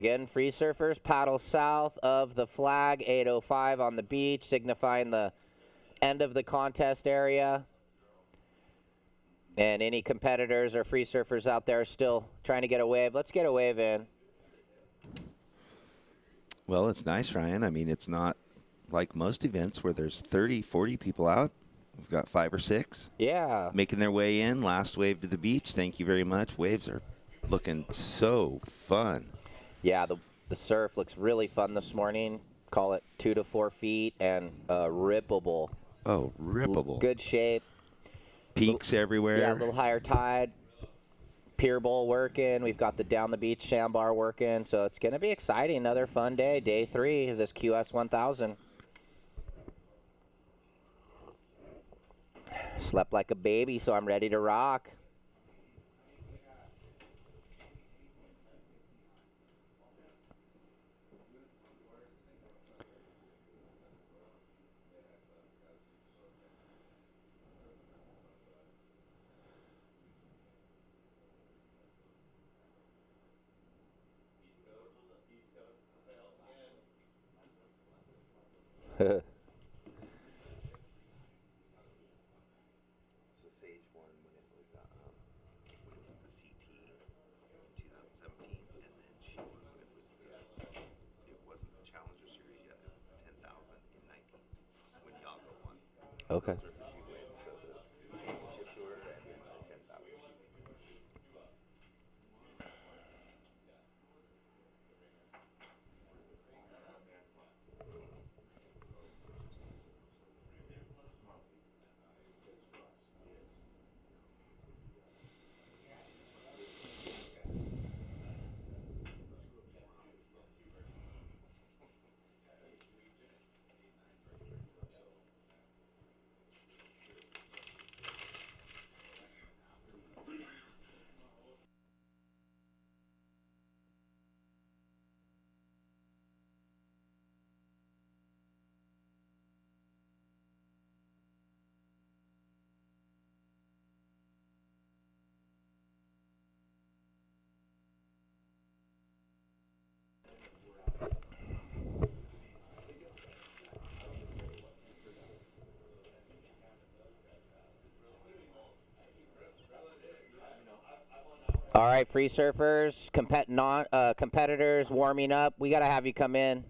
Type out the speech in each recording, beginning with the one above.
Again, free surfers paddle south of the flag, 8:05 on the beach, signifying the end of the contest area. And any competitors or free surfers out there still trying to get a wave, let's get a wave in. Well, it's nice, Ryan. I mean, it's not like most events where there's 30, 40 people out. We've got 5 or 6. Yeah. Making their way in. Last wave to the beach. Thank you very much. Waves are looking so fun. Yeah, the surf looks really fun this morning. Call it 2 to 4 feet and rippable. Oh, rippable. Good shape. Peaks everywhere. Yeah, a little higher tide. Pier bowl working. We've got the down the beach sandbar working. So it's going to be exciting. Another fun day. Day 3 of this QS 1000. Slept like a baby, so I'm ready to rock. So Sage won when it was the CT in 2017, and then she won when it wasn't the Challenger Series yet. It was the 10,000 in 19 when Yago won. Okay. Those were the 2 wins, so the championship tour and then the 10,000. All right, free surfers, competitors warming up. We got to have you come in.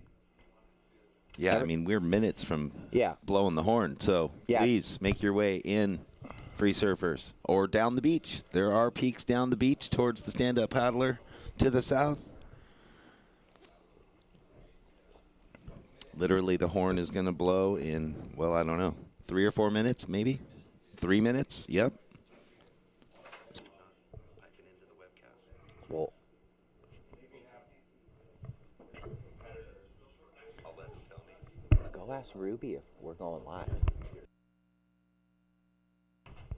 Yeah, I mean, we're minutes from blowing the horn, so please make your way in, free surfers, or down the beach. There are peaks down the beach towards the stand-up paddler to the south. Literally, the horn is going to blow in, well, I don't know, 3 or 4 minutes, maybe? 3 minutes, yep. Well, I'll let him tell me. go ask Ruby if we're going live.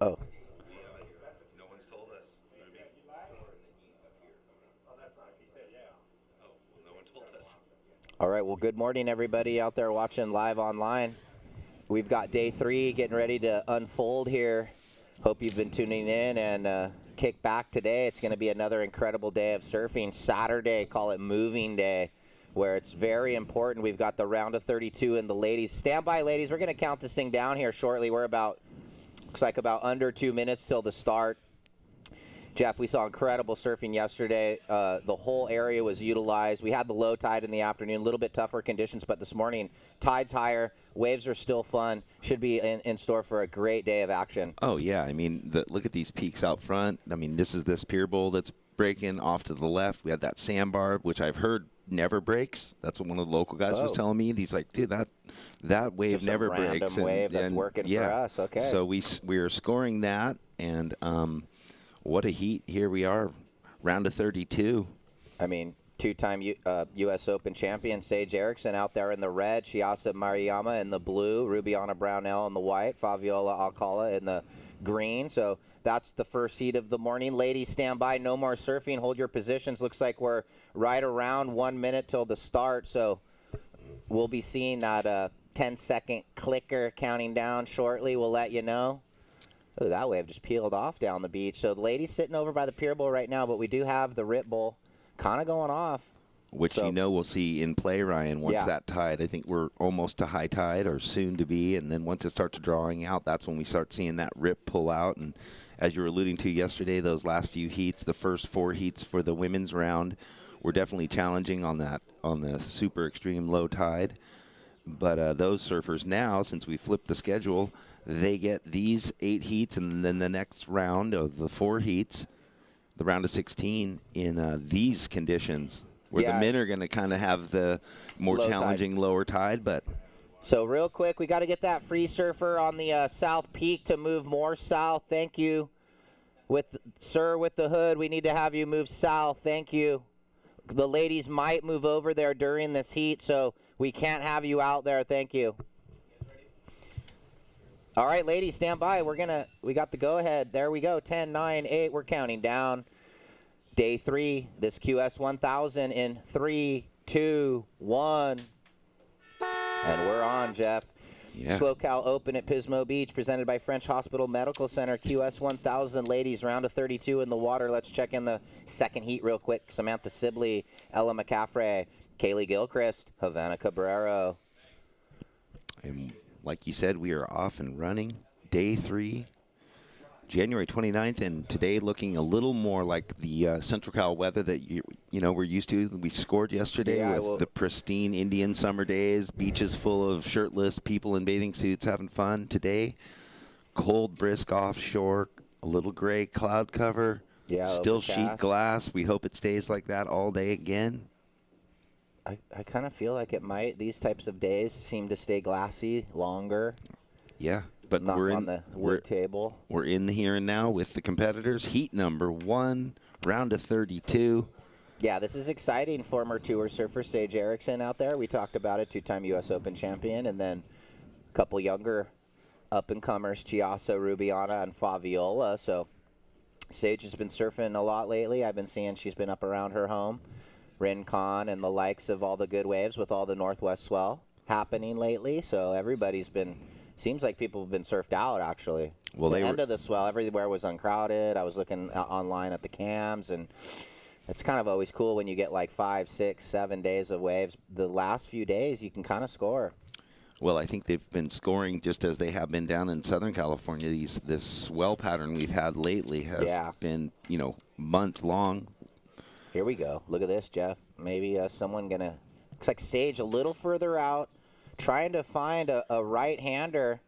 Oh. No one's told us. No one told us. All right, well, good morning, everybody out there watching live online. We've got day 3 getting ready to unfold here. Hope you've been tuning in and kick back today. It's going to be another incredible day of surfing. Saturday, call it moving day, where it's very important. We've got the round of 32 and the ladies. Stand by, ladies. We're going to count this thing down here shortly. We're looks like about under 2 minutes till the start. Jeff, we saw incredible surfing yesterday. The whole area was utilized. We had the low tide in the afternoon, a little bit tougher conditions, but this morning, tide's higher, waves are still fun. Should be in store for a great day of action. Oh, yeah. I mean, look at these peaks out front. I mean, this is this pier bowl that's breaking off to the left. We had that sandbar, which I've heard never breaks. That's what one of the local guys was telling me. He's like, dude, that wave just never a random breaks. Wave that's working for us. Okay. So we are scoring that, and what a heat. Here we are, round of 32. I mean, 2-time U.S. Open champion Sage Erickson out there in the red, Shiasa Mariyama in the blue, Rubiana Brownell in the white, Fabiola Alcala in the green. So that's the first heat of the morning. Ladies, stand by. No more surfing. Hold your positions. Looks like we're right around 1 minute till the start. So we'll be seeing that 10-second clicker counting down shortly. We'll let you know. Oh, that wave just peeled off down the beach. So the ladies sitting over by the pier bowl right now, but we do have the rip bowl kind of going off. which we'll see in play, Ryan, once that tide. I think we're almost to high tide or soon to be, and then once it starts drawing out, that's when we start seeing that rip pull out. And as you were alluding to yesterday, those last few heats, the first 4 heats for the women's round, were definitely challenging on the super extreme low tide. But those surfers now, since we flipped the schedule, they get these 8 heats, and then the next round of the 4 heats, the round of 16, in these conditions, where the men are going to kind of have the more challenging lower tide. But so real quick, we got to get that free surfer on the South Peak to move more south. Thank you. Sir with the hood, we need to have you move south. Thank you. The ladies might move over there during this heat, so we can't have you out there. Thank you. All right, ladies, stand by. We got the go-ahead. There we go. 10, 9, 8. We're counting down. Day 3, this QS 1000 in 3, 2, 1. And we're on, Jeff. Yeah. Slow Cal Open at Pismo Beach, presented by French Hospital Medical Center. QS 1000, ladies, round of 32 in the water. Let's check in the second heat real quick. Samantha Sibley, Ella McCaffrey, Kaylee Gilchrist, Havana Cabrero. And like you said, we are off and running. Day 3, January 29th, and today looking a little more like the Central Cal weather that we're used to. We scored yesterday with the pristine Indian summer days, beaches full of shirtless people in bathing suits having fun. Today, cold, brisk offshore, a little gray cloud cover, still sheet glass. We hope it stays like that all day again. I kind of feel like it might. These types of days seem to stay glassy longer. Yeah. But we're on the wood table. We're in the here and now with the competitors. Heat number 1, round of 32. Yeah, this is exciting. Former tour surfer Sage Erickson out there. We talked about it, 2-time U.S. Open champion. And then a couple younger up-and-comers, Chiasso, Rubiana, and Faviola. So Sage has been surfing a lot lately. I've been seeing she's been up around her home. Rincon and the likes of all the good waves with all the northwest swell happening lately. So everybody's been... Seems like people have been surfed out, actually. Well, the end of the swell, everywhere was uncrowded. I was looking online at the cams, and it's kind of always cool when you get like 5, 6, 7 days of waves. The last few days, you can kind of score. Well, I think they've been scoring just as they have been down in Southern California. This swell pattern we've had lately has been, month-long. Here we go. Look at this, Jeff. Maybe someone going to... Looks like Sage a little further out. Trying to find a right-hander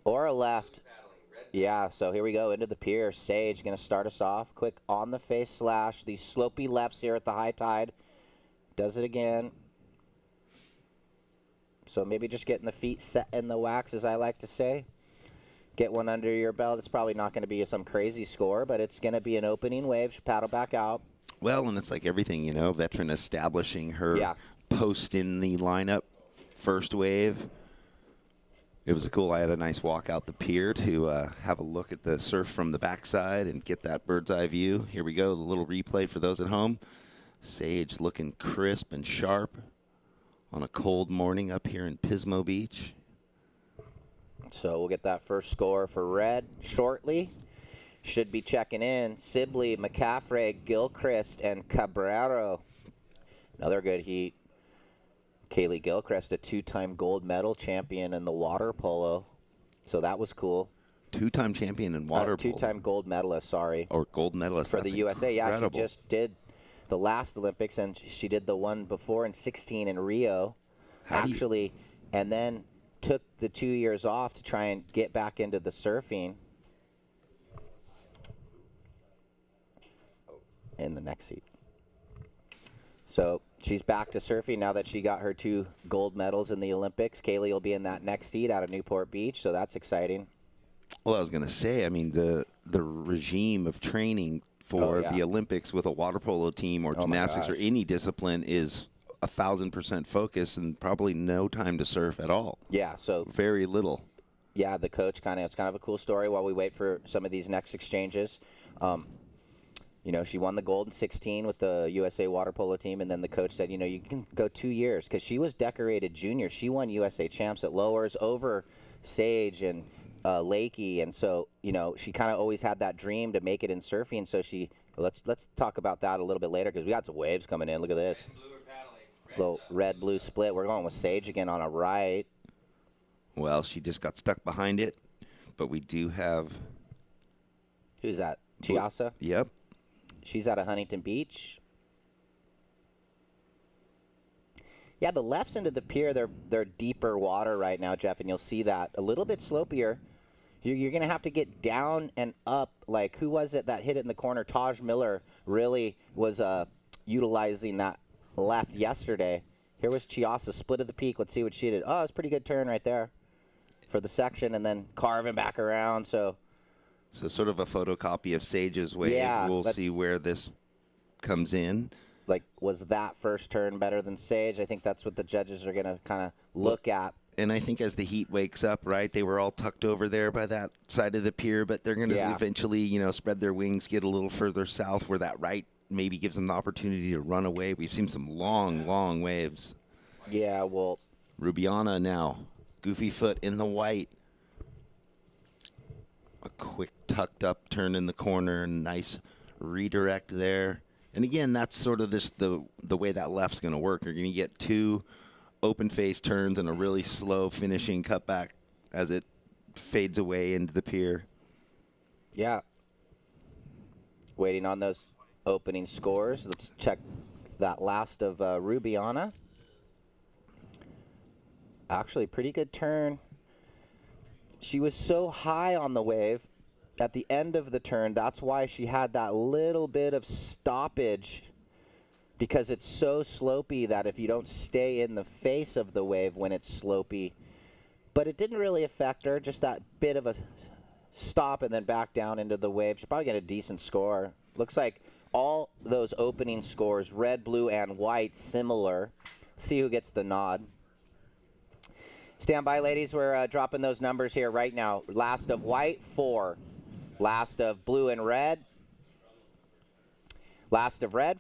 or a left. Yeah, so here we go into the pier. Sage going to start us off. Quick on-the-face slash. These slopey lefts here at the high tide. Does it again. So maybe just getting the feet set in the wax, as I like to say. Get one under your belt. It's probably not going to be some crazy score, but it's going to be an opening wave. Paddle back out. Well, and it's like everything, veteran establishing her post in the lineup. First wave. It was cool. I had a nice walk out the pier to have a look at the surf from the backside and get that bird's eye view. Here we go, the little replay for those at home. Sage looking crisp and sharp on a cold morning up here in Pismo Beach. So we'll get that first score for red shortly. Should be checking in. Sibley, McCaffrey, Gilchrist, and Cabrero. Another good heat. Kaylee Gilchrist, a 2-time gold medal champion in the water polo. So that was cool. 2-time champion in water polo. 2-time gold medalist, sorry. Or gold medalist. For the USA. Incredible. Yeah, she just did the last Olympics, and she did the one before in 16 in Rio. And then took the 2 years off to try and get back into the surfing. In the next heat. So she's back to surfing now that she got her 2 gold medals in the Olympics. Kaylee will be in that next heat out of Newport Beach, so that's exciting. Well, I was going to say, I mean, the regime of training for the Olympics with a water polo team or gymnastics or any discipline is 1,000% focus and probably no time to surf at all. Yeah, so very little. Yeah, the coach it's kind of a cool story while we wait for some of these next exchanges. She won the gold in 16 with the USA water polo team, and then the coach said, you can go 2 years because she was decorated junior. She won USA champs at lowers over Sage and Lakey, and so, she kind of always had that dream to make it in surfing, so she Let's talk about that a little bit later because we got some waves coming in. Look at this. Little red-blue split. We're going with Sage again on a right. Well, she just got stuck behind it, but we do have. Who's that? Chiasa? Yep. She's out of Huntington Beach. Yeah, the left's into the pier. They're deeper water right now, Jeff, and you'll see that a little bit slopier. You're going to have to get down and up. Like, who was it that hit it in the corner? Taj Miller really was utilizing that left yesterday. Here was Chiasa, split of the peak. Let's see what she did. Oh, it's a pretty good turn right there for the section, and then carving back around. So sort of a photocopy of Sage's wave. Yeah, we'll see where this comes in. Like, was that first turn better than Sage? I think that's what the judges are going to kind of look at. And I think as the heat wakes up, right, they were all tucked over there by that side of the pier, but they're going to eventually, spread their wings, get a little further south where that right maybe gives them the opportunity to run away. We've seen some long, long waves. Yeah, well. Rubiana now, goofy foot in the white. A quick tucked up turn in the corner, nice redirect there. And again, that's sort of the way that left's going to work. You're going to get two open face turns and a really slow finishing cutback as it fades away into the pier. Yeah. Waiting on those opening scores. Let's check that last of Rubiana. Actually, pretty good turn. She was so high on the wave at the end of the turn. That's why she had that little bit of stoppage, because it's so slopey that if you don't stay in the face of the wave when it's slopey. But it didn't really affect her, just that bit of a stop and then back down into the wave. She'll probably get a decent score. Looks like all those opening scores, red, blue, and white, similar. See who gets the nod. Stand by, ladies. We're dropping those numbers here right now. Last of white, 4. Last of blue and red. Last of red,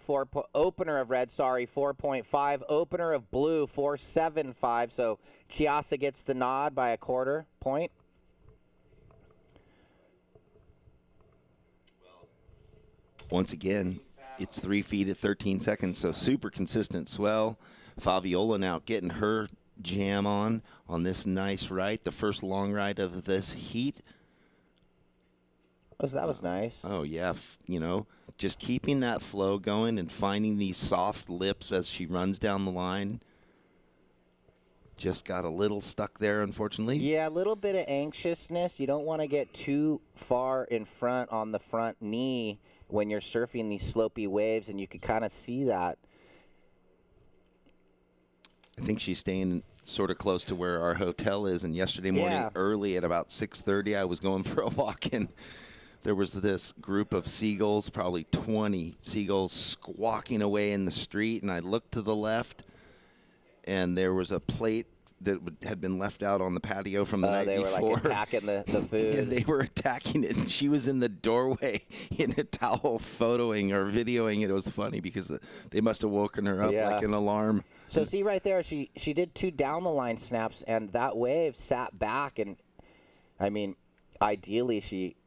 opener of red, 4.5. Opener of blue, 4.75. So Chiasa gets the nod by a quarter point. Once again, it's 3 feet at 13 seconds, so super consistent swell. Fabiola now getting her jam on this nice right, the first long right of this heat. That was nice. Oh, yeah, just keeping that flow going and finding these soft lips as she runs down the line. Just got a little stuck there, unfortunately. Yeah, a little bit of anxiousness. You don't want to get too far in front on the front knee when you're surfing these slopey waves, and you could kind of see that. I think she's staying sort of close to where our hotel is, and yesterday morning early at about 6:30, I was going for a walk, and there was this group of seagulls, probably 20 seagulls squawking away in the street, and I looked to the left, and there was a plate that had been left out on the patio from the night before. They were like attacking the food. And they were attacking it, and she was in the doorway in a towel photoing or videoing it. It was funny because they must have woken her up like an alarm. So see right there, she did 2 down the line snaps, and that wave sat back, and I mean, ideally she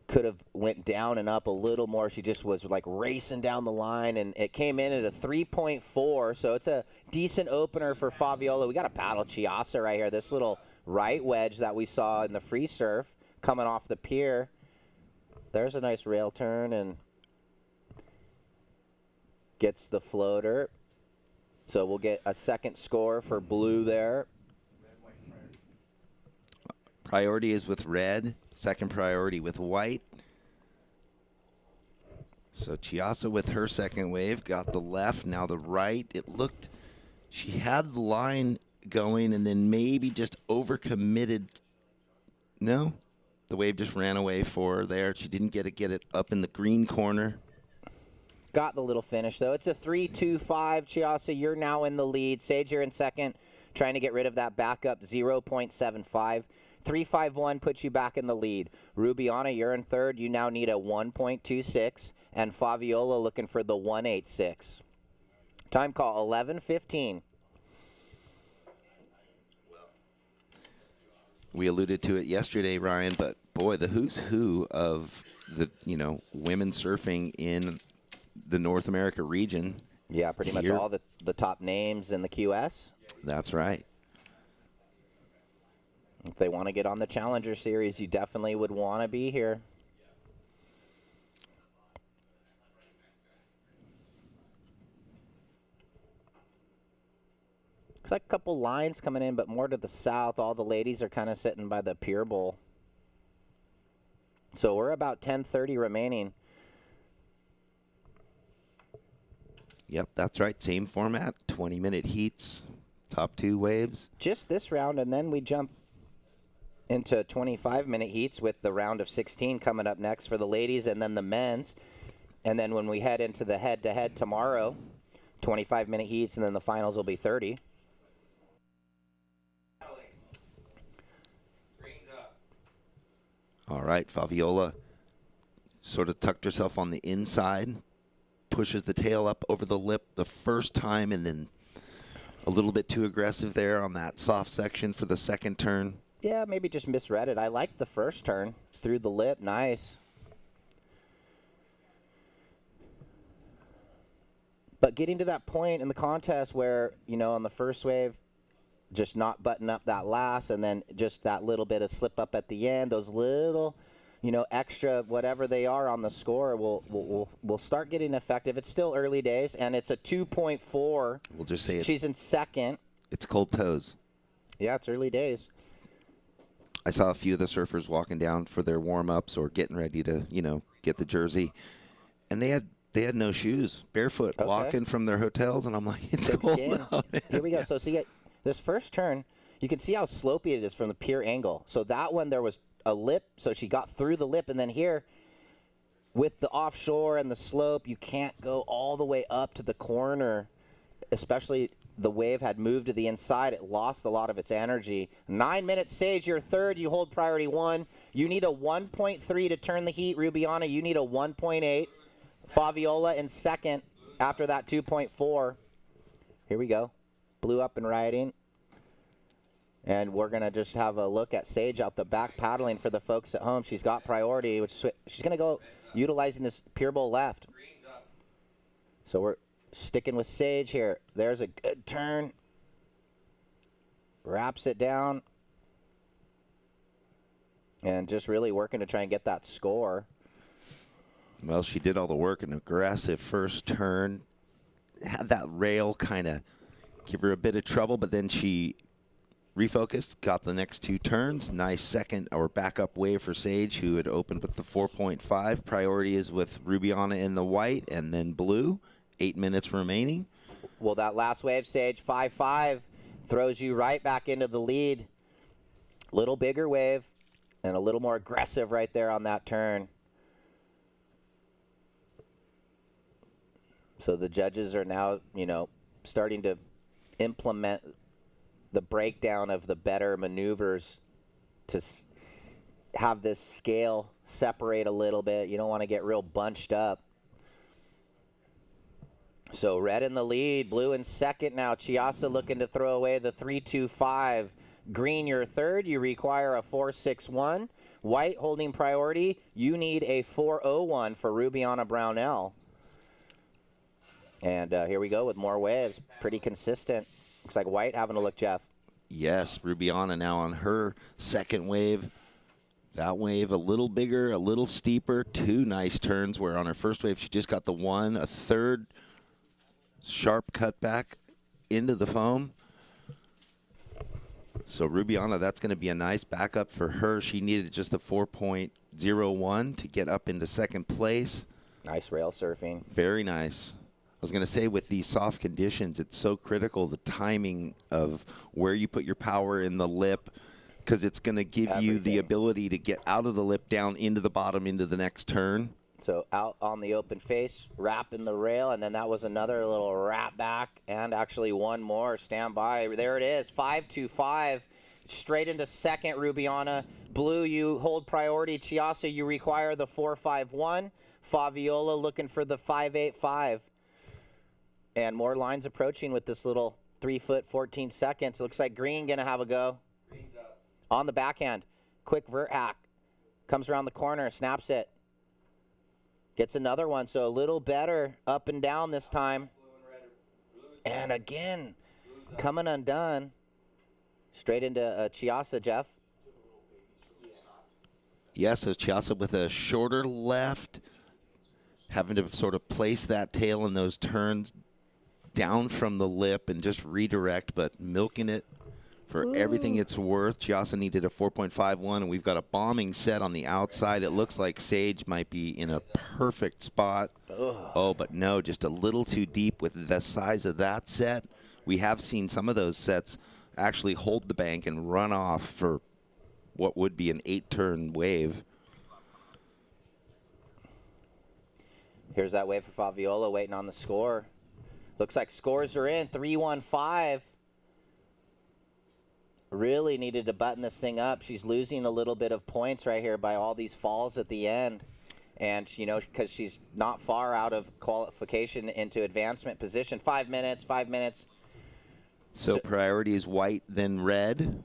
could have went down and up a little more. She just was like racing down the line, and it came in at a 3.4, so it's a decent opener for Fabiola. We got to battle Chiasa right here. This little right wedge that we saw in the free surf coming off the pier. There's a nice rail turn and gets the floater. So we'll get a second score for blue there. Priority is with red. Second priority with white. So Chiasa with her second wave got the left, now the right. It looked, she had the line going and then maybe just overcommitted. No, the wave just ran away for her there. She didn't get it up in the green corner. Got the little finish, though. It's a 3-2-5. Chiasa, you're now in the lead. Sage, you're in second, trying to get rid of that backup 0.75. 3-5-1 puts you back in the lead. Rubiana, you're in third. You now need a 1.26. And Fabiola looking for the 1.86. Time call, 11:15. We alluded to it yesterday, Ryan, but boy, the who's who of the, women surfing in the North America region. Yeah, pretty much all the top names in the QS. That's right. If they want to get on the Challenger Series, you definitely would want to be here. Looks like a couple lines coming in, but more to the south. All the ladies are kind of sitting by the Pier Bowl. So we're about 10:30 remaining. Yep, that's right. Same format, 20-minute heats, top 2 waves. Just this round, and then we jump into 25-minute heats with the round of 16 coming up next for the ladies and then the men's. And then when we head into the head-to-head tomorrow, 25-minute heats, and then the finals will be 30. All right, Fabiola sort of tucked herself on the inside, pushes the tail up over the lip the first time, and then a little bit too aggressive there on that soft section for the second turn. Yeah, maybe just misread it. I liked the first turn. Through the lip, nice. But getting to that point in the contest where, on the first wave, just not button up that last, and then just that little bit of slip up at the end, those little, extra whatever they are on the score will start getting effective. It's still early days, and it's a 2.4. We'll just say she's in second. It's cold toes. Yeah, it's early days. I saw a few of the surfers walking down for their warm-ups or getting ready to, get the jersey, and they had no shoes, barefoot, walking from their hotels, and I'm like, it's cold out. Here we go. So see, this first turn, you can see how slopey it is from the pier angle. So that one, there was a lip, so she got through the lip, and then here, with the offshore and the slope, you can't go all the way up to the corner, especially the wave had moved to the inside. It lost a lot of its energy. 9 minutes, Sage, you're third. You hold priority 1. You need a 1.3 to turn the heat. Rubiana, you need a 1.8. Fabiola in second after that 2.4. Here we go. Blue up and riding. And we're going to just have a look at Sage out the back paddling for the folks at home. She's got priority, which she's going to go utilizing this pier bowl left. So we're sticking with Sage here. There's a good turn. Wraps it down. And just really working to try and get that score. Well, she did all the work. An aggressive first turn. Had that rail kind of give her a bit of trouble, but then she refocused, got the next 2 turns. Nice second or backup wave for Sage, who had opened with the 4.5. Priority is with Rubiana in the white and then blue. 8 minutes remaining. Well, that last wave, Sage, 5.5, throws you right back into the lead. Little bigger wave and a little more aggressive right there on that turn. So the judges are now, starting to implement the breakdown of the better maneuvers to have this scale separate a little bit. You don't want to get real bunched up. So red in the lead, blue in second now. Chiasa looking to throw away the 3.25. Green, you're third. You require a 4.61. White holding priority. You need a 4.01 for Rubiana Brownell. And here we go with more waves. Pretty consistent. Looks like white having a look, Jeff. Yes, Rubiana now on her second wave. That wave a little bigger, a little steeper. 2 nice turns where on her first wave she just got the 1. A third sharp cutback into the foam. So Rubiana, that's going to be a nice backup for her. She needed just a 4.01 to get up into second place. Nice rail surfing. Very nice. I was going to say, with these soft conditions, it's so critical, the timing of where you put your power in the lip, because it's going to give you the ability to get out of the lip, down into the bottom, into the next turn. So out on the open face, wrapping the rail, and then that was another little wrap back, and actually one more. Stand by. There it is, 5.25. Straight into second, Rubiana. Blue, you hold priority. Chiasa, you require the 4.51. Fabiola looking for the 5.85. And more lines approaching with this little 3 foot, 14 seconds. Looks like green going to have a go. Green's up. On the backhand. Quick vert hack. Comes around the corner, snaps it. Gets another one, so a little better up and down this time. And again, coming undone. Straight into Chiasa, Jeff. Yeah, so Chiasa with a shorter left, having to sort of place that tail in those turns down from the lip and just redirect, but milking it for everything it's worth. Chiasa needed a 4.51, and we've got a bombing set on the outside. It looks like Sage might be in a perfect spot. Oh, but no, just a little too deep with the size of that set. We have seen some of those sets actually hold the bank and run off for what would be an 8-turn wave. Here's that wave for Fabiola waiting on the score. Looks like scores are in, 3-1-5. Really needed to button this thing up. She's losing a little bit of points right here by all these falls at the end. And, you know, because she's not far out of qualification into advancement position. 5 minutes, 5 minutes. So priority is white, then red.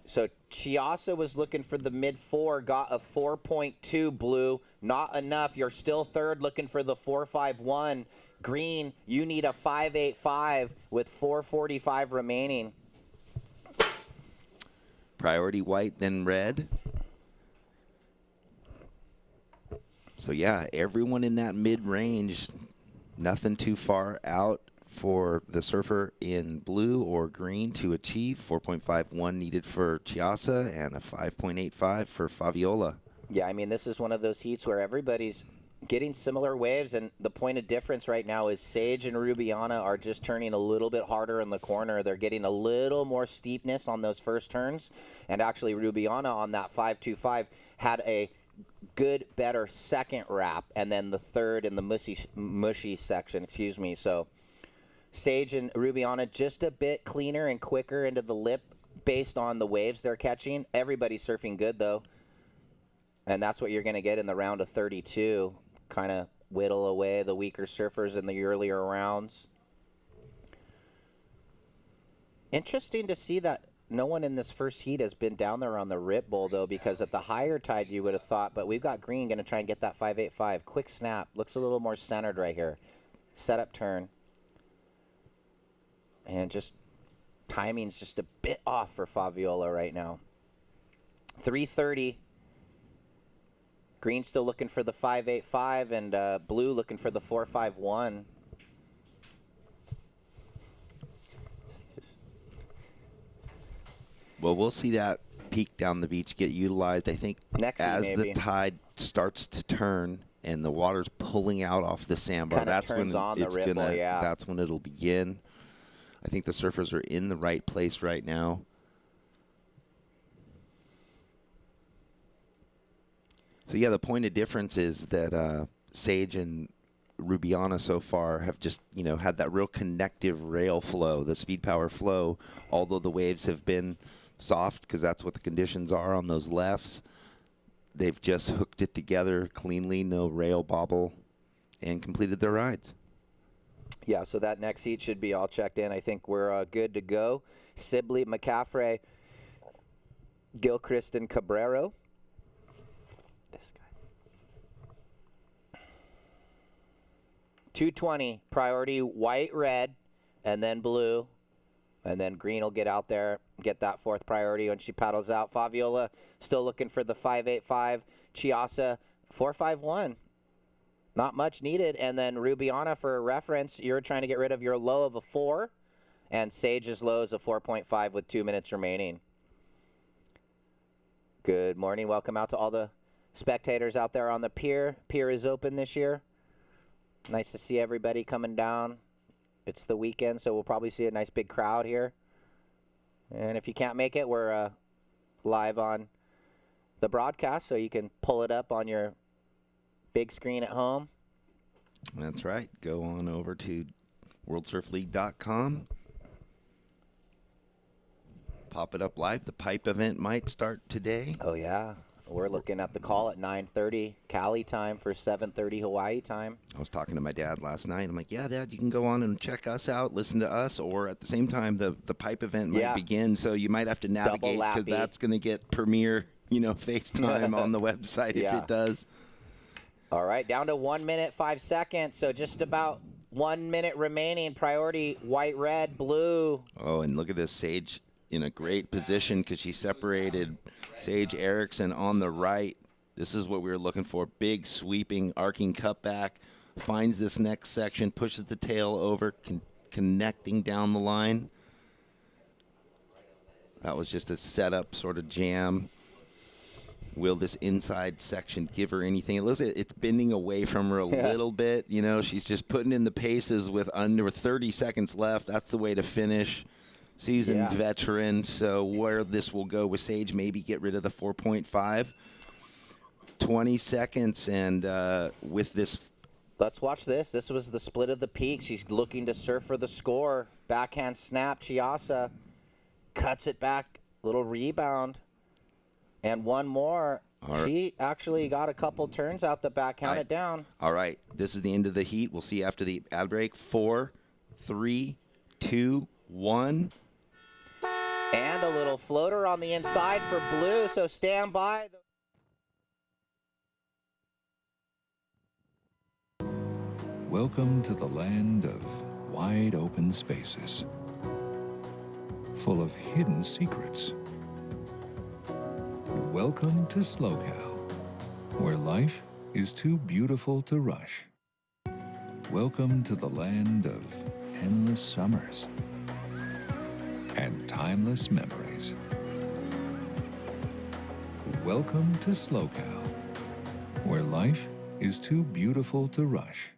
So Chiasa was looking for the mid-4, got a 4.2 blue. Not enough. You're still third looking for the 4.51. Green, you need a 5.85 with 4.45 remaining. Priority white, then red. So, yeah, everyone in that mid-range, nothing too far out for the surfer in blue or green to achieve. 4.51 needed for Chiasa and a 5.85 for Fabiola. Yeah, I mean, this is one of those heats where everybody's getting similar waves, and the point of difference right now is Sage and Rubiana are just turning a little bit harder in the corner. They're getting a little more steepness on those first turns, and actually Rubiana on that 5.25 had a good, better second wrap, and then the third in the mushy section, excuse me. So Sage and Rubiana just a bit cleaner and quicker into the lip based on the waves they're catching. Everybody's surfing good, though. And that's what you're going to get in the round of 32. Kind of whittle away the weaker surfers in the earlier rounds. Interesting to see that no one in this first heat has been down there on the Rip Bowl, though, because at the higher tide you would have thought, but we've got Green going to try and get that 5.85. Quick snap. Looks a little more centered right here. Setup turn. And just timing's just a bit off for Fabiola right now. 3:30. Green still looking for the 5.85, and blue looking for the 4.51. Well, we'll see that peak down the beach get utilized, I think, next as maybe. The tide starts to turn and the water's pulling out off the sandbar. That's when that's when it'll begin. I think the surfers are in the right place right now. So, yeah, the point of difference is that Sage and Rubiana so far have just, you know, had that real connective rail flow, the speed power flow, although the waves have been soft because that's what the conditions are on those lefts. They've just hooked it together cleanly, no rail bobble, and completed their rides. Yeah, so that next heat should be all checked in. I think we're good to go. Sibley, McCaffrey, Gilchrist, and Cabrero. This guy. 220, priority white, red, and then blue. And then Green will get out there, get that fourth priority when she paddles out. Fabiola still looking for the 5.85. Chiasa, 4.51. Not much needed. And then Rubiana, for reference, you're trying to get rid of your low of a 4. And Sage's low is a 4.5 with 2 minutes remaining. Good morning. Welcome out to all the spectators out there on the pier. Pier is open this year. Nice to see everybody coming down. It's the weekend, so we'll probably see a nice big crowd here. And if you can't make it, we're live on the broadcast, so you can pull it up on your big screen at home. That's right. Go on over to worldsurfleague.com. Pop it up live. The pipe event might start today. Oh, yeah. We're looking at the call at 9:30 Cali time for 7:30 Hawaii time. I was talking to my dad last night. I'm like, yeah, Dad, you can go on and check us out, listen to us, or at the same time, the pipe event might begin, so you might have to navigate because that's going to get premiere FaceTime on the website if it does. All right, down to 1 minute, 5 seconds. So just about 1 minute remaining. Priority, white, red, blue. Oh, and look at this. Sage in a great position because she separated Sage Erickson on the right. This is what we were looking for. Big, sweeping, arcing cutback. Finds this next section, pushes the tail over, connecting down the line. That was just a setup sort of jam. Will this inside section give her anything? It's bending away from her a little bit. She's just putting in the paces with under 30 seconds left. That's the way to finish. Seasoned veteran. So where this will go with Sage, maybe get rid of the 4.5. 20 seconds, and with this. Let's watch this. This was the split of the peak. She's looking to surf for the score. Backhand snap. Chiasa cuts it back. Little rebound. And one more. She actually got a couple turns out the back. Count it down. All right. This is the end of the heat. We'll see after the ad break. 4, 3, 2, 1. And a little floater on the inside for blue. So stand by. Welcome to the land of wide open spaces, full of hidden secrets. Welcome to SLOCAL, where life is too beautiful to rush. Welcome to the land of endless summers and timeless memories. Welcome to SLOCAL, where life is too beautiful to rush.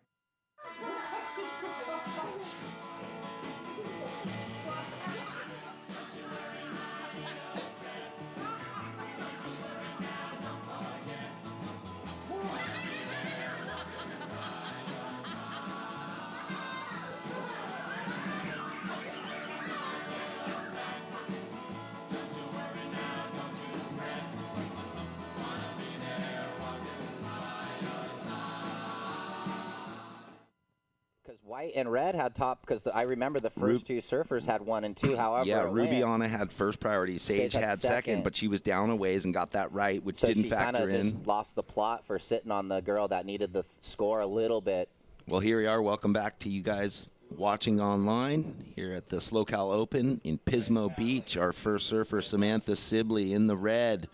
White and red had top, because I remember the first two surfers had 1 and 2. However, Rubiana had first priority. Sage had second, but she was down a ways and got that right, which didn't factor in. So she kind of just lost the plot for sitting on the girl that needed the score a little bit. Well, here we are. Welcome back to you guys watching online here at the SLOCAL Open in Pismo Beach. Our first surfer, Samantha Sibley, in the red.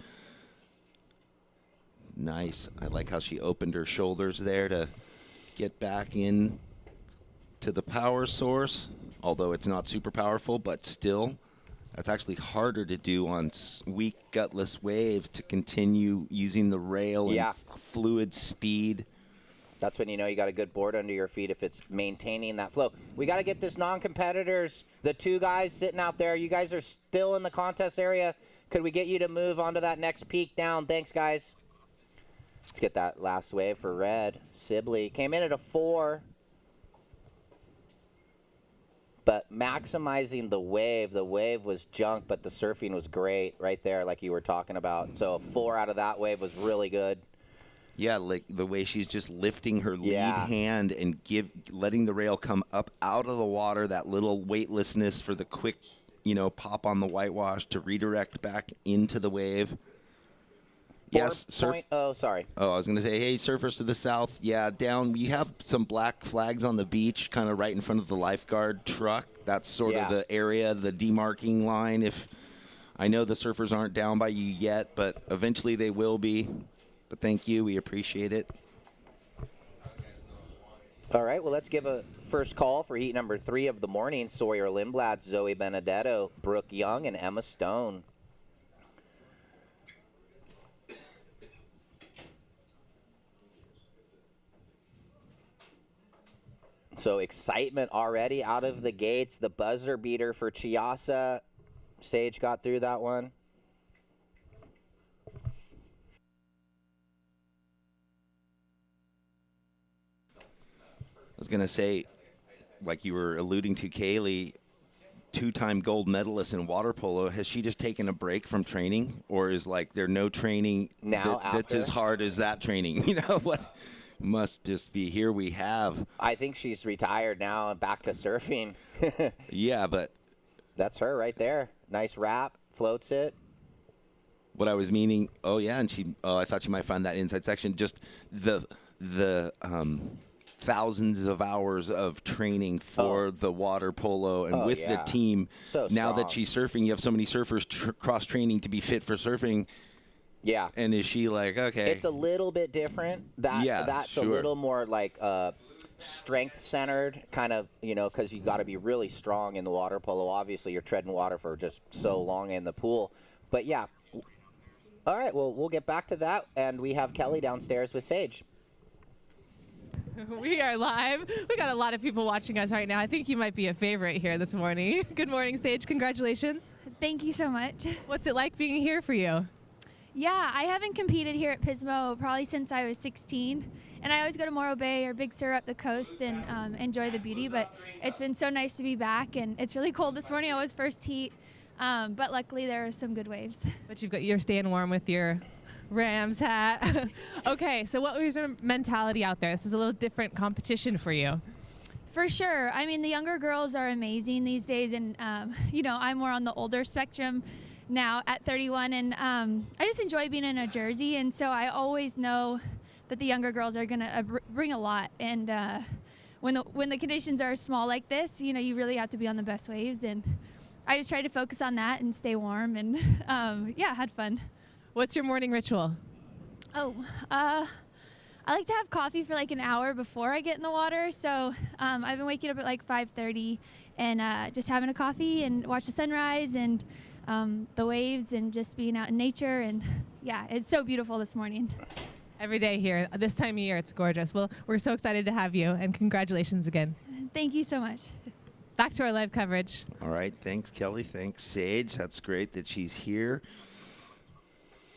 Nice. I like how she opened her shoulders there to get back in to the power source, although it's not super powerful, but still, that's actually harder to do on weak, gutless waves to continue using the rail and fluid speed. That's when you know you got a good board under your feet if it's maintaining that flow. We got to get this non-competitors, the two guys sitting out there. You guys are still in the contest area. Could we get you to move onto that next peak down? Thanks, guys. Let's get that last wave for red. Sibley came in at a 4. But maximizing the wave was junk, but the surfing was great right there, like you were talking about. So a 4 out of that wave was really good. Yeah, like the way she's just lifting her lead hand and letting the rail come up out of the water, that little weightlessness for the quick, pop on the whitewash to redirect back into the wave. Yes, sorry. Oh, I was going to say, hey, surfers to the south. Yeah, down. You have some black flags on the beach, kind of right in front of the lifeguard truck. That's sort of the area, the demarking line. If I know the surfers aren't down by you yet, but eventually they will be. But thank you. We appreciate it. All right, well, let's give a first call for heat number 3 of the morning. Sawyer Lindblad, Zoe Benedetto, Brooke Young, and Emma Stone. So excitement already out of the gates. The buzzer beater for Chiasa. Sage got through that one. I was going to say, like you were alluding to, Kaylee, 2-time gold medalist in water polo. Has she just taken a break from training? Or is there no training that's as hard as that training? What? Must just be here we have. I think she's retired now and back to surfing. Yeah, but that's her right there. Nice wrap, floats it. What I was meaning, and I thought she might find that inside section. Just the thousands of hours of training for the water polo and with the team. So now strong. that she's surfing, you have so many surfers cross-training to be fit for surfing. Yeah. And is she like, okay. It's a little bit different. That's sure. a little more like strength-centered, kind of, because you got to be really strong in the water polo. Obviously, you're treading water for just so long in the pool. But, yeah. All right, well, we'll get back to that, and we have Kelly downstairs with Sage. We are live. We got a lot of people watching us right now. I think you might be a favorite here this morning. Good morning, Sage. Congratulations. Thank you so much. What's it like being here for you? Yeah, I haven't competed here at Pismo probably since I was 16. And I always go to Morro Bay or Big Sur up the coast and enjoy the beauty. But it's been so nice to be back. And it's really cold this morning. I was first heat. But luckily there are some good waves. But you're staying warm with your Rams hat. Okay, so what was your mentality out there? This is a little different competition for you. For sure. I mean, the younger girls are amazing these days. And, I'm more on the older spectrum now at 31. And I just enjoy being in a jersey. And so I always know that the younger girls are going to bring a lot. And when the conditions are small like this, you really have to be on the best waves. And I just try to focus on that and stay warm and, had fun. What's your morning ritual? I like to have coffee for like an hour before I get in the water. So I've been waking up at like 5:30 and just having a coffee and watch the sunrise and the waves and just being out in nature. And, yeah, it's so beautiful this morning. Every day here. This time of year, it's gorgeous. Well, we're so excited to have you, and congratulations again. Thank you so much. Back to our live coverage. All right. Thanks, Kelly. Thanks, Sage. That's great that she's here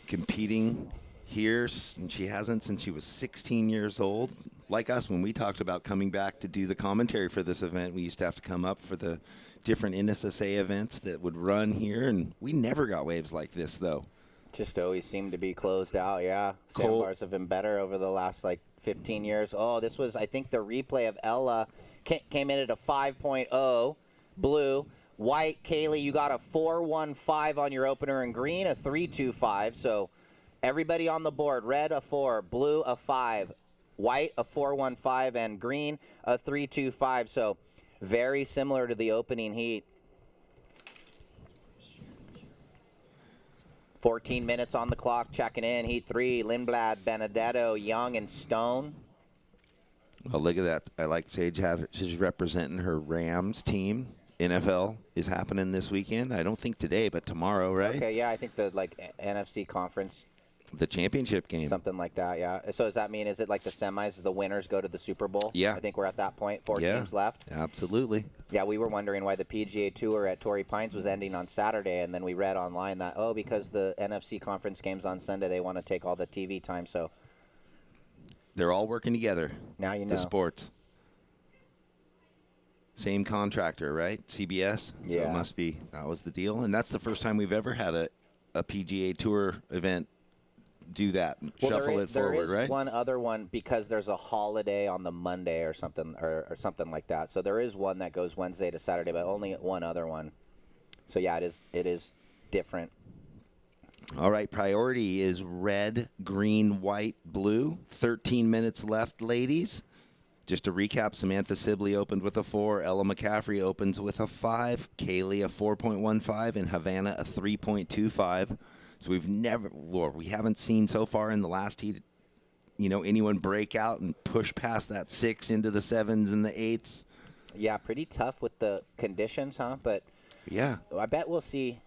competing here, and she hasn't since she was 16 years old. Like us, when we talked about coming back to do the commentary for this event, we used to have to come up for the different NSSA events that would run here, and we never got waves like this, though. Just always seemed to be closed out, yeah. Sandbars have been better over the last, 15 years. Oh, this was, I think, the replay of Ella came in at a 5.0, blue. White, Kaylee, you got a 4.15 on your opener, and green, a 3.25. So everybody on the board, red, a 4, blue, a 5, white, a 4.15, and green, a 3.25. So very similar to the opening heat. 14 minutes on the clock, checking in. Heat 3, Lindblad, Benedetto, Young, and Stone. Well, look at that. I like Sage. She's representing her Rams team. NFL is happening this weekend. I don't think today, but tomorrow, right? Okay, yeah, I think the NFC conference. The championship game. Something like that, yeah. So does that mean, is it like the semis, the winners go to the Super Bowl? Yeah. I think we're at that point, 4 teams left. Absolutely. Yeah, we were wondering why the PGA Tour at Torrey Pines was ending on Saturday, and then we read online that, because the NFC conference game's on Sunday, they want to take all the TV time, so. They're all working together. Now you know. The sports. Same contractor, right? CBS? Yeah. So it must be. That was the deal. And that's the first time we've ever had a PGA Tour event do that. Shuffle it forward, right? There is one other one because there's a holiday on the Monday or something like that. So there is one that goes Wednesday to Saturday, but only one other one. So, yeah, it is different. All right, priority is red, green, white, blue. 13 minutes left, ladies. Just to recap, Samantha Sibley opened with a 4. Ella McCaffrey opens with a 5. Kaylee a 4.15. And Havana a 3.25. So we haven't seen so far in the last heat, anyone break out and push past that 6 into the 7s and the 8s. Yeah, pretty tough with the conditions, huh? But yeah, I bet we'll see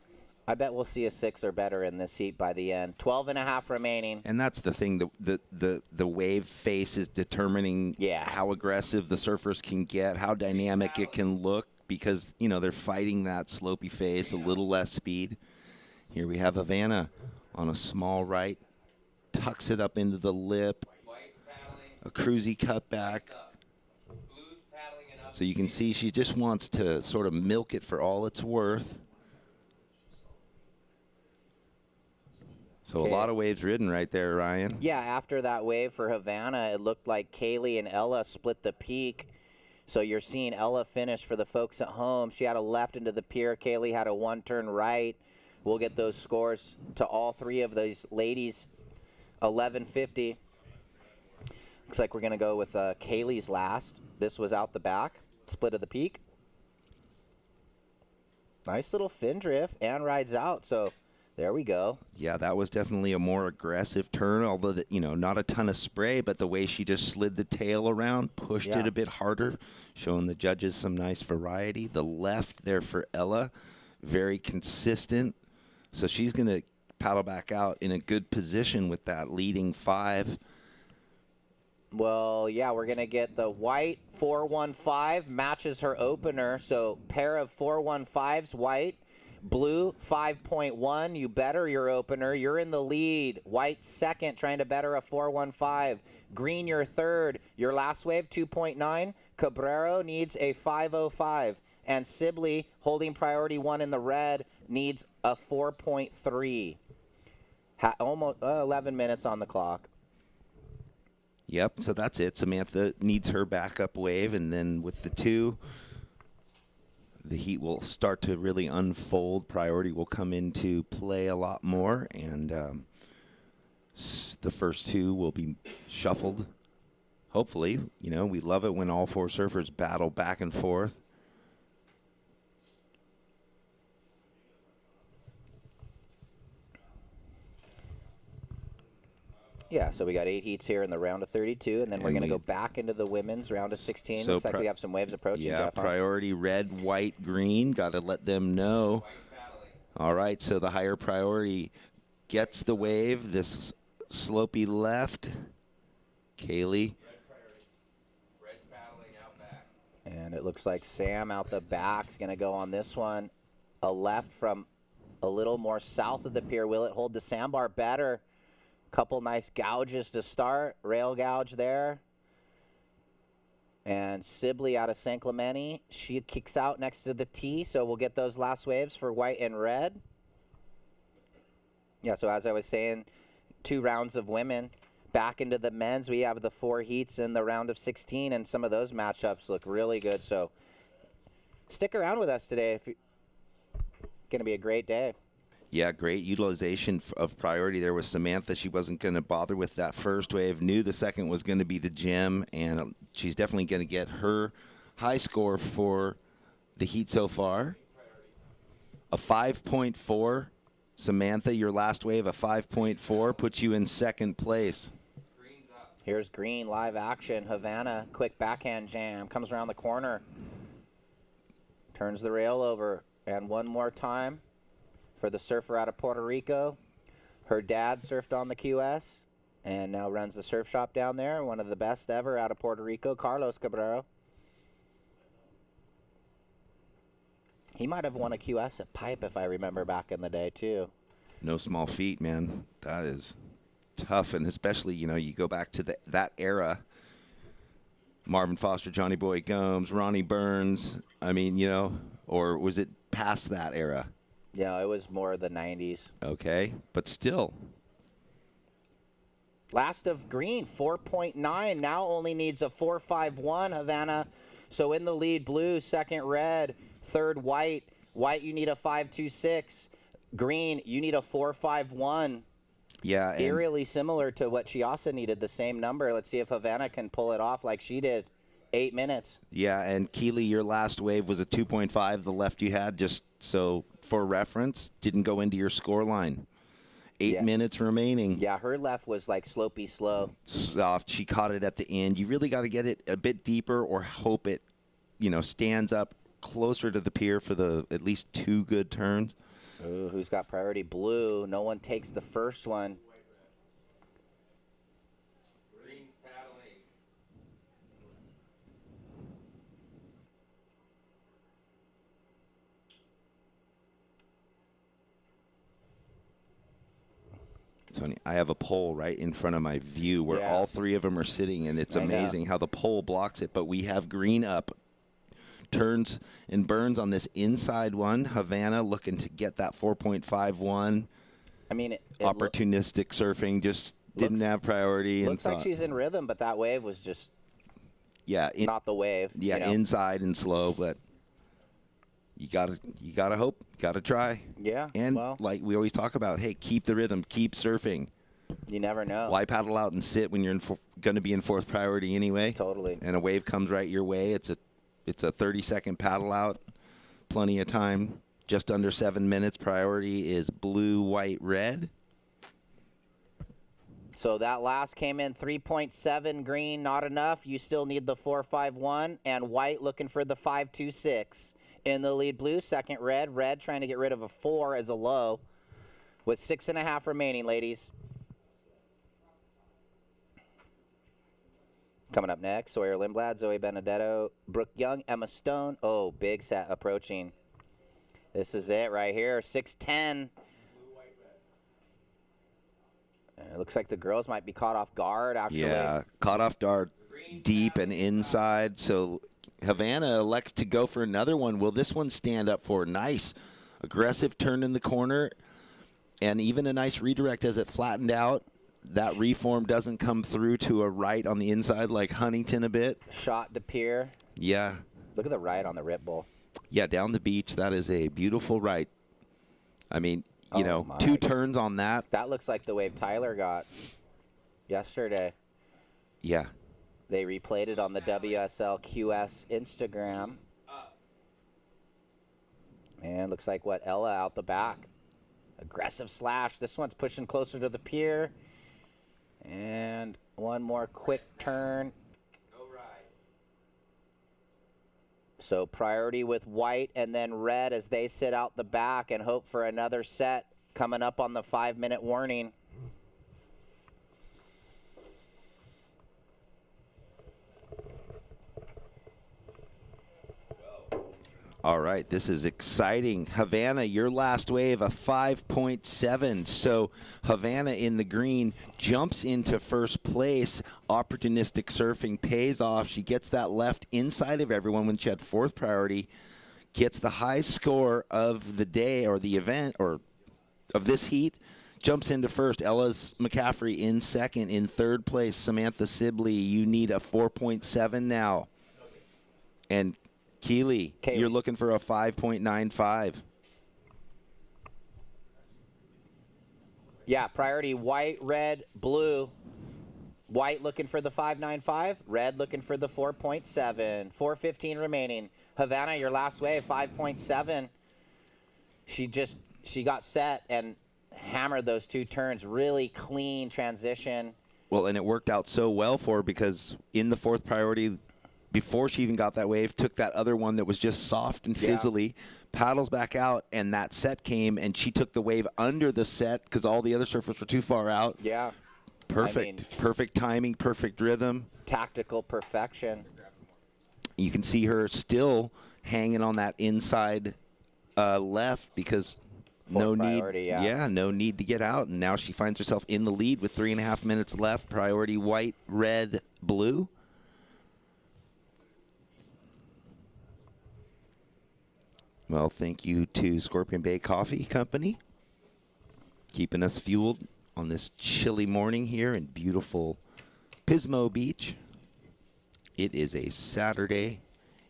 a 6 or better in this heat by the end. 12.5 remaining. And that's the thing. The wave face is determining how aggressive the surfers can get, how dynamic it can look, because, they're fighting that slopey face, a little less speed. Here we have Havana on a small right, tucks it up into the lip, a cruisy cutback. So you can see she just wants to sort of milk it for all it's worth. So a lot of waves ridden right there, Ryan. Yeah, after that wave for Havana, it looked like Kaylee and Ella split the peak. So you're seeing Ella finish for the folks at home. She had a left into the pier. Kaylee had a 1-turn right. we'll get those scores to all three of these ladies. 11:50. Looks like we're going to go with Kaylee's last. This was out the back, split of the peak. Nice little fin drift and rides out, so there we go. Yeah, that was definitely a more aggressive turn, although, not a ton of spray, but the way she just slid the tail around, pushed it a bit harder, showing the judges some nice variety. The left there for Ella, very consistent. So she's going to paddle back out in a good position with that leading 5. Well, yeah, we're going to get the white 415 matches her opener. So pair of 415s, white, blue 5.1. You better your opener. You're in the lead. White second, trying to better a 415. Green your third. Your last wave 2.9. Cabrero needs a 505. And Sibley, holding priority 1 in the red, needs a 4.3. Almost 11 minutes on the clock. Yep, so that's it. Samantha needs her backup wave, and then with the 2, the heat will start to really unfold. Priority will come into play a lot more, and the first 2 will be shuffled. Hopefully, we love it when all 4 surfers battle back and forth. Yeah, so we got 8 heats here in the round of 32, and then we're going to go back into the women's round of 16. So looks like we have some waves approaching, Jeff. Yeah, priority red, white, green. Got to let them know. All right, so the higher priority gets the wave. This slopey left. Kaylee. Red's battling out back. And it looks like Sam out the back is going to go on this one. A left from a little more south of the pier. Will it hold the sandbar better? Couple nice gouges to start. Rail gouge there. And Sibley out of San Clemente. She kicks out next to the tee, so we'll get those last waves for white and red. Yeah, so as I was saying, 2 rounds of women. Back into the men's, we have the 4 heats in the round of 16, and some of those matchups look really good. So stick around with us today. It's going to be a great day. Yeah, great utilization of priority there with Samantha. She wasn't going to bother with that first wave. Knew the second was going to be the gem, and she's definitely going to get her high score for the heat so far. A 5.4. Samantha, your last wave, a 5.4, puts you in second place. Here's green, live action. Havana, quick backhand jam. Comes around the corner. Turns the rail over. And one more time for the surfer out of Puerto Rico. Her dad surfed on the QS and now runs the surf shop down there. One of the best ever out of Puerto Rico, Carlos Cabrero. He might have won a QS at Pipe, if I remember back in the day, too. No small feat, man. That is tough, and especially, you go back to that era. Marvin Foster, Johnny Boy Gomes, Ronnie Burns. I mean, or was it past that era? Yeah, it was more the 90s. Okay, but still. Last of green, 4.9. Now only needs a 4.51, Havana. So in the lead, blue, second red, third white. White, you need a 5.26. Green, you need a 4.51. Yeah. Eerily similar to what she also needed, the same number. Let's see if Havana can pull it off like she did. 8 minutes. Yeah, and Keely, your last wave was a 2.5. The left you had, just so for reference, didn't go into your score line. 8 minutes remaining. Yeah, her left was like slopey slow. Soft. She caught it at the end. You really got to get it a bit deeper or hope it, stands up closer to the pier for the at least 2 good turns. Ooh, who's got priority? Blue. No one takes the first one. Green's paddling. Tony, I have a pole right in front of my view where all 3 of them are sitting, and it's amazing how the pole blocks it. But we have green up. Turns and burns on this inside one. Havana looking to get that 4.51. I mean, opportunistic surfing, just didn't have priority. Looks like she's in rhythm, but that wave was just not the wave. Yeah, inside and slow, but you gotta hope, gotta try. Yeah. And like we always talk about, hey, keep the rhythm, keep surfing. You never know. Why paddle out and sit when you're going to be in fourth priority anyway? Totally. And a wave comes right your way. It's a 30-second paddle out, plenty of time. Just under 7 minutes. Priority is blue, white, red. So that last came in 3.7 green, not enough. You still need the 4.51, and white looking for the 5.26. In the lead blue, second red. Red trying to get rid of a 4 as a low with 6.5 remaining, ladies. Coming up next, Sawyer Lindblad, Zoe Benedetto, Brooke Young, Emma Stone. Oh, big set approaching. This is it right here, 6:10. It looks like the girls might be caught off guard, actually. Yeah, caught off guard deep and inside. So Havana elects to go for another one. Will this one stand up for? Nice aggressive turn in the corner, and even a nice redirect as it flattened out. That reform doesn't come through to a right on the inside like Huntington a bit. Shot to pier. Yeah. Look at the right on the rip bull. Yeah, down the beach. That is a beautiful right. I mean, you know, 2 turns on that. That looks like the wave Tyler got yesterday. Yeah. They replayed it on the WSL QS Instagram. And looks like what, Ella out the back. Aggressive slash. This one's pushing closer to the pier. And one more quick turn. So priority with white and then red as they sit out the back and hope for another set coming up on the 5-minute warning. All right, this is exciting. Havana, your last wave, a 5.7. So Havana in the green jumps into first place. Opportunistic surfing pays off. She gets that left inside of everyone when she had fourth priority. Gets the high score of the day or the event or of this heat. Jumps into first. Ella's McCaffrey in second. In third place, Samantha Sibley. You need a 4.7 now. And Keeley, you're looking for a 5.95. Yeah, priority white, red, blue. White looking for the 5.95. Red looking for the 4.7. 4:15 remaining. Havana, your last wave, 5.7. She got set and hammered those 2 turns. Really clean transition. Well, and it worked out so well for her because in the fourth priority, before she even got that wave, took that other one that was just soft and fizzly, paddles back out, and that set came, and she took the wave under the set because all the other surfers were too far out. Yeah. Perfect. Perfect timing, perfect rhythm. Tactical perfection. You can see her still hanging on that inside left because no need to get out, and now she finds herself in the lead with 3.5 minutes left. Priority white, red, blue. Well, thank you to Scorpion Bay Coffee Company, keeping us fueled on this chilly morning here in beautiful Pismo Beach. It is a Saturday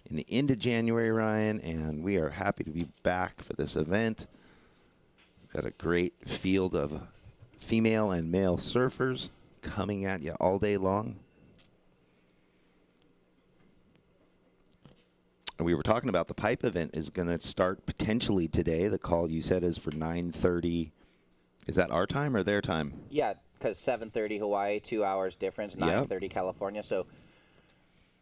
in the end of January, Ryan, and we are happy to be back for this event. We've got a great field of female and male surfers coming at you all day long. We were talking about the pipe event is going to start potentially today. The call you said is for 9:30. Is that our time or their time? Yeah, because 7:30 Hawaii, 2 hours difference, 9:30 California. So,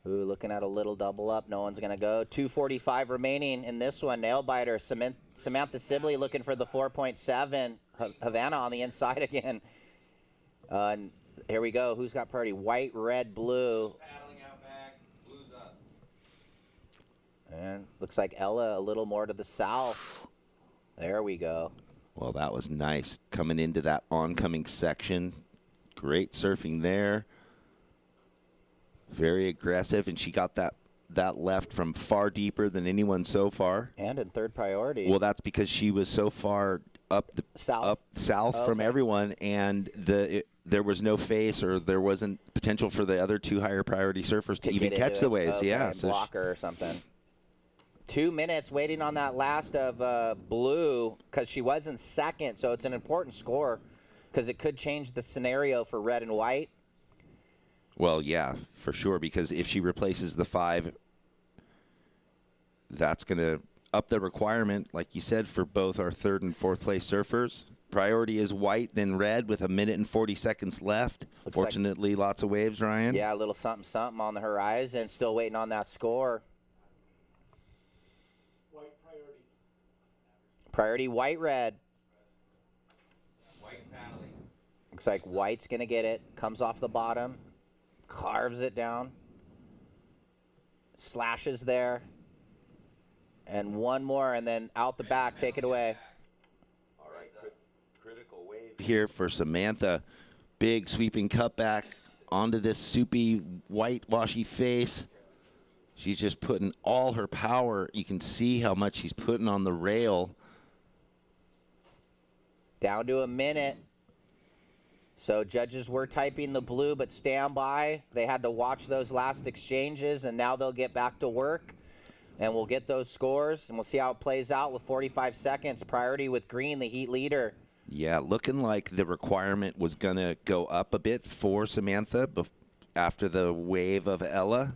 looking at a little double up. No one's going to go. 2:45 remaining in this one. Nail biter. Samantha Sibley looking for the 4.7. Havana on the inside again. And here we go. Who's got priority? White, red, blue. And looks like Ella a little more to the south. There we go. Well, that was nice coming into that oncoming section. Great surfing there. Very aggressive, and she got that left from far deeper than anyone so far. And in third priority. Well, that's because she was so far up south from everyone, and there was no face or there wasn't potential for the other 2 higher priority surfers to even catch the waves. Yeah, so blocker or something. 2 minutes waiting on that last of blue because she was in second, so it's an important score because it could change the scenario for red and white. Well, yeah, for sure, because if she replaces the 5, that's going to up the requirement, like you said, for both our 3rd and 4th place surfers. Priority is white, then red with 1 minute and 40 seconds left. Looks Fortunately, like, lots of waves, Ryan. Yeah, a little something, something on the horizon. Still waiting on that score. White priority. Priority white, red. White paddling. Looks like white's going to get it. Comes off the bottom. Carves it down. Slashes there. And one more, and then out the back. Take it away. All right, critical wave here for Samantha. Big sweeping cutback onto this soupy, white, washy face. She's just putting all her power. You can see how much she's putting on the rail. Down to a minute. So judges were typing the blue, but stand by. They had to watch those last exchanges, and now they'll get back to work. And we'll get those scores, and we'll see how it plays out with 45 seconds. Priority with green, the heat leader. Yeah, looking like the requirement was going to go up a bit for Samantha after the wave of Ella.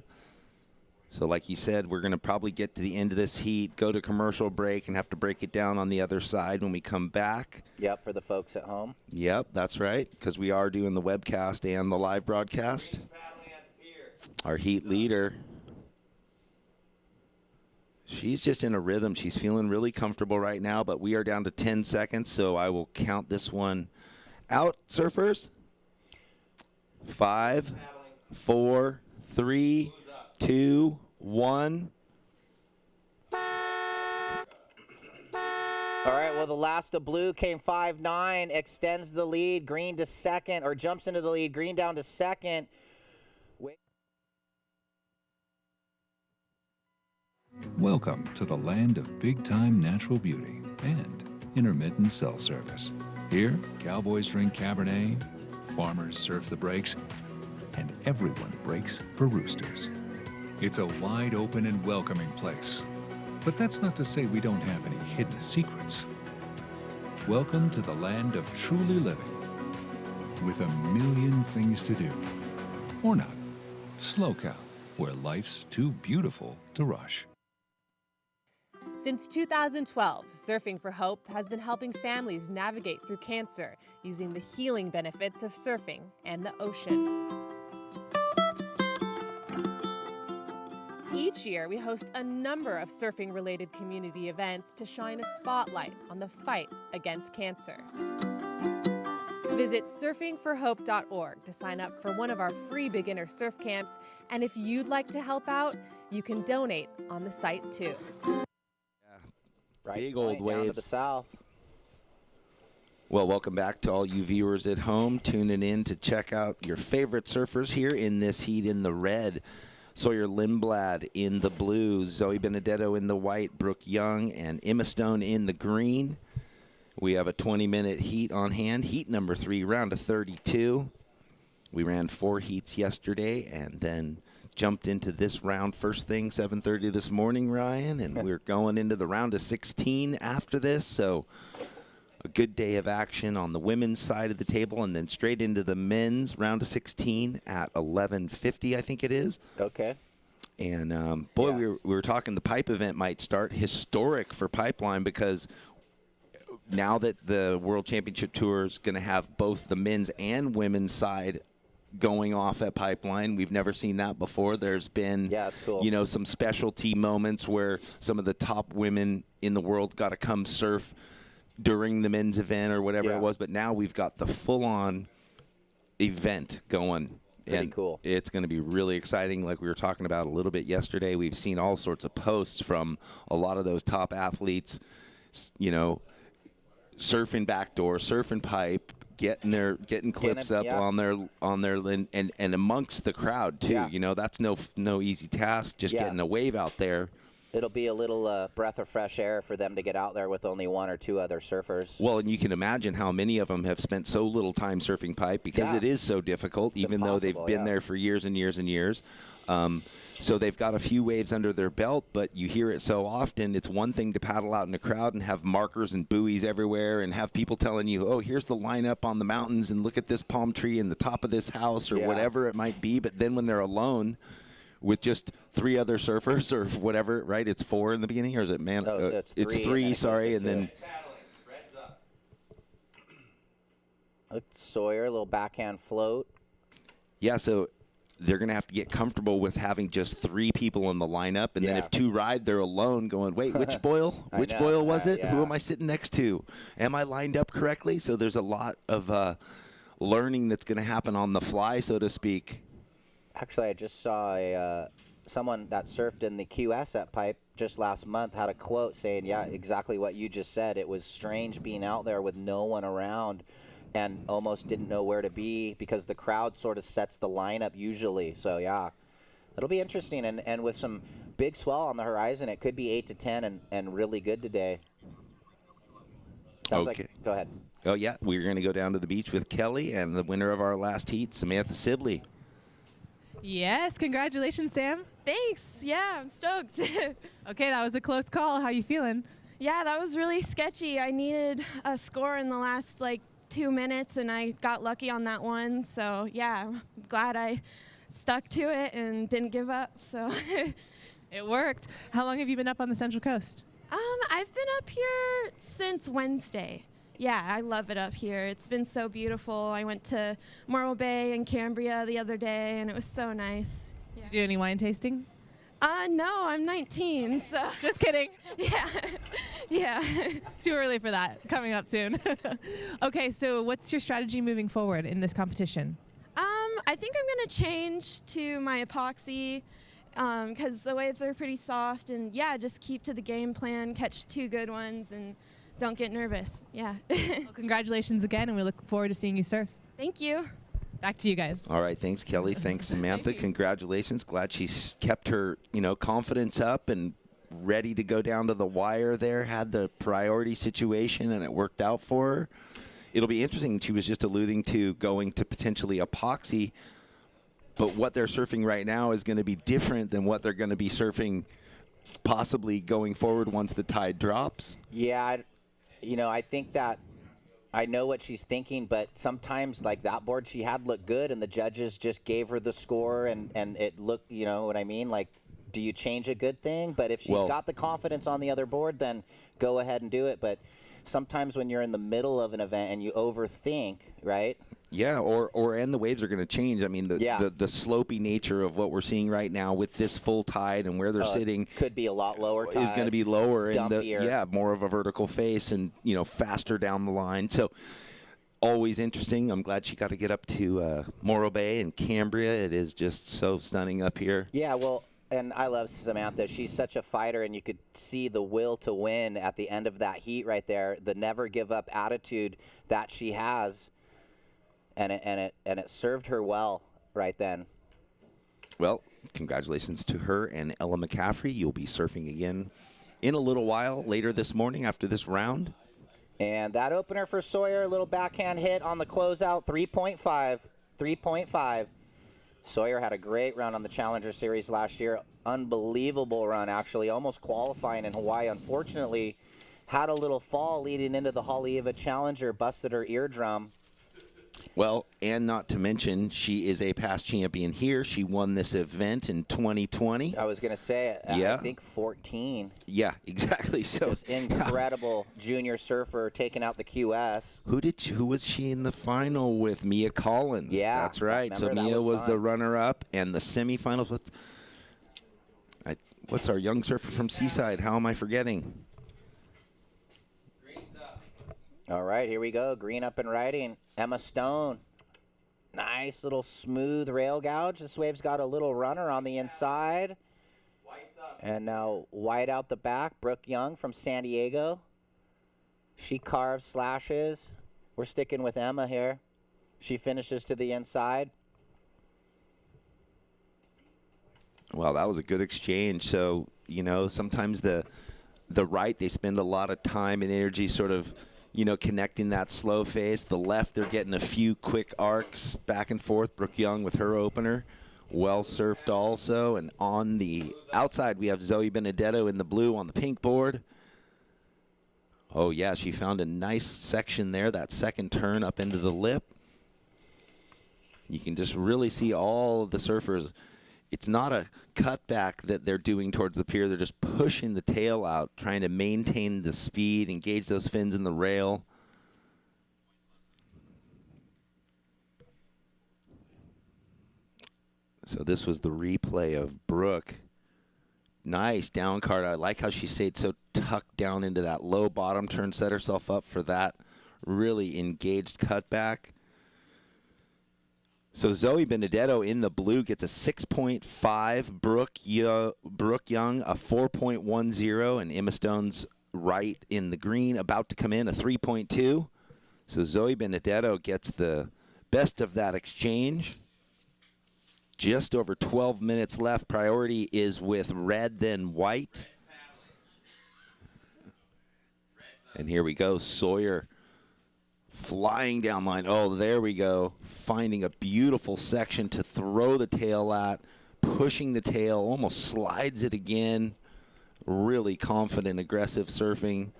So like you said, we're going to probably get to the end of this heat, go to commercial break, and have to break it down on the other side when we come back. Yep, for the folks at home. Yep, that's right, because we are doing the webcast and the live broadcast. Our heat leader. She's just in a rhythm. She's feeling really comfortable right now, but we are down to 10 seconds, so I will count this one out, surfers. 5, 4, 3, 2, 1. All right, well, the last of blue came 5-9, extends the lead. Green to second, or jumps into the lead. Green down to second. Welcome to the land of big-time natural beauty and intermittent cell service. Here, cowboys drink Cabernet, farmers surf the breaks, and everyone breaks for roosters. It's a wide open and welcoming place. But that's not to say we don't have any hidden secrets. Welcome to the land of truly living, with a million things to do. Or not. SLO, where life's too beautiful to rush. Since 2012, Surfing for Hope has been helping families navigate through cancer using the healing benefits of surfing and the ocean. Each year, we host a number of surfing-related community events to shine a spotlight on the fight against cancer. Visit surfingforhope.org to sign up for one of our free beginner surf camps, and if you'd like to help out, you can donate on the site too. Right, big old waves down to the south. Well, welcome back to all you viewers at home tuning in to check out your favorite surfers here in this heat in the red. Sawyer Lindblad in the blue, Zoe Benedetto in the white, Brooke Young and Emma Stone in the green. We have a 20-minute heat on hand, heat number 3, round of 32. We ran 4 heats yesterday and then jumped into this round first thing 7:30 this morning, Ryan, and we're going into the round of 16 after this. So a good day of action on the women's side of the table, and then straight into the men's round of 16 at 11:50, I think it is. Okay. And boy, yeah. we were talking the pipe event might start. Historic for Pipeline, because now that the World Championship Tour is going to have both the men's and women's side going off at Pipeline. We've never seen that before. There's been, that's cool. you know, some specialty moments where some of the top women in the world got to come surf during the men's event or whatever it was. But now we've got the full-on event going. Pretty cool. It's going to be really exciting. Like we were talking about a little bit yesterday, we've seen all sorts of posts from a lot of those top athletes, you know, surfing backdoor, surfing pipe, getting clips up on their and amongst the crowd too. You know, that's no easy task, just getting a wave out there. It'll be a little breath of fresh air for them to get out there with only 1 or 2 other surfers. Well, and you can imagine how many of them have spent so little time surfing pipe because it is so difficult, It's even though they've been there for years and years and years. So they've got a few waves under their belt, but you hear it so often. It's one thing to paddle out in a crowd and have markers and buoys everywhere and have people telling you, oh, here's the lineup on the mountains and look at this palm tree in the top of this house or whatever it might be. But then when they're alone with just 3 other surfers or whatever, right? It's 4 in the beginning, or is it man? No, it's 3, sorry, and then. Look, Sawyer, a little backhand float. Yeah, so they're going to have to get comfortable with having just 3 people in the lineup, and then if 2 ride, they're alone going, wait, which Boyle? Which Boyle was it? Who am I sitting next to? Am I lined up correctly? So there's a lot of learning that's going to happen on the fly, so to speak. Actually, I just saw someone that surfed in the QS at Pipe just last month had a quote saying, yeah, exactly what you just said. It was strange being out there with no one around and almost didn't know where to be because the crowd sort of sets the lineup usually. So, yeah, it'll be interesting. And with some big swell on the horizon, it could be 8 to 10 and really good today. Sounds like, go ahead. Oh, yeah, we're going to go down to the beach with Kelly and the winner of our last heat, Samantha Sibley. Yes, congratulations, Sam. Thanks. Yeah, I'm stoked. Okay, that was a close call. How you feeling? Yeah, that was really sketchy. I needed a score in the last 2 minutes, and I got lucky on that one. So yeah, I'm glad I stuck to it and didn't give up. So it worked. How long have you been up on the Central Coast? I've been up here since Wednesday. Yeah, I love it up here. It's been so beautiful. I went to Morro Bay and Cambria the other day, and it was so nice. Yeah. Do any wine tasting? No, I'm 19, so. Just kidding. Yeah, yeah. Too early for that. Coming up soon. Okay, so what's your strategy moving forward in this competition? I think I'm going to change to my epoxy because the waves are pretty soft, and yeah, just keep to the game plan, catch 2 good ones, and don't get nervous. Yeah. Well, congratulations again, and we look forward to seeing you surf. Thank you. Back to you guys. All right, thanks, Kelly. Thanks, Samantha. Thank you. Congratulations. Glad she's kept her, confidence up and ready to go down to the wire there. Had the priority situation, and it worked out for her. It'll be interesting. She was just alluding to going to potentially epoxy, but what they're surfing right now is going to be different than what they're going to be surfing possibly going forward once the tide drops. Yeah, I think that I know what she's thinking, but sometimes like that board she had looked good and the judges just gave her the score and it looked, you know what I mean? Like, do you change a good thing? But if she's got the confidence on the other board, then go ahead and do it. But sometimes when you're in the middle of an event and you overthink, right? Yeah, and the waves are going to change. I mean, the slopey nature of what we're seeing right now with this full tide and where they're sitting could be a lot lower tide. Is going to be lower dumpier. And more of a vertical face and faster down the line. So always interesting. I'm glad she got to get up to Morro Bay and Cambria. It is just so stunning up here. Yeah, well, and I love Samantha. She's such a fighter, and you could see the will to win at the end of that heat right there. The never give up attitude that she has. And it served her well right then. Well, congratulations to her and Ella McCaffrey. You'll be surfing again in a little while later this morning after this round. And that opener for Sawyer, a little backhand hit on the closeout, 3.5. 3.5. Sawyer had a great run on the Challenger Series last year. Unbelievable run, actually, almost qualifying in Hawaii. Unfortunately, had a little fall leading into the Haleiwa Challenger, busted her eardrum. Well, and not to mention, she is a past champion here. She won this event in 2020. I was going to say, I think 14. Yeah, exactly. So just incredible junior surfer taking out the QS. Who was she in the final with? Mia Collins. Yeah, that's right. So Mia was the runner-up, and the semifinals. What's our young surfer from Seaside? How am I forgetting? All right, here we go. Green up and riding. Emma Stone. Nice little smooth rail gouge. This wave's got a little runner on the inside. And now white out the back. Brooke Young from San Diego. She carves slashes. We're sticking with Emma here. She finishes to the inside. Well, that was a good exchange. So, You know, sometimes the right, they spend a lot of time and energy sort of, you know, connecting that slow face. The left, they're getting a few quick arcs back and forth. Brooke Young with her opener. Well surfed also. And on the outside, we have Zoe Benedetto in the blue on the pink board. Oh, yeah, she found a nice section there, that second turn up into the lip. You can just really see all of the surfers. It's not a cutback that they're doing towards the pier. They're just pushing the tail out, trying to maintain the speed, engage those fins in the rail. So this was the replay of Brooke. Nice down card. I like how she stayed so tucked down into that low bottom turn, set herself up for that really engaged cutback. So Zoe Benedetto in the blue gets a 6.5. Brooke Young a 4.10, and Emma Stone's right in the green about to come in a 3.2. So Zoe Benedetto gets the best of that exchange. Just over 12 minutes left. Priority is with red, then white. And here we go. Sawyer flying down line. Oh, there we go. Finding a beautiful section to throw the tail at. Pushing the tail. Almost slides it again. Really confident, aggressive surfing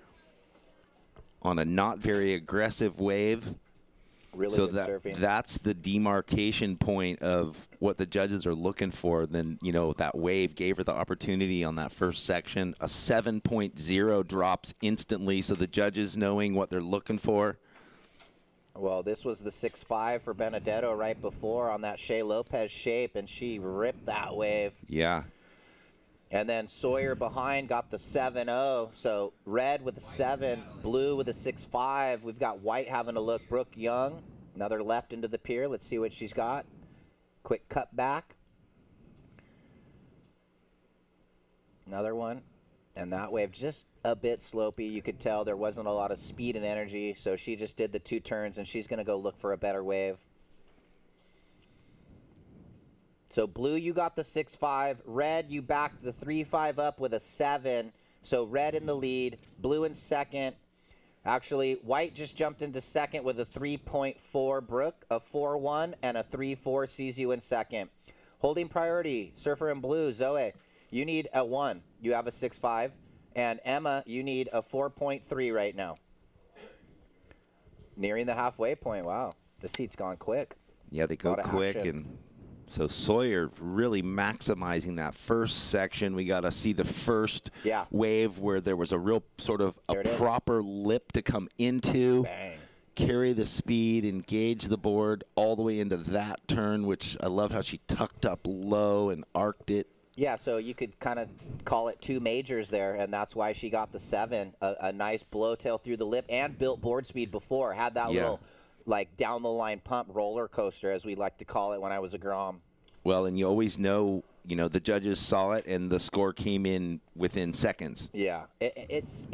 on a not very aggressive wave. Really so good surfing. That's the demarcation point of what the judges are looking for. Then, you know, that wave gave her the opportunity on that first section. A 7.0 drops instantly, so the judges knowing what they're looking for. Well, this was the 6.5 for Benedetto right before on that Shea Lopez shape, and she ripped that wave. Yeah. And then Sawyer behind got the 7.0. So red with a 7, blue with a 6.5. We've got white having a look. Brooke Young, another left into the pier. Let's see what she's got. Quick cut back. Another one. And that wave just a bit slopey. You could tell there wasn't a lot of speed and energy. So she just did the 2 turns, and she's going to go look for a better wave. So blue, you got the 6.5. Red, you backed the 3.5 up with a 7. So red in the lead, blue in second. Actually, white just jumped into second with a 3.4. Brooke, a 4.1, and a 3.4 sees you in second. Holding priority, surfer in blue, Zoe, you need a 1. You have a 6.5. And Emma, you need a 4.3 right now. Nearing the halfway point. Wow, this heat's gone quick. Yeah, they go quick action. and... So Sawyer really maximizing that first section. We got to see the first wave where there was a real sort of a proper lip to come into. Bang. Carry the speed, engage the board all the way into that turn, which I love how she tucked up low and arced it. Yeah, so you could kind of call it 2 majors there, and that's why she got the 7. A nice blowtail through the lip and built board speed before. Had that little... like down-the-line pump roller coaster, as we like to call it when I was a Grom. Well, and you always know, you know, the judges saw it and the score came in within seconds. Yeah, it's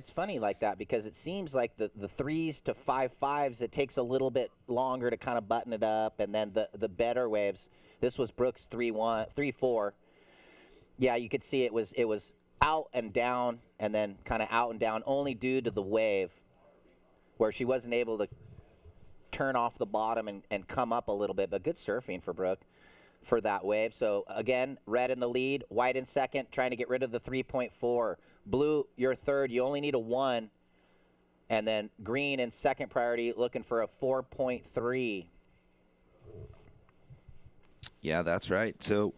funny like that because it seems like the 3s to 5.5s, it takes a little bit longer to kind of button it up, and then the better waves. This was Brooks 3.1, 3.4. Yeah, you could see it was out and down, and then kind of out and down, only due to the wave, where she wasn't able to turn off the bottom and come up a little bit, but good surfing for Brooke for that wave. So again, red in the lead, white in second, trying to get rid of the 3.4. Blue, you're third, you only need a 1. And then green in second priority, looking for a 4.3. Yeah, that's right. So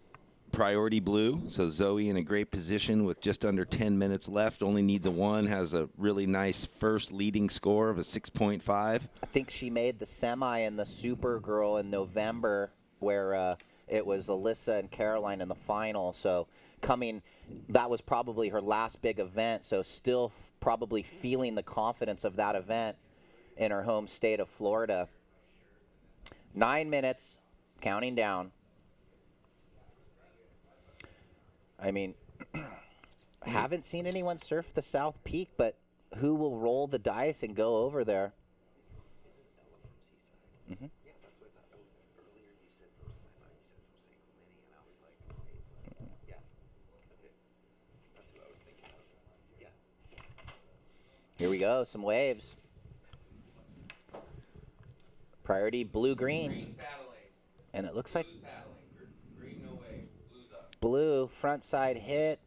priority blue. So Zoe in a great position with just under 10 minutes left. Only needs a 1. Has a really nice first leading score of a 6.5. I think she made the semi in the Supergirl in November where it was Alyssa and Caroline in the final. So that was probably her last big event. So still probably feeling the confidence of that event in her home state of Florida. 9 minutes, counting down. I mean, haven't seen anyone surf the South Peak, but who will roll the dice and go over there? Isn't Bella from Seaside? Mm-hmm. Yeah, that's what I thought. Earlier you said I thought you said from St. Clemente, and I was like, wait, yeah. Okay. Here we go, some waves. Priority blue-green. And it looks like Green, no wave. Blue's up. blue, front side hit.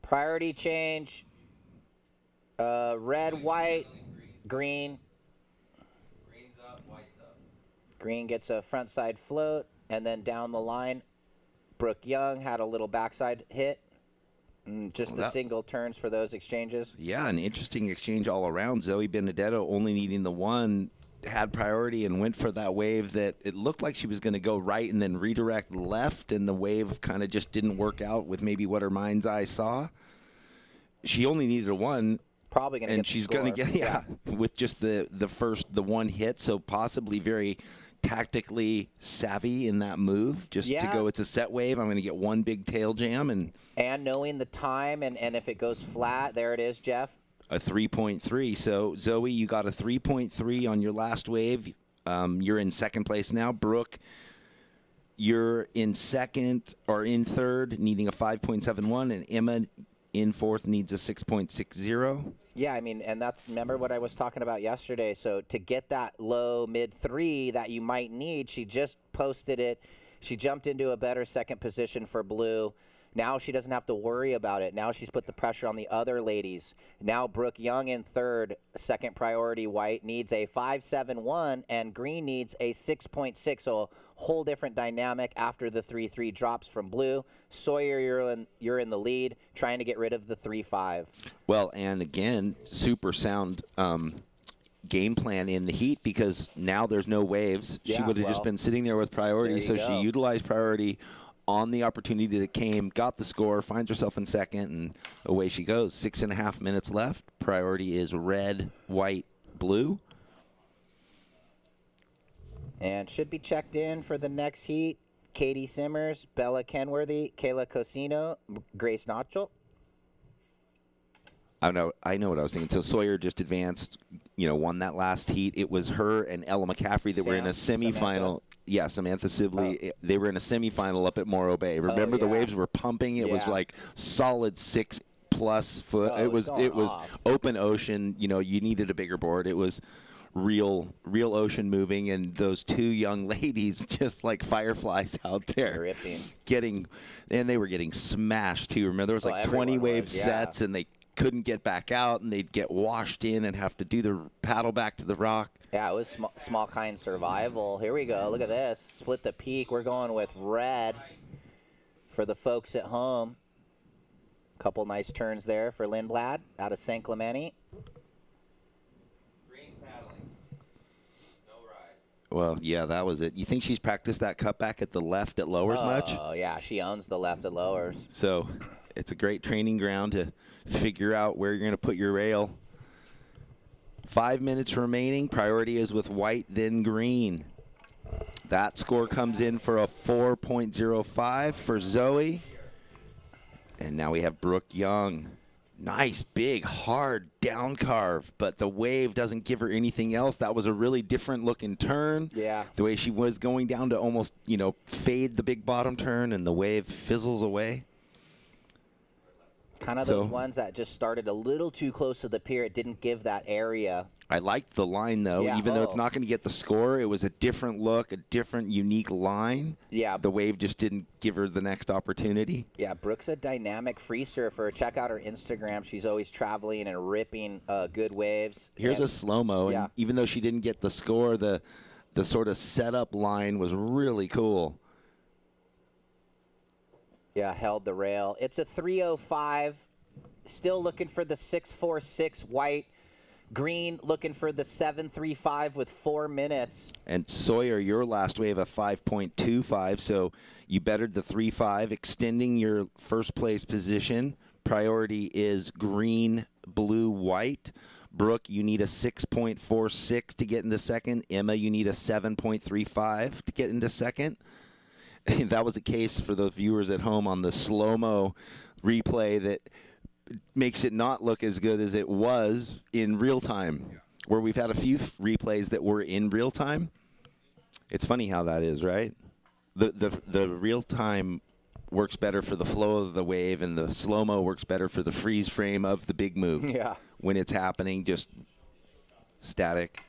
Priority change. Red, white, green. Green's up, white's up. Green gets a front side float, and then down the line, Brooke Young had a little backside hit. Just the single turns for those exchanges. Yeah, an interesting exchange all around. Zoe Benedetto only needing the one, had priority and went for that wave that it looked like she was going to go right and then redirect left, and the wave kind of just didn't work out with maybe what her mind's eye saw. She only needed a one. Probably going to get and she's going to get, with just the one hit, so possibly very tactically savvy in that move, just to go, it's a set wave, I'm going to get one big tail jam. And knowing the time, and if it goes flat, there it is, Jeff. A 3.3. So, Zoe, you got a 3.3 on your last wave. You're in second place now. Brooke, you're in second, or in third, needing a 5.71, and Emma in fourth needs a 6.60. Yeah, I mean, and that's, remember what I was talking about yesterday. So to get that low mid 3 that you might need, she just posted it. She jumped into a better second position for blue. Now she doesn't have to worry about it. Now she's put the pressure on the other ladies. Now Brooke Young in third, second priority white, needs a 5.71, and green needs a 6.6. So a whole different dynamic after the 3-3 drops from blue. Sawyer, you're in the lead, trying to get rid of the 3-5. Well, and again, super sound game plan in the heat, because now there's no waves. She would have just been sitting there with priority, so she utilized priority on the opportunity that came, got the score, finds herself in second, and away she goes. 6.5 minutes left. Priority is red, white, blue. And should be checked in for the next heat. Caitlyn Simmers, Bella Kenworthy, Kayla Cosino, Grace Notchel. I know what I was thinking. So Sawyer just advanced, won that last heat. It was her and Ella McCaffrey that were in a semifinal. Samantha. Yeah, Samantha Sibley. They were in a semifinal up at Morro Bay. Remember, the waves were pumping. It was like solid 6+ foot. It was open ocean. You needed a bigger board. It was real ocean moving, and those two young ladies just like fireflies out there, and they were getting smashed too. Remember, there was like 20 wave sets, and they couldn't get back out, and they'd get washed in and have to do the paddle back to the rock. Yeah, it was small kind survival. Here we go. Look at this. Split the peak. We're going with red for the folks at home. Couple nice turns there for Lindblad out of St. Clemente. Green paddling. No ride. Well, yeah, that was it. You think she's practiced that cutback at the left at lowers much? Oh, yeah. She owns the left at lowers. So it's a great training ground to figure out where you're going to put your rail. 5 minutes remaining. Priority is with white, then green. That score comes in for a 4.05 for Zoe. And now we have Brooke Young. Nice, big, hard down carve, but the wave doesn't give her anything else. That was a really different looking turn. Yeah. The way she was going down to almost, fade the big bottom turn, and the wave fizzles away. Kind of those ones that just started a little too close to the pier. It didn't give that area. I liked the line, though. Yeah. Even though it's not going to get the score, it was a different look, a different, unique line. Yeah. The wave just didn't give her the next opportunity. Yeah, Brooke's a dynamic free surfer. Check out her Instagram. She's always traveling and ripping good waves. Here's a slow-mo, and even though she didn't get the score, the sort of setup line was really cool. Yeah, held the rail. It's a 3.05. Still looking for the 6.46 white. Green looking for the 7.35 with 4 minutes. And Sawyer, your last wave a 5.25, so you bettered the 3.5, extending your first place position. Priority is green, blue, white. Brooke, you need a 6.46 to get into second. Emma, you need a 7.35 to get into second. That was a case for those viewers at home on the slow-mo replay that makes it not look as good as it was in real time, where we've had a few replays that were in real time. It's funny how that is, right? The real time works better for the flow of the wave, and the slow-mo works better for the freeze frame of the big move. Yeah. When it's happening, just static.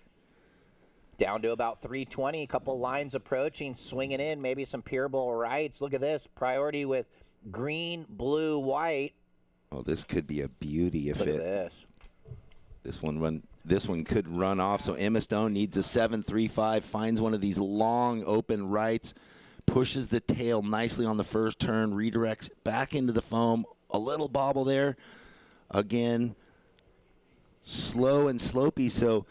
Down to about 320, a couple lines approaching, swinging in, maybe some pure ball rights. Look at this. Priority with green, blue, white. Oh, this could be a beauty if Look at this. This one could run off. So Emma Stone needs a 7.35, finds one of these long open rights, pushes the tail nicely on the first turn, redirects back into the foam. A little bobble there. Again, slow and slopey. So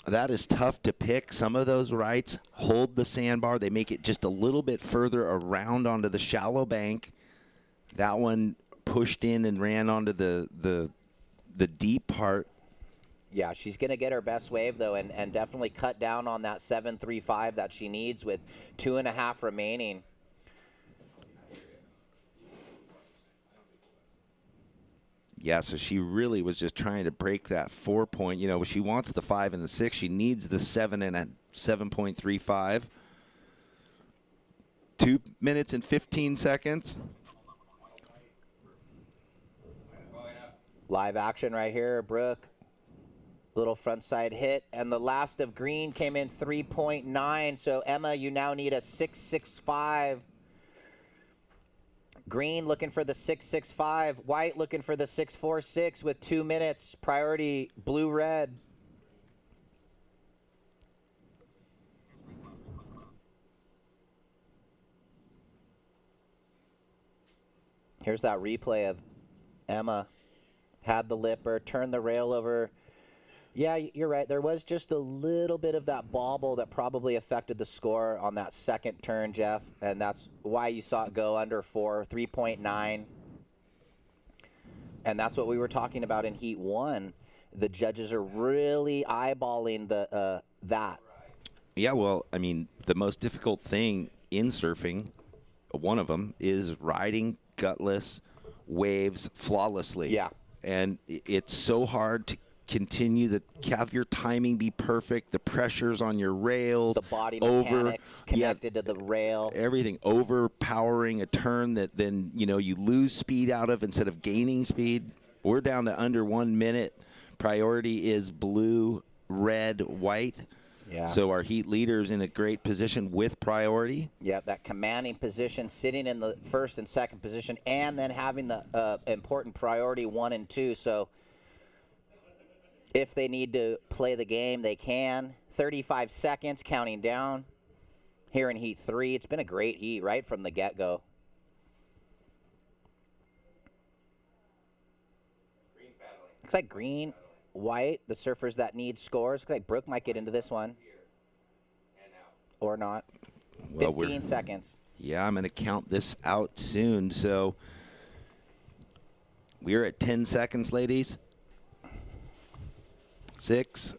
that is tough to pick. Some of those rights hold the sandbar. They make it just a little bit further around onto the shallow bank. That one pushed in and ran onto the deep part. Yeah, she's going to get her best wave, though, and definitely cut down on that 7.35 that she needs with 2.5 remaining. Yeah, so she really was just trying to break that 4 point. You know, she wants the 5 and the 6. She needs the 7 and a 7.35. 2 minutes and 15 seconds. Live action right here, Brooke. Little front side hit, and the last of green came in 3.9. So Emma, you now need a 6.65. Green looking for the 6.65. White looking for the 6.46 with 2 minutes. Priority blue-red. Here's that replay of Emma. Had the lipper, turned the rail over. Yeah, you're right. There was just a little bit of that bobble that probably affected the score on that second turn, Jeff, and that's why you saw it go under 4, 3.9. And that's what we were talking about in Heat 1. The judges are really eyeballing that. Yeah, well, I mean, the most difficult thing in surfing, one of them, is riding gutless waves flawlessly. Yeah. And it's so hard to continue to have your timing be perfect, the pressures on your rails, the body mechanics connected to the rail, everything overpowering a turn that then you lose speed out of instead of gaining speed. We're down to under 1 minute. Priority is blue, red, white. Yeah. So our heat leader's in a great position with priority. Yeah, that commanding position, sitting in the first and second position, and then having the important priority 1 and 2. So if they need to play the game, they can. 35 seconds, counting down here in Heat 3. It's been a great heat right from the get-go. Looks like green, white, the surfers that need scores. Looks like Brooke might get into this one. Or not. Well, 15 seconds. Yeah, I'm going to count this out soon. So we're at 10 seconds, ladies. 6,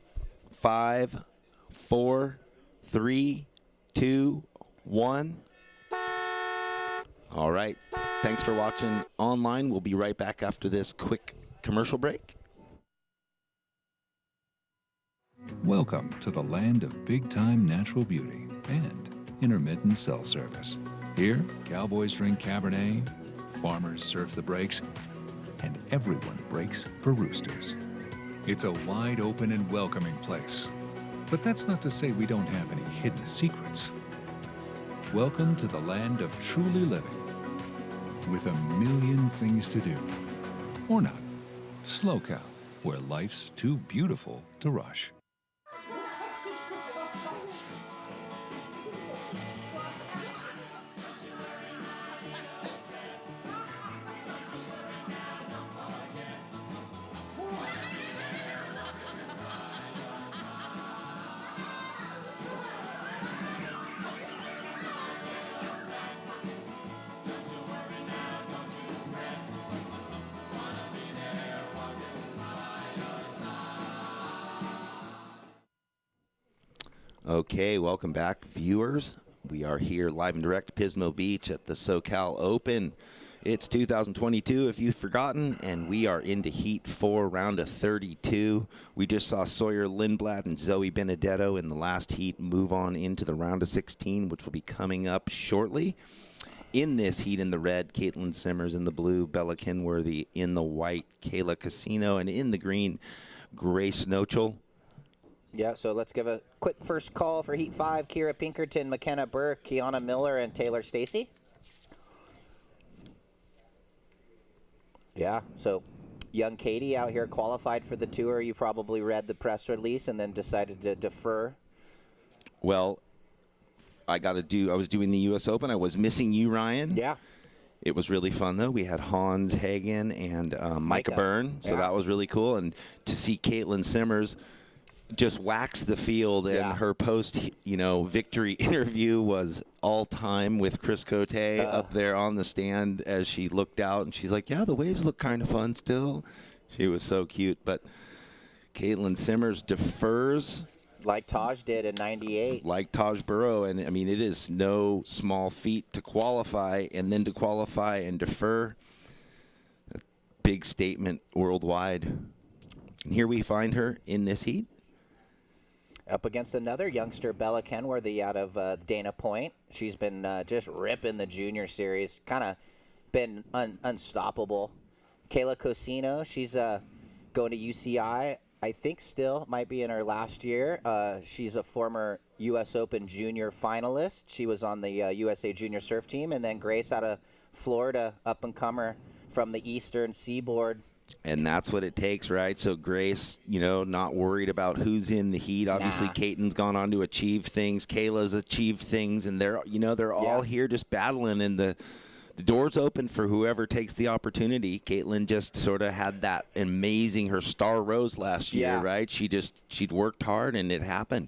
5, 4, 3, 2, 1. All right. Thanks for watching online. We'll be right back after this quick commercial break. Welcome to the land of big-time natural beauty and intermittent cell service. Here, cowboys drink Cabernet, farmers surf the breaks, and everyone breaks for roosters. It's a wide open and welcoming place. But that's not to say we don't have any hidden secrets. Welcome to the land of truly living, with a million things to do. Or not. SLO, where life's too beautiful to rush. Okay, welcome back, viewers. We are here live and direct Pismo Beach at the SoCal Open. It's 2022, if you've forgotten, and we are into Heat 4, round of 32. We just saw Sawyer Lindblad and Zoe Benedetto in the last heat move on into the round of 16, which will be coming up shortly. in this heat in the red, Caitlyn Simmers in the blue, Bella Kenworthy in the white, Kayla Casino, and in the green, Grace Nochel. Yeah, so let's give a quick first call for Heat 5. Kira Pinkerton, McKenna Burke, Kiana Miller, and Taylor Stacy. Yeah, so young Katie out here qualified for the tour. You probably read the press release and then decided to defer. Well, I was doing the U.S. Open. I was missing you, Ryan. Yeah. It was really fun, though. We had Hans Hagen and Micah Byrne, so that was really cool. And to see Caitlyn Simmers just wax the field, and her post, victory interview was all time with Chris Cote up there on the stand as she looked out, and she's like, yeah, the waves look kind of fun still. She was so cute. But Caitlyn Simmers defers. Like Taj did in 98. Like Taj Burrow. And, I mean, it is no small feat to qualify and then to qualify and defer. A big statement worldwide. And here we find her in this heat. Up against another youngster, Bella Kenworthy out of Dana Point. She's been just ripping the junior series. Kind of been unstoppable. Kayla Cosino, she's going to UCI. I think still might be in her last year. She's a former U.S. Open junior finalist. She was on the USA Junior Surf team. And then Grace out of Florida, up-and-comer from the Eastern Seaboard. And that's what it takes, right? So Grace, not worried about who's in the heat. Obviously, Caitlin's gone on to achieve things. Kayla's achieved things. And they're all here just battling. And the door's open for whoever takes the opportunity. Caitlyn just sort of had that amazing, her star rose last year, right? She'd worked hard, and it happened.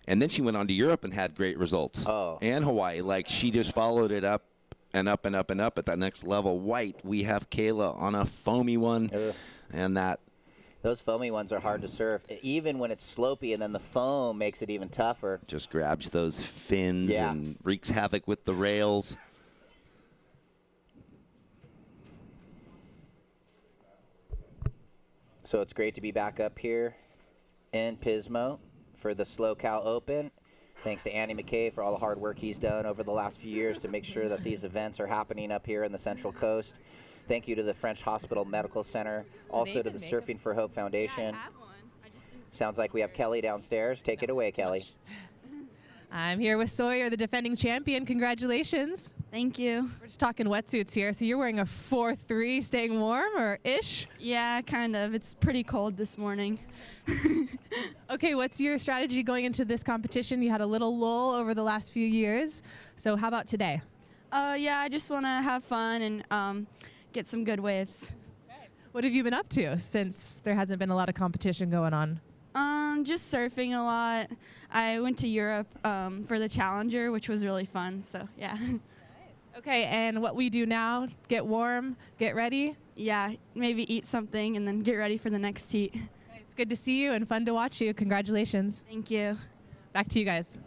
And then she went on to Europe and had great results. Oh. And Hawaii. Like, she just followed it up and up and up and up at that next level. White, we have Kayla on a foamy one. And those foamy ones are hard to surf, even when it's slopey, and then the foam makes it even tougher. Just grabs those fins and wreaks havoc with the rails. So it's great to be back up here in Pismo for the Slow Cal Open. Thanks to Andy McKay for all the hard work he's done over the last few years to make sure that these events are happening up here in the Central Coast. Thank you to the French Hospital Medical Center, also to the Surfing for Hope Foundation. Sounds like we have Kelly downstairs. Take it away, Kelly. I'm here with Sawyer, the defending champion. Congratulations. Thank you. We're just talking wetsuits here. So you're wearing a 4-3, staying warm, or ish? Yeah, kind of. It's pretty cold this morning. Okay, what's your strategy going into this competition? You had a little lull over the last few years. So how about today? Yeah, I just want to have fun and get some good waves. Okay. What have you been up to since there hasn't been a lot of competition going on? Just surfing a lot. I went to Europe for the Challenger, which was really fun. So, yeah. Nice. Okay, and what we do now, get warm, get ready? Yeah, maybe eat something and then get ready for the next heat. Okay, it's good to see you and fun to watch you. Congratulations. Thank you. Back to you guys.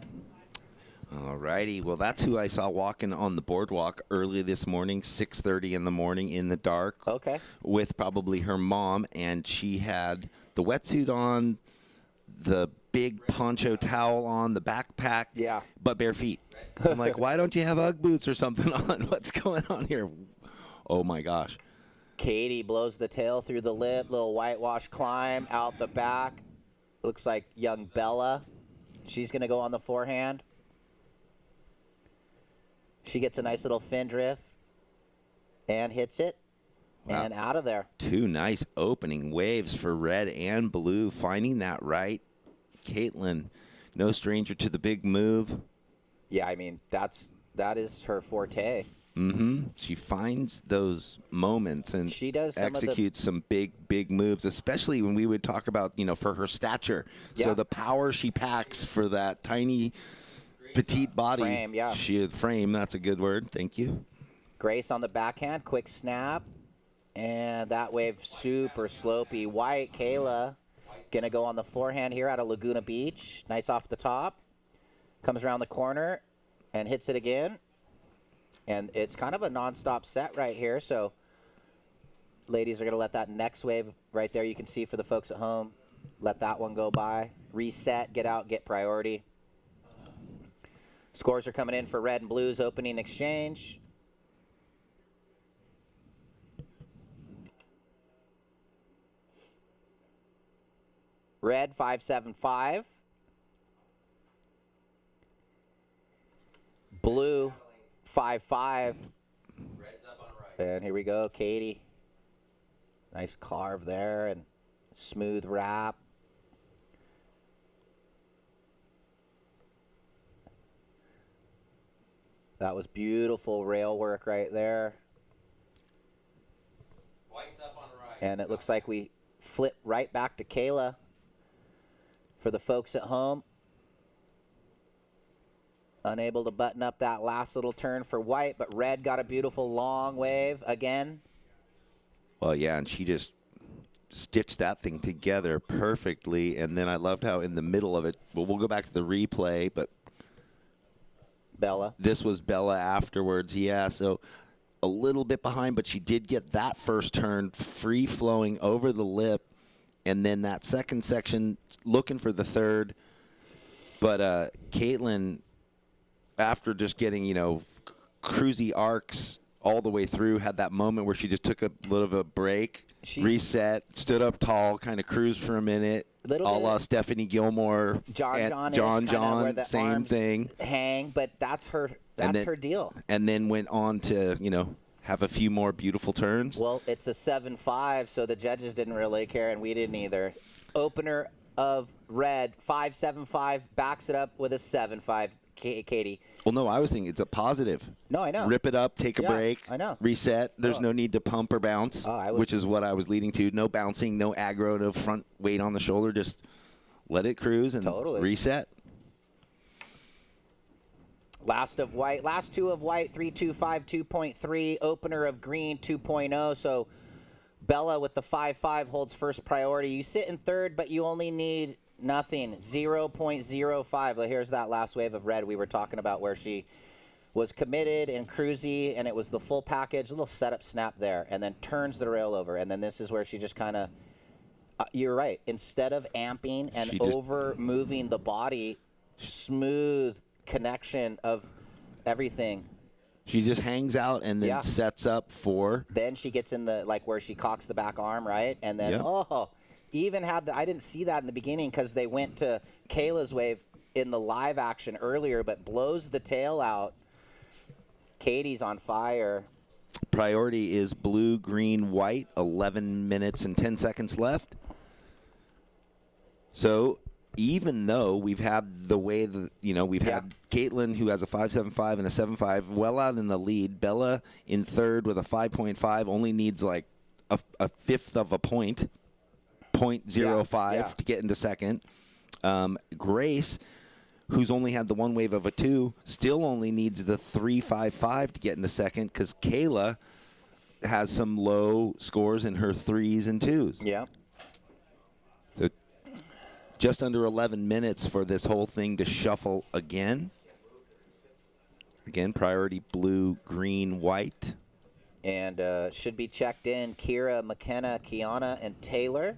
All righty. Well, that's who I saw walking on the boardwalk early this morning, 6:30 in the morning in the dark. Okay. With probably her mom, and she had the wetsuit on, the big poncho towel on, the backpack, but bare feet. I'm like, why don't you have Ugg boots or something on? What's going on here? Oh, my gosh. Katie blows the tail through the lip, little whitewash climb out the back. Looks like young Bella. She's going to go on the forehand. She gets a nice little fin drift and hits it. Wow. And out of there. Two nice opening waves for red and blue, finding that right. Caitlyn, no stranger to the big move. Yeah, I mean, that is her forte. Mm-hmm. She finds those moments and she does executes some big moves, especially when we would talk about, for her stature. Yeah. So the power she packs for that tiny, petite body. Frame, that's a good word. Thank you. Grace on the backhand, quick snap. And that wave super slopey. White, Kayla, going to go on the forehand here out of Laguna Beach. Nice off the top. Comes around the corner and hits it again. And it's kind of a nonstop set right here. So ladies are going to let that next wave right there, you can see for the folks at home, let that one go by. Reset, get out, get priority. Scores are coming in for red and blues opening exchange. Red 575. Blue 5-5. And here we go, Katie. Nice carve there and smooth wrap. That was beautiful rail work right there. White's up on right. And it looks like we flip right back to Kayla for the folks at home. Unable to button up that last little turn for white, but red got a beautiful long wave again. Well, yeah, and she just stitched that thing together perfectly. And then I loved how in the middle of it, well, we'll go back to the replay, but Bella. This was Bella afterwards, yeah. So a little bit behind, but she did get that first turn free-flowing over the lip. And then that second section, looking for the third. But Caitlyn, after just getting, cruisy arcs all the way through, had that moment where she just took a little of a break, reset, stood up tall, kind of cruised for a minute, a la Stephanie Gilmore, John, same thing. Hang, but that's her her deal. And then went on to, have a few more beautiful turns. Well, it's a 7-5, so the judges didn't really care, and we didn't either. Opener of red, 5-7-5, backs it up with a 7-5. Katie. Well, no, I was thinking it's a positive. No, I know. Rip it up, take a break. I know. Reset. There's no need to pump or bounce, which is what I was leading to. No bouncing, no aggro, no front weight on the shoulder. Just let it cruise and reset. Last two of white, 3-2-5, 2.3. Opener of green, 2.0. So Bella with the 5-5 holds first priority. You sit in third, but you only need nothing, 0.05. Well, here's that last wave of red we were talking about where she was committed and cruisy, and it was the full package, a little setup snap there, and then turns the rail over. And then this is where she just kind of, you're right, instead of amping and over moving the body, smooth connection of everything. She just hangs out and then sets up for. Then she gets in the, where she cocks the back arm, right? And then, even had I didn't see that in the beginning because they went to Kayla's wave in the live action earlier, but blows the tail out. Katie's on fire. Priority is blue, green, white. 11 minutes and 10 seconds left. So even though we've had the way that, we've had Caitlyn, who has a 5.75 and a 7.5, well out in the lead. Bella in third with a 5.5, only needs a fifth of a point. 0.05 to get into second. Grace, who's only had the one wave of a 2, still only needs the 3.55 to get into second because Kayla has some low scores in her 3s and 2s. Yeah. So just under 11 minutes for this whole thing to shuffle again. Again, priority blue, green, white. And should be checked in Kira, McKenna, Kiana, and Taylor.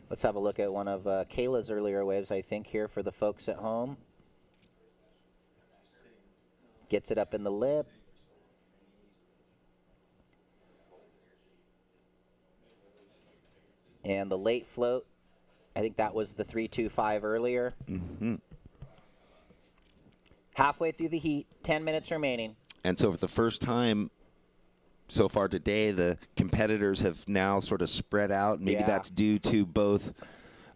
Let's have a look at one of Kayla's earlier waves, I think, here for the folks at home. Gets it up in the lip. And the late float, I think that was the 3.25 earlier. Mm-hmm. Halfway through the heat, 10 minutes remaining. And so for the first time so far today, the competitors have now sort of spread out. Maybe that's due to both,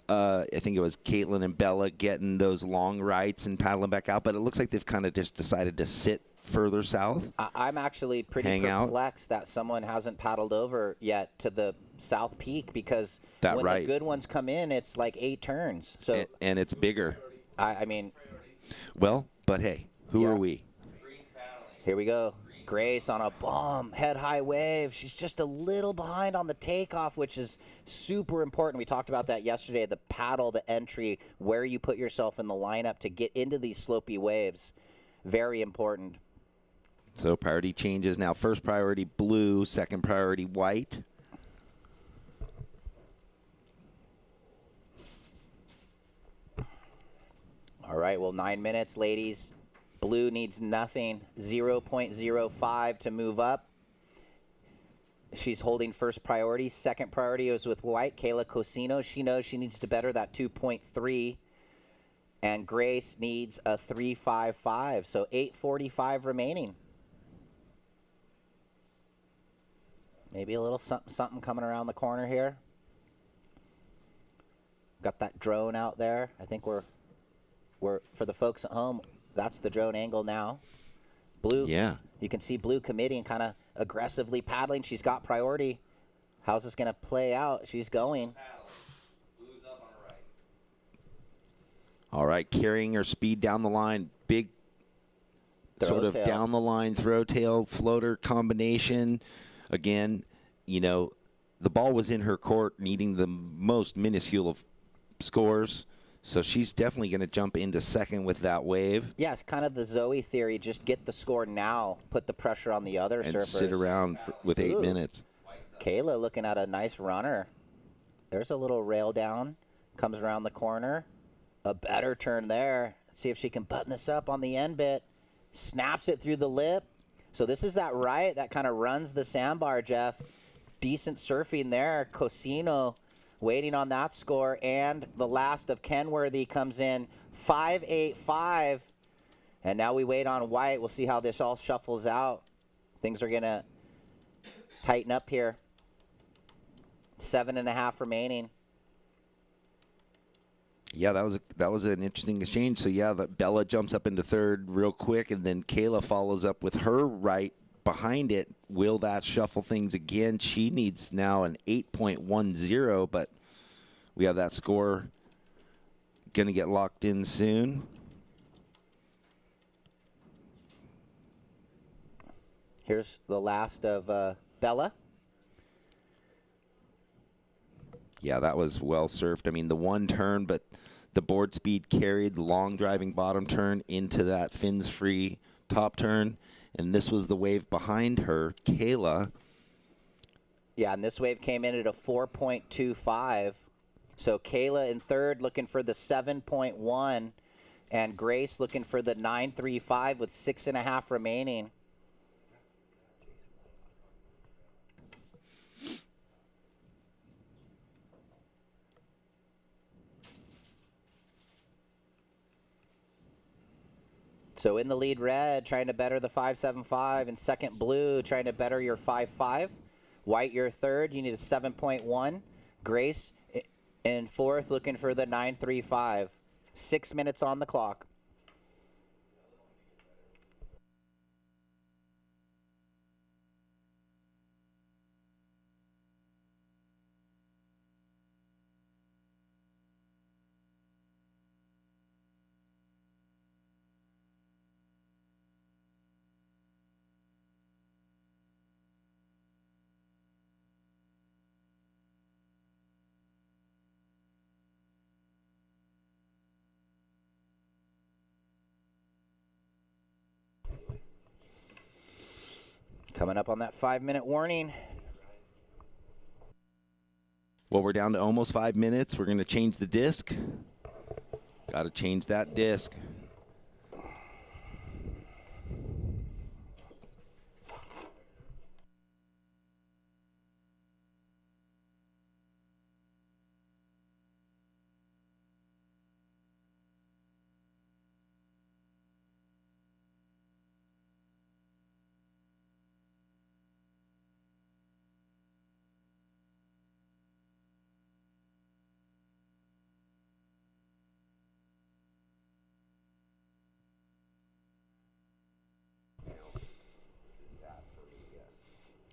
I think it was Caitlyn and Bella getting those long rights and paddling back out. But it looks like they've kind of just decided to sit further south. I'm actually pretty perplexed that someone hasn't paddled over yet to the South Peak because when the good ones come in, it's like 8 turns. So and it's bigger. I mean. Well, but hey, who are we? Here we go. Grace on a bomb, head-high wave. She's just a little behind on the takeoff, which is super important. We talked about that yesterday, the paddle, the entry, where you put yourself in the lineup to get into these slopey waves. Very important. So priority changes now. First priority blue, second priority white. All right, well, 9 minutes, ladies. Blue needs nothing, 0.05 to move up. She's holding first priority. Second priority is with white, Kayla Cosino. She knows she needs to better that 2.3. And Grace needs a 3.55, so 8:45 remaining. Maybe a little something coming around the corner here. Got that drone out there. I think we're for the folks at home, that's the drone angle now. Blue, yeah. You can see Blue committing, kind of aggressively paddling. She's got priority. How's this going to play out? She's going. All right, carrying her speed down the line. Big sort of down the line throw tail floater combination. Again, you know, the ball was in her court, needing the most minuscule of scores. So she's definitely going to jump into second with that wave. Yeah, it's kind of the Zoe theory. Just get the score now, put the pressure on the other surfers. And sit around with 8 minutes. Kayla looking at a nice runner. There's a little rail down. Comes around the corner. A better turn there. See if she can button this up on the end bit. Snaps it through the lip. So this is that right that kind of runs the sandbar, Jeff. Decent surfing there. Cosino waiting on that score. And the last of Kenworthy comes in 5.85. And now we wait on white. We'll see how this all shuffles out. Things are going to tighten up here. 7.5 remaining. Yeah, that was an interesting exchange. So, yeah, Bella jumps up into third real quick, and then Kayla follows up with her right behind it. Will that shuffle things again? She needs now an 8.10, but we have that score going to get locked in soon. Here's the last of Bella. Yeah, that was well surfed. I mean, the one turn, but the board speed carried the long driving bottom turn into that fins free top turn. And this was the wave behind her, Kayla. Yeah, and this wave came in at a 4.25. So Kayla in third looking for the 7.1. And Grace looking for the 9.35 with 6.5 remaining. So in the lead, red, trying to better the 5.75. And second, blue, trying to better your 5.5. White, your third. You need a 7.1. Grace in fourth, looking for the 9.35. 6 minutes on the clock. Coming up on that 5-minute warning. Well, we're down to almost 5 minutes. We're going to change the disc. Got to change that disc.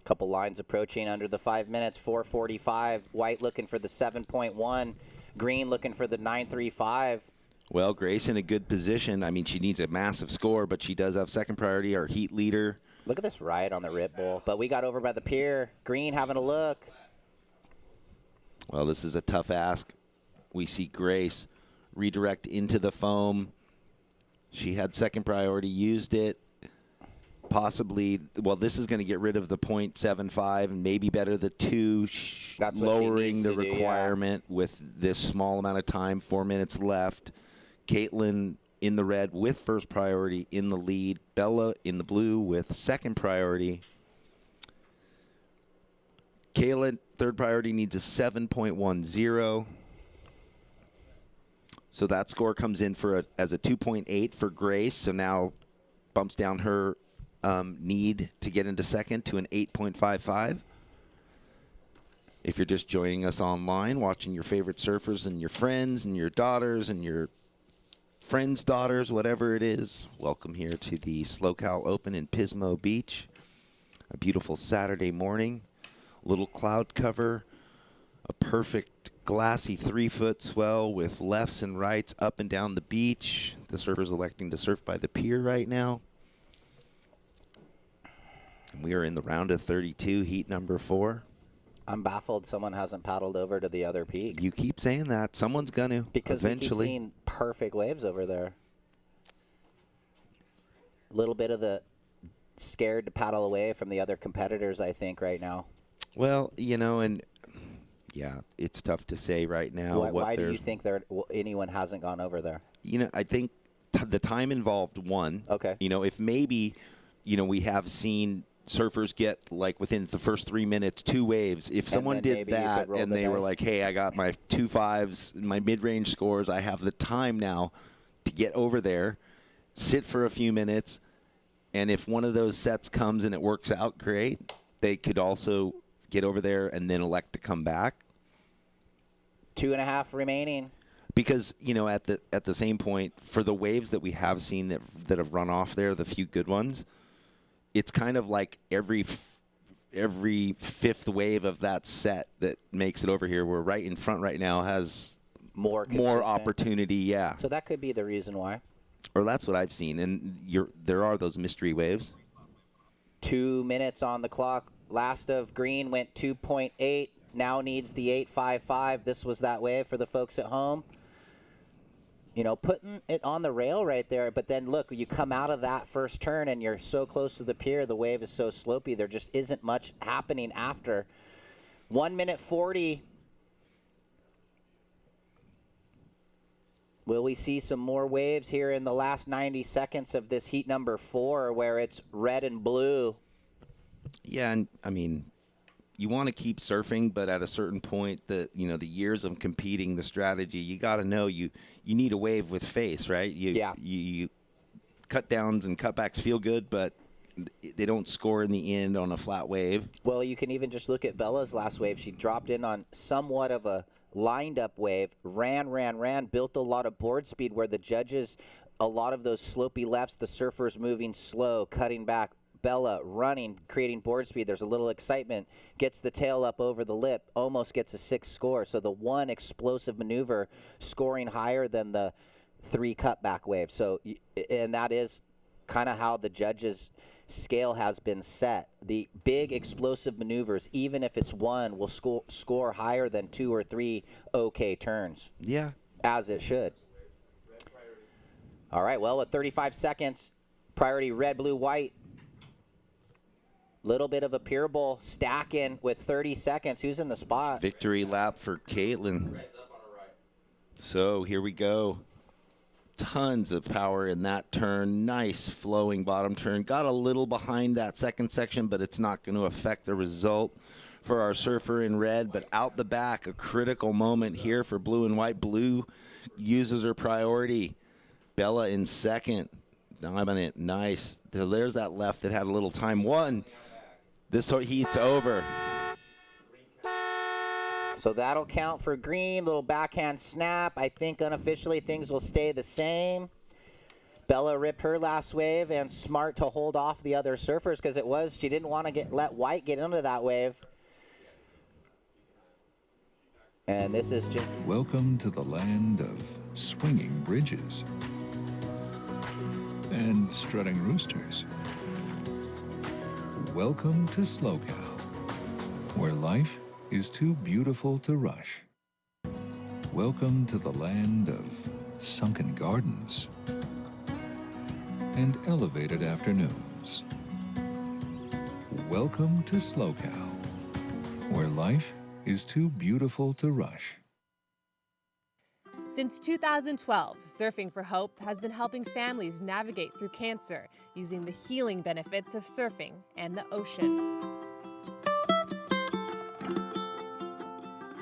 Couple lines approaching under the 5 minutes. 4:45. White looking for the 7.1. Green looking for the 9.35. Well, Grace in a good position. I mean, she needs a massive score, but she does have second priority, our heat leader. Look at this ride on the Rip Bull. But we got over by the pier. Green having a look. Well, this is a tough ask. We see Grace redirect into the foam. She had second priority, used it. Possibly, well, this is going to get rid of the 0.75 and maybe better the 2, lowering the requirement with this small amount of time, 4 minutes left. Caitlyn in the red with first priority in the lead. Bella in the blue with second priority. Caitlyn, third priority, needs a 7.10. So that score comes in as a 2.8 for Grace. So now bumps down her need to get into second to an 8.55. If you're just joining us online, watching your favorite surfers and your friends and your daughters and your friends' daughters, whatever it is, welcome here to the SLO Open in Pismo Beach. A beautiful Saturday morning, little cloud cover, a perfect glassy 3-foot swell with lefts and rights up and down the beach. The surfers electing to surf by the pier right now. And we are in the round of 32, heat number 4. I'm baffled someone hasn't paddled over to the other peak. You keep saying that. Someone's going to because eventually. We keep seeing perfect waves over there. A little bit of the scared to paddle away from the other competitors, I think, right now. Well, you know, and yeah, it's tough to say right now. Why do you think anyone hasn't gone over there? You know, I think the time involved, one. Okay. You know, if maybe, you know, we have seen surfers get, like, within the first 3 minutes, 2 waves. If someone did that and they were like, hey, I got my 2 5s, my mid-range scores, I have the time now to get over there, sit for a few minutes, and if one of those sets comes and it works out, great. They could also get over there and then elect to come back. 2.5 remaining. Because, you know, at the same point, for the waves that we have seen that have run off there, the few good ones, it's kind of like every fifth wave of that set that makes it over here. We're right in front right now has more opportunity, yeah. So that could be the reason why. Or that's what I've seen, and there are those mystery waves. 2 minutes on the clock. Last of green went 2.8. Now needs the 8.55. This was that wave for the folks at home. You know, putting it on the rail right there, but then look, you come out of that first turn and you're so close to the pier, the wave is so slopey, there just isn't much happening after. 1 minute 40. Will we see some more waves here in the last 90 seconds of this heat number 4 where it's red and blue? Yeah, and I mean, you want to keep surfing, but at a certain point, the years of competing, the strategy, you got to know you need a wave with face, right? You cut downs and cutbacks feel good, but they don't score in the end on a flat wave. Well, you can even just look at Bella's last wave. She dropped in on somewhat of a lined up wave, ran, built a lot of board speed where the judges, a lot of those slopey lefts, the surfers moving slow, cutting back. Bella running, creating board speed. There's a little excitement. Gets the tail up over the lip. Almost gets a 6 score. So the one explosive maneuver scoring higher than the 3 cutback waves. So, and that is kind of how the judges' scale has been set. The big explosive maneuvers, even if it's one, will score higher than 2 or 3 okay turns. Yeah. As it should. All right, well, with 35 seconds, priority red, blue, white. Little bit of a pier bowl stacking with 30 seconds. Who's in the spot? Victory lap for Caitlyn. So here we go. Tons of power in that turn. Nice flowing bottom turn. Got a little behind that second section, but it's not going to affect the result for our surfer in red. But out the back, a critical moment here for blue and white. Blue uses her priority. Bella in second. Dominant. Nice. So there's that left that had a little time. This heat's over. So that'll count for green. Little backhand snap. I think unofficially things will stay the same. Bella ripped her last wave, and smart to hold off the other surfers because she didn't want to let white get into that wave. And this is just... Welcome to the land of swinging bridges and strutting roosters. Welcome to SLO, where life is too beautiful to rush. Welcome to the land of sunken gardens and elevated afternoons. Welcome to SLO, where life is too beautiful to rush. Since 2012, Surfing for Hope has been helping families navigate through cancer using the healing benefits of surfing and the ocean.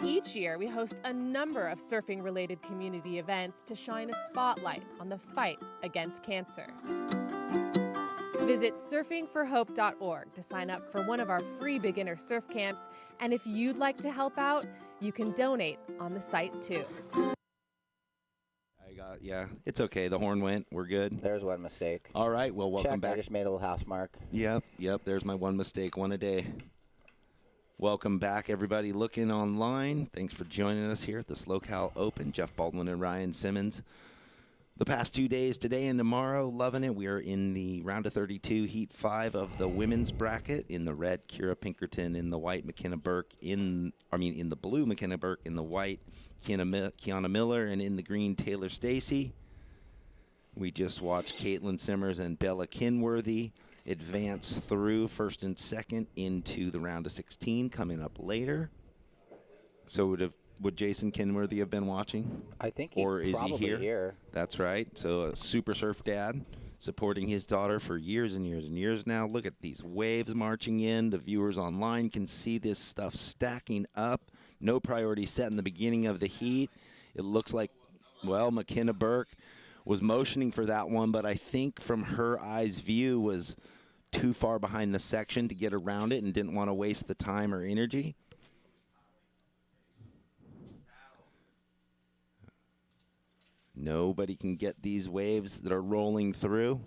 Each year, we host a number of surfing-related community events to shine a spotlight on the fight against cancer. Visit surfingforhope.org to sign up for one of our free beginner surf camps, and if you'd like to help out, you can donate on the site too. Yeah, it's okay. The horn went. We're good. There's one mistake. All right, well, welcome back. I just made a little house mark. Yep, there's my one mistake, one a day. Welcome back, everybody looking online. Thanks for joining us here at the SLO Open. Jeff Baldwin and Ryan Simmons. The past 2 days, today and tomorrow, loving it. We are in the round of 32, heat 5 of the women's bracket. In the red, Kira Pinkerton. In the white, McKenna Burke. In the blue, McKenna Burke. In the white, Kiana Miller. And in the green, Taylor Stacey. We just watched Caitlyn Simmers and Bella Kenworthy advance through first and second into the round of 16 coming up later. So would Jason Kenworthy have been watching? I think or is probably he here? That's right. So a super surf dad supporting his daughter for years and years and years now. Look at these waves marching in. The viewers online can see this stuff stacking up. No priority set in the beginning of the heat. It looks like, well, McKenna Burke was motioning for that one, but I think from her eyes view was too far behind the section to get around it and didn't want to waste the time or energy. Nobody can get these waves that are rolling through.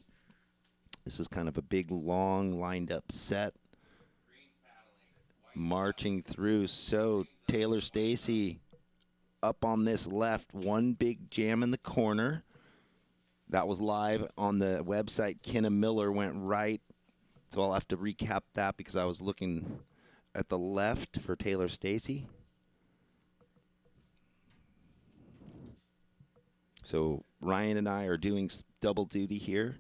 This is kind of a big, long, lined-up set. Marching through. So Taylor Stacey up on this left. One big jam in the corner. That was live on the website. Kenna Miller went right. So I'll have to recap that because I was looking at the left for Taylor Stacey. So Ryan and I are doing double duty here,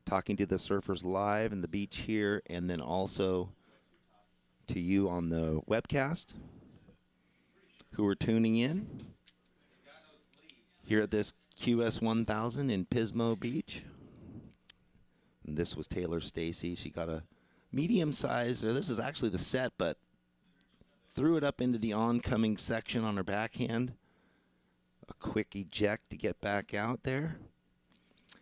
talking to the surfers live in the beach here, and then also to you on the webcast who are tuning in here at this QS 1000 in Pismo Beach. And this was Taylor Stacey. She got a medium size, or this is actually the set, but threw it up into the oncoming section on her backhand. A quick eject to get back out there.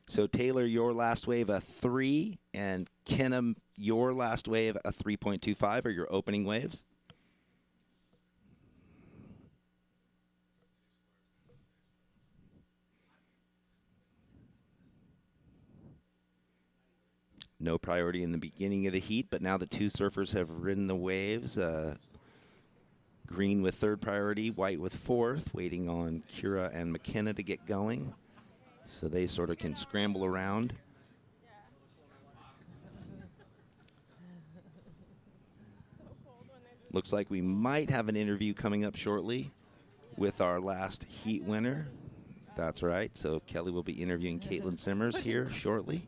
So Taylor, your last wave a 3, and Kenna, your last wave a 3.25 are your opening waves. No priority in the beginning of the heat, but now the two surfers have ridden the waves. Green with third priority, white with fourth, waiting on Kira and McKenna to get going. So they sort of can scramble around. Looks like we might have an interview coming up shortly with our last heat winner. That's right. So Kelly will be interviewing Caitlyn Simmers here shortly.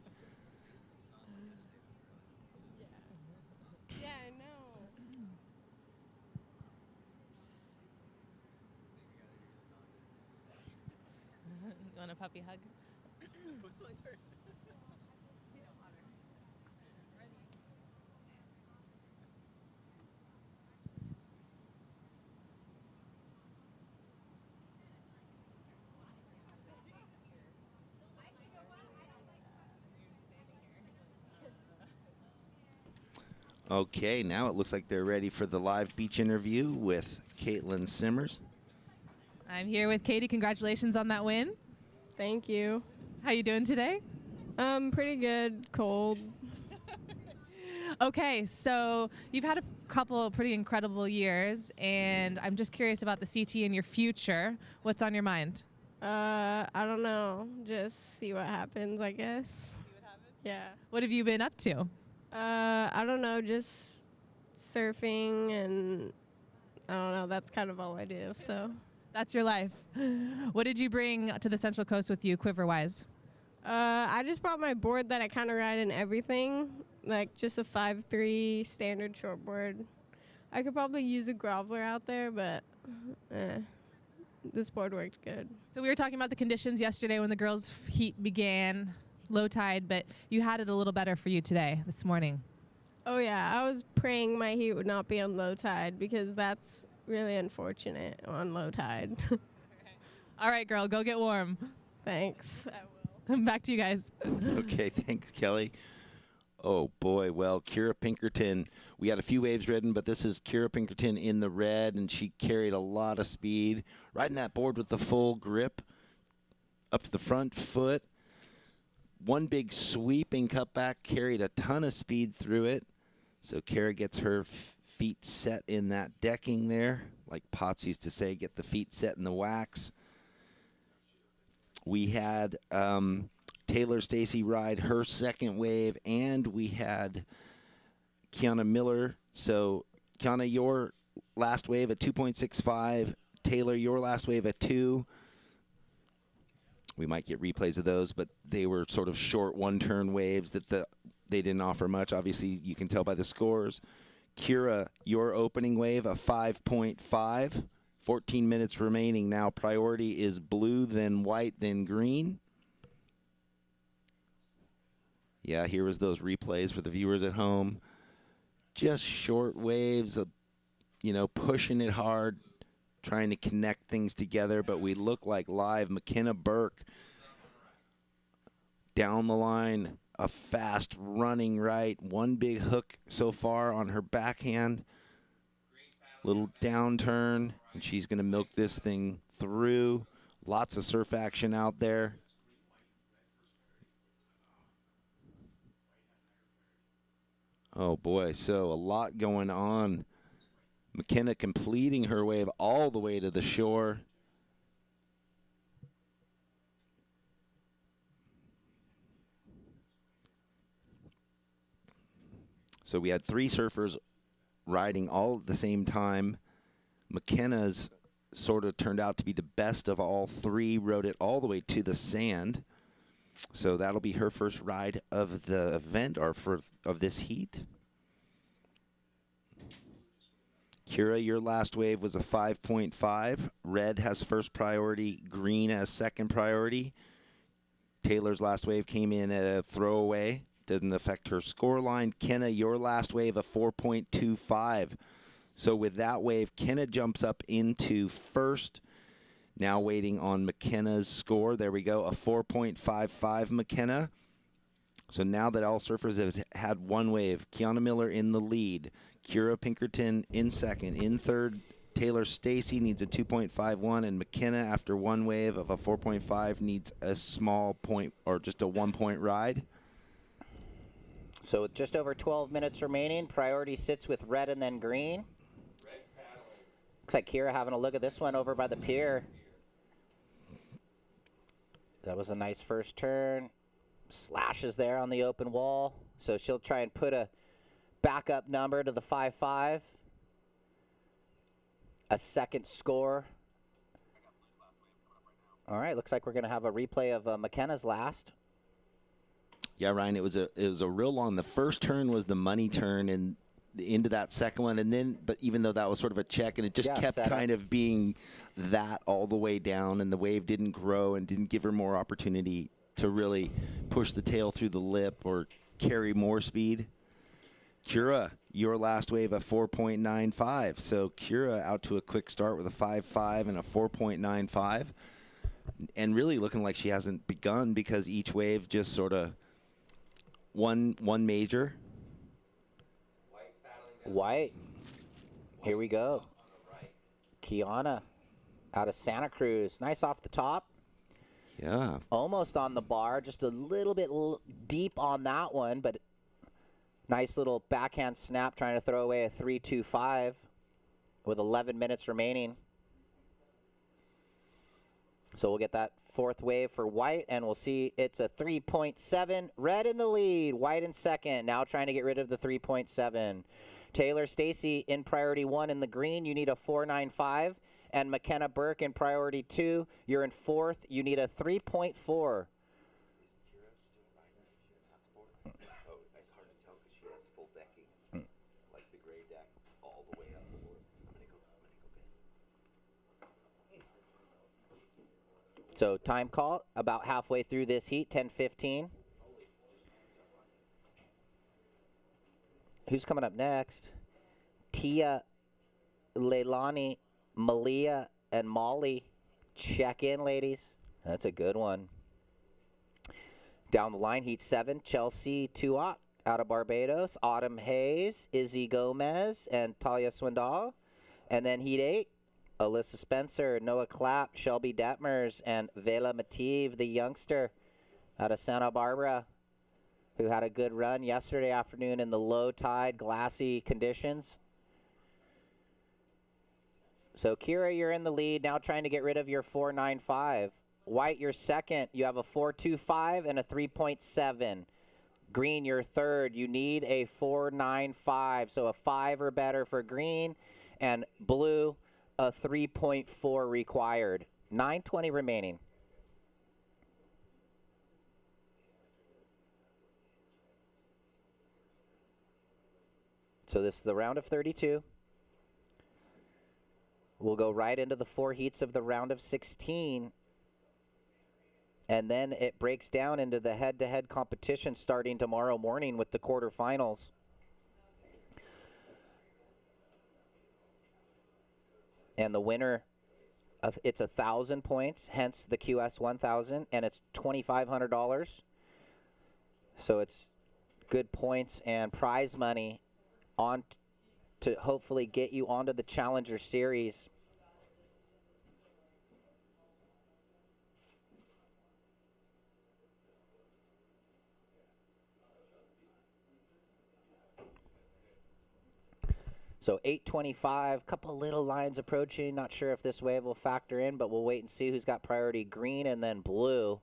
A puppy hug. Okay, now it looks like they're ready for the live beach interview with Caitlyn Simmers. I'm here with Katie. Congratulations on that win. Thank you. How you doing today? Pretty good. Cold. Okay, so you've had a couple of pretty incredible years, and I'm just curious about the CT and your future. What's on your mind? I don't know. Just see what happens, I guess. See what happens? Yeah. What have you been up to? I don't know. Just surfing, and I don't know. That's kind of all I do, so. That's your life. What did you bring to the Central Coast with you, quiver-wise? I just brought my board that I kind of ride in everything, like just a 5'3" standard shortboard. I could probably use a groveler out there, but this board worked good. So we were talking about the conditions yesterday when the girls' heat began, low tide, but you had it a little better for you today, this morning. Oh, yeah. I was praying my heat would not be on low tide because that's really unfortunate on low tide. All right, girl, go get warm. Thanks. I will. Back to you guys. Okay, thanks, Kelly. Oh, boy. Well, Kira Pinkerton, we had a few waves ridden, but this is Kira Pinkerton in the red, and she carried a lot of speed. Riding that board with the full grip up to the front foot. One big sweeping cutback, carried a ton of speed through it. So Kira gets her feet set in that decking there. Like Potts used to say, get the feet set in the wax. We had Taylor Stacy ride her second wave, and we had Kiana Miller. So, Kiana, your last wave at 2.65. Taylor, your last wave at 2. We might get replays of those, but they were sort of short one-turn waves that they didn't offer much. Obviously, you can tell by the scores. Kira, your opening wave, a 5.5. 14 minutes remaining now. Priority is blue, then white, then green. Yeah, here was those replays for the viewers at home. Just short waves of, pushing it hard, trying to connect things together, but we look like live. McKenna Burke down the line, a fast running right. One big hook so far on her backhand. Little downturn, and she's going to milk this thing through. Lots of surf action out there. Oh, boy, so a lot going on. McKenna completing her wave all the way to the shore. So we had 3 surfers riding all at the same time. McKenna's sort of turned out to be the best of all 3, rode it all the way to the sand. So that'll be her first ride of the event, or of this heat. Kira, your last wave was a 5.5. Red has first priority. Green has second priority. Taylor's last wave came in at a throwaway. Didn't affect her score line. Kenna, your last wave, a 4.25. So with that wave, Kenna jumps up into first. Now waiting on McKenna's score. There we go, a 4.55 McKenna. So now that all surfers have had one wave, Kiana Miller in the lead. Kira Pinkerton in second. In third, Taylor Stacy needs a 2.51, and McKenna, after one wave of a 4.5, needs a small point, or just a 1-point ride. So with just over 12 minutes remaining, priority sits with red and then green. Looks like Kira having a look at this one over by the pier. That was a nice first turn. Slashes there on the open wall. So she'll try and put a backup number to the 5.5. A second score. All right, looks like we're going to have a replay of McKenna's last. Yeah, Ryan, it was a real long. The first turn was the money turn, and into that second one, and then, but even though that was sort of a check, and it just kept kind of being that all the way down, and the wave didn't grow and didn't give her more opportunity to really push the tail through the lip or carry more speed. Kira, your last wave, a 4.95. So Kira out to a quick start with a 5.5 and a 4.95, and really looking like she hasn't begun, because each wave just sort of one major. White. Here we go. Kiana out of Santa Cruz. Nice off the top. Yeah. Almost on the bar. Just a little bit deep on that one, but nice little backhand snap trying to throw away a 3.25 with 11 minutes remaining. So we'll get that fourth wave for White, and we'll see it's a 3.7. Red in the lead. White in second. Now trying to get rid of the 3.7. Taylor Stacy in priority 1 in the green. You need a 4.95. And McKenna Burke in priority 2. You're in fourth. You need a 3.4. Is Kira still riding? Is she in hot sports? Oh, it's hard to tell because she has full decking, like the gray deck, all the way up the board. I'm gonna go piss. So time call about halfway through this heat, 10:15. Who's coming up next? Tia, Leilani, Malia, and Molly. Check in, ladies. That's a good one. Down the line, heat 7, Chelsea Tuak out of Barbados, Autumn Hayes, Izzy Gomez, and Talia Swindoll. And then heat 8, Alyssa Spencer, Noah Clapp, Shelby Detmers, and Vela Mative, the youngster out of Santa Barbara, who had a good run yesterday afternoon in the low tide, glassy conditions. So Kira, you're in the lead, now trying to get rid of your 4.95. White, you're second. You have a 4.25 and a 3.7. Green, you're third. You need a 4.95, so a 5 or better for green. And blue, a 3.4 required. 9:20 remaining. So this is the round of 32. We'll go right into the 4 heats of the round of 16. And then it breaks down into the head-to-head competition starting tomorrow morning with the quarterfinals. And the winner, it's 1,000 points, hence the QS 1,000, and it's $2,500. So it's good points and prize money on to hopefully get you onto the Challenger Series. So 8:25, couple little lines approaching. Not sure if this wave will factor in, but we'll wait and see who's got priority. Green and then blue.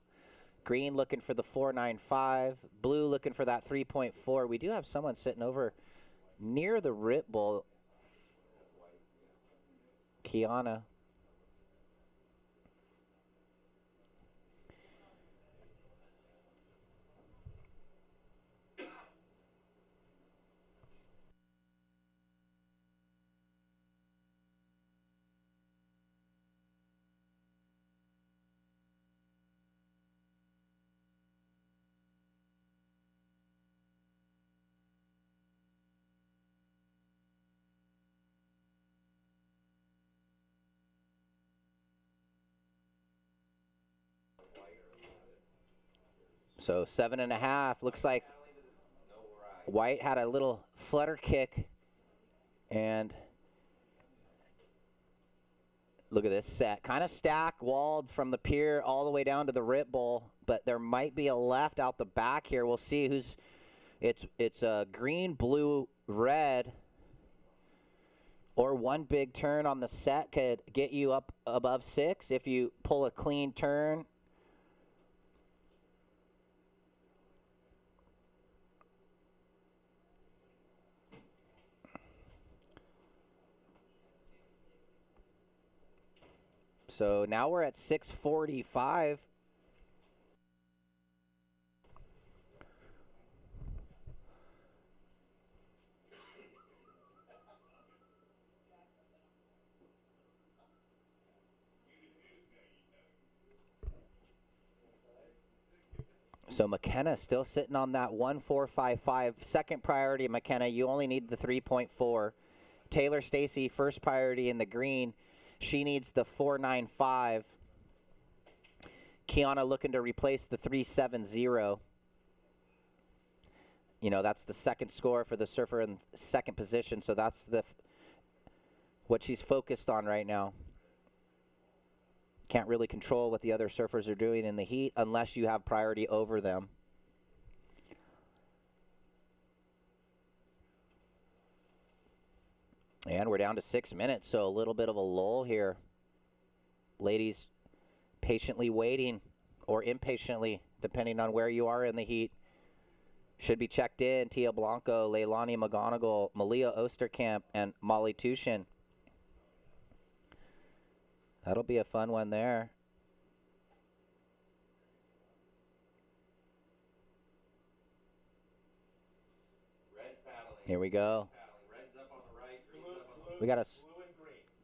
Green looking for the 4.95. Blue looking for that 3.4. We do have someone sitting over near the Rip Bull. Kiana. So 7.5. Looks like White had a little flutter kick. And look at this set. Kind of stacked, walled from the pier all the way down to the Rip Bowl. But there might be a left out the back here. We'll see who's. It's a green, blue, red. Or one big turn on the set could get you up above 6 if you pull a clean turn. So now we're at 6:45. So McKenna still sitting on that 1.455. Second priority, McKenna. You only need the 3.4. Taylor Stacy, first priority in the green. She needs the 4.95. Kiana looking to replace the 3.70. You know, that's the second score for the surfer in second position. So that's what she's focused on right now. Can't really control what the other surfers are doing in the heat unless you have priority over them. And we're down to 6 minutes, so a little bit of a lull here. Ladies patiently waiting or impatiently, depending on where you are in the heat. Should be checked in. Tia Blanco, Leilani McGonagall, Malia Osterkamp, and Molly Tushin. That'll be a fun one there. Here we go. We got a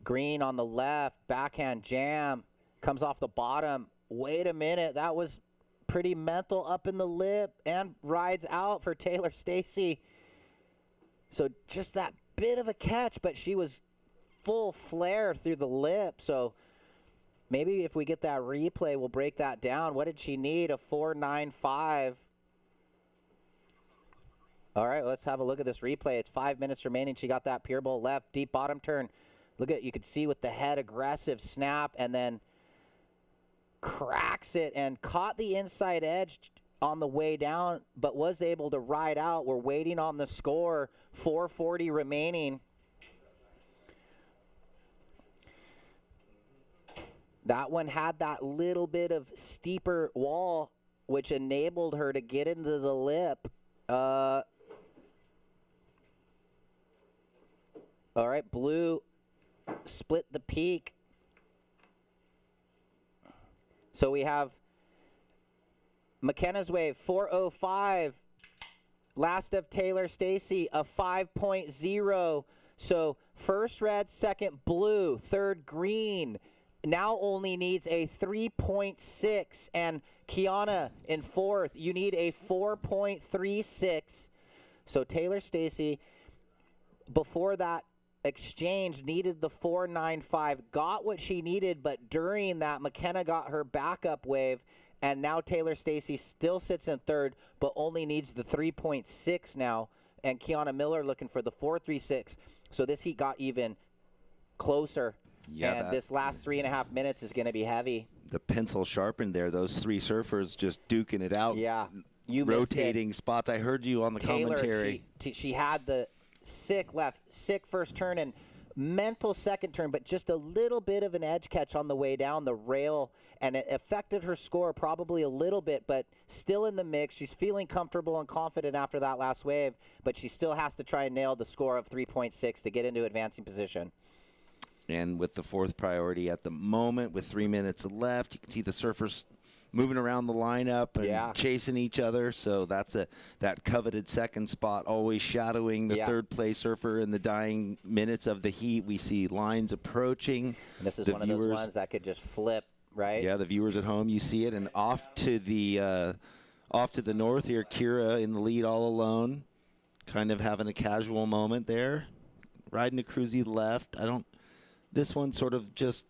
green on the left, backhand jam, comes off the bottom, wait a minute, that was pretty mental up in the lip and rides out for Taylor Stacy. So just that bit of a catch, but she was full flare through the lip. So maybe if we get that replay, we'll break that down. What did she need? A 4.95. All right, let's have a look at this replay. It's 5 minutes remaining. She got that pier bowl left, deep bottom turn. Look at, you could see with the head, aggressive snap, and then cracks it and caught the inside edge on the way down, but was able to ride out. We're waiting on the score. 4:40 remaining. That one had that little bit of steeper wall, which enabled her to get into the lip. All right, blue split the peak. So we have McKenna's wave, 4:05. Last of Taylor Stacy, a 5.0. So first red, second blue, third green. Now only needs a 3.6. And Kiana in fourth, you need a 4.36. So Taylor Stacy, before that exchange, needed the 4.95, got what she needed, but during that, McKenna got her backup wave, and now Taylor Stacy still sits in third, but only needs the 3.6 now, and Kiana Miller looking for the 4.36. So this heat got even closer, and this last 3.5 minutes is going to be heavy. The pencil sharpened there. Those three surfers just duking it out. Yeah, you rotating spots. I heard you on the commentary. She had the sick first turn and mental second turn, but just a little bit of an edge catch on the way down the rail, and it affected her score probably a little bit, but still in the mix. She's feeling comfortable and confident after that last wave, but she still has to try and nail the score of 3.6 to get into advancing position. And with the fourth priority at the moment, with 3 minutes left, you can see the surfers moving around the lineup and chasing each other. So that's that coveted second spot, always shadowing the third place surfer in the dying minutes of the heat. We see lines approaching. And this is one of those ones that could just flip, right? Yeah, the viewers at home, you see it. And off to the north here, Kira in the lead all alone, kind of having a casual moment there, riding a cruisy left. This one sort of just,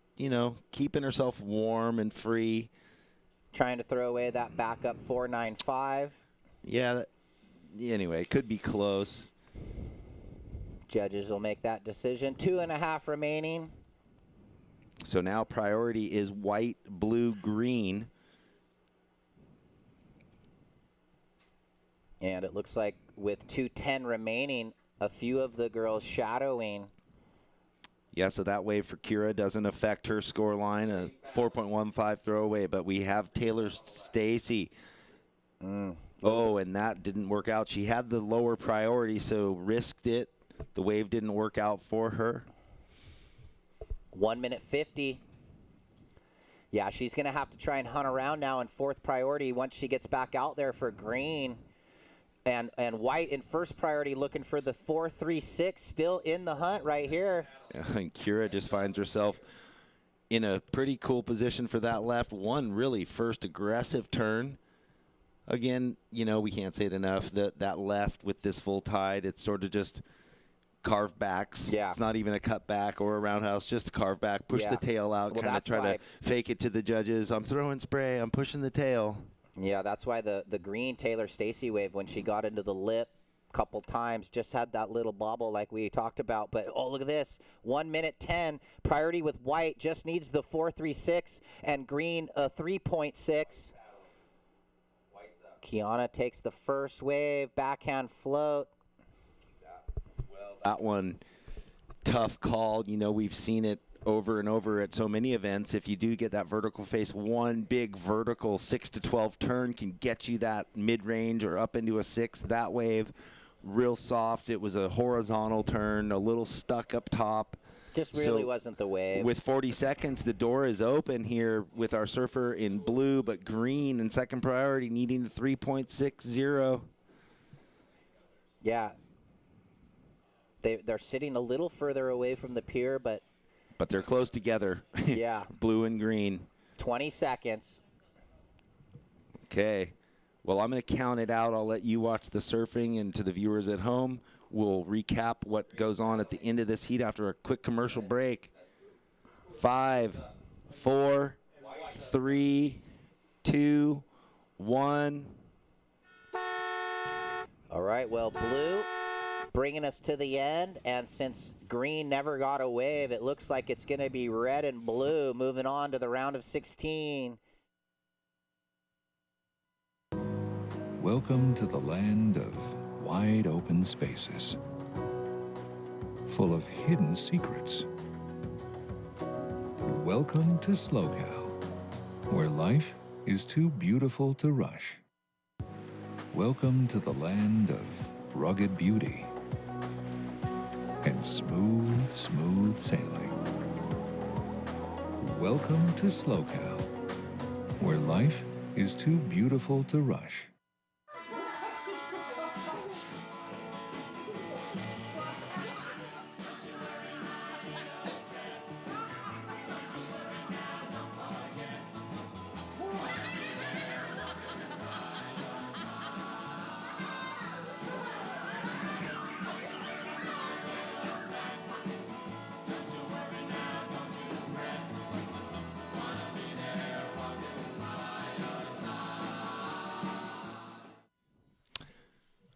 keeping herself warm and free. Trying to throw away that backup 4.95. Yeah, anyway, it could be close. Judges will make that decision. 2.5 remaining. So now priority is white, blue, green. And it looks like with 2:10 remaining, a few of the girls shadowing. Yeah, so that wave for Kira doesn't affect her score line, a 4.15 throwaway, but we have Taylor Stacy. Oh, and that didn't work out. She had the lower priority, so risked it. The wave didn't work out for her. 1:50. Yeah, she's going to have to try and hunt around now in fourth priority once she gets back out there for green. And white in first priority looking for the 4.36, still in the hunt right here. And Kira just finds herself in a pretty cool position for that left one, really first aggressive turn. Again, we can't say it enough, that left with this full tide, it's sort of just carve backs. Yeah. It's not even a cut back or a roundhouse, just a carve back, push the tail out, kind of try to fake it to the judges. I'm throwing spray, I'm pushing the tail. Yeah, that's why the green Taylor Stacy wave, when she got into the lip a couple times, just had that little bobble like we talked about. But, oh, look at this. 1:10. Priority with white just needs the 4.36 and green a 3.6. Kiana takes the first wave, backhand float. That one, tough call. We've seen it over and over at so many events. If you do get that vertical face, one big vertical 6 to 12 turn can get you that mid-range or up into a 6. That wave, real soft. It was a horizontal turn, a little stuck up top. Just really wasn't the wave. With 40 seconds, the door is open here with our surfer in blue, but green in second priority, needing the 3.60. Yeah. They're sitting a little further away from the pier, but they're close together. Yeah. Blue and green. 20 seconds. Okay. Well, I'm going to count it out. I'll let you watch the surfing, and to the viewers at home, we'll recap what goes on at the end of this heat after a quick commercial break. 5, 4, 3, 2, 1. All right, well, blue bringing us to the end, and since green never got a wave, it looks like it's going to be red and blue moving on to the round of 16. Welcome to the land of wide open spaces, full of hidden secrets. Welcome to SLOCAL, where life is too beautiful to rush. Welcome to the land of rugged beauty and smooth, smooth sailing. Welcome to SLOCAL, where life is too beautiful to rush.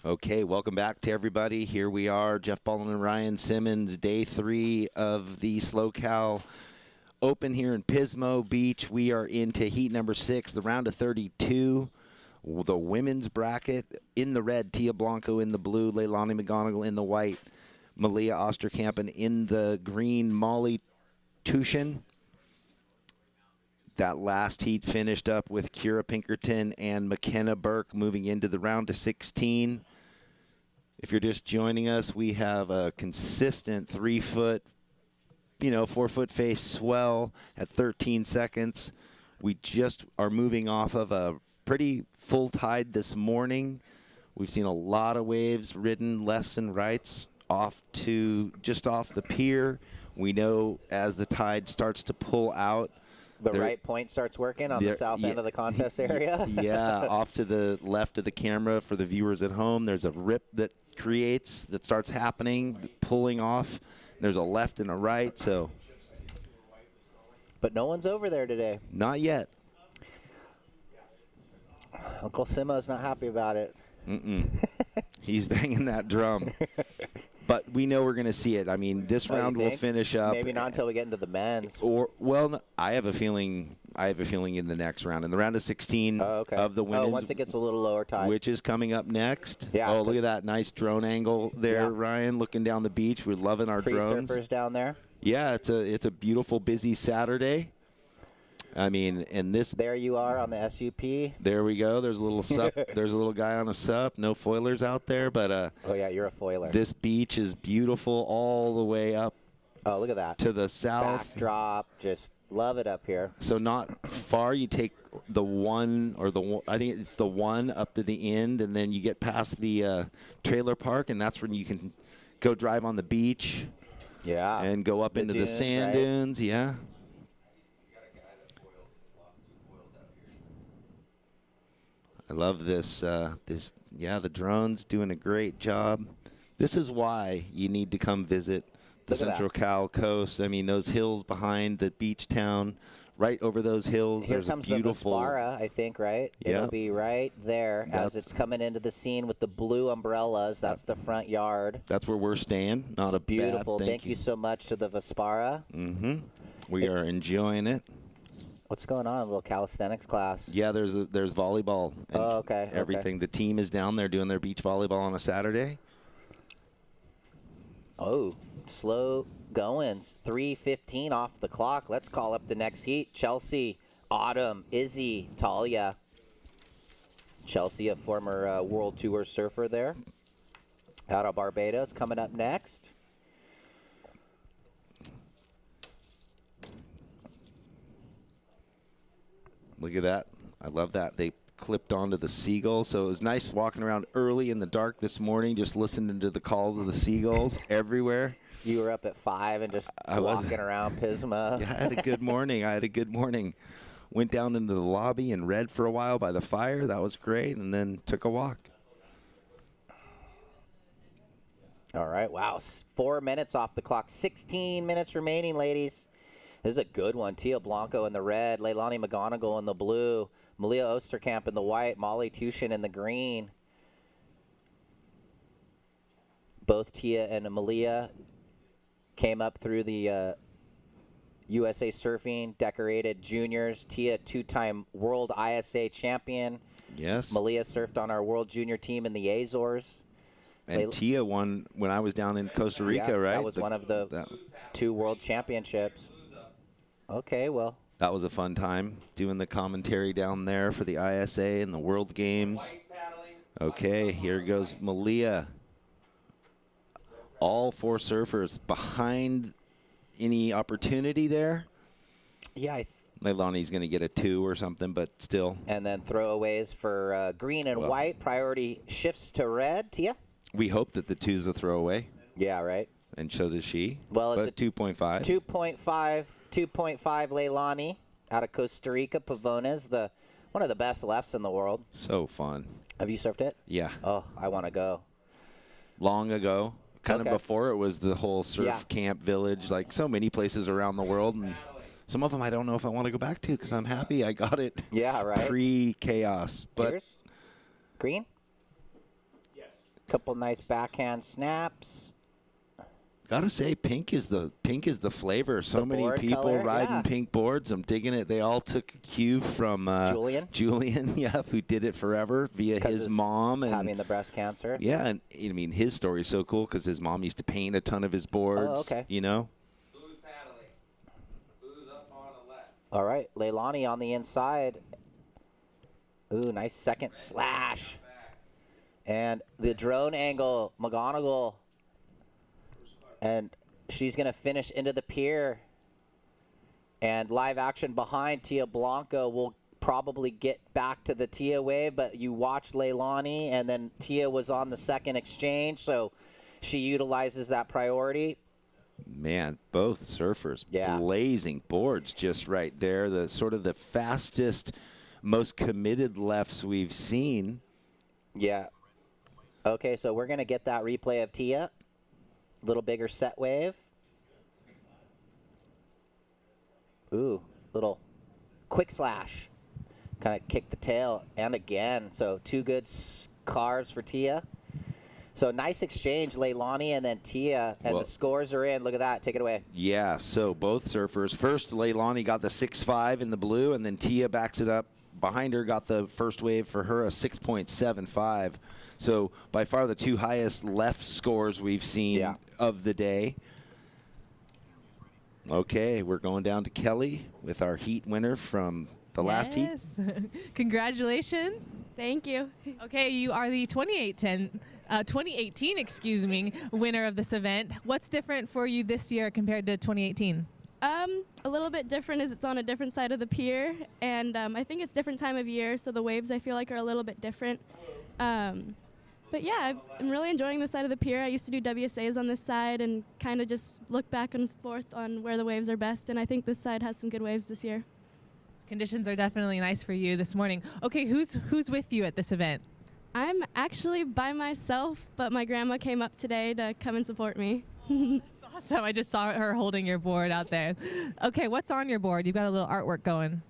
Okay, welcome back to everybody. Here we are, Jeff Ballin and Ryan Simmons, day 3 of the SLOCAL Open here in Pismo Beach. We are into heat number 6, the round of 32. The women's bracket in the red, Tia Blanco in the blue, Leilani McGonagall in the white, Malia Osterkampen in the green, Molly Tushin. That last heat finished up with Kira Pinkerton and McKenna Burke moving into the round of 16. If you're just joining us, we have a consistent 3-foot, 4-foot face swell at 13 seconds. We just are moving off of a pretty full tide this morning. We've seen a lot of waves ridden lefts and rights just off the pier. We know as the tide starts to pull out, the right point starts working on the south end of the contest area. Yeah, off to the left of the camera for the viewers at home. There's a rip that starts happening, pulling off. There's a left and a right. But no one's over there today. Not yet. Uncle Simo's not happy about it. He's banging that drum. But we know we're going to see it. I mean, this round will finish up. Maybe not until we get into the men's. I have a feeling in the next round. In the round of 16 of the women's. Once it gets a little lower tide. Which is coming up next. Yeah. Oh, look at that nice drone angle there, Ryan, looking down the beach. We're loving our drones. Free surfers down there. Yeah, it's a beautiful, busy Saturday. I mean, and this. There you are on the SUP. There we go. There's a little sup. There's a little guy on a sup. No foilers out there, but oh yeah, you're a foiler. This beach is beautiful all the way up. Oh, look at that. To the south. Backdrop, just love it up here. So not far. You take the one, I think it's the one up to the end, and then you get past the trailer park, and that's when you can go drive on the beach. Yeah. And go up into the sand dunes. Yeah. I love this. The drone's doing a great job. This is why you need to come visit the Central Cal coast. I mean, those hills behind the beach town, right over those hills. Here comes the Vespara, I think, right? Yeah. It'll be right there as it's coming into the scene with the blue umbrellas. That's the front yard. That's where we're staying. Not a beautiful. Bad, thank you so much to the Vespara. We are enjoying it. What's going on? A little calisthenics class? Yeah, there's volleyball. And everything. The team is down there doing their beach volleyball on a Saturday. Oh, slow goings. 3:15 off the clock. Let's call up the next heat. Chelsea, Autumn, Izzy, Talia. Chelsea, a former World Tour surfer there out of Barbados, coming up next. Look at that. I love that. They clipped onto the seagull. So it was nice walking around early in the dark this morning, just listening to the calls of the seagulls everywhere. You were up at 5 and just walking around Pismo. Yeah, I had a good morning. went down into the lobby and read for a while by the fire. That was great, and then took a walk. All right, wow, 4 minutes off the clock. 16 minutes remaining, ladies. This is a good one. Tia Blanco in the red, Leilani McGonagall in the blue, Malia Osterkamp in the white, Molly Tushin in the green. Both Tia and Malia came up through the USA Surfing Decorated Juniors. Tia, 2-time World ISA champion. Yes. Malia surfed on our World Junior team in the Azores. And Tia won when I was down in Costa Rica, right? That was one of the 2 World Championships. Okay, well. That was a fun time doing the commentary down there for the ISA and the World Games. Okay, here goes Malia. All 4 surfers behind any opportunity there. Yeah, Leilani's going to get a 2 or something, but still. And then throwaways for green and white. Priority shifts to red. Tia? We hope that the 2's a throwaway. Yeah, right. And so does she. Well, it's a 2.5. 2.5 Leilani out of Costa Rica. Pavones, one of the best lefts in the world. So fun. Have you surfed it? Yeah. Oh, I want to go. Long ago. Kind of before it was the whole surf camp village, like so many places around the world. And some of them I don't know if I want to go back to because I'm happy I got it. Yeah, right. Pre-chaos. But Here's green? Yes. Couple nice backhand snaps. Gotta say, pink is the flavor. So many people color, riding pink boards. I'm digging it. They all took a cue from Julian, yeah, who did it forever via his mom and having the breast cancer. Yeah, and I mean his story is so cool because his mom used to paint a ton of his boards. Oh, okay. You know. Blues paddling. Blues up on the left. All right, Leilani on the inside. Ooh, nice second slash. And the drone angle, McGonagall. And she's going to finish into the pier. And live action behind Tia Blanco will probably get back to the Tia wave, but you watch Leilani, and then Tia was on the second exchange, so she utilizes that priority. Man, both surfers blazing boards just right there. The sort of the fastest, most committed lefts we've seen. Yeah. Okay, so we're going to get that replay of Tia. Little bigger set wave. Ooh, little quick slash. Kind of kick the tail and again. So 2 good cars for Tia. So nice exchange, Leilani and then Tia, and the scores are in. Look at that. Take it away. Yeah, so both surfers. First, Leilani got the 6.5 in the blue, and then Tia backs it up. Behind her got the first wave for her, a 6.75. So by far the 2 highest left scores we've seen of the day. Okay, we're going down to Kelly with our heat winner from the last heat. Congratulations. Thank you. Okay, you are the 2018 winner of this event. What's different for you this year compared to 2018? A little bit different is it's on a different side of the pier, and I think it's different time of year, so the waves I feel like are a little bit different. But yeah, I'm really enjoying this side of the pier. I used to do WSAs on this side and kind of just look back and forth on where the waves are best, and I think this side has some good waves this year. Conditions are definitely nice for you this morning. Okay, who's with you at this event? I'm actually by myself, but my grandma came up today to come and support me. Awesome. I just saw her holding your board out there. Okay, what's on your board? You've got a little artwork going.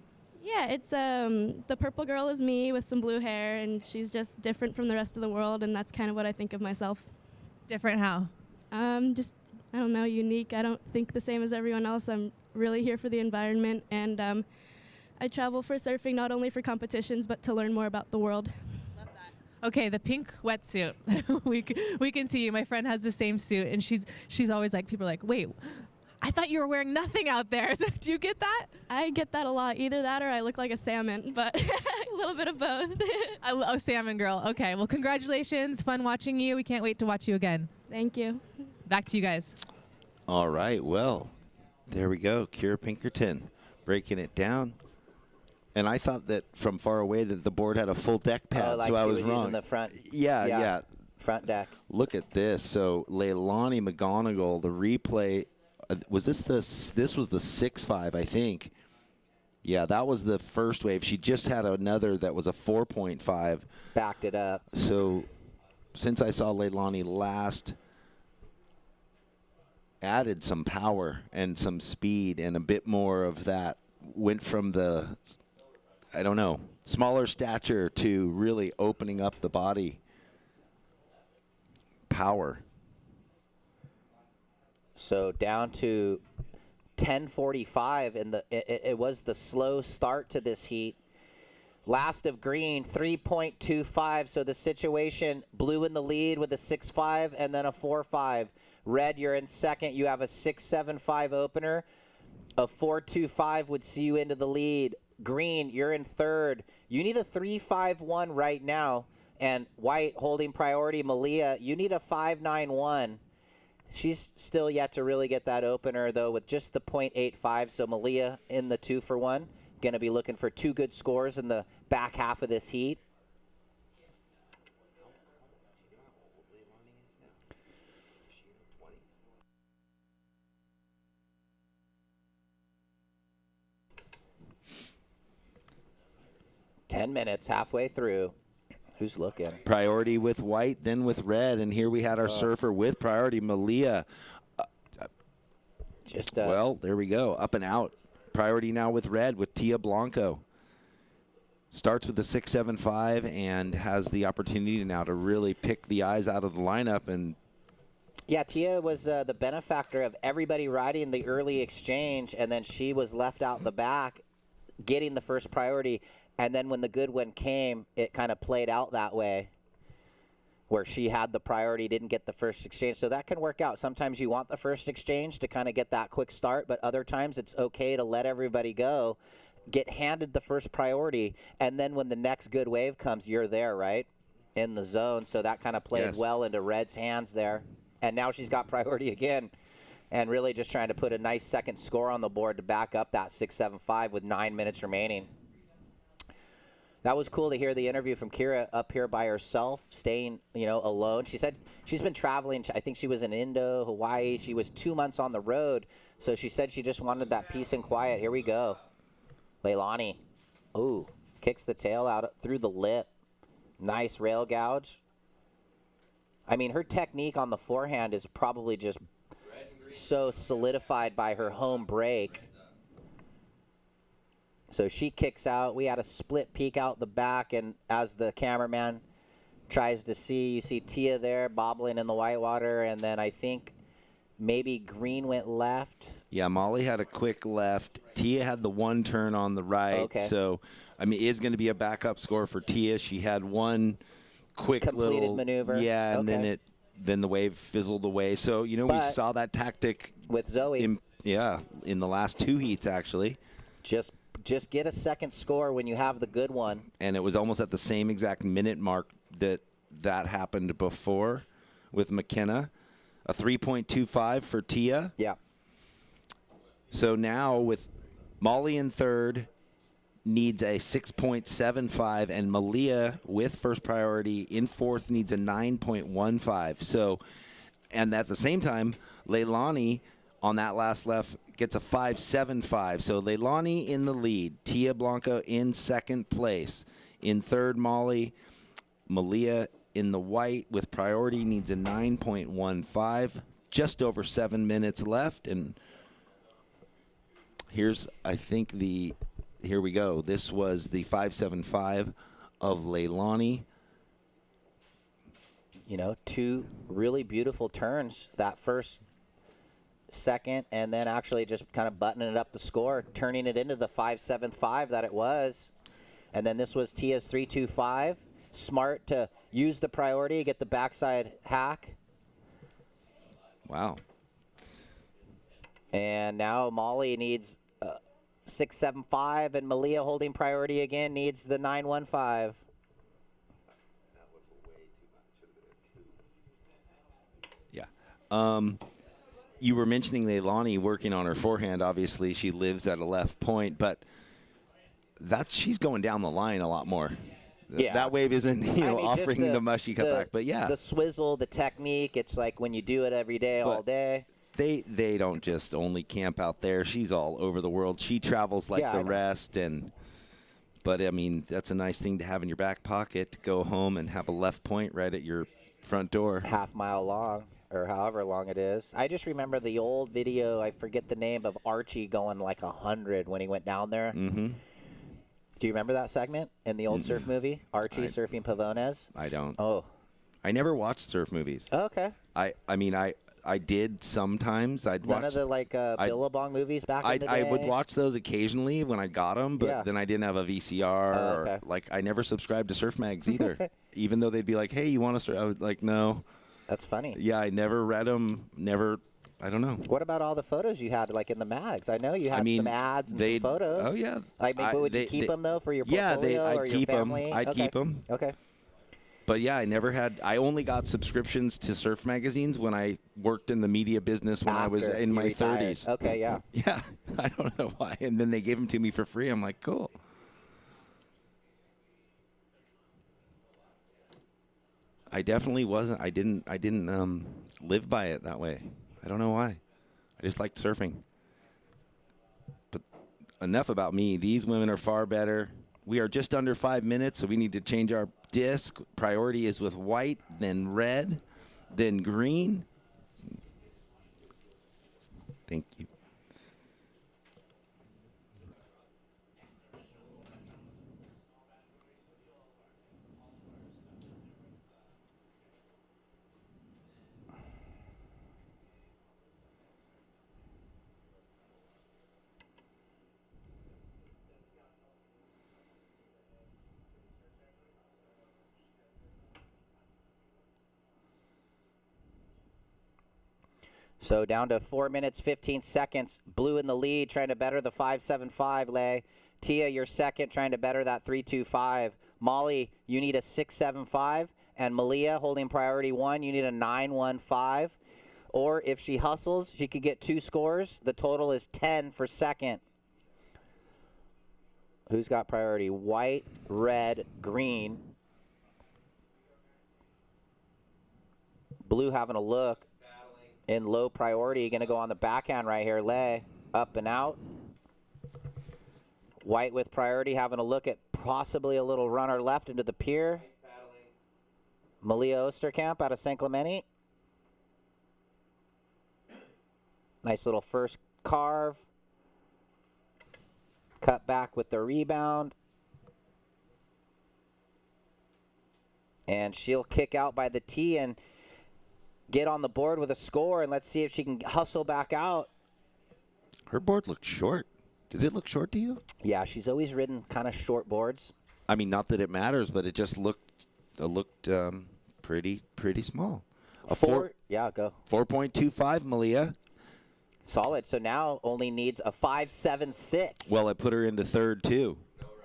Yeah, it's the purple girl is me with some blue hair, and she's just different from the rest of the world, and that's kind of what I think of myself. Different how? Just, I don't know, unique. I don't think the same as everyone else. I'm really here for the environment, and I travel for surfing not only for competitions, but to learn more about the world. Okay, the pink wetsuit. we can see you. My friend has the same suit, and she's always like, people are like, wait, I thought you were wearing nothing out there. So, do you get that? I get that a lot. Either that or I look like a salmon, but a little bit of both. A salmon girl. Okay, well, congratulations. Fun watching you. We can't wait to watch you again. Thank you. Back to you guys. All right, well, there we go. Kira Pinkerton breaking it down. And I thought that from far away that the board had a full deck pad, like so I was wrong. Using the front. Yeah. Front deck. Look at this. So Leilani McGonagall, the replay, this was the 6.5, I think. Yeah, that was the first wave. She just had another that was a 4.5. Backed it up. So since I saw Leilani last, added some power and some speed and a bit more of that. Went from the, I don't know, smaller stature to really opening up the body. Power. So down to 10:45, and it was the slow start to this heat. Last of green, 3.25. So the situation, blue in the lead with a 6.5 and then a 4.5. Red, you're in second. You have a 6.75 opener. A 4.25 would see you into the lead. Green, you're in third. You need a 3.51 right now. And white holding priority, Malia, you need a 5.91. She's still yet to really get that opener, though, with just the 0.85. So Malia in the 2-for-1. Going to be looking for 2 good scores in the back half of this heat. Ten minutes, halfway through. Who's looking? Priority with white, then with red, and here we had our surfer with priority, Malia. Well, there we go, up and out. Priority now with red with Tia Blanco. Starts with the 6.75 and has the opportunity now to really pick the eyes out of the lineup. And yeah, Tia was the benefactor of everybody riding the early exchange, and then she was left out in the back getting the first priority. And then when the good one came, it kind of played out that way, where she had the priority, didn't get the first exchange. So that can work out. Sometimes you want the first exchange to kind of get that quick start, but other times it's okay to let everybody go, get handed the first priority, and then when the next good wave comes, you're there, right, in the zone. So that kind of played well into Red's hands there. And now she's got priority again, and really just trying to put a nice second score on the board to back up that 6.75 with 9 minutes remaining. That was cool to hear the interview from Kira up here by herself, staying, alone. She said she's been traveling. I think she was in Indo, Hawaii. She was 2 months on the road. So she said she just wanted that peace and quiet. Here we go. Leilani. Ooh, kicks the tail out through the lip. Nice rail gouge. I mean, her technique on the forehand is probably just so solidified by her home break. So she kicks out. We had a split peek out the back, and as the cameraman tries to see, you see Tia there bobbling in the whitewater, and then I think maybe green went left. Yeah, Molly had a quick left. Tia had the one turn on the right. Okay. So, I mean, it is going to be a backup score for Tia. She had one quick completed maneuver. Yeah, and then the wave fizzled away. So, we saw that tactic with Zoe. In the last 2 heats, actually. Just get a second score when you have the good one. And it was almost at the same exact minute mark that happened before with McKenna. A 3.25 for Tia. Yeah. So now with Molly in third, needs a 6.75, and Malia with first priority in fourth needs a 9.15. So, and at the same time, Leilani on that last left gets a 5.75. So Leilani in the lead. Tia Blanco in second place. In third, Molly. Malia in the white with priority needs a 9.15. Just over 7 minutes left. And here's, I think, here we go. This was the 5.75 of Leilani. 2 really beautiful turns. That first, second, and then actually just kind of buttoning it up the score, turning it into the 5.75 that it was. And then this was Tia's 3.25. Smart to use the priority, get the backside hack. Wow. And now Molly needs 6.75, and Malia holding priority again needs the 9.15. That was way too much. Should have been a 2. Yeah. You were mentioning Leilani working on her forehand. Obviously, she lives at a left point, but she's going down the line a lot more. Yeah. That wave isn't, offering the mushy cutback, but yeah. The swizzle, the technique, it's like when you do it every day, all day. They don't just only camp out there. She's all over the world. She travels like the rest. But, I mean, that's a nice thing to have in your back pocket to go home and have a left point right at your front door. Half-mile long or however long it is. I just remember the old video. I forget the name of Archie going like 100 when he went down there. Mm-hmm. Do you remember that segment in the old surf movie? Archie surfing Pavones? I don't. Oh. I never watched surf movies. Oh, okay. I mean, I did sometimes. I'd watch none of the Billabong movies back in the day. I would watch those occasionally when I got them, but then I didn't have a VCR. Okay. Or, I never subscribed to surf mags either. Even though they'd be like, "Hey, you want to surf?" I was like, "No." That's funny. Yeah, I never read them. Never. I don't know. What about all the photos you had in the mags? I know you had some ads and some photos. Oh yeah. Would you keep them though for your portfolio I'd or keep your family? I'd keep them. Okay. But yeah, I only got subscriptions to surf magazines when I worked in the media business when I was in my 30s. Okay, yeah. Yeah, I don't know why. And then they gave them to me for free. I'm like, cool. I definitely wasn't. I didn't live by it that way. I don't know why. I just liked surfing. But enough about me. These women are far better. We are just under 5 minutes, so we need to change our disc. Priority is with white, then red, then green. Thank you. So down to 4 minutes, 15 seconds. Blue in the lead, trying to better the 5.75, Lay. Tia, you're second, trying to better that 3.25. Molly, you need a 6.75. And Malia, holding priority 1, you need a 9.15. Or if she hustles, she could get 2 scores. The total is 10 for second. Who's got priority? White, red, green. Blue having a look. In low priority, going to go on the backhand right here. Lay up and out. White with priority, having a look at possibly a little runner left into the pier. Malia Osterkamp out of St. Clemente. Nice little first carve. Cut back with the rebound. And she'll kick out by the tee and get on the board with a score, and let's see if she can hustle back out. Her board looked short. Did it look short to you? Yeah, she's always ridden kind of short boards. I mean, not that it matters, but it just looked pretty small. Yeah, go. 4.25, Malia. Solid. So now only needs a 5.76. Well, I put her into third too.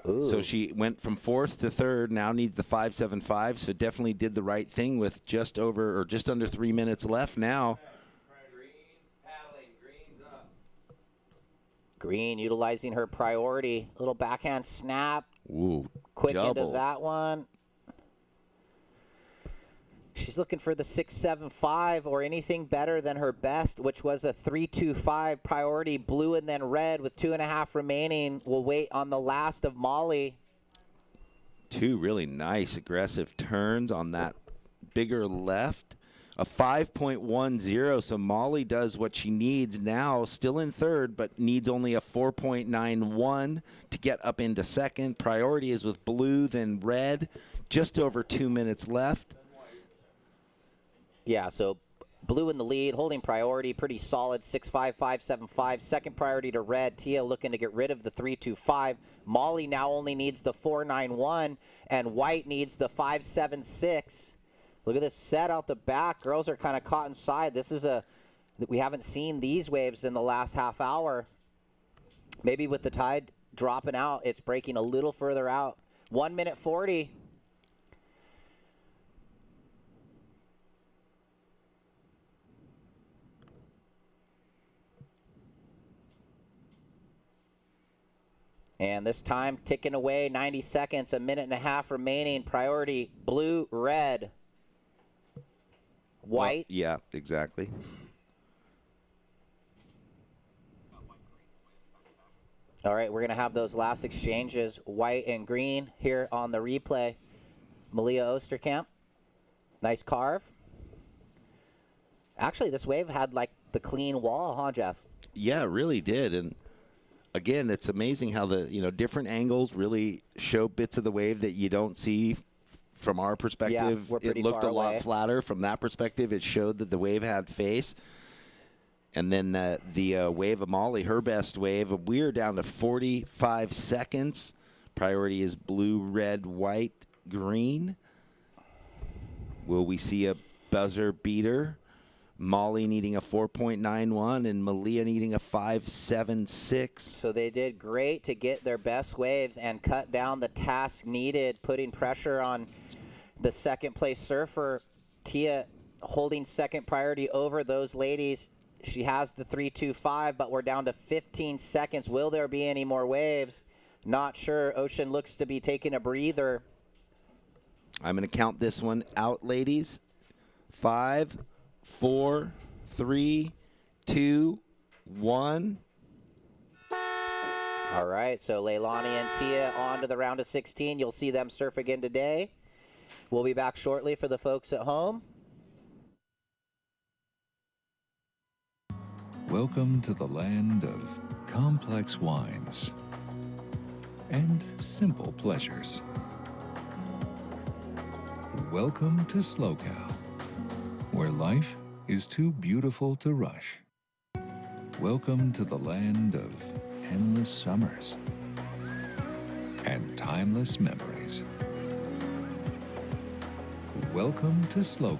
Ooh. So she went from fourth to third, now needs the 5.75, so definitely did the right thing with just under 3 minutes left now. Green utilizing her priority. Little backhand snap. Ooh, quick double. Into that one. She's looking for the 6.75 or anything better than her best, which was a 3.25 priority. Blue and then red with 2.5 remaining. We'll wait on the last of Molly. 2 really nice aggressive turns on that bigger left. A 5.10, so Molly does what she needs now, still in third, but needs only a 4.91 to get up into second. Priority is with blue, then red. Just over 2 minutes left. Yeah, so blue in the lead, holding priority, pretty solid, 6.5, 5.75. Second priority to red. Tia looking to get rid of the 3.25. Molly now only needs the 4.91, and white needs the 5.76. Look at this set out the back. Girls are kind of caught inside. This is we haven't seen these waves in the last half hour. Maybe with the tide dropping out, it's breaking a little further out. 1 minute 40. And this time ticking away, 90 seconds, a minute and a half remaining. Priority, blue, red, white. Well, yeah, exactly. All right, we're going to have those last exchanges, white and green, here on the replay. Malia Osterkamp, nice carve. Actually, this wave had like the clean wall, huh, Jeff? Yeah, it really did. And again, it's amazing how the different angles really show bits of the wave that you don't see from our perspective. Yeah, we're pretty it looked far a lot away. flatter from that perspective. It showed that the wave had face. And then the wave of Molly, her best wave, we're down to 45 seconds. Priority is blue, red, white, green. Will we see a buzzer beater? Molly needing a 4.91 and Malia needing a 5.76. So they did great to get their best waves and cut down the task needed, putting pressure on the second place surfer. Tia holding second priority over those ladies. She has the 3.25, but we're down to 15 seconds. Will there be any more waves? Not sure. Ocean looks to be taking a breather. I'm going to count this one out, ladies. 5, 4, 3, 2, 1. All right, so Leilani and Tia on to the round of 16. You'll see them surf again today. We'll be back shortly for the folks at home. Welcome to the land of complex wines and simple pleasures. Welcome to SLO, where life is too beautiful to rush. Welcome to the land of endless summers and timeless memories. Welcome to SLO,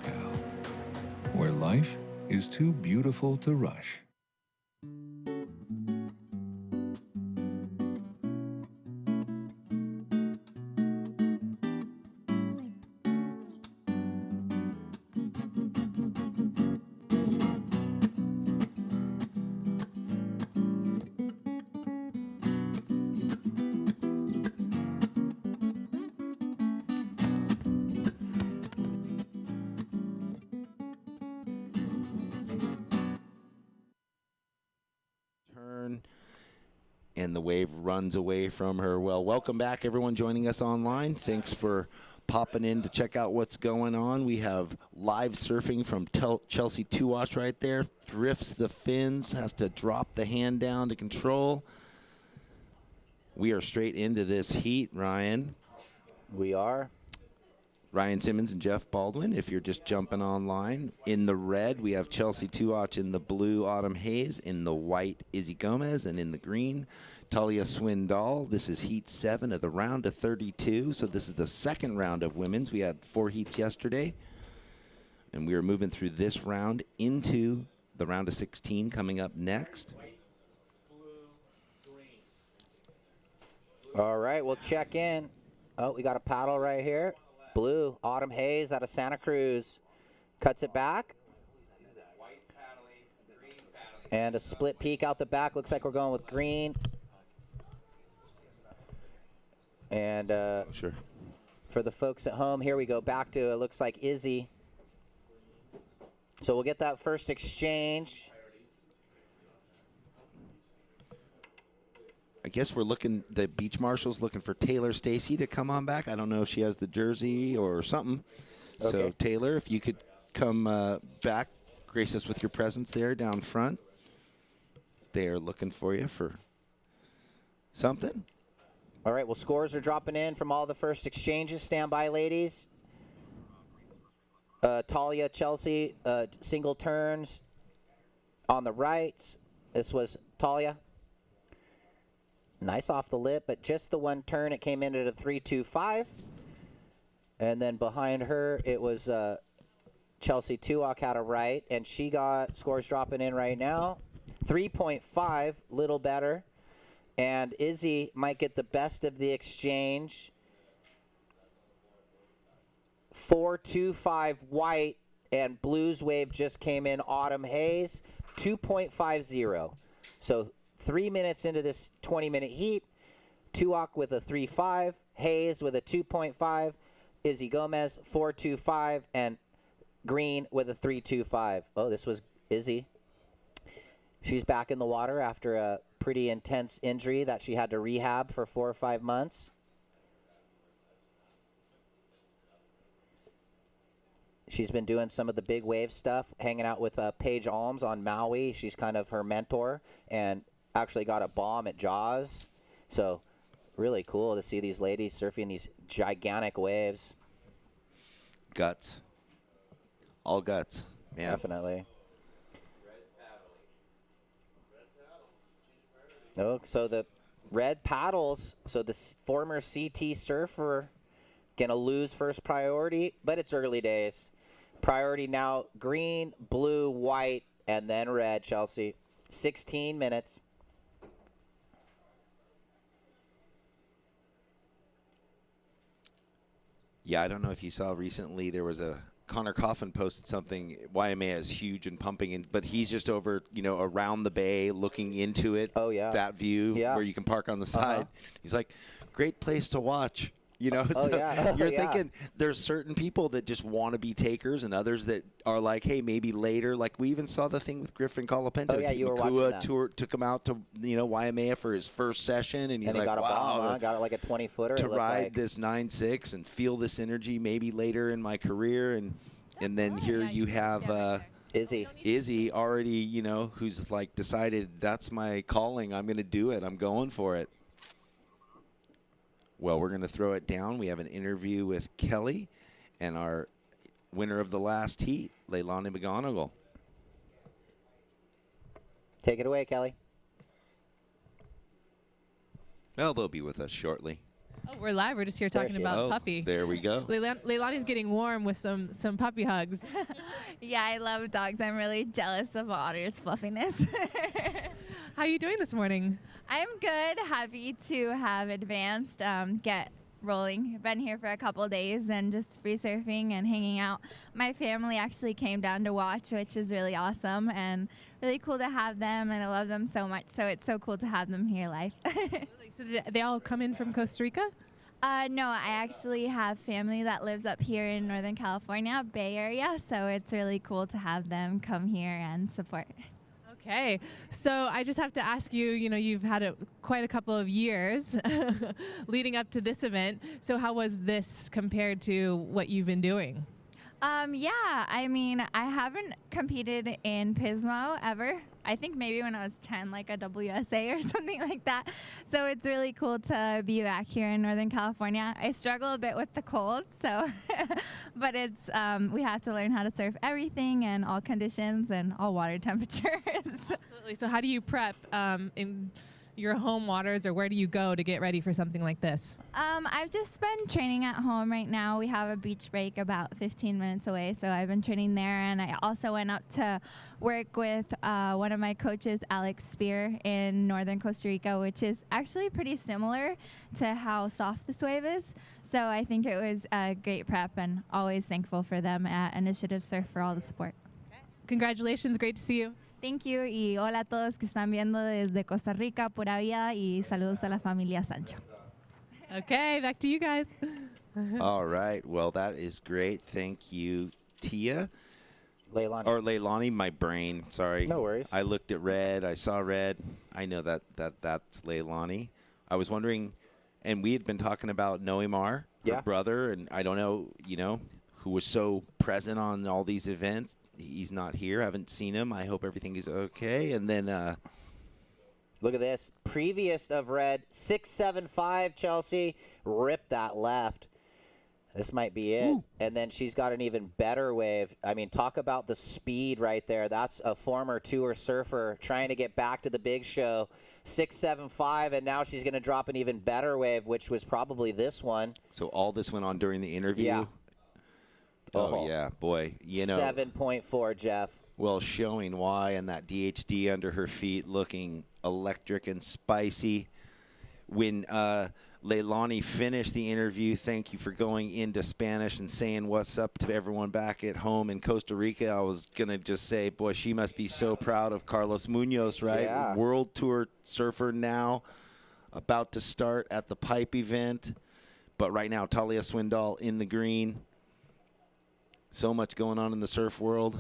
where life is too beautiful to rush. And the wave runs away from her. Well, welcome back, everyone joining us online. Thanks for popping in to check out what's going on. We have live surfing from Chelsea Tuak right there. Thrifts the fins, has to drop the hand down to control. We are straight into this heat, Ryan. We are. Ryan Simmons and Jeff Baldwin, if you're just jumping online. In the red, we have Chelsea Tuak. In the blue, Autumn Hayes. In the white, Izzy Gomez. And in the green, Talia Swindoll. This is Heat 7 of the round of 32. So this is the second round of women's. We had 4 heats yesterday. And we are moving through this round into the round of 16 coming up next. All right, we'll check in. Oh, we got a paddle right here. Blue, Autumn Hayes out of Santa Cruz. Cuts it back. And a split peak out the back. Looks like we're going with green. And sure. For the folks at home, here we go back to, it looks like Izzy. So we'll get that first exchange. I guess we're looking, the beach marshal's looking for Taylor Stacy to come on back. I don't know if she has the jersey or something. Okay. So Taylor, if you could come back, grace us with your presence there down front. They are looking for you for something. All right, well, scores are dropping in from all the first exchanges. Stand by, ladies. Talia, Chelsea, single turns on the right. This was Talia. Nice off the lip, but just the one turn, it came in at a 3.25. And then behind her, it was Chelsea Tuak out of right, and she got scores dropping in right now. 3.5, little better. And Izzy might get the best of the exchange. 4.25 white, and Blues wave just came in. Autumn Hayes, 2.50. So 3 minutes into this 20-minute heat, Tuak with a 3.5, Hayes with a 2.5, Izzy Gomez 4.25, and Green with a 3.25. Oh, this was Izzy. She's back in the water after a pretty intense injury that she had to rehab for 4 or 5 months. She's been doing some of the big wave stuff, hanging out with Paige Alms on Maui. She's kind of her mentor and actually got a bomb at Jaws. So really cool to see these ladies surfing these gigantic waves. Guts. All guts. Yeah. Definitely. Oh, so the red paddles, so the former CT surfer going to lose first priority, but it's early days. Priority now green, blue, white, and then red, Chelsea. 16 minutes. Yeah, I don't know if you saw recently there was a Connor Coffin posted something. YMA is huge and pumping, but he's just over, around the bay looking into it. Oh, yeah. That view where you can park on the side. He's like, great place to watch. So you're thinking there's certain people that just want to be takers and others that are like, hey, maybe later. Like we even saw the thing with Griffin Colapinto. Oh, yeah, you were watching that. Took him out to, Waimea for his first session. And he's like, got a wow. bomb, got it like a 20-footer. To ride this 9.6 and feel this energy maybe later in my career. And then here you have Izzy already, who's like decided that's my calling. I'm going to do it. I'm going for it. Well, we're going to throw it down. We have an interview with Kelly and our winner of the last heat, Leilani McGonagall. Take it away, Kelly. Well, they'll be with us shortly. Oh, we're live. We're just here talking about puppy. There we go. Leilani's getting warm with some puppy hugs. Yeah, I love dogs. I'm really jealous of Otter's fluffiness. How are you doing this morning? I'm good. Happy to have advanced, get rolling. Been here for a couple of days and just free surfing and hanging out. My family actually came down to watch, which is really awesome and really cool to have them, and I love them so much. So it's so cool to have them here live. So did they all come in from Costa Rica? No, I actually have family that lives up here in Northern California, Bay Area. So it's really cool to have them come here and support. Okay, so I just have to ask you, you've had quite a couple of years leading up to this event. So how was this compared to what you've been doing? Yeah, I mean, I haven't competed in Pismo ever. I think maybe when I was 10, like a WSA or something like that. So it's really cool to be back here in Northern California. I struggle a bit with the cold, so but it's we have to learn how to surf everything and all conditions and all water temperatures. Absolutely. So how do you prep in your home waters, or where do you go to get ready for something like this? I've just been training at home right now. We have a beach break about 15 minutes away, so I've been training there. And I also went up to work with one of my coaches, Alex Spear, in northern Costa Rica, which is actually pretty similar to how soft this wave is. So I think it was a great prep, and always thankful for them at Initiative Surf for all the support. Okay. Congratulations. Great to see you. Thank you, y hola a todos que están viendo desde Costa Rica, pura vida, y saludos a la familia Sancho. Okay, back to you guys. All right, well, that is great. Thank you, Tia. Leilani, my brain, sorry. No worries. I looked at red, I saw red. I know that's Leilani. I was wondering, and we had been talking about Noemar, her brother, and I don't know, who was so present on all these events. He's not here. I haven't seen him. I hope everything is okay. And then look at this. Previous of red, 675, Chelsea. Rip that left. This might be it. Ooh. And then she's got an even better wave. I mean, talk about the speed right there. That's a former tour surfer trying to get back to the big show. 675, and now she's going to drop an even better wave, which was probably this one. So all this went on during the interview? Yeah. Oh, yeah, boy. 7.4, Jeff. Well, showing why, and that DHD under her feet looking electric and spicy. When Leilani finished the interview, thank you for going into Spanish and saying what's up to everyone back at home in Costa Rica. I was going to just say, boy, she must be so proud of Carlos Munoz, right? Yeah. World Tour surfer now, about to start at the Pipe event. But right now, Talia Swindoll in the green. So much going on in the surf world.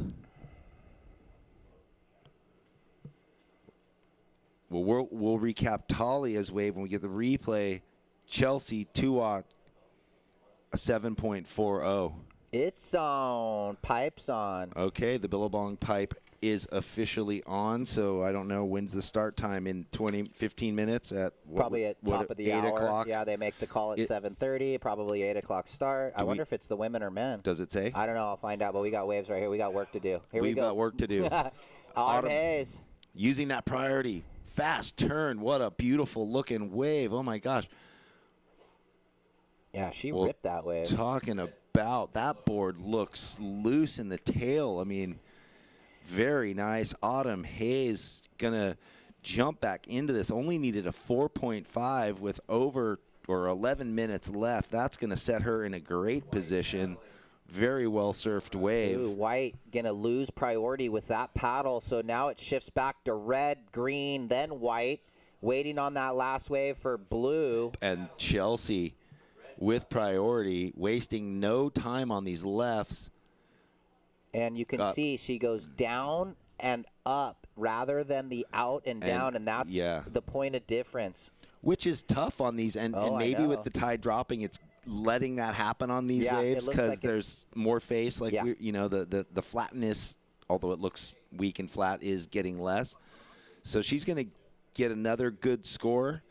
Well, we'll recap Talia's wave when we get the replay. Chelsea Tuak, a 7.40. It's on. Pipe's on. Okay, the Billabong pipe is officially on, so I don't know when's the start time in 15 minutes at probably at top of the 8 hour. o'clock. Yeah, they make the call at 7:30, probably 8 o'clock start. I wonder if it's the women or men. Does it say? I don't know. I'll find out, but we got waves right here. We got work to do. Here we We've go. got work to do. Autumn Hayes. Using that priority. Fast turn. What a beautiful looking wave. Oh, my gosh. Yeah, she ripped that wave. Talking about that board looks loose in the tail. I mean, very nice. Autumn Hayes going to jump back into this. Only needed a 4.5 with over or 11 minutes left. That's going to set her in a great position. Very well surfed wave. Ooh, White going to lose priority with that paddle. So now it shifts back to red, green, then white. Waiting on that last wave for blue. And Chelsea with priority, wasting no time on these lefts. And you can see she goes down and up rather than the out and down, and that's the point of difference. Which is tough on these, and maybe with the tide dropping, it's letting that happen on these waves because like there's more face. Like the flatness, although it looks weak and flat, is getting less. So she's going to get another good score.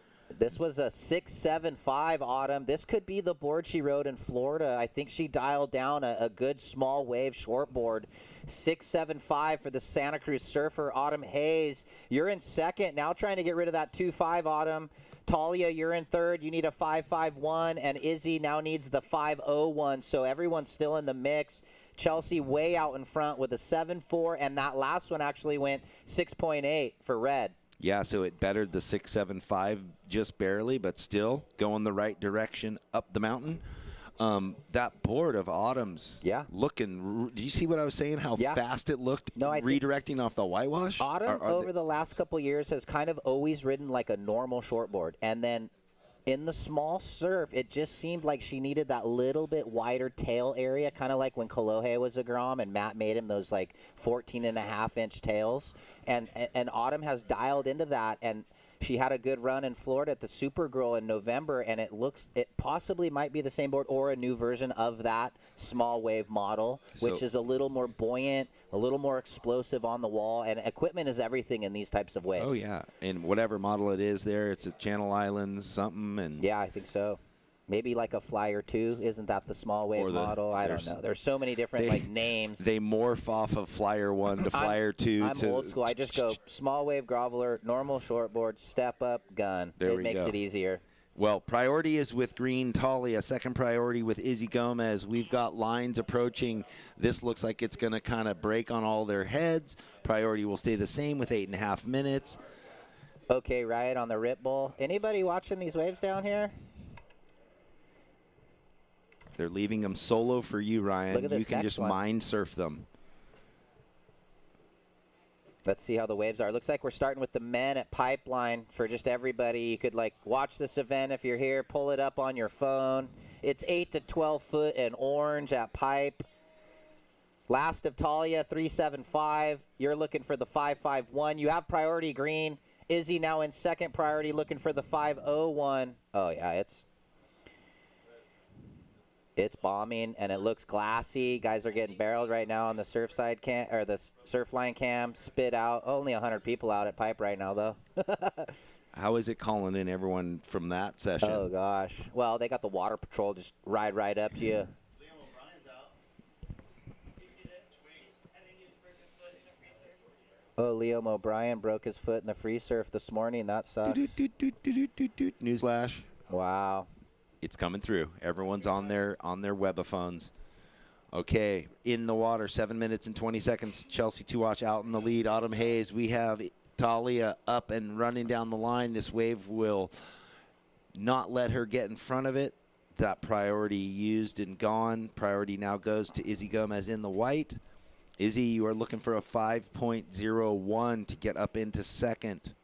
This was a 6.75, Autumn. This could be the board she rode in Florida. I think she dialed down a good small wave short board. 6.75 for the Santa Cruz surfer, Autumn Hayes. You're in second. Now trying to get rid of that 2.5, Autumn. Talia, you're in third. You need a 5.51, and Izzy now needs the 5.01. So everyone's still in the mix. Chelsea way out in front with a 7.4, and that last one actually went 6.8 for red. Yeah, so it bettered the 6.75 just barely, but still going the right direction up the mountain. That board of Autumn's looking, do you see what I was saying, how fast it looked redirecting off the whitewash? Autumn over the last couple years has kind of always ridden like a normal shortboard, and then in the small surf, it just seemed like she needed that little bit wider tail area, kind of like when Kolohe was a Grom and Matt made him those like 14.5-inch tails. And Autumn has dialed into that, and she had a good run in Florida at the Supergirl in November, and it possibly might be the same board or a new version of that small wave model, which is a little more buoyant, a little more explosive on the wall, and equipment is everything in these types of waves. Oh, yeah, and whatever model it is there, it's a Channel Islands something. And yeah, I think so. Maybe like a Flyer 2. Isn't that the small wave model? I don't know. There's so many different like names. They morph off of Flyer 1 to Flyer 2. I'm old school. I just go small wave groveler, normal shortboard, step up, gun. It makes it easier. Well, priority is with Green Talia. Second priority with Izzy Gomez. We've got lines approaching. This looks like it's going to kind of break on all their heads. Priority will stay the same with 8.5 minutes. Okay, Riot on the Rip Bull. Anybody watching these waves down here? They're leaving them solo for you, Ryan. You can just mind surf them. Let's see how the waves are. Looks like we're starting with the men at Pipeline for just everybody. You could like watch this event if you're here, pull it up on your phone. It's 8 to 12 foot and orange at Pipe. Last of Talia, 3.75. You're looking for the 5.51. You have priority green. Izzy now in second priority looking for the 5.01. Oh, yeah, it's bombing, and it looks glassy. Guys are getting barreled right now on the surf side cam or the surf line cam. Spit out. Only 100 people out at Pipe right now, though. How is it calling in everyone from that session? Oh gosh. Well, they got the water patrol just ride right up to you. Oh, Liam O'Brien broke his foot in the free surf this morning. That sucks. Newsflash. Wow. It's coming through. Everyone's on their webophones. Okay, in the water, 7 minutes and 20 seconds. Chelsea Tuak out in the lead. Autumn Hayes. We have Talia up and running down the line. This wave will not let her get in front of it. That priority used and gone. Priority now goes to Izzy Gomez in the white. Izzy, you are looking for a 5.01 to get up into second.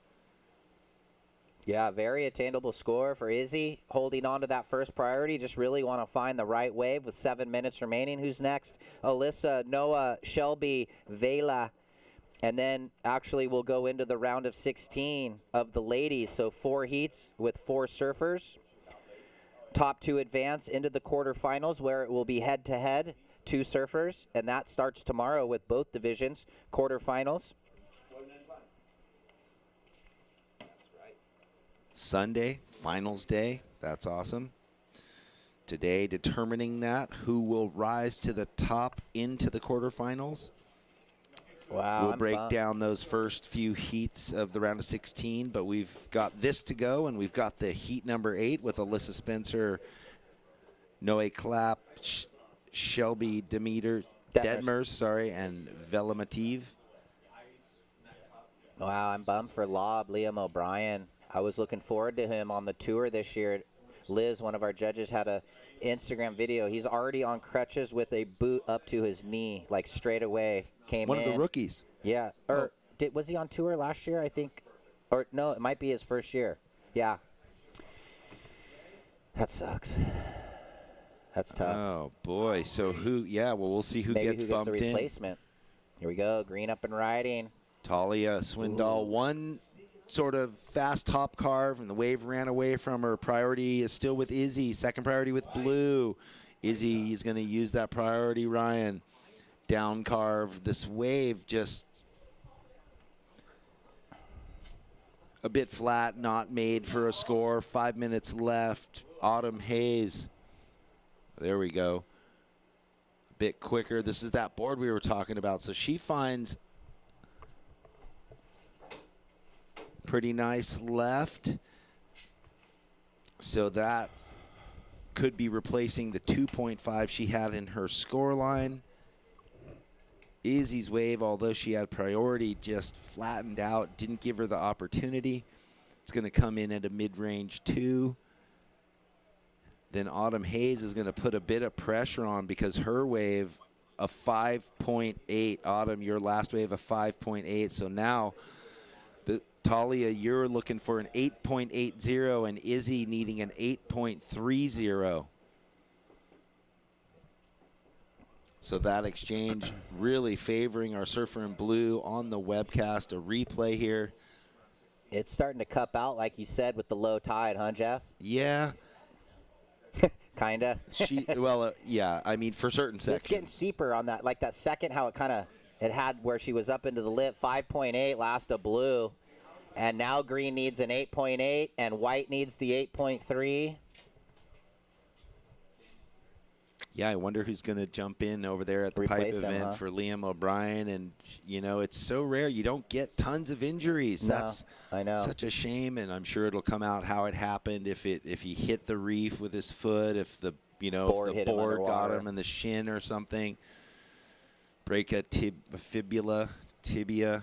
Yeah, very attainable score for Izzy. Holding on to that first priority. Just really want to find the right wave with 7 minutes remaining. Who's next? Alyssa, Noah, Shelby, Vela, And then actually we'll go into the round of 16 of the ladies. So 4 heats with 4 surfers. Top 2 advance into the quarterfinals where it will be head-to-head, 2 surfers. And that starts tomorrow with both divisions, quarterfinals. Sunday, finals day. That's awesome. Today, determining that, who will rise to the top into the quarterfinals. Wow. We'll break down those first few heats of the round of 16, but we've got this to go, and we've got the heat number 8 with Alyssa Spencer, Noe Clapp, Shelby Detmers, and Vela Mativ. Wow, I'm bummed for Lob, Liam O'Brien. I was looking forward to him on the tour this year. Liz, one of our judges, had a Instagram video. He's already on crutches with a boot up to his knee, like straight away. One of the rookies. Yeah. Or was he on tour last year, I think? Or no, it might be his first year. Yeah. That sucks. That's tough. Oh, boy. So we'll see who Maybe gets who bumped gets the in. replacement. Here we go. Green up and riding. Talia Swindoll, one sort of fast top carve, and the wave ran away from her. Priority is still with Izzy. Second priority with Blue. Izzy is going to use that priority, Ryan. Down carve. This wave just a bit flat, not made for a score. 5 minutes left. Autumn Hayes. There we go. A bit quicker. This is that board we were talking about. So she finds pretty nice left. So that could be replacing the 2.5 she had in her score line. Izzy's wave, although she had priority, just flattened out, didn't give her the opportunity. It's going to come in at a mid-range 2. Then Autumn Hayes is going to put a bit of pressure on because her wave, a 5.8. Autumn, your last wave, a 5.8. So now, Talia, you're looking for an 8.80, and Izzy needing an 8.30. So that exchange really favoring our surfer in blue on the webcast. A replay here. It's starting to cup out, like you said, with the low tide, huh, Jeff? Yeah. Kinda. Yeah. I mean, for certain sections. It's getting steeper on that. Like that second, how it had where she was up into the lip, 5.8 last of blue. And now green needs an 8.8, and white needs the 8.3. Yeah, I wonder who's going to jump in over there at the pipe event for Liam O'Brien. And, it's so rare. You don't get tons of injuries. No, That's I know. Such a shame, and I'm sure it'll come out how it happened, if he hit the reef with his foot, if the board got him in the shin or something. Break a fibula, tibia,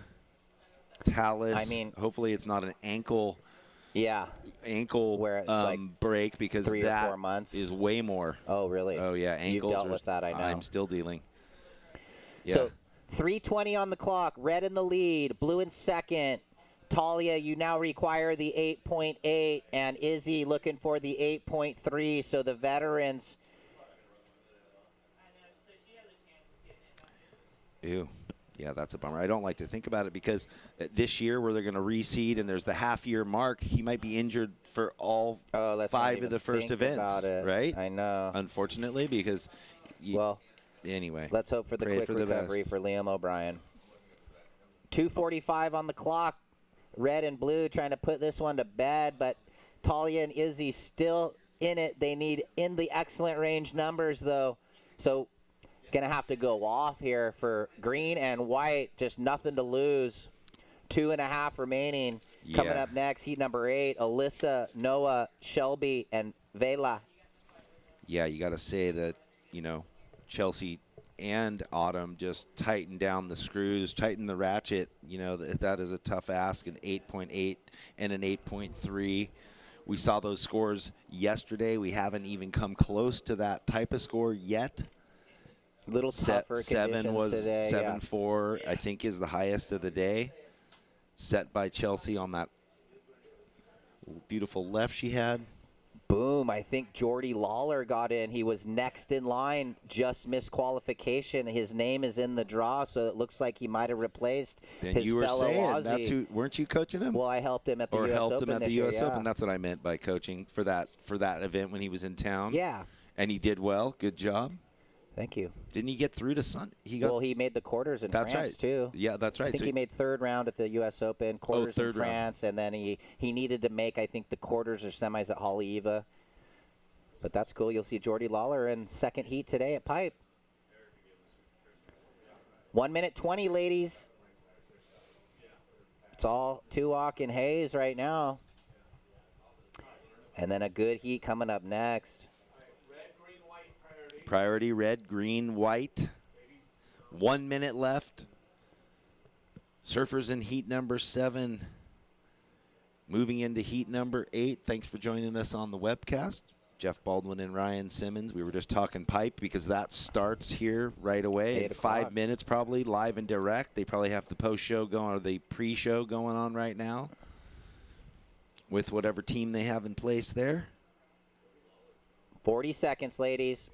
talus. I mean, hopefully it's not an ankle. Yeah. Ankle where it's like break, because 3 that or 4 months. is way more. Oh, really? Oh, yeah. Ankles. You've dealt with that, I know. I'm still dealing. Yeah. So 3:20 on the clock. Red in the lead. Blue in second. Talia, you now require the 8.8, and Izzy looking for the 8.3. So the veterans. Ew. Yeah, that's a bummer. I don't like to think about it, because this year where they're going to reseed and there's the half-year mark, he might be injured for all 5 of the first events, right? I know. Unfortunately, because anyway. Let's hope for the quick recovery for Liam O'Brien. 2:45 on the clock. Red and blue trying to put this one to bed, but Talia and Izzy still in it. They need in the excellent range numbers, though. So going to have to go off here for green and white. Just nothing to lose. 2.5 remaining. Yeah. Coming up next, heat number 8, Alyssa, Noah, Shelby, and Vela. Yeah, you got to say that, Chelsea and Autumn just tighten down the screws, tighten the ratchet. That is a tough ask, an 8.8 and an 8.3. We saw those scores yesterday. We haven't even come close to that type of score yet. Little tougher 7 was today, 7.4, I think, is the highest of the day. Set by Chelsea on that beautiful left she had. Boom, I think Jordy Lawler got in. He was next in line, just missed qualification. His name is in the draw, so it looks like he might have replaced then his you were fellow saying, Aussie. that's who, weren't you coaching him? Well, I helped him at the U.S. Open helped him at the U.S. Open. Yeah. That's what I meant by coaching for that event when he was in town. Yeah. And he did well. Good job. Thank you. Didn't he get through to Sun? Well, he made the quarters in France, too. Yeah, that's right. I think he made third round at the U.S. Open, quarters in France, round. and then he needed to make, I think, the quarters or semis at Haleiwa. But that's cool. You'll see Jordy Lawler in second heat today at Pipe. 1 minute 20, ladies. It's all Tuak and Hayes right now. And then a good heat coming up next. Priority red, green, white. 1 minute left. Surfers in heat number 7. Moving into heat number 8. Thanks for joining us on the webcast. Jeff Baldwin and Ryan Simmons. We were just talking pipe because that starts here right away in 5 minutes, probably live and direct. They probably have the post-show going or the pre-show going on right now with whatever team they have in place there. 40 seconds, ladies.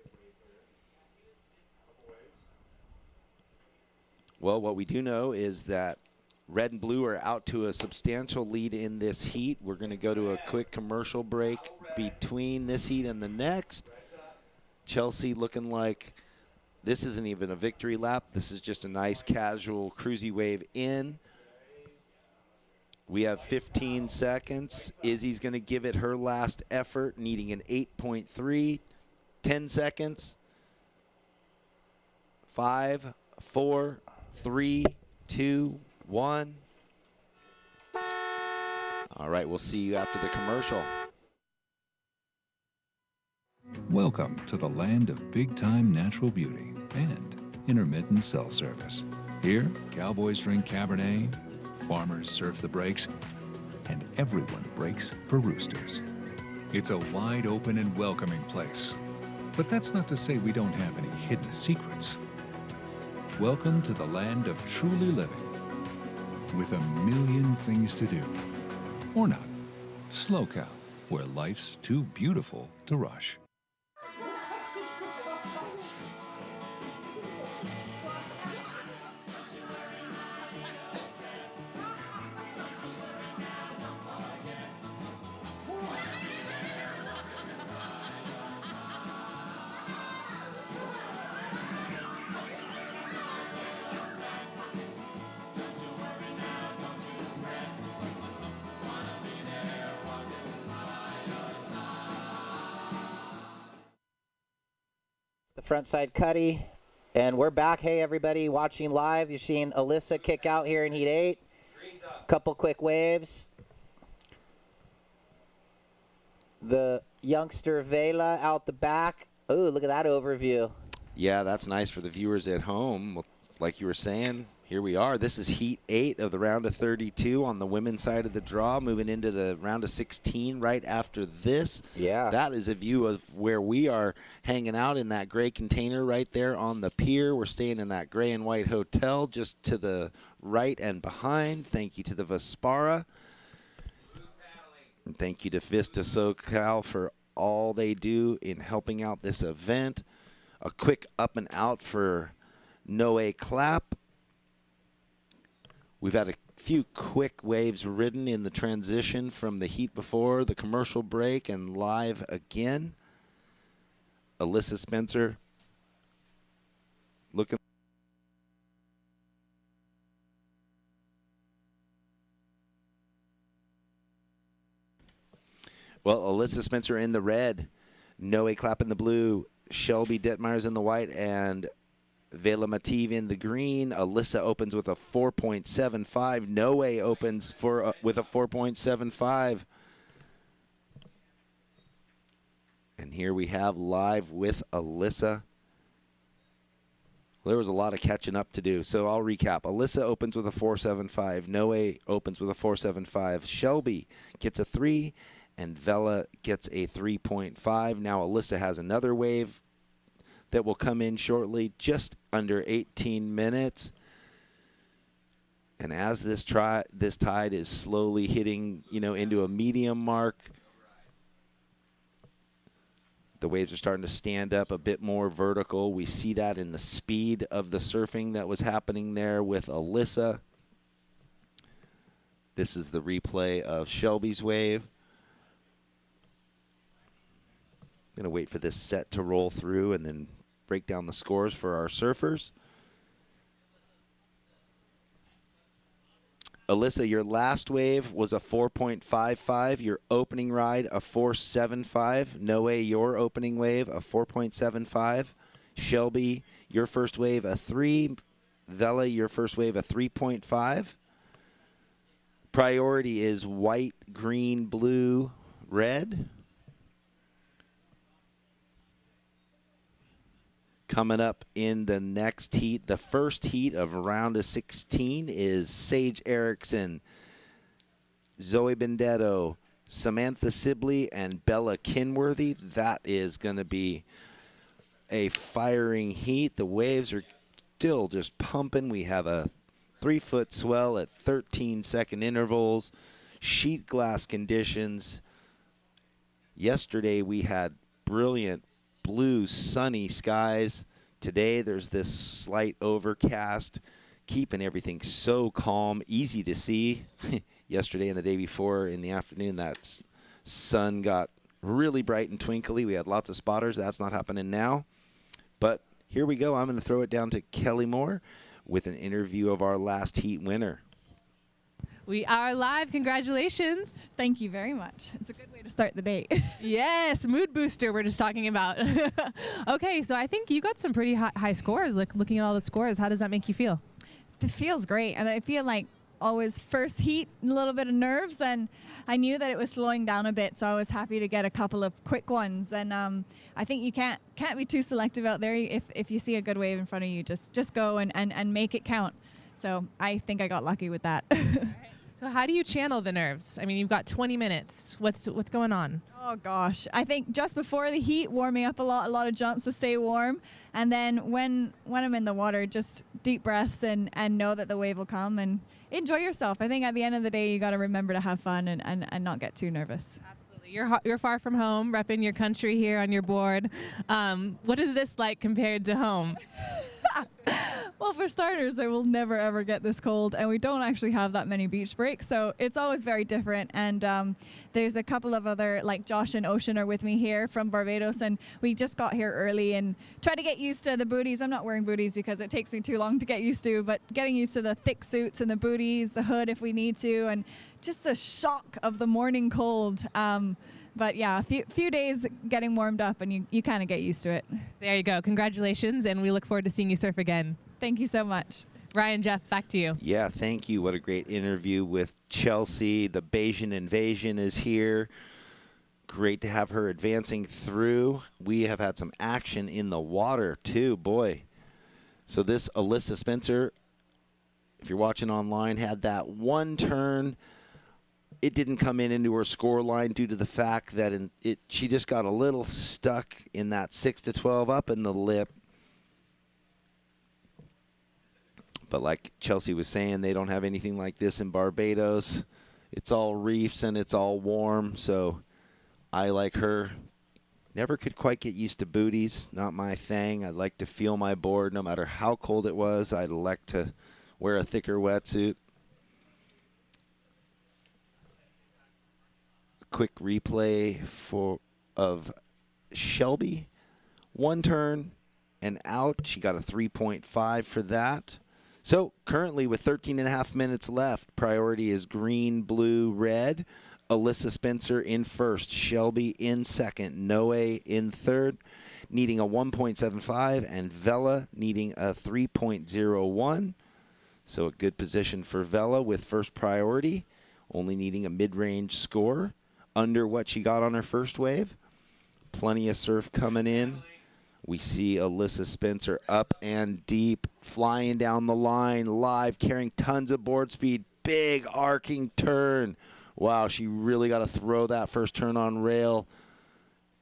Well, what we do know is that red and blue are out to a substantial lead in this heat. We're going to go to a quick commercial break between this heat and the next. Chelsea looking like this isn't even a victory lap. This is just a nice casual cruisy wave in. We have 15 seconds. Izzy's going to give it her last effort, needing an 8.3. 10 seconds. 5, 4, 3, 2, 1. All right, we'll see you after the commercial. Welcome to the land of big-time natural beauty and intermittent cell service. Here, cowboys drink Cabernet, farmers surf the breaks, and everyone breaks for roosters. It's a wide open and welcoming place. But that's not to say we don't have any hidden secrets. Welcome to the land of truly living, with a million things to do. Or not. SLO, where life's too beautiful to rush. Frontside Cuddy, and we're back. Hey, everybody watching live. You're seeing Alyssa kick out here in Heat 8. Couple quick waves. The youngster Vela out the back. Ooh, look at that overview. Yeah, that's nice for the viewers at home. Like you were saying, here we are. This is Heat 8 of the round of 32 on the women's side of the draw, moving into the round of 16 right after this. Yeah. That is a view of where we are hanging out in that gray container right there on the pier. We're staying in that gray and white hotel just to the right and behind. Thank you to the Vespara. And thank you to Vista SoCal for all they do in helping out this event. A quick up and out for Noe Clapp. We've had a few quick waves ridden in the transition from the heat before, the commercial break, and live again. Alyssa Spencer looking. Well, Alyssa Spencer in the red, Noe Clapp in the blue, Shelby Detmeyer's in the white, and Vela Mativ in the green. Alyssa opens with a 4.75. Noe opens with a 4.75. And here we have live with Alyssa. Well, there was a lot of catching up to do, so I'll recap. Alyssa opens with a 4.75. Noe opens with a 4.75. Shelby gets a 3, and Vela gets a 3.5. Now Alyssa has another wave that will come in shortly, just under 18 minutes. And as this tide is slowly hitting, into a medium mark, The waves are starting to stand up a bit more vertical. We see that in the speed of the surfing that was happening there with Alyssa. This is the replay of Shelby's wave. I'm going to wait for this set to roll through and then break down the scores for our surfers. Alyssa, your last wave was a 4.55. Your opening ride, a 4.75. Noe, your opening wave, a 4.75. Shelby, your first wave, a 3. Vela, your first wave, a 3.5. Priority is white, green, blue, red. Coming up in the next heat, the first heat of round of 16 is Sage Erickson, Zoe Benedetto, Samantha Sibley, and Bella Kenworthy. That is going to be a firing heat. The waves are still just pumping. We have a 3-foot swell at 13-second intervals, sheet glass conditions. Yesterday we had brilliant blue, sunny skies. Today there's this slight overcast, keeping everything so calm, easy to see. Yesterday and the day before in the afternoon, that sun got really bright and twinkly. We had lots of spotters. That's not happening now. But here we go. I'm going to throw it down to Kelly Moore with an interview of our last heat winner. We are live. Congratulations. Thank you very much. It's a good way to start the day. Yes, mood booster we're just talking about. Okay, so I think you got some pretty high scores. Looking at all the scores, how does that make you feel? It feels great. And I feel like always first heat, a little bit of nerves, and I knew that it was slowing down a bit, so I was happy to get a couple of quick ones. And I think you can't be too selective out there. If you see a good wave in front of you, just go and make it count. So I think I got lucky with that. So how do you channel the nerves? I mean, you've got 20 minutes. What's going on? Oh, gosh. I think just before the heat, warming up a lot of jumps to stay warm. And then when I'm in the water, just deep breaths and know that the wave will come and enjoy yourself. I think at the end of the day, you got to remember to have fun and not get too nervous. Absolutely. You're far from home, repping your country here on your board. What is this like compared to home? Well, for starters, I will never, ever get this cold, and we don't actually have that many beach breaks, so it's always very different. And there's a couple of other, like Josh and Ocean are with me here from Barbados, and we just got here early and try to get used to the booties. I'm not wearing booties because it takes me too long to get used to, but getting used to the thick suits and the booties, the hood if we need to, and just the shock of the morning cold. But yeah, a few days getting warmed up, and you kind of get used to it. There you go. Congratulations, and we look forward to seeing you surf again. Thank you so much. Ryan, Jeff, back to you. Yeah, thank you. What a great interview with Chelsea. The Bayesian Invasion is here. Great to have her advancing through. We have had some action in the water, too. Boy. So this Alyssa Spencer, if you're watching online, had that one turn. It didn't come into her score line due to the fact that she just got a little stuck in that 6-12 up in the lip. But like Chelsea was saying, they don't have anything like this in Barbados. It's all reefs and it's all warm. So I, like her, never could quite get used to booties. Not my thing. I like to feel my board no matter how cold it was. I'd elect to wear a thicker wetsuit. Quick replay of Shelby. One turn and out. She got a 3.5 for that. So currently with 13.5 minutes left, priority is green, blue, red. Alyssa Spencer in first, Shelby in second, Noe in third, needing a 1.75, and Vela needing a 3.01. So a good position for Vela with first priority, only needing a mid-range score under what she got on her first wave. Plenty of surf coming in. We see Alyssa Spencer up and deep, flying down the line, live, carrying tons of board speed. Big arcing turn. Wow, she really got to throw that first turn on rail.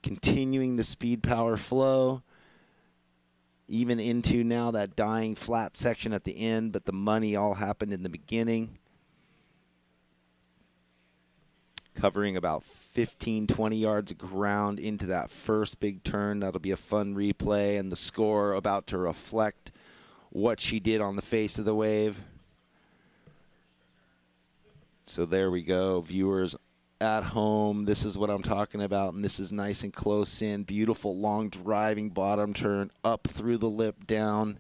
Continuing the speed power flow. Even into now that dying flat section at the end, but the money all happened in the beginning. covering about 15, 20 yards of ground into that first big turn. That'll be a fun replay, and the score about to reflect what she did on the face of the wave. So there we go, viewers at home. This is what I'm talking about, and this is nice and close in. Beautiful long driving bottom turn up through the lip, down,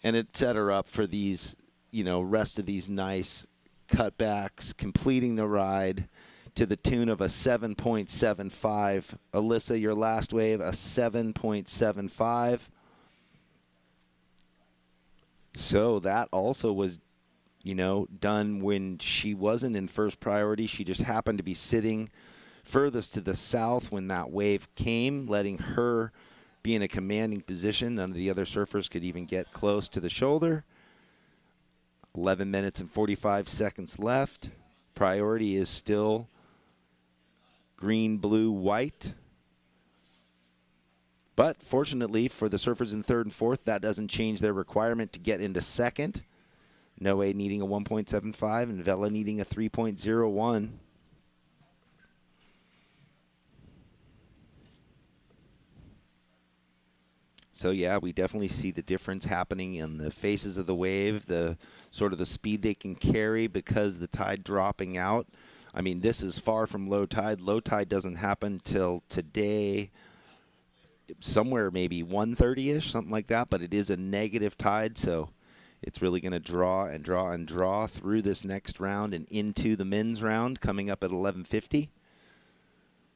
and it set her up for these, rest of these nice cutbacks, completing the ride to the tune of a 7.75. Alyssa, your last wave, a 7.75. So that also was, done when she wasn't in first priority. She just happened to be sitting furthest to the south when that wave came, letting her be in a commanding position. None of the other surfers could even get close to the shoulder. 11 minutes and 45 seconds left. Priority is still green, blue, white. But fortunately for the surfers in third and fourth, that doesn't change their requirement to get into second. Noe needing a 1.75 and Vela needing a 3.01. So, yeah, we definitely see the difference happening in the faces of the wave, the sort of the speed they can carry because the tide dropping out. I mean, this is far from low tide. Low tide doesn't happen till today, somewhere maybe 1:30-ish, something like that, but it is a negative tide, so it's really going to draw and draw and draw through this next round and into the men's round coming up at 11:50.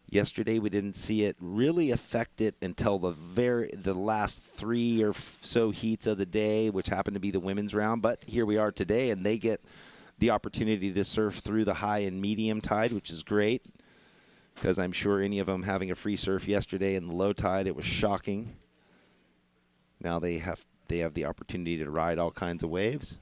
Yesterday, we didn't see it really affect it until the last 3 or so heats of the day, which happened to be the women's round. But here we are today, and they get the opportunity to surf through the high and medium tide, which is great, because I'm sure any of them having a free surf yesterday in the low tide, it was shocking. Now they have the opportunity to ride all kinds of waves.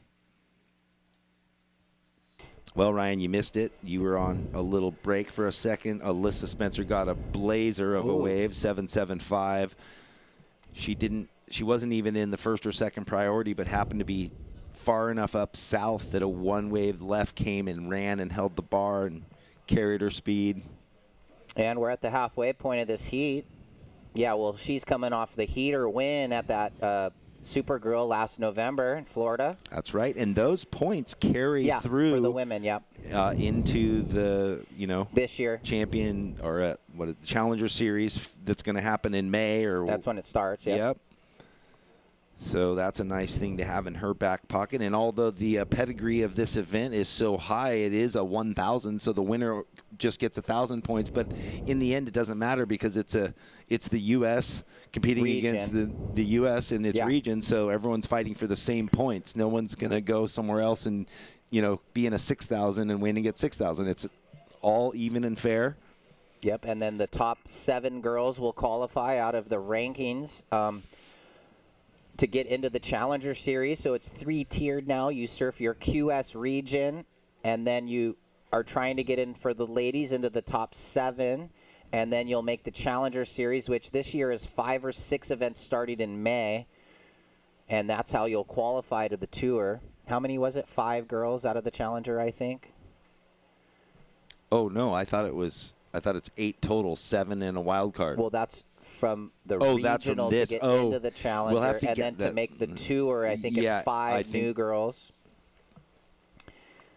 Well, Ryan, you missed it. You were on a little break for a second. Alyssa Spencer got a blazer of a wave, 7.75. She wasn't even in the first or second priority, but happened to be far enough up south that a one wave left came and ran and held the bar and carried her speed. And we're at the halfway point of this heat. Yeah, well, she's coming off the heater win at that Supergirl last November in Florida. That's right, and those points carry through for the women. Yep. Into the this year champion or the Challenger Series that's going to happen in May, or that's when it starts. Yep. So that's a nice thing to have in her back pocket. And although the pedigree of this event is so high, it is a 1,000, so the winner just gets 1,000 points. But in the end, it doesn't matter because it's the U.S. competing against the U.S. in its region, so everyone's fighting for the same points. No one's going to go somewhere else and be in a 6,000 and win and get 6,000. It's all even and fair. Yep, and then the top 7 girls will qualify out of the rankings to get into the Challenger Series. So it's 3-tiered now. You surf your QS region, and then you are trying to get in for the ladies into the top 7, and then you'll make the Challenger Series, which this year is 5 or 6 events starting in May, and that's how you'll qualify to the tour. How many was it? 5 girls out of the Challenger, I think? Oh, no, I thought it's 8 total, 7 in a wild card. Well, that's from the regional to get into the Challenger, and then to make the tour, I think it's 5 new girls.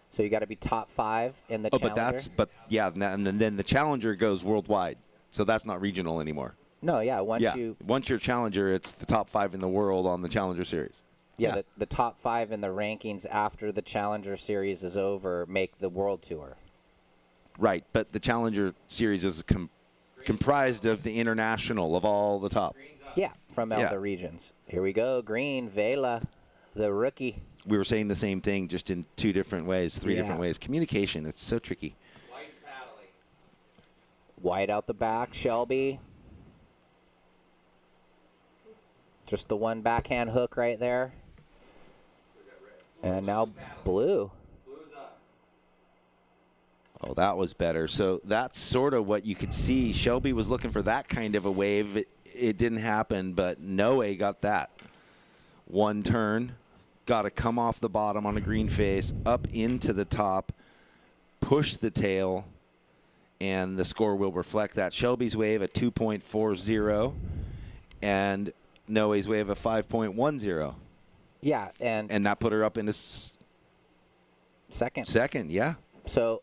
So you got to be top 5 in the Challenger. And then the Challenger goes worldwide, so that's not regional anymore. No, once you're Challenger, it's the top 5 in the world on the Challenger Series. Yeah, the top 5 in the rankings after the Challenger Series is over make the World Tour. Right, but the Challenger Series is comprised of the international of all the top. Yeah, from all the regions. Here we go, green, Vela, the rookie. We were saying the same thing, just in 2 different ways, 3 different ways. Communication, it's so tricky. White out the back, Shelby. Just the one backhand hook right there. And now blue. Oh, that was better. So that's sort of what you could see. Shelby was looking for that kind of a wave. It didn't happen, but Noe got that. One turn, got to come off the bottom on a green face, up into the top, push the tail, and the score will reflect that. Shelby's wave a 2.40 and Noe's wave a 5.10. Yeah, and that put her up in a second, yeah. So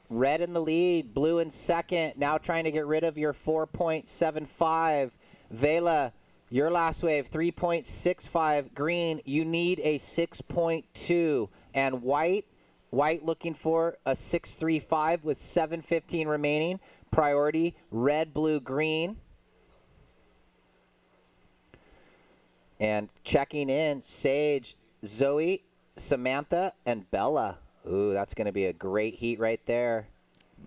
red in the lead, blue in second, now trying to get rid of your 4.75. Vela, your last wave, 3.65. Green, you need a 6.2. And white looking for a 6.35 with 7:15 remaining. Priority, red, blue, green. And checking in, Sage, Zoe, Samantha, and Bella. Ooh, that's going to be a great heat right there.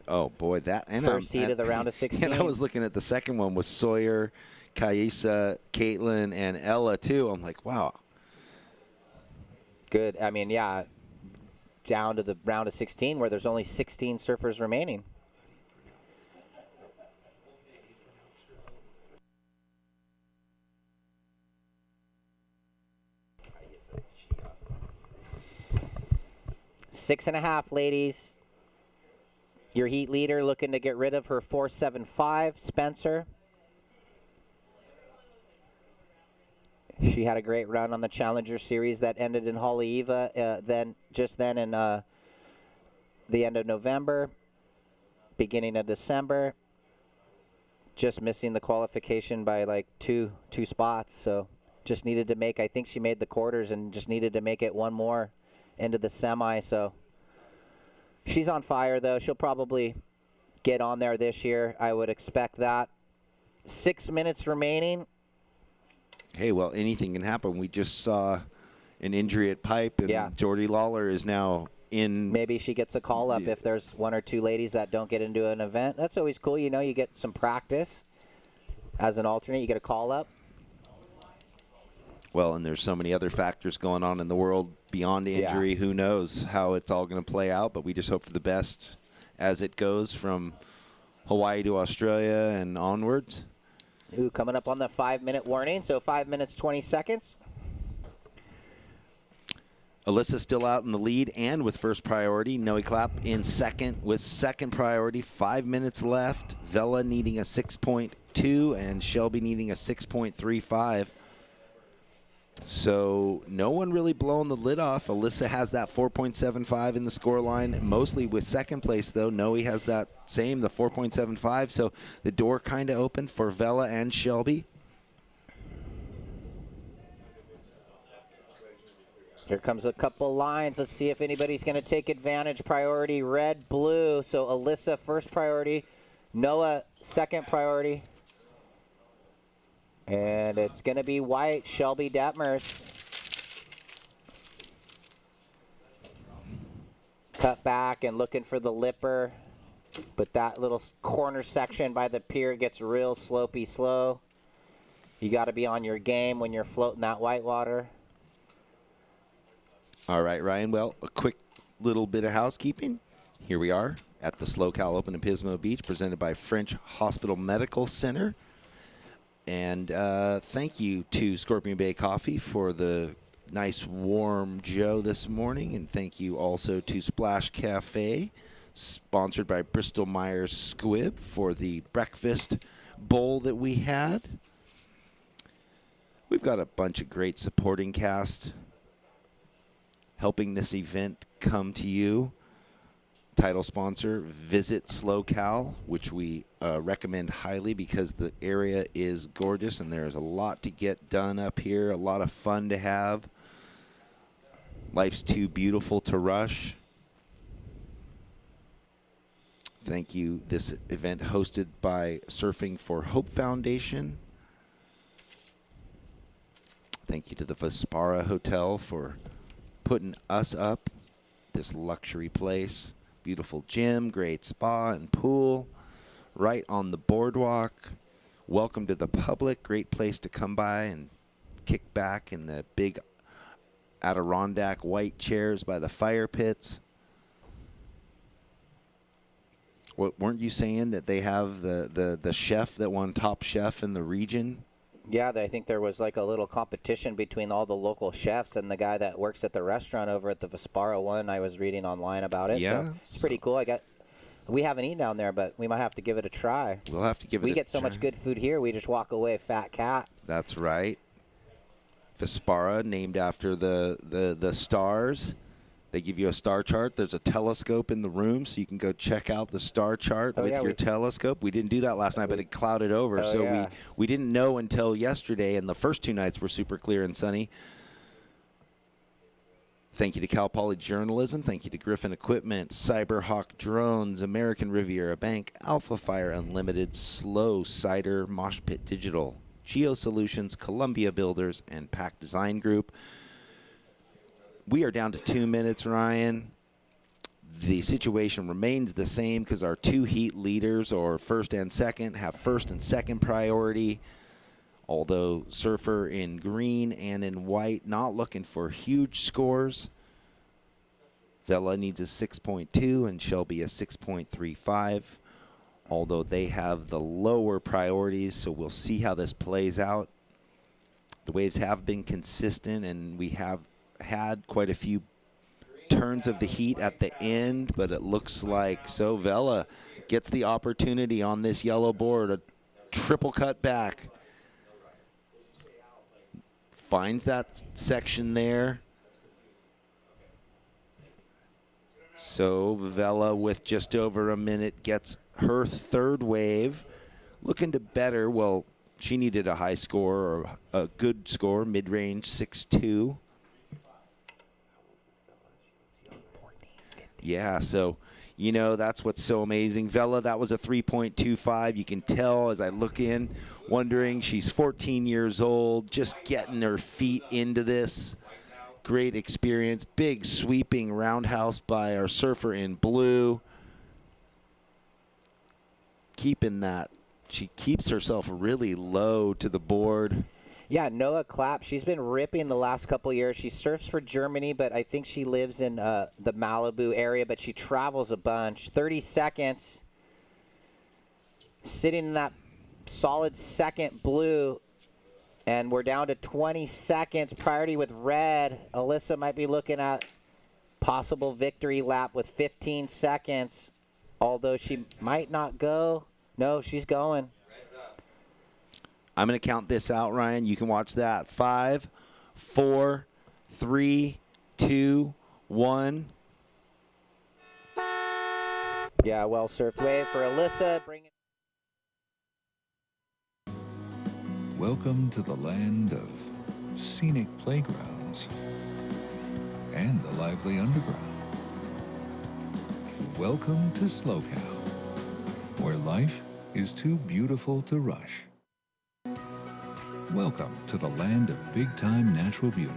Oh, boy. That and first heat of the round of 16. And I was looking at the second one with Sawyer, Kaisa, Caitlyn, and Ella, too. I'm like, wow. Good. I mean, yeah, down to the round of 16 where there's only 16 surfers remaining. Six and a half, ladies. Your heat leader looking to get rid of her 4.75, Spencer. She had a great run on the Challenger Series that ended in Haleiwa then in the end of November, beginning of December. Just missing the qualification by like two spots, so just needed to make, I think she made the quarters and just needed to make it one more into the semi, so she's on fire, though. She'll probably get on there this year. I would expect that. 6 minutes remaining. Hey, well, anything can happen. We just saw an injury at Pipe, and Jordy Lawler is now in. Maybe she gets a call-up if there's one or two ladies that don't get into an event. That's always cool. You know, you get some practice. As an alternate, you get a call-up. Well, and there's so many other factors going on in the world beyond injury. Yeah. Who knows how it's all going to play out, but we just hope for the best as it goes from Hawaii to Australia and onwards. Ooh, coming up on the 5-minute warning, so 5 minutes, 20 seconds. Alyssa still out in the lead and with first priority. Noe Clapp in second with second priority. 5 minutes left. Vela needing a 6.2 and Shelby needing a 6.35. So no one really blowing the lid off. Alyssa has that 4.75 in the scoreline, mostly with second place, though. Noe has that same, the 4.75. So the door kind of open for Vela and Shelby. Here comes a couple lines. Let's see if anybody's going to take advantage. Priority red, blue. So Alyssa first priority, Noah second priority. And it's going to be white, Shelby Detmers. Cut back and looking for the lipper. But that little corner section by the pier gets real slopey slow. You got to be on your game when you're floating that white water. All right, Ryan. Well, a quick little bit of housekeeping. Here we are at the Slow Cal Open in Pismo Beach, presented by French Hospital Medical Center. And thank you to Scorpion Bay Coffee for the nice warm Joe this morning. And thank you also to Splash Cafe, sponsored by Bristol Myers Squibb, for the breakfast bowl that we had. We've got a bunch of great supporting cast helping this event come to you. Title sponsor, Visit Slow Cal, which we recommend highly because the area is gorgeous and there's a lot to get done up here, a lot of fun to have. Life's too beautiful to rush. Thank you. This event hosted by Surfing for Hope Foundation. Thank you to the Vespara Hotel for putting us up, this luxury place. Beautiful gym, great spa and pool, right on the boardwalk. Welcome to the public. Great place to come by and kick back in the big Adirondack white chairs by the fire pits. What, weren't you saying that they have the chef that won Top Chef in the region Yeah, I think there was like a little competition between all the local chefs and the guy that works at the restaurant over at the Vespara one. I was reading online about it. Yeah. So it's pretty cool. We haven't eaten down there, but we might have to give it a try. We'll have to give it a try. We get so much good food here, we just walk away fat cat. That's right. Vespara, named after the stars. They give you a star chart. There's a telescope in the room, so you can go check out the star chart with your telescope. We didn't do that last night, but it clouded over. We didn't know until yesterday, and the first 2 nights were super clear and sunny. Thank you to Cal Poly Journalism. Thank you to Griffin Equipment, Cyberhawk Drones, American Riviera Bank, Alpha Fire Unlimited, Slow Cider, Mosh Pit Digital, Geo Solutions, Columbia Builders, and Pack Design Group. We are down to 2 minutes, Ryan. The situation remains the same because our 2 heat leaders, or first and second, have first and second priority. Although Surfer in green and in white, not looking for huge scores. Bella needs a 6.2 and Shelby a 6.35. Although they have the lower priorities, so we'll see how this plays out. The waves have been consistent, and we have had quite a few turns of the heat at the end, but it looks like Vella gets the opportunity on this yellow board, a triple cut back. Finds that section there. So Vella, with just over a minute, gets her 3rd wave. Looking to better. Well, she needed a high score, or a good score, mid-range 6.2. Yeah, so, you know, that's what's so amazing. Vella, that was a 3.25. You can tell as I look in, wondering, she's 14 years old, just getting her feet into this. Great experience. Big sweeping roundhouse by our surfer in blue. Keeping that. She keeps herself really low to the board. Yeah, Noah Clapp, she's been ripping the last couple of years. She surfs for Germany, but I think she lives in the Malibu area, but she travels a bunch. 30 seconds. Sitting in that solid second blue, and we're down to 20 seconds. Priority with red. Alyssa might be looking at possible victory lap with 15 seconds, although she might not go. No, she's going. I'm going to count this out, Ryan. You can watch that. 5, 4, 3, 2, 1. Yeah, well surfed wave for Alyssa. Bring it. Welcome to the land of scenic playgrounds and the lively underground. Welcome to SLOCAL, where life is too beautiful to rush. Welcome to the land of big-time natural beauty,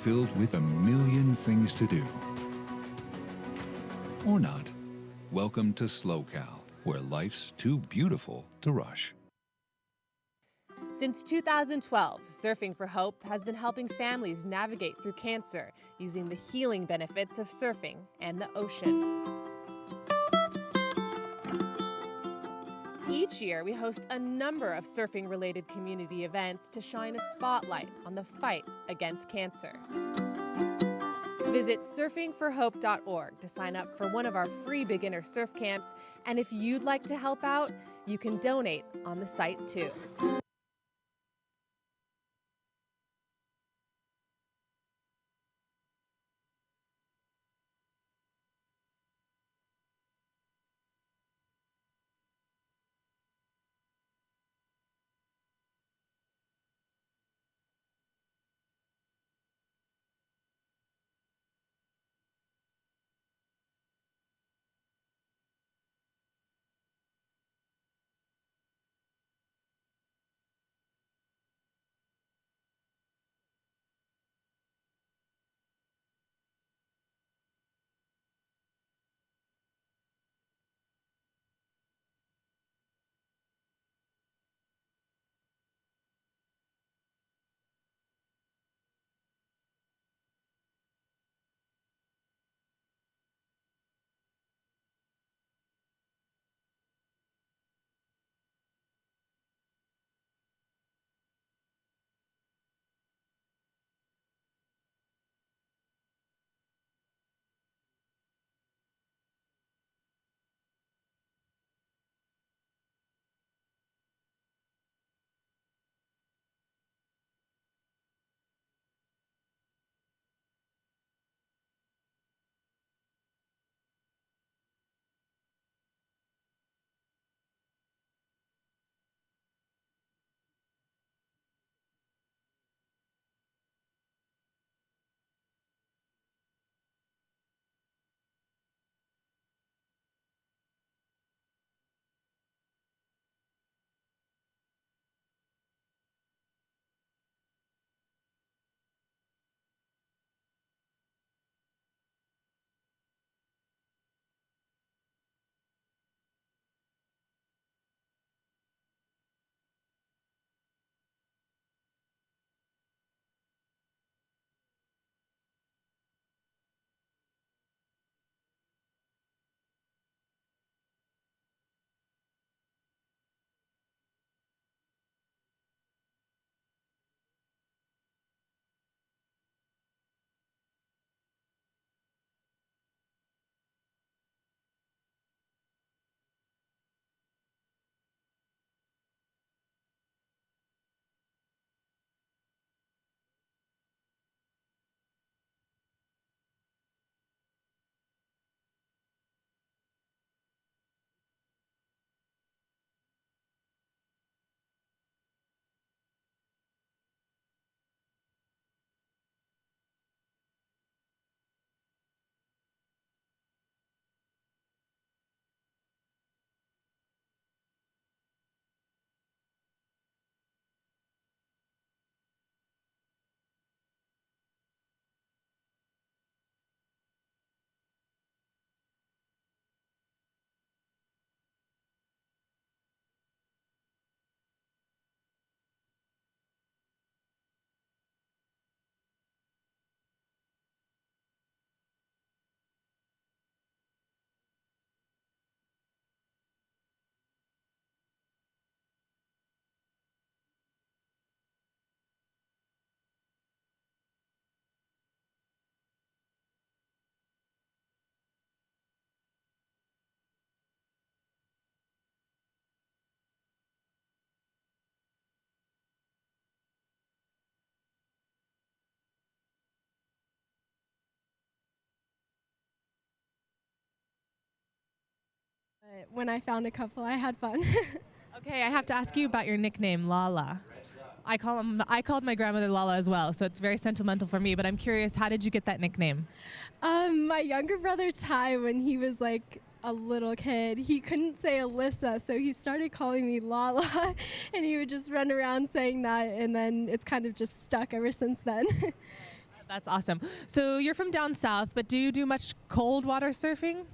filled with a million things to do. Or not. Welcome to SLOCAL, where life's too beautiful to rush. Since 2012, Surfing for Hope has been helping families navigate through cancer using the healing benefits of surfing and the ocean. Each year, we host a number of surfing-related community events to shine a spotlight on the fight against cancer. Visit surfingforhope.org to sign up for one of our free beginner surf camps, and if you'd like to help out, you can donate on the site too. When I found a couple, I had fun. Okay, I have to ask you about your nickname, Lala. I called my grandmother Lala as well, so it's very sentimental for me, but I'm curious, how did you get that nickname? My younger brother Ty, when he was like a little kid, he couldn't say Alyssa, so he started calling me Lala, and he would just run around saying that, and then it's kind of just stuck ever since then. That's awesome. So you're from down south, but do you do much cold water surfing?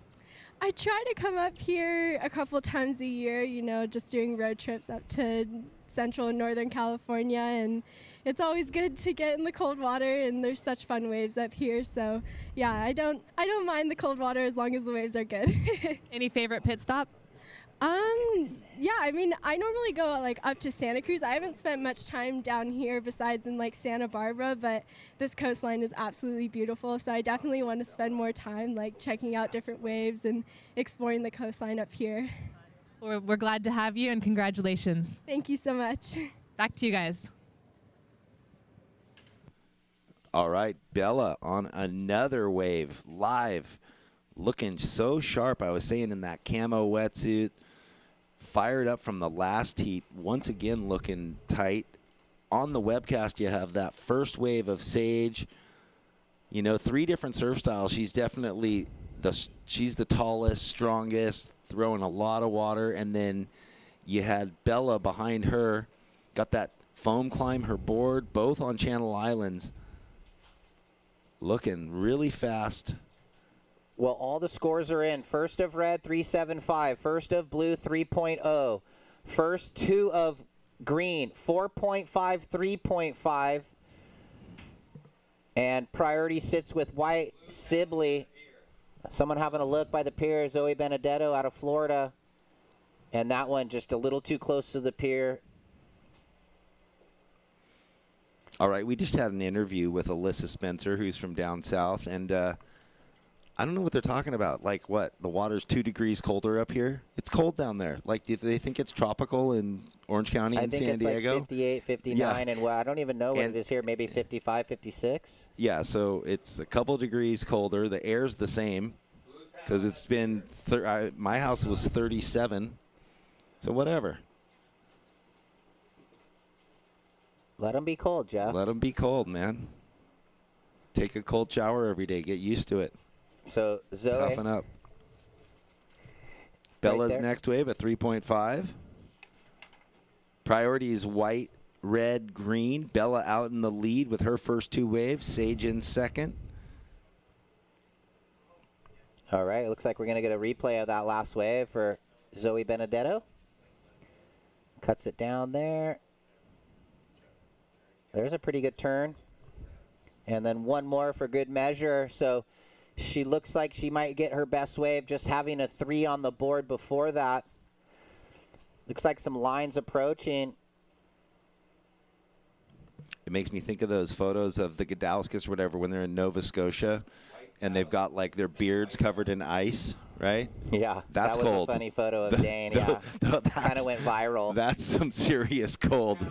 I try to come up here a couple times a year, you know, just doing road trips up to Central and Northern California, and it's always good to get in the cold water, and there's such fun waves up here. So yeah, I don't mind the cold water as long as the waves are good. Any favorite pit stop? Yeah, I mean, I normally go like up to Santa Cruz. I haven't spent much time down here besides in like Santa Barbara, but this coastline is absolutely beautiful. So I definitely want to spend more time like checking out different waves and exploring the coastline up here. We're glad to have you, and congratulations. Thank you so much. Back to you guys. All right, Bella on another wave, live, looking so sharp. I was saying in that camo wetsuit, fired up from the last heat, once again looking tight. On the webcast, you have that first wave of Sage. You know, 3 different surf styles. She's definitely she's the tallest, strongest, throwing a lot of water. And then you had Bella behind her, got that foam climb her board, both on Channel Islands, looking really fast. Well, all the scores are in. First of red, 3.75. First of blue, 3.0. First 2 of green, 4.5, 3.5. And priority sits with white. Sibley, someone having a look by the pier, Zoe Benedetto out of Florida. And that one just a little too close to the pier. All right, we just had an interview with Alyssa Spencer, who's from down south, and I don't know what they're talking about. Like, what? The water's 2 degrees colder up here? It's cold down there. Like, do they think it's tropical in Orange County and San Diego? I think it's like 58, 59, yeah. And I don't even know what it is here. Maybe 55, 56? Yeah, so it's a couple degrees colder. The air's the same because it's been my house was 37, so whatever. Let them be cold, Jeff. Let them be cold, man. Take a cold shower every day. Get used to it. So, Zoe. Toughen up. Bella's next wave at 3.5. Priority is white, red, green. Bella out in the lead with her first 2 waves. Sage in second. All right. It looks like we're going to get a replay of that last wave for Zoe Benedetto. Cuts it down there. There's a pretty good turn. And then one more for good measure. So she looks like she might get her best wave just having a 3 on the board before that. Looks like some lines approaching. It makes me think of those photos of the Godowskis or whatever when they're in Nova Scotia and they've got like their beards covered in ice, right? Yeah, that's that was cold. A funny photo of Dane. Yeah, kind of went viral. That's some serious cold.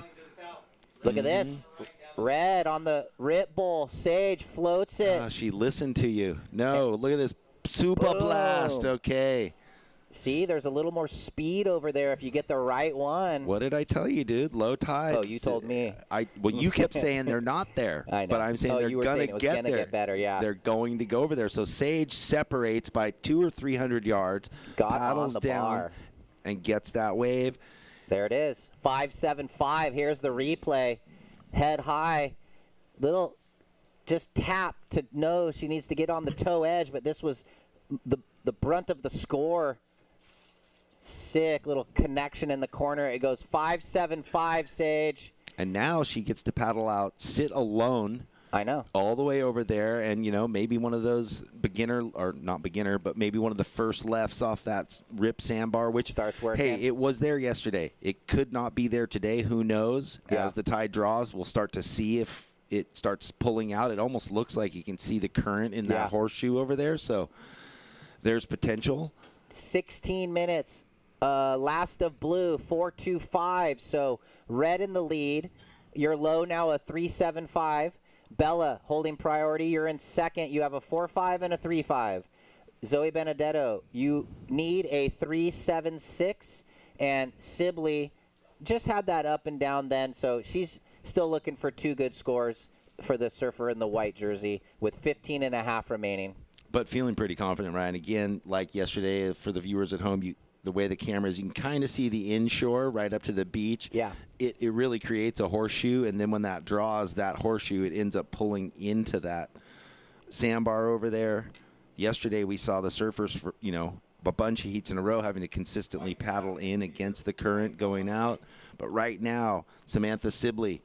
Look at this. Red on the rip bowl. Sage floats it. She listened to you. No, look at this. Super blast. Okay. See, there's a little more speed over there if you get the right one. What did I tell you, dude? Low tide. Oh, you told me. Well, you kept saying they're not there. I know. But I'm saying they're going to get there. Get better, yeah. They're going to go over there. So Sage separates by 200 or 300 yards. Paddles down bar. And gets that wave. There it is. 5.75. Here's the replay. Head high. Little just tap to know she needs to get on the toe edge, but this was the brunt of the score. Sick little connection in the corner. It goes 5.75, Sage. And now she gets to paddle out, sit alone. I know. All the way over there, and, you know, maybe one of those beginner, or not beginner, but maybe one of the first lefts off that rip sandbar, which starts working. Hey, it was there yesterday. It could not be there today. Who knows? Yeah. As the tide draws, we'll start to see if it starts pulling out. It almost looks like you can see the current in that horseshoe over there, so there's potential. 16 minutes. Last of blue, 4.25. So red in the lead. You're low now, a 3.75. Bella holding priority. You're in second. You have a 4.5 and a 3.5. Zoe Benedetto, you need a 3.76, and Sibley just had that up and down then, so she's still looking for 2 good scores for the surfer in the white jersey with 15.5 remaining. But feeling pretty confident, Ryan. Again, like yesterday, for the viewers at home, the way the camera is, you can kind of see the inshore right up to the beach. Yeah. It really creates a horseshoe, and then when that draws that horseshoe, it ends up pulling into that sandbar over there. Yesterday, we saw the surfers, for, a bunch of heats in a row having to consistently paddle in against the current going out. But right now, Samantha Sibley,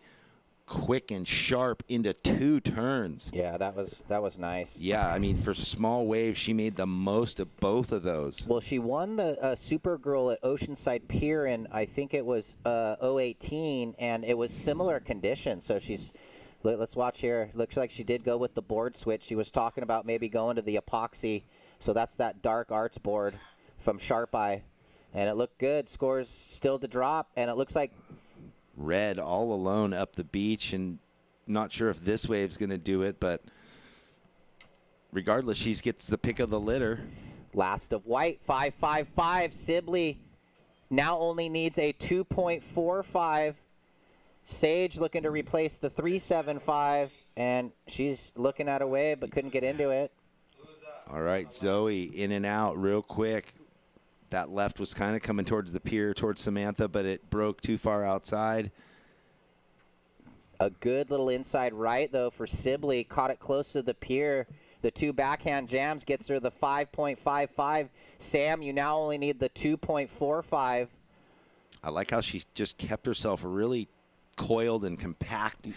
quick and sharp into 2 turns. Yeah, that was nice. Yeah, I mean, for small waves, she made the most of both of those. Well, she won the Supergirl at Oceanside Pier in, I think it was 2018, and it was similar conditions. So let's watch here. Looks like she did go with the board switch. She was talking about maybe going to the epoxy. So that's that dark arts board from Sharp Eye. And it looked good. Scores still to drop, and it looks like Red all alone up the beach, and not sure if this wave's going to do it, but regardless, she gets the pick of the litter. Last of white, 5.55. Sibley now only needs a 2.45. Sage looking to replace the 3.75, and she's looking at a wave but couldn't get into it. All right, Zoe in and out real quick. That left was kind of coming towards the pier, towards Samantha, but it broke too far outside. A good little inside right, though, for Sibley. Caught it close to the pier. The 2 backhand jams gets her the 5.55. Sam, you now only need the 2.45. I like how she just kept herself really coiled and compact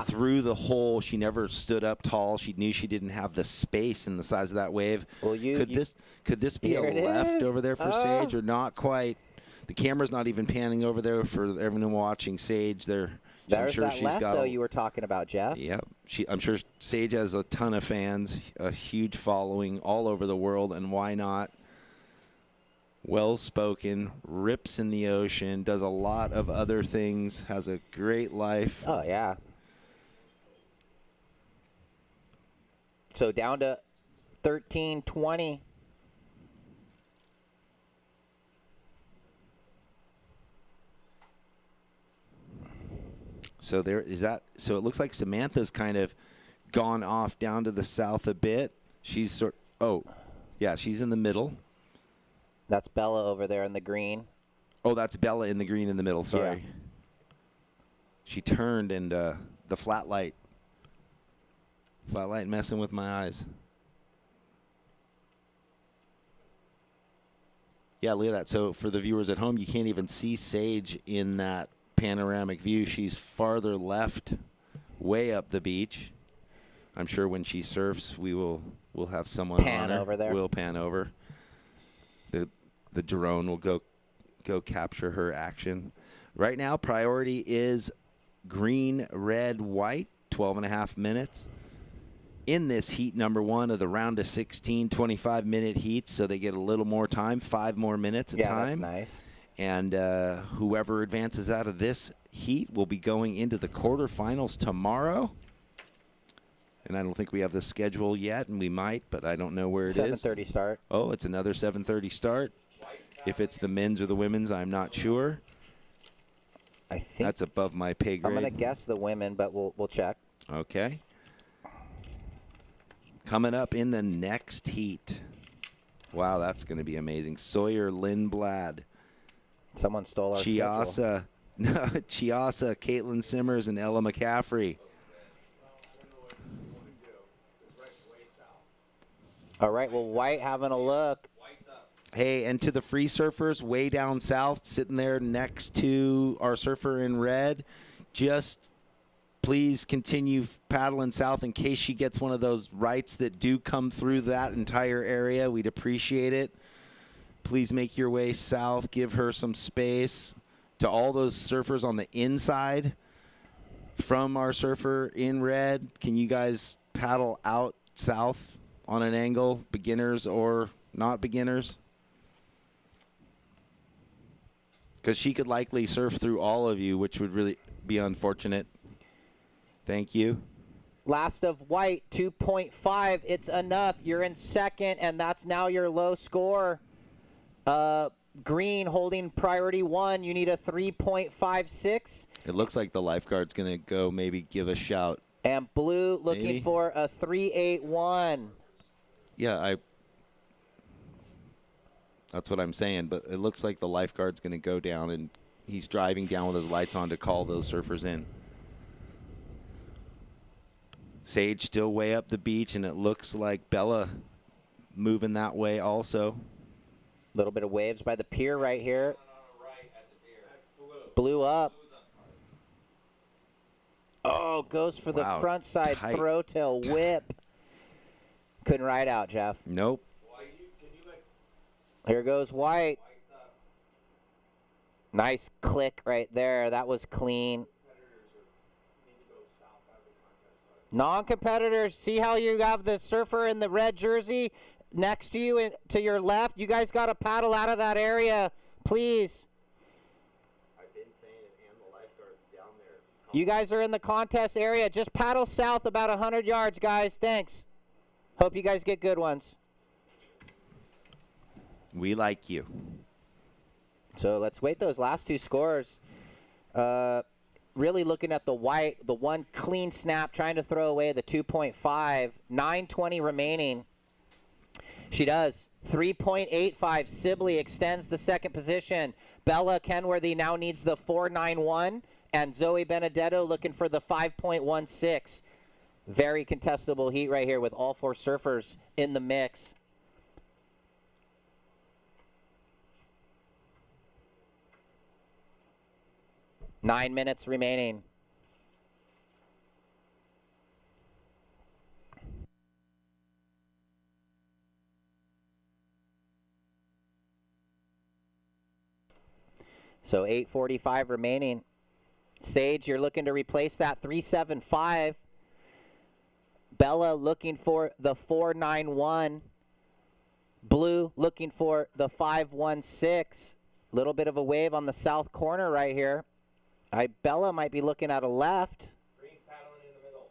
through the hole. She never stood up tall. She knew she didn't have the space in the size of that wave. Well, could this be a left over there for Sage, or not quite? The camera's not even panning over there for everyone watching Sage. There's sure that she's left, got though, you were talking about, Jeff. Yep. I'm sure Sage has a ton of fans, a huge following all over the world, and why not? Well-spoken, rips in the ocean, does a lot of other things, has a great life. Oh, yeah. So down to 13.20. So so it looks like Samantha's kind of gone off down to the south a bit. She's she's in the middle. That's Bella over there in the green. Oh, that's Bella in the green in the middle. Sorry. Yeah. She turned, and the flat light messing with my eyes. Yeah, look at that. So for the viewers at home, you can't even see Sage in that panoramic view. She's farther left, way up the beach. I'm sure when she surfs, we'll have someone pan over there. We'll pan over. The drone will go capture her action. Right now, priority is green, red, white, 12.5 minutes. In this heat number 1 of the round of 16, 25-minute heats, so they get a little more time, 5 more minutes of time. Yeah, that's nice. And whoever advances out of this heat will be going into the quarterfinals tomorrow. And I don't think we have the schedule yet, and we might, but I don't know where it is. 7:30 start. Oh, it's another 7:30 start. If it's the men's or the women's, I'm not sure. I think that's above my pay grade. I'm going to guess the women, but we'll check. Okay. Coming up in the next heat. Wow, that's going to be amazing. Sawyer Lindblad. Someone stole our schedule. Chiasa, Caitlyn Simmers, and Ella McCaffrey. All right, well, White having a look. Hey, and to the free surfers way down south, sitting there next to our surfer in red, just please continue paddling south in case she gets one of those rights that do come through that entire area. We'd appreciate it. Please make your way south. Give her some space. To all those surfers on the inside from our surfer in red, can you guys paddle out south on an angle, beginners or not beginners? Because she could likely surf through all of you, which would really be unfortunate. Thank you. Last of white, 2.5. It's enough. You're in second, and that's now your low score. Green holding priority 1. You need a 3.56. It looks like the lifeguard's going to go maybe give a shout. And blue looking for a 3.81. Yeah, that's what I'm saying, but it looks like the lifeguard's going to go down, and he's driving down with his lights on to call those surfers in. Sage still way up the beach, and it looks like Bella moving that way also. A little bit of waves by the pier right here. Blue up. Oh, goes for the front side tight. throw tail whip. Couldn't ride out, Jeff. Nope. Here goes white. Nice click right there. That was clean. Non-competitors, see how you have the surfer in the red jersey next to you and to your left? You guys got to paddle out of that area, please. I've been saying it, and the lifeguards down there. You guys are in the contest area. Just paddle south about 100 yards, guys. Thanks. Hope you guys get good ones. We like you. So let's wait those last two scores. Really looking at the white, the one clean snap, trying to throw away the 2.5. 9:20 remaining. She does. 3.85. Sibley extends the second position. Bella Kenworthy now needs the 4.91. And Zoe Benedetto looking for the 5.16. Very contestable heat right here with all 4 surfers in the mix. Nine minutes remaining. So 8:45 remaining. Sage, you're looking to replace that 3.75. Bella looking for the 4.91. Blue looking for the 5.16. Little bit of a wave on the south corner right here. Bella might be looking at a left. Green's paddling in the middle.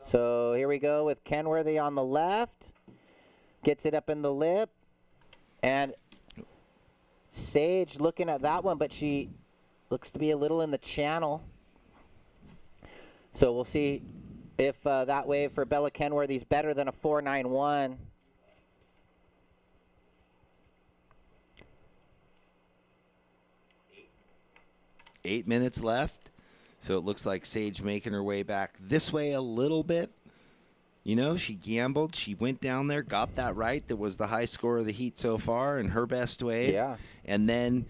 So here we go with Kenworthy on the left. Gets it up in the lip. And Sage looking at that one, but she looks to be a little in the channel. So we'll see if that wave for Bella Kenworthy is better than a 4.91. Eight minutes left. So it looks like Sage making her way back this way a little bit. You know, she gambled. She went down there, got that right. That was the high score of the heat so far and her best wave. Yeah. And then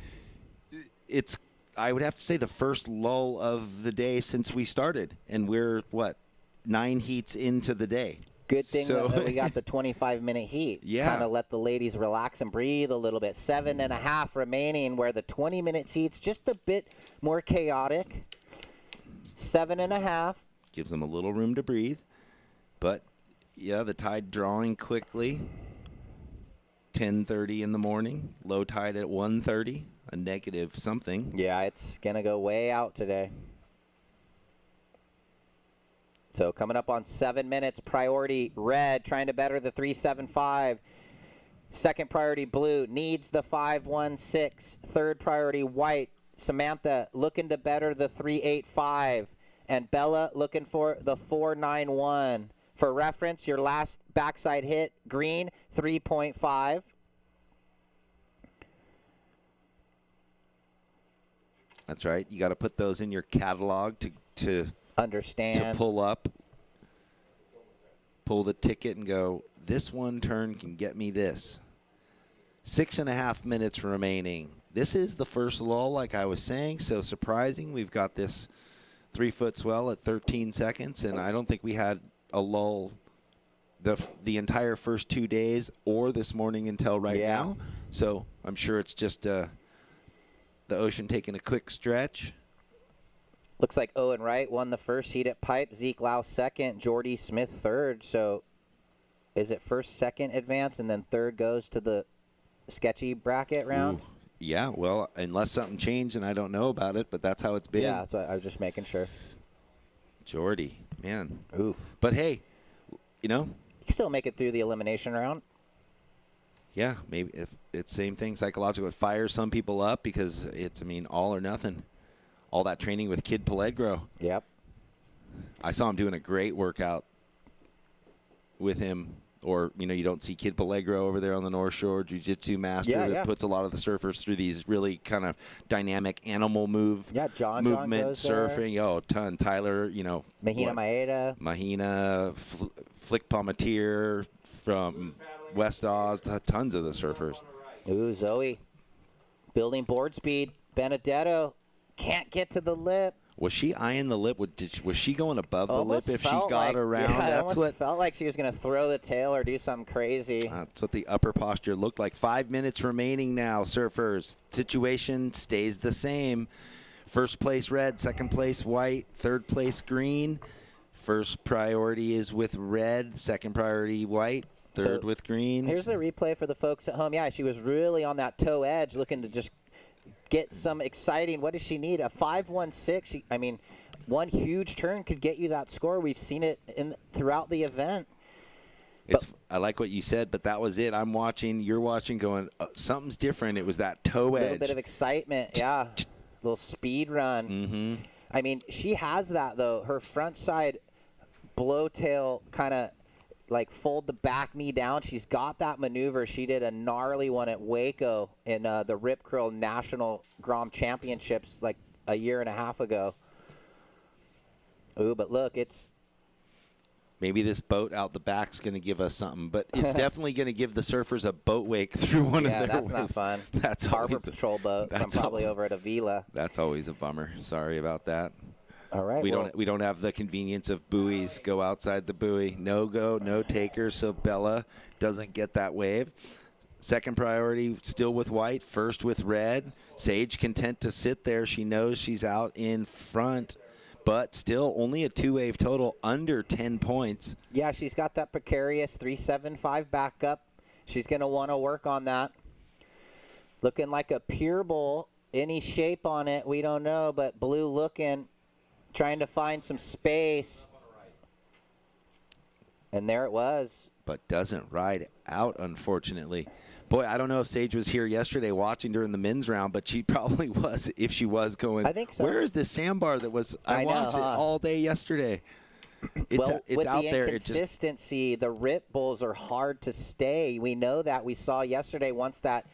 it's, I would have to say, the first lull of the day since we started. And we're, 9 heats into the day. Good thing that we got the 25-minute heat. Yeah. Kind of let the ladies relax and breathe a little bit. 7.5 remaining, where the 20-minute heat's just a bit more chaotic. 7.5. Gives them a little room to breathe. But, yeah, the tide drawing quickly. 10:30 in the morning. Low tide at 1:30. A negative something. Yeah, it's going to go way out today. So coming up on 7 minutes, priority red, trying to better the 3.75. Second priority blue, needs the 5.16. Third priority white, Samantha looking to better the 3.85. And Bella looking for the 4.91. For reference, your last backside hit, green, 3.5. That's right. You got to put those in your catalog to understand, to pull the ticket and go, this one turn can get me this. 6.5 minutes remaining. This is the first lull, like I was saying, so surprising. We've got this 3-foot swell at 13 seconds, and I don't think we had a lull the entire first 2 days or this morning until right now. So I'm sure it's just the ocean taking a quick stretch. Looks like Owen Wright won the first heat at Pipe, Zeke Lau second, Jordy Smith third. So is it first, second advance, and then third goes to the sketchy bracket round? Ooh. Yeah, well, unless something changed and I don't know about it, but that's how it's been. Yeah, that's what I was just making sure. Jordy, man. Ooh. But hey, you know. You can still make it through the elimination round. Yeah, maybe if it's same thing psychological. It fires some people up because it's, all or nothing. All that training with Kid Pellegro. Yep. I saw him doing a great workout with him. Or, you don't see Kid Pellegro over there on the North Shore, jiu-jitsu master that puts a lot of the surfers through these really kind of dynamic animal movement, John goes surfing. There. Oh, ton. Tyler, Mahina Maeda. Mahina, Flick Palmatier from West Oz, tons of the surfers. Ooh, Zoe. Building board speed. Benedetto can't get to the lip. Was she eyeing the lip? Was she going above the lip if she got like, around? Yeah, That's what felt like she was going to throw the tail or do something crazy. That's what the upper posture looked like. 5 minutes remaining now, surfers. Situation stays the same. First place red, second place white, third place green. First priority is with red, second priority white, third with green. Here's the replay for the folks at home. Yeah, she was really on that toe edge looking to just get some exciting. What does she need? A 5.16. One huge turn could get you that score. We've seen it throughout the event. I like what you said, but that was it. I'm watching. You're watching. Going, something's different. It was that toe edge. A little bit of excitement. Yeah, little speed run. Mm-hmm. She has that though. Her front side blowtail kind of like fold the back knee down. She's got that maneuver. She did a gnarly one at Waco in the Rip Curl National Grom Championships like a year and a half ago. Ooh, but look, it's... Maybe this boat out the back's going to give us something, but it's definitely going to give the surfers a boat wake through one of their that's waves. not fun. That's Harbor Patrol boat from probably over at Avila. That's always a bummer. Sorry about that. All right. We don't have the convenience of buoys. Go outside the buoy. No go, no taker. So Bella doesn't get that wave. Second priority still with white. First with red. Sage content to sit there. She knows she's out in front, but still only a 2-wave total, under 10 points. Yeah, she's got that precarious 3.75 backup. She's going to want to work on that. Looking like a pure bowl. Any shape on it, we don't know, but blue looking. Trying to find some space. And there it was. But doesn't ride out, unfortunately. Boy, I don't know if Sage was here yesterday watching during the men's round, but she probably was if she was going. I think so. Where is this sandbar that was? I watched it all day yesterday. It's with out the there. Inconsistency, the rip bulls are hard to stay. We know that. We saw yesterday once that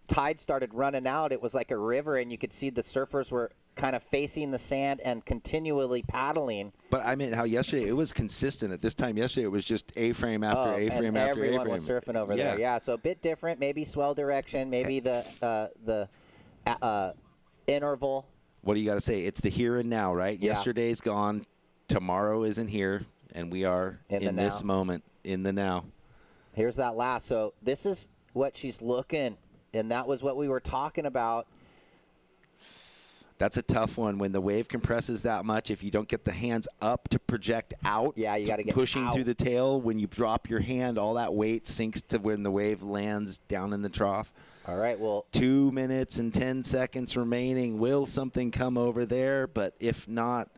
tide started running out, it was like a river, and you could see the surfers were kind of facing the sand and continually paddling. But I mean, how yesterday it was consistent. At this time yesterday, it was just A-frame after A-frame after A-frame. Everyone was surfing over there. Yeah, so a bit different. Maybe swell direction. Maybe the interval. What do you got to say? It's the here and now, right? Yeah. Yesterday's gone. Tomorrow isn't here, and we are in this moment, in the now. Here's that last. So this is what she's looking, and that was what we were talking about. That's a tough one when the wave compresses that much. If you don't get the hands up to project out, yeah, you got to get pushing out through the tail. When you drop your hand, all that weight sinks to when the wave lands down in the trough. All right, well, 2 minutes and 10 seconds remaining. Will something come over there? But if not,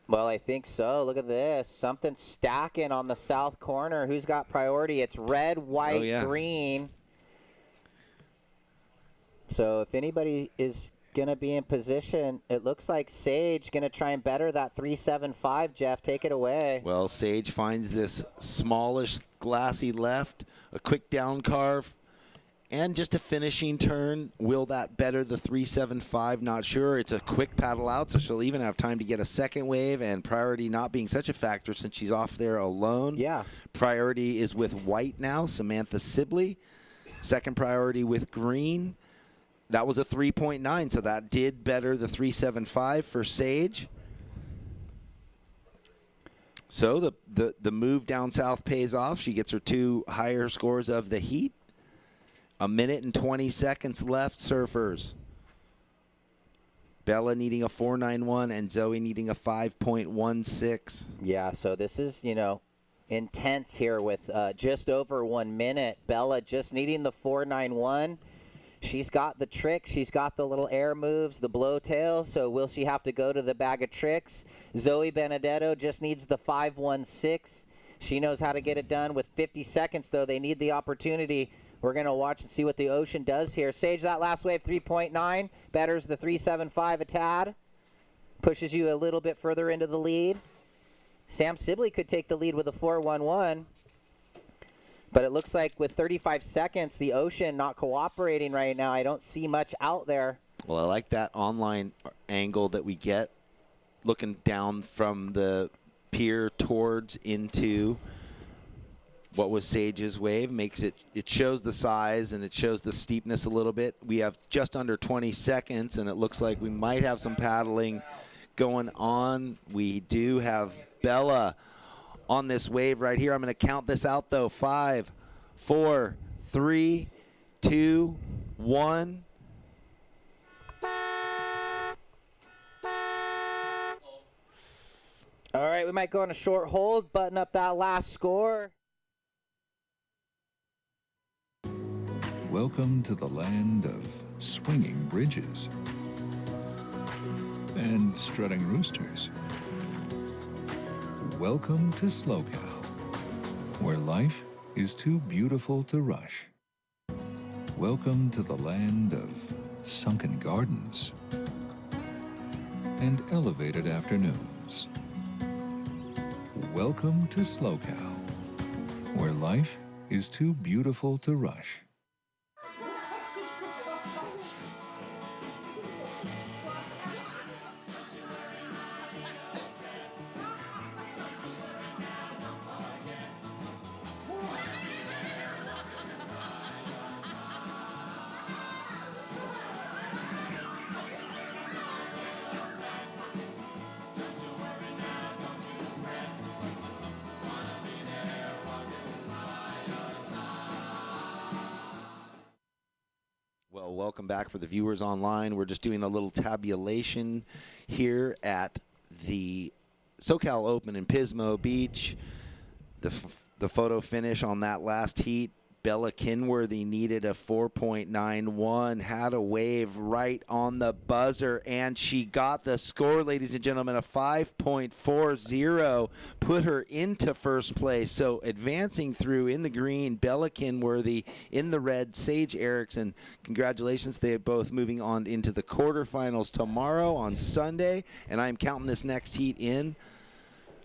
well, I think so. Look at this. Something stacking on the south corner. Who's got priority? It's red, white, green. So if anybody is going to be in position, it looks like Sage going to try and better that 3.75. Jeff, take it away. Well, Sage finds this smallish glassy left, a quick down carve, and just a finishing turn. Will that better the 3.75? Not sure. It's a quick paddle out, so she'll even have time to get a second wave, and priority not being such a factor since she's off there alone. Yeah. Priority is with white now, Samantha Sibley. Second priority with green. That was a 3.9, so that did better the 3.75 for Sage. So the move down south pays off. She gets her 2 higher scores of the heat. 1 minute and 20 seconds left, surfers. Bella needing a 4.91 and Zoe needing a 5.16. Yeah, so this is, intense here with just over 1 minute. Bella just needing the 4.91. She's got the trick. She's got the little air moves, the blow tail. So will she have to go to the bag of tricks? Zoe Benedetto just needs the 5-1-6. She knows how to get it done. With 50 seconds, though, they need the opportunity. We're going to watch and see what the Ocean does here. Sage, that last wave, 3.9. Betters the 3.75 a tad. Pushes you a little bit further into the lead. Sam Sibley could take the lead with a 4.11. But it looks like with 35 seconds, the Ocean not cooperating right now. I don't see much out there. Well, I like that online angle that we get, looking down from the pier towards into what was Sage's wave. It shows the size and it shows the steepness a little bit. We have just under 20 seconds, and it looks like we might have some paddling going on. We do have Bella on this wave right here. I'm going to count this out, though. 5, 4, 3, 2, 1. All right, we might go on a short hold, button up that last score. Welcome to the land of swinging bridges and strutting roosters. Welcome to SLOCAL, where life is too beautiful to rush. Welcome to the land of sunken gardens and elevated afternoons. Welcome to SLOCAL, where life is too beautiful to rush. Well, welcome back for the viewers online. We're just doing a little tabulation here at the SoCal Open in Pismo Beach. The photo finish on that last heat, Bella Kenworthy needed a 4.91, had a wave right on the buzzer, and she got the score, ladies and gentlemen, a 5.40, put her into first place. So advancing through in the green, Bella Kenworthy, in the red, Sage Erickson. Congratulations. They are both moving on into the quarterfinals tomorrow on Sunday, and I'm counting this next heat in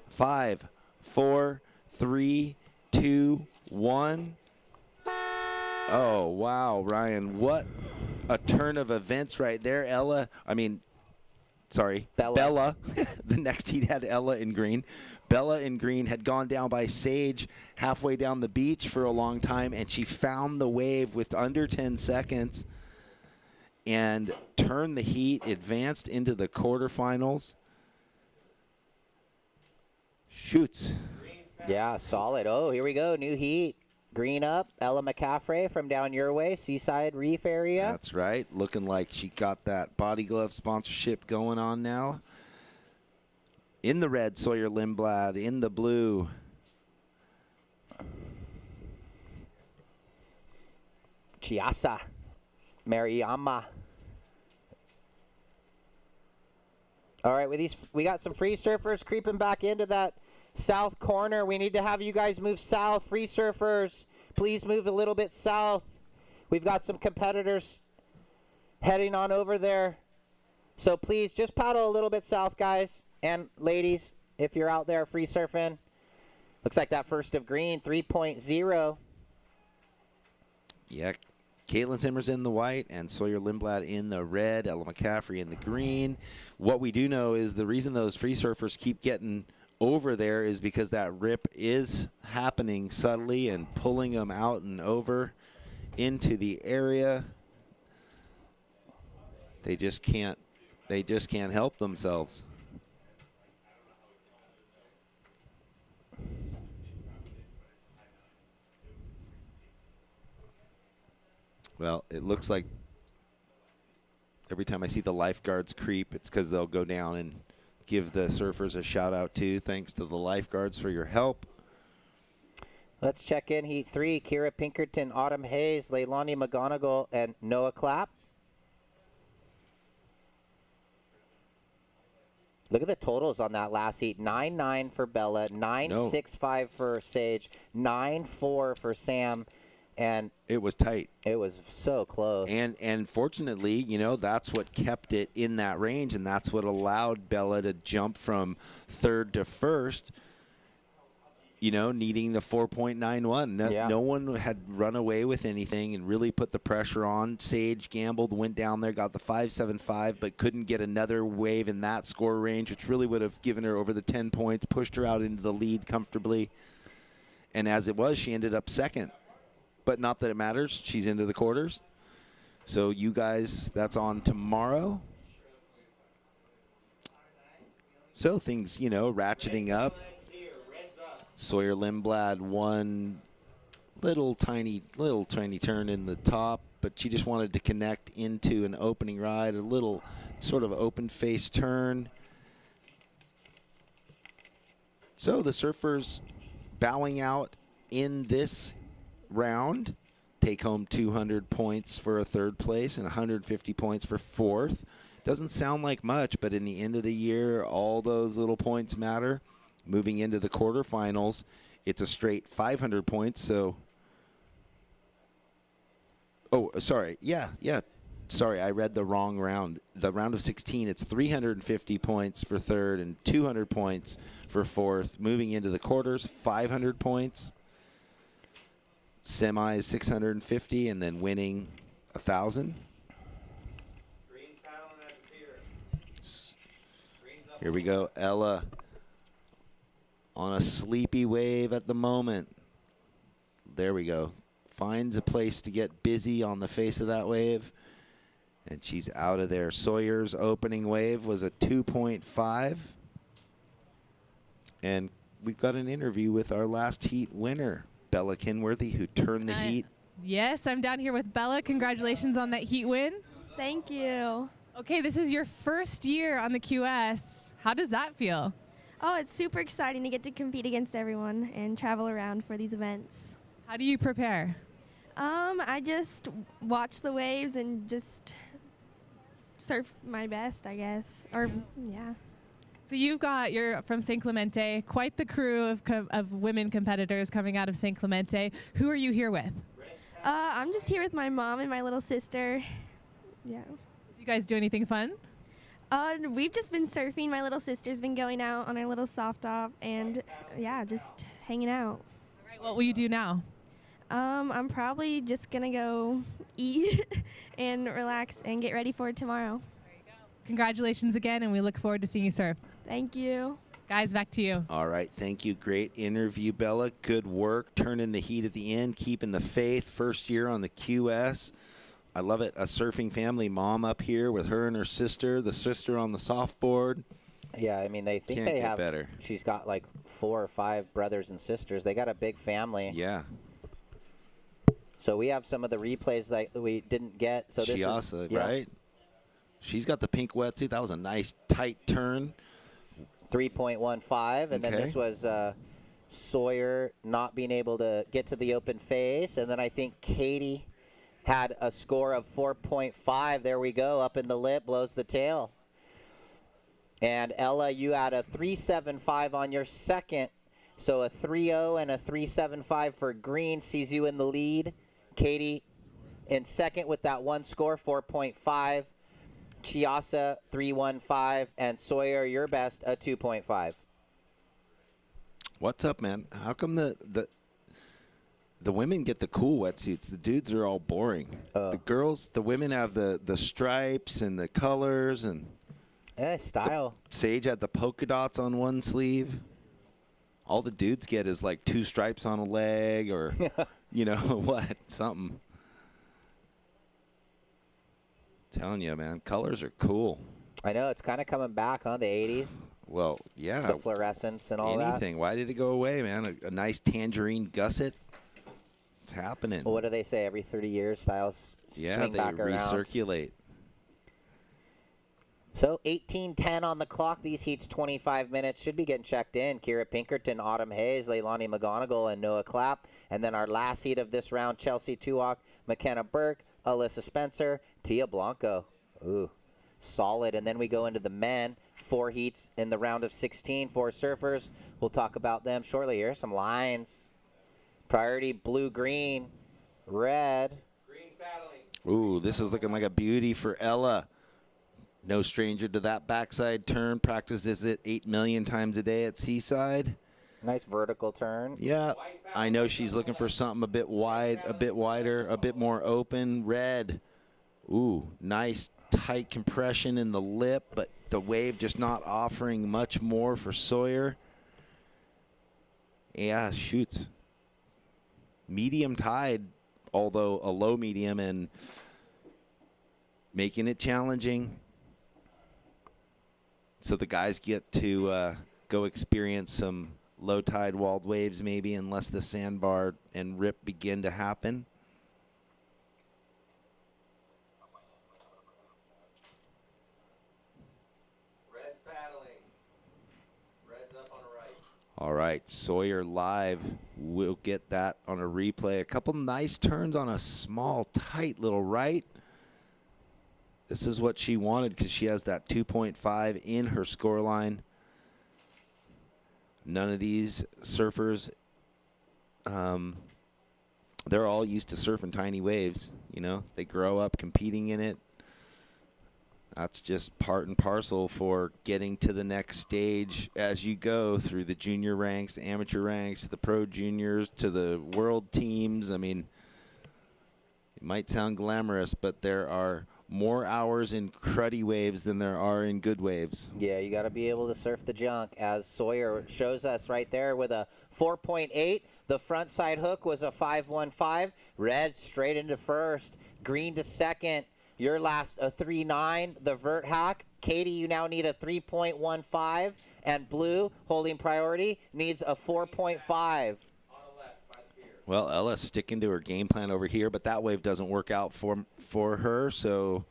5, 4, 3, 2, 1. Oh, wow, Ryan, what a turn of events right there. Bella. The next heat had Ella in green. Bella in green had gone down by Sage halfway down the beach for a long time, and she found the wave with under 10 seconds and turned the heat, advanced into the quarterfinals. Shoots. Yeah, solid. Oh, here we go, new heat. Green up, Ella McCaffrey from down your way, Seaside Reef area. That's right. Looking like she got that body glove sponsorship going on now. In the red, Sawyer Lindblad. In the blue, Chiasa Mariama. All right, with these, we got some free surfers creeping back into that south corner. We need to have you guys move south. Free surfers, please move a little bit south. We've got some competitors heading on over there. So please just paddle a little bit south, guys and ladies, if you're out there free surfing. Looks like that first of green, 3.0. Yeah, Caitlyn Simmers in the white and Sawyer Lindblad in the red, Ella McCaffrey in the green. What we do know is the reason those free surfers keep getting over there is because that rip is happening subtly and pulling them out and over into the area. They just can't help themselves. Well, it looks like every time I see the lifeguards creep, it's because they'll go down and give the surfers a shout out too. Thanks to the lifeguards for your help. Let's check in Heat 3. Kira Pinkerton, Autumn Hayes, Leilani McGonagall, and Noah Clapp. Look at the totals on that last heat. 9-9 for Bella, 9-6-5 for Sage, 9-4 for Sam, and it was tight. It was so close. And fortunately, you know, that's what kept it in that range, and that's what allowed Bella to jump from third to first. You know, needing the 4.91. No one had run away with anything and really put the pressure on. Sage gambled, went down there, got the 5.75, but couldn't get another wave in that score range, which really would have given her over the 10 points, pushed her out into the lead comfortably. And as it was, she ended up second. But not that it matters. She's into the quarters. So you guys, that's on tomorrow. So things, you know, ratcheting up. Sawyer Lindblad one little tiny turn in the top, but she just wanted to connect into an opening ride, a little sort of open face turn. So the surfers bowing out in this round take home 200 points for a third place and 150 points for fourth. Doesn't sound like much, but in the end of the year, all those little points matter. Moving into the quarterfinals, it's a straight 500 points. So, sorry, I read the wrong round. The round of 16, it's 350 points for third and 200 points for fourth. Moving into the quarters, 500 points. Semis 650, and then winning 1,000. Here we go, Ella. On a sleepy wave at the moment. There we go. Finds a place to get busy on the face of that wave. And she's out of there. Sawyer's opening wave was a 2.5. And we've got an interview with our last heat winner, Bella Kenworthy, who turned the heat. Yes, I'm down here with Bella. Congratulations on that heat win. Thank you. Okay, this is your first year on the QS. How does that feel? Oh, it's super exciting to get to compete against everyone and travel around for these events. How do you prepare? I just watch the waves and just surf my best, I guess. Or, yeah. So you're from San Clemente, quite the crew of women competitors coming out of San Clemente. Who are you here with? I'm just here with my mom and my little sister. Yeah. Do you guys do anything fun? We've just been surfing. My little sister's been going out on our little soft top and, yeah, just hanging out. All right, what will you do now? I'm probably just going to go eat and relax and get ready for tomorrow. There you go. Congratulations again, and we look forward to seeing you surf. Thank you. Guys, back to you. All right, thank you. Great interview, Bella. Good work. Turning the heat at the end, keeping the faith. First year on the QS. I love it. A surfing family, mom up here with her and her sister, the sister on the softboard. Yeah, I mean, they think Can't they get have better. She's got like 4 or 5 brothers and sisters. They got a big family. Yeah. So we have some of the replays that we didn't get. So this Chiasa, is right? She's got the pink wetsuit. That was a nice tight turn. 3.15, and then this was Sawyer not being able to get to the open face, and then I think Katie had a score of 4.5. There we go, up in the lip, blows the tail. And Ella, you had a 3.75 on your second, so a 3.0 and a 3.75 for green sees you in the lead. Katie in second with that one score, 4.5. Chiasa 3.15, and Sawyer, your best, a 2.5. What's up, man? How come the women get the cool wetsuits? The dudes are all boring. The women have the stripes and the colors and style. Sage had the polka dots on one sleeve. All the dudes get is like 2 stripes on a leg or, you know, what, something. Telling you, man, colors are cool. I know, it's kind of coming back, huh, the 80s? Well, yeah. The fluorescence and all that. Anything. Why did it go away, man? A nice tangerine gusset. It's happening. Well, what do they say? Every 30 years, styles swing back around. Yeah, they recirculate. So 18:10 on the clock. These heats 25 minutes. Should be getting checked in. Kira Pinkerton, Autumn Hayes, Leilani McGonagall, and Noah Clapp. And then our last heat of this round, Chelsea Tuak, McKenna Burke, Alyssa Spencer, Tia Blanco. Ooh, solid. And then we go into the men. 4 heats in the round of 16. 4 surfers. We'll talk about them shortly. Here some lines. Priority blue, green, red. Green's battling. Ooh, this is looking like a beauty for Ella. No stranger to that backside turn. Practices it 8 million times a day at Seaside. Nice vertical turn. Yeah, I know she's looking for something a bit wide, a bit wider, a bit more open. Red. Ooh, nice tight compression in the lip, but the wave just not offering much more for Sawyer. Yeah, shoots. Medium tide, although a low medium, and making it challenging. So the guys get to go experience some low tide walled waves maybe, unless the sandbar and rip begin to happen. Red's battling. Red's up on the right. All right, Sawyer live. We'll get that on a replay. A couple nice turns on a small, tight little right. This is what she wanted because she has that 2.5 in her scoreline. None of these surfers, they're all used to surfing tiny waves. You know, they grow up competing in it. That's just part and parcel for getting to the next stage as you go through the junior ranks, amateur ranks, the pro juniors, to the world teams. I mean, it might sound glamorous, but there are more hours in cruddy waves than there are in good waves. Yeah, you got to be able to surf the junk, as Sawyer shows us right there with a 4.8. The front side hook was a 5.15. Red straight into first, green to second. Your last a 3.9. The vert hack. Katie, you now need a 3.15, and blue holding priority needs a 4.5. Well, Ella's sticking to her game plan over here, but that wave doesn't work out for her, so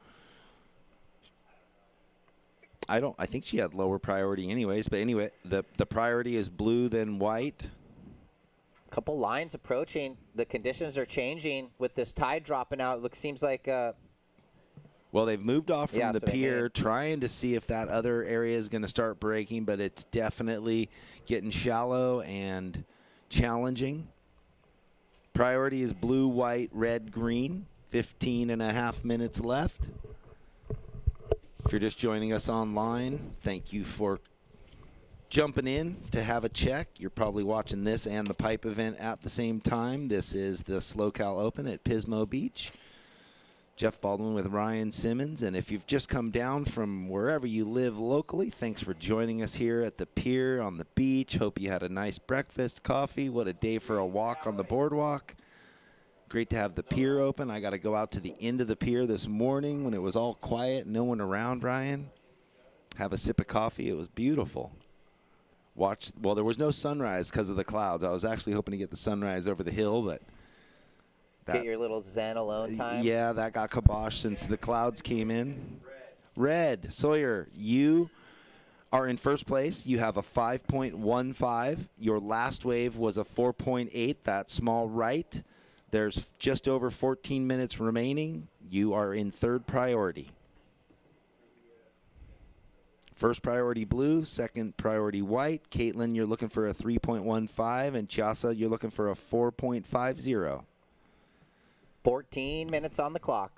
I think she had lower priority anyways, but anyway, the priority is blue then white. Couple lines approaching. The conditions are changing with this tide dropping out. It seems like well, they've moved off from the pier, I mean, trying to see if that other area is going to start breaking, but it's definitely getting shallow and challenging. Priority is blue, white, red, green. 15.5 minutes left. If you're just joining us online, thank you for jumping in to have a check. You're probably watching this and the pipe event at the same time. This is the SLO Open at Pismo Beach. Jeff Baldwin with Ryan Simmons. And if you've just come down from wherever you live locally, thanks for joining us here at the pier on the beach. Hope you had a nice breakfast, coffee. What a day for a walk on the boardwalk. Great to have the pier open. I got to go out to the end of the pier this morning when it was all quiet, no one around, Ryan. Have a sip of coffee. It was beautiful. Well, there was no sunrise because of the clouds. I was actually hoping to get the sunrise over the hill, but get your little zen alone time. Yeah, that got kiboshed since the clouds came in. Red. Sawyer, you are in first place. You have a 5.15. Your last wave was a 4.8, that small right. There's just over 14 minutes remaining. You are in third priority. First priority blue, second priority white. Caitlyn, you're looking for a 3.15, and Chasa, you're looking for a 4.50. 14 minutes on the clock.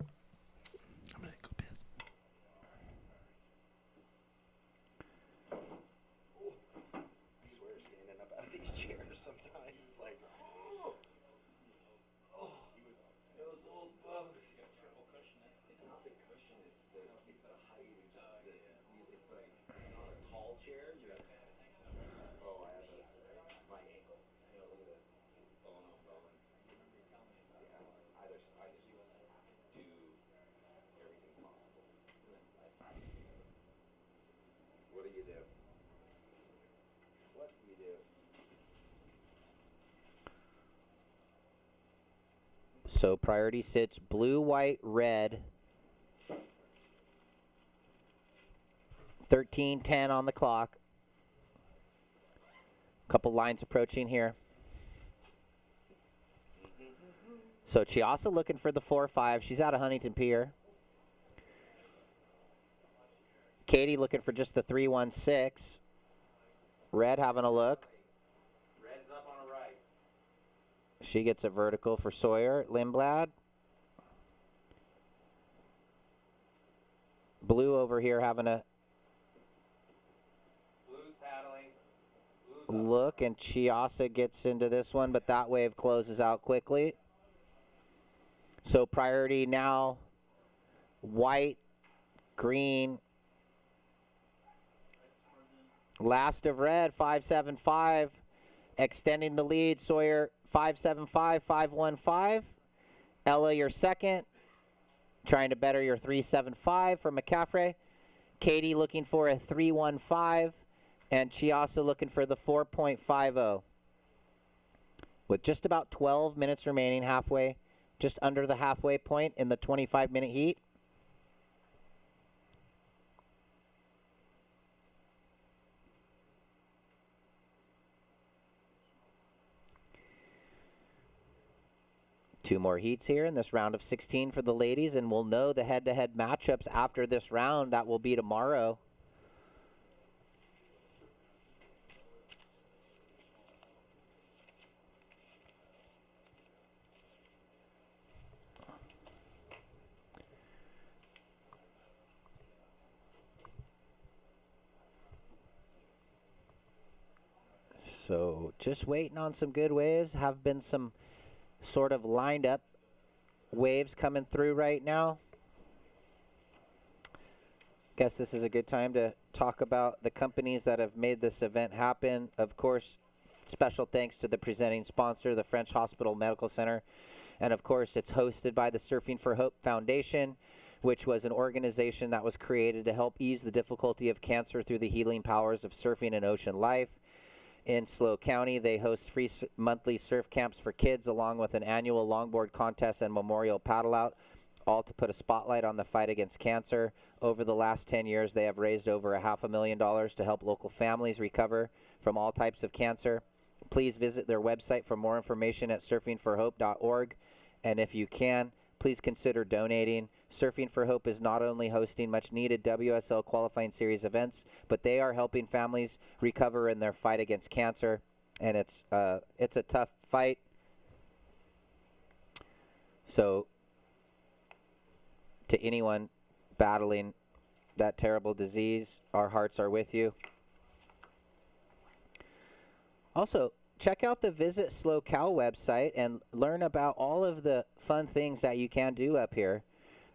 I'm going to go piss. I swear, standing up out of these chairs sometimes, it's like, those old bugs. It's not the cushion, it's the height. It's like, it's not a tall chair. I have my ankle. Look at this. It's bone on bone. I just do everything possible. What do you do? What do you do? So priority sits blue, white, red. 13:10 on the clock. Couple lines approaching here. So Chiasa looking for the 4-5. She's out of Huntington Pier. Katie looking for just the 3-1-6. Red having a look. Red's up on a right. She gets a vertical for Sawyer Lindblad. Blue over here having a look, and Chiasa gets into this one, but that wave closes out quickly. So priority now, white, green. Last of red, 5-7-5. Extending the lead, Sawyer 5-7-5, 5-1-5. Ella, your second. Trying to better your 3-7-5 for McCaffrey. Katie looking for a 3-1-5. And Chiasa looking for the 4.50. With just about 12 minutes remaining, halfway, just under the halfway point in the 25-minute heat. Two more heats here in this round of 16 for the ladies, and we'll know the head-to-head matchups after this round. That will be tomorrow. So just waiting on some good waves. Have been some sort of lined up waves coming through right now. Guess this is a good time to talk about the companies that have made this event happen. Of course, special thanks to the presenting sponsor, the French Hospital Medical Center. And of course, it's hosted by the Surfing for Hope Foundation, which was an organization that was created to help ease the difficulty of cancer through the healing powers of surfing and ocean life. In SLO County, they host free monthly surf camps for kids, along with an annual longboard contest and memorial paddle out, all to put a spotlight on the fight against cancer. Over the last 10 years, they have raised over $500,000 to help local families recover from all types of cancer. Please visit their website for more information at surfingforhope.org. And if you can, please consider donating. Surfing for Hope is not only hosting much needed WSL qualifying series events, but they are helping families recover in their fight against cancer. And it's a tough fight. So to anyone battling that terrible disease, our hearts are with you. Also, check out the Visit SLO Cal website and learn about all of the fun things that you can do up here.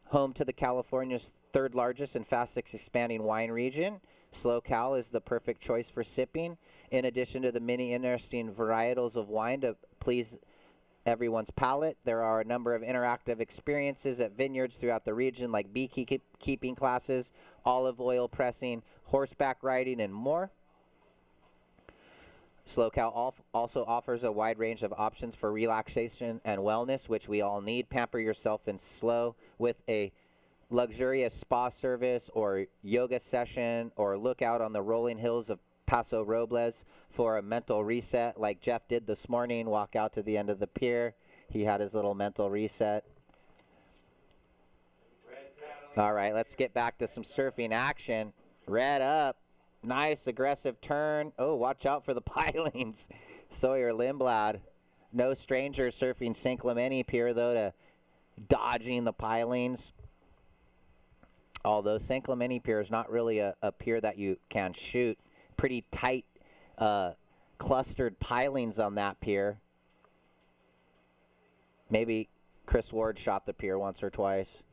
Home to the California's third largest and fastest expanding wine region, SLO Cal is the perfect choice for sipping. In addition to the many interesting varietals of wine to please everyone's palate, there are a number of interactive experiences at vineyards throughout the region, like beekeeping classes, olive oil pressing, horseback riding, and more. SLO Cal also offers a wide range of options for relaxation and wellness, which we all need. Pamper yourself in SLO with a luxurious spa service or yoga session, or look out on the rolling hills of Paso Robles for a mental reset like Jeff did this morning. Walk out to the end of the pier. He had his little mental reset. All right, let's get back to some surfing action. Red up. Nice aggressive turn. Oh, watch out for the pilings. Sawyer Lindblad. No stranger surfing St. Clemente Pier, though, to dodging the pilings. Although St. Clemente Pier is not really a pier that you can shoot. Pretty tight, clustered pilings on that pier. Maybe Chris Ward shot the pier once or twice.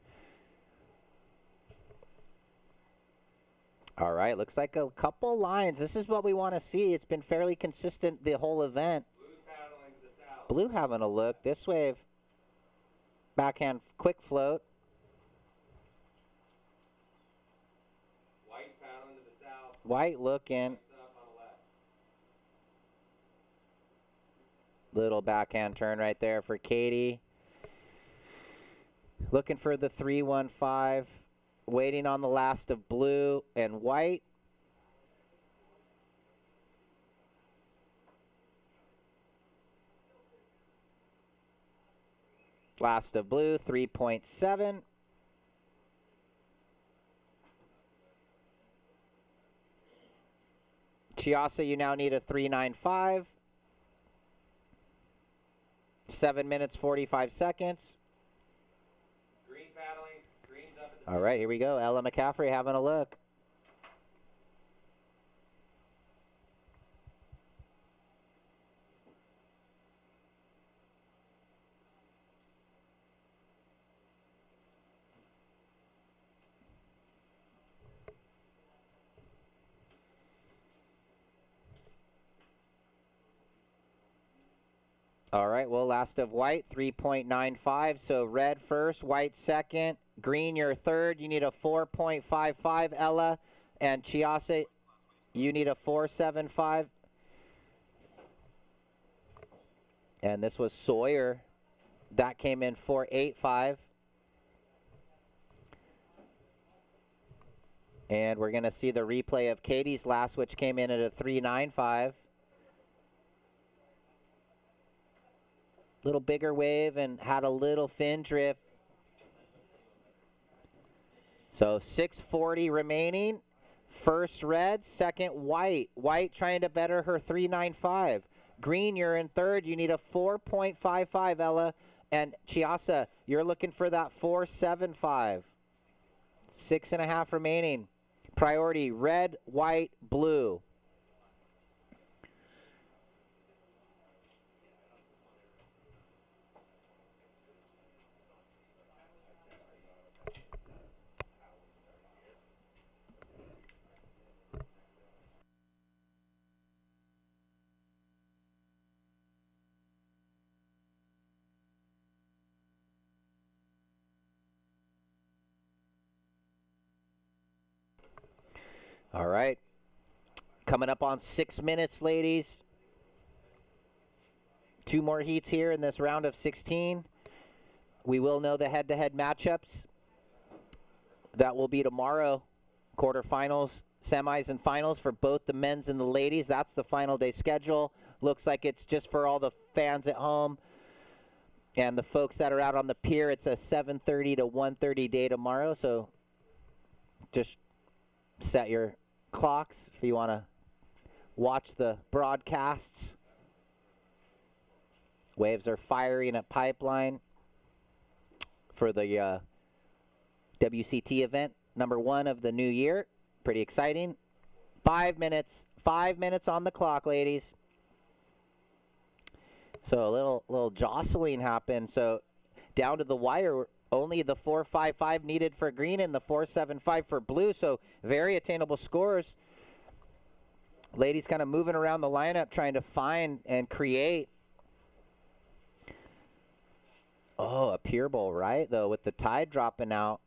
All right, looks like a couple lines. This is what we want to see. It's been fairly consistent the whole event. Blue having a look. This wave, backhand quick float. White's paddling to the south. White looking. Little backhand turn right there for Katie. Looking for the 3-1-5. Waiting on the last of blue and white. Last of blue, 3.7. Chiasa, you now need a 3.95. 7 minutes, 45 seconds. Green's paddling. Green's up at the All right, here we go. Ella McCaffrey having a look. All right, well, last of white, 3.95. So red first, white second. Green, you're third. You need a 4.55, Ella. And Chiasa, you need a 4.75. And this was Sawyer. That came in 4.85. And we're going to see the replay of Katie's last, which came in at a 3.95. Little bigger wave and had a little fin drift. So 6:40 remaining. First red, second white. White trying to better her 3.95. Green, you're in third. You need a 4.55, Ella. And Chiasa, you're looking for that 4.75. 6.5 remaining. Priority, red, white, blue. All right. Coming up on 6 minutes, ladies. 2 more heats here in this round of 16. We will know the head-to-head matchups. That will be tomorrow. Quarterfinals, semis, and finals for both the men's and the ladies. That's the final day schedule. Looks like it's just for all the fans at home and the folks that are out on the pier. It's a 7:30 to 1:30 day tomorrow. So just set your clocks if you want to watch the broadcasts. Waves are firing at Pipeline for the WCT event, number 1 of the new year. Pretty exciting. 5 minutes. 5 minutes on the clock, ladies. So a little jostling happened. So down to the wire, only the 4.55 needed for green and the 4.75 for blue. So very attainable scores. Ladies kind of moving around the lineup, trying to find and create. Oh, a pier bowl, right, though, with the tide dropping out.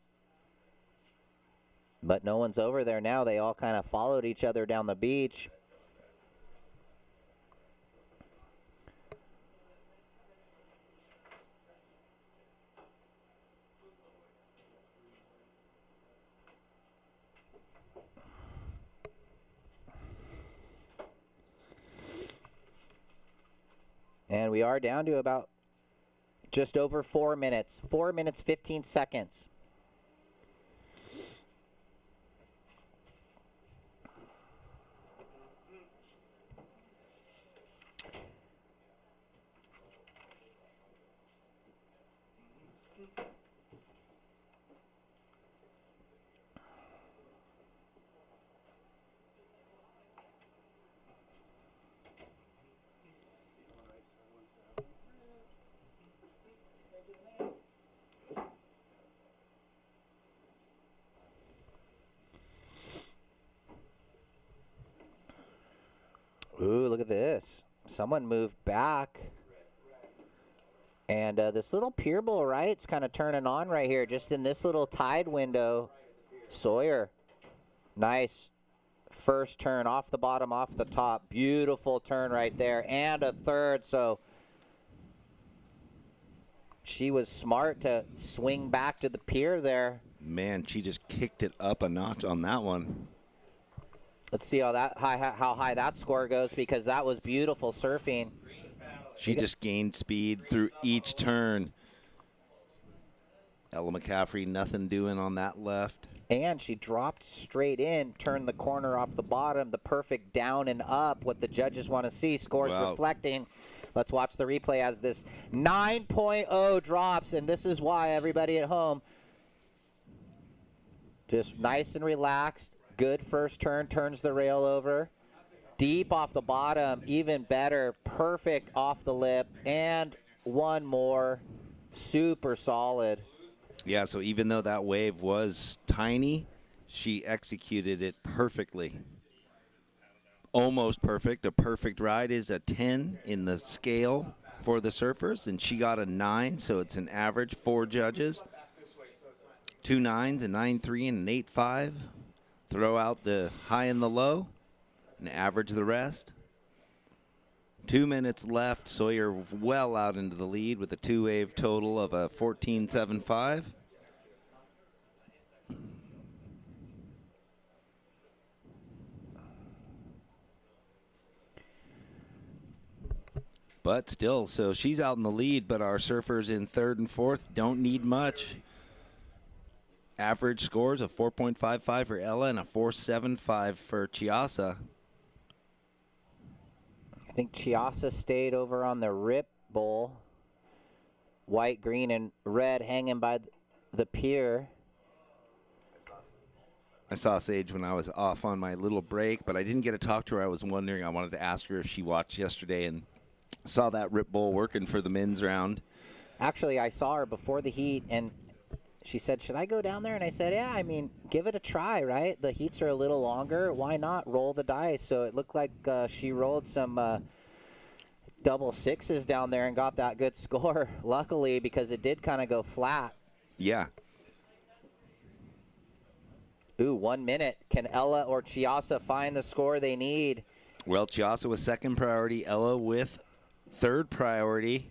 But no one's over there now. They all kind of followed each other down the beach. And we are down to about just over 4 minutes. 4 minutes, 15 seconds. Ooh, look at this. Someone moved back. And this little pier bowl, right? It's kind of turning on right here, just in this little tide window. Sawyer. Nice first turn off the bottom, off the top. Beautiful turn right there. And a third, so she was smart to swing back to the pier there. Man, she just kicked it up a notch on that one. Let's see how high that score goes, because that was beautiful surfing. She just gained speed through each turn. Ella McCaffrey, nothing doing on that left. And she dropped straight in, turned the corner off the bottom, the perfect down and up, what the judges want to see. Scores reflecting. Let's watch the replay as this 9.0 drops, and this is why everybody at home, just nice and relaxed. Good first turn, turns the rail over. Deep off the bottom, even better. Perfect off the lip, and one more. Super solid. Yeah, so even though that wave was tiny, she executed it perfectly. Almost perfect. A perfect ride is a 10 in the scale for the surfers, and she got a 9, so it's an average. 4 judges. 2 9s, a 9.3, and an 8.5. Throw out the high and the low, and average the rest. 2 minutes left. Sawyer well out into the lead with a 2-wave total of a 14.75. But still, so she's out in the lead, but our surfers in 3rd and 4th don't need much. Average scores of 4.55 for Ella and a 4.75 for Chiasa. I think Chiasa stayed over on the rip bowl. White, green, and red hanging by the pier. I saw Sage when I was off on my little break, but I didn't get to talk to her. I was wondering, I wanted to ask her if she watched yesterday and saw that rip bowl working for the men's round. Actually, I saw her before the heat, and she said, should I go down there? And I said, yeah, I mean, give it a try, right? The heats are a little longer. Why not roll the dice? So it looked like she rolled some double 6s down there and got that good score, luckily, because it did kind of go flat. Yeah. Ooh, 1 minute. Can Ella or Chiasa find the score they need? Well, Chiasa with 2nd priority, Ella with 3rd priority.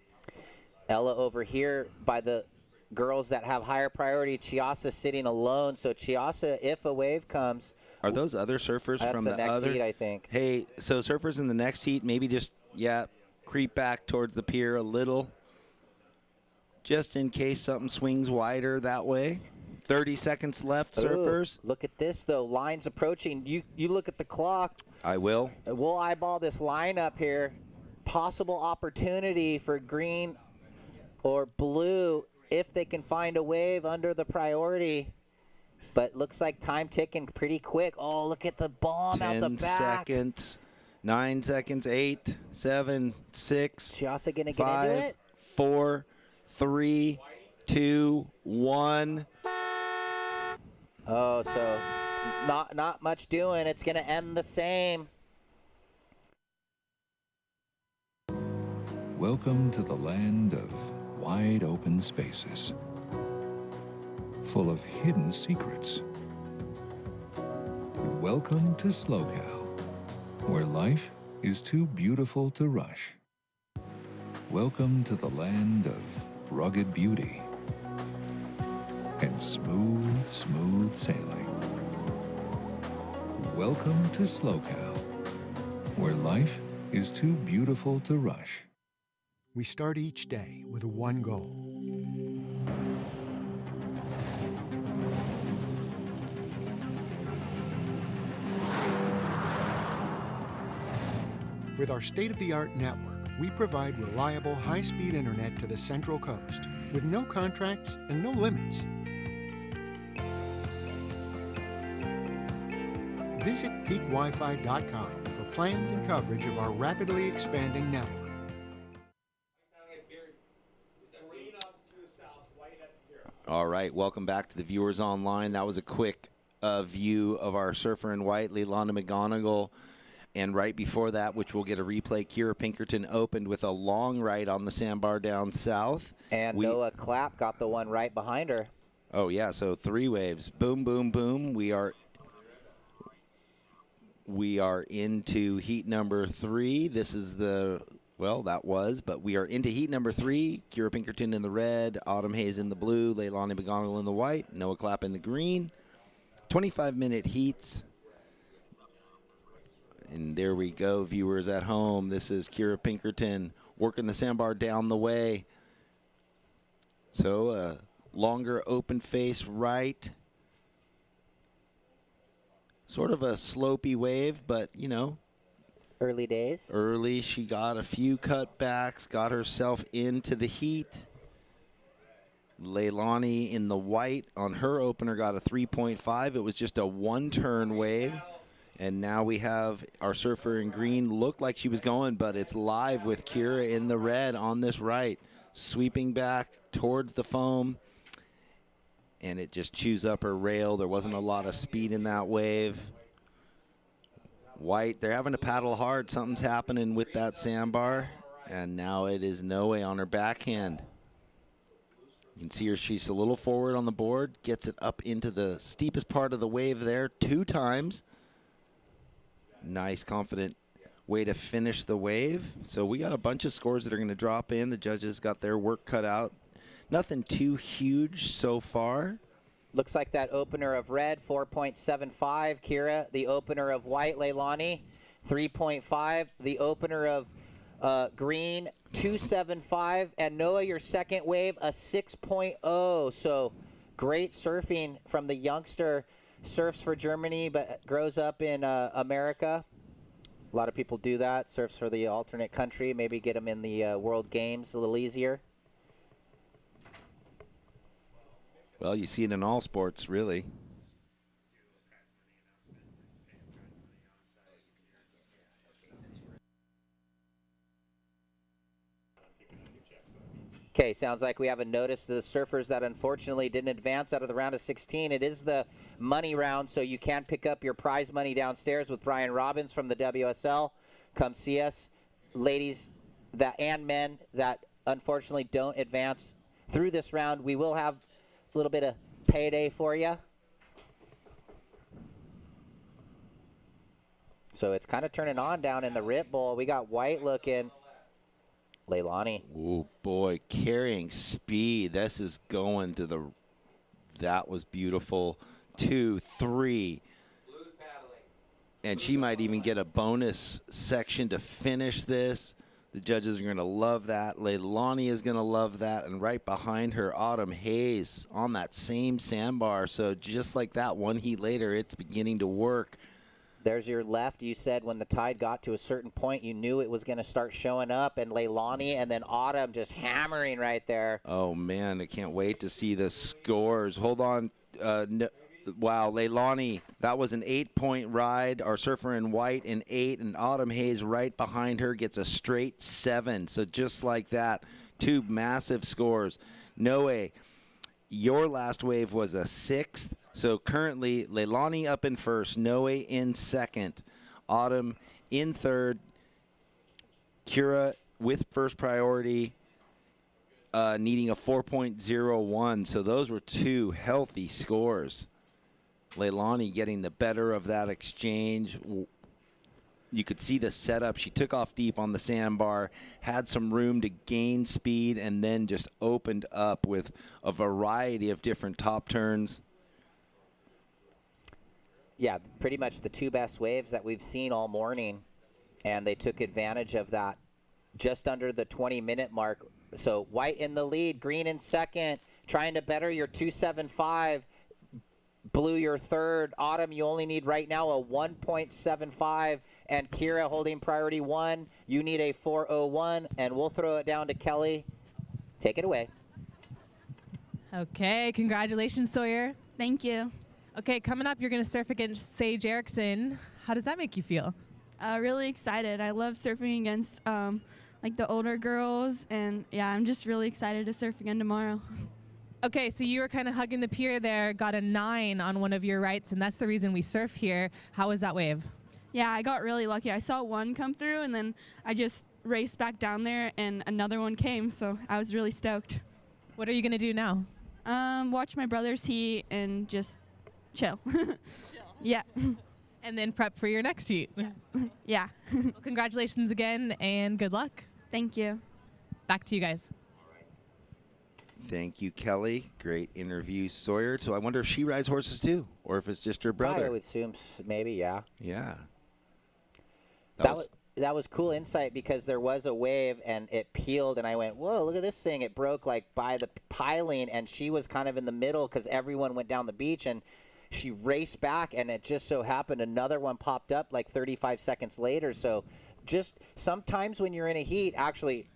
Ella over here by the girls that have higher priority. Chiasa sitting alone. So Chiasa, if a wave comes. Are those other surfers from the next other heat, I think. Hey, so surfers in the next heat, maybe just, creep back towards the pier a little, just in case something swings wider that way. 30 seconds left, surfers. Ooh, look at this, though. Lines approaching. You look at the clock. I will. We'll eyeball this line up here. Possible opportunity for green or blue if they can find a wave under the priority. But looks like time ticking pretty quick. Oh, look at the bomb out the back. 10 seconds. 9 seconds. 8, 7, 6. Chiasa gonna get 5, into it? 4, 3, 2, 1. Oh, so not much doing. It's gonna end the same. Welcome to the land of wide open spaces, full of hidden secrets. Welcome to SLOCAL, where life is too beautiful to rush. Welcome to the land of rugged beauty and smooth, smooth sailing. Welcome to SLOCAL, where life is too beautiful to rush. We start each day with one goal. With our state-of-the-art network, we provide reliable, high-speed internet to the Central Coast with no contracts and no limits. Visit peakwifi.com for plans and coverage of our rapidly expanding network. All right, welcome back to the viewers online. That was a quick view of our surfer in white, Leilani McGonagall. And right before that, which we'll get a replay, Kira Pinkerton opened with a long right on the sandbar down south. And Noah Clapp got the one right behind her. Oh, yeah, so 3 waves. Boom, boom, boom. We are into heat number 3. This is but we are into heat number 3. Kira Pinkerton in the red, Autumn Hayes in the blue, Leilani McGonagall in the white, Noah Clapp in the green. 25-minute heats. And there we go, viewers at home. This is Kira Pinkerton working the sandbar down the way. So longer open face right. Sort of a slopey wave, but, you know. Early days. Early. She got a few cutbacks, got herself into the heat. Leilani in the white on her opener got a 3.5. It was just a one-turn wave. And now we have our surfer in green. Looked like she was going, but it's live with Kira in the red on this right. Sweeping back towards the foam. And it just chews up her rail. There wasn't a lot of speed in that wave. White, they're having to paddle hard. Something's happening with that sandbar. And now it is Noe on her backhand. You can see her, she's a little forward on the board. Gets it up into the steepest part of the wave there 2 times. Nice, confident way to finish the wave. So we got a bunch of scores that are going to drop in. The judges got their work cut out. Nothing too huge so far. Looks like that opener of red, 4.75, Kira. The opener of white, Leilani, 3.5. The opener of green, 2.75. And Noah, your second wave, a 6.0. So great surfing from the youngster. Surfs for Germany, but grows up in America. A lot of people do that. Surfs for the alternate country. Maybe get them in the World Games a little easier. Well, you see it in all sports, really. Okay, sounds like we have a notice to the surfers that unfortunately didn't advance out of the round of 16. It is the money round, so you can pick up your prize money downstairs with Brian Robbins from the WSL. Come see us. Ladies and men that unfortunately don't advance through this round, we will have a little bit of payday for you. So it's kind of turning on down in the Rip Bowl. We got white looking. Leilani. Oh, boy, carrying speed. This is going to the, that was beautiful. 2, 3. And she might even get a bonus section to finish this. The judges are going to love that. Leilani is going to love that. And right behind her, Autumn Hayes on that same sandbar. So just like that, one heat later, it's beginning to work. There's your left. You said when the tide got to a certain point, you knew it was going to start showing up. And Leilani and then Autumn just hammering right there. Oh, man, I can't wait to see the scores. Hold on. Wow, Leilani, that was an 8-point ride. Our surfer in white in 8, and Autumn Hayes right behind her gets a straight 7. So just like that, 2 massive scores. Noe, your last wave was a 6th. So currently, Leilani up in first, Noe in second, Autumn in third, Kira with first priority, needing a 4.01. So those were 2 healthy scores. Leilani getting the better of that exchange. You could see the setup. She took off deep on the sandbar, had some room to gain speed, and then just opened up with a variety of different top turns. Yeah, pretty much the 2 best waves that we've seen all morning, and they took advantage of that just under the 20-minute mark. So white in the lead, green in second, trying to better your 2.75. Blue your third. Autumn, you only need right now a 1.75. And Kira holding priority 1. You need a 4.01, and we'll throw it down to Kelly. Take it away. Okay, congratulations, Sawyer. Thank you. Okay, coming up, you're going to surf against Sage Erickson. How does that make you feel? Really excited. I love surfing against like the older girls, and yeah, I'm just really excited to surf again tomorrow. Okay, so you were kind of hugging the pier there, got a 9 on one of your rights, and that's the reason we surf here. How was that wave? Yeah, I got really lucky. I saw one come through, and then I just raced back down there, and another one came, so I was really stoked. What are you going to do now? Watch my brother's heat and just chill. Yeah. And then prep for your next heat. Yeah. Well, congratulations again, and good luck. Thank you. Back to you guys. Thank you, Kelly. Great interview, Sawyer. So I wonder if she rides horses too, or if it's just her brother. I would assume maybe, yeah. Yeah. That was that was cool insight because there was a wave and it peeled and I went, whoa, look at this thing. It broke like by the piling and she was kind of in the middle because everyone went down the beach and she raced back and it just so happened another one popped up like 35 seconds later. So just sometimes when you're in a heat, actually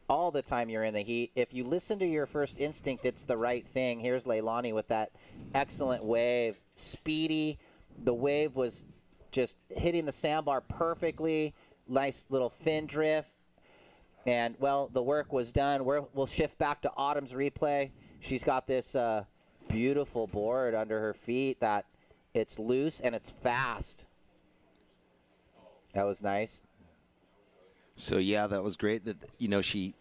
all the time you're in the heat, if you listen to your first instinct, it's the right thing. Here's Leilani with that excellent wave. Speedy. The wave was just hitting the sandbar perfectly. Nice little fin drift. And, well, the work was done. We'll shift back to Autumn's replay. She's got this beautiful board under her feet that it's loose and it's fast. That was nice. So, yeah, that was great. That, you know, she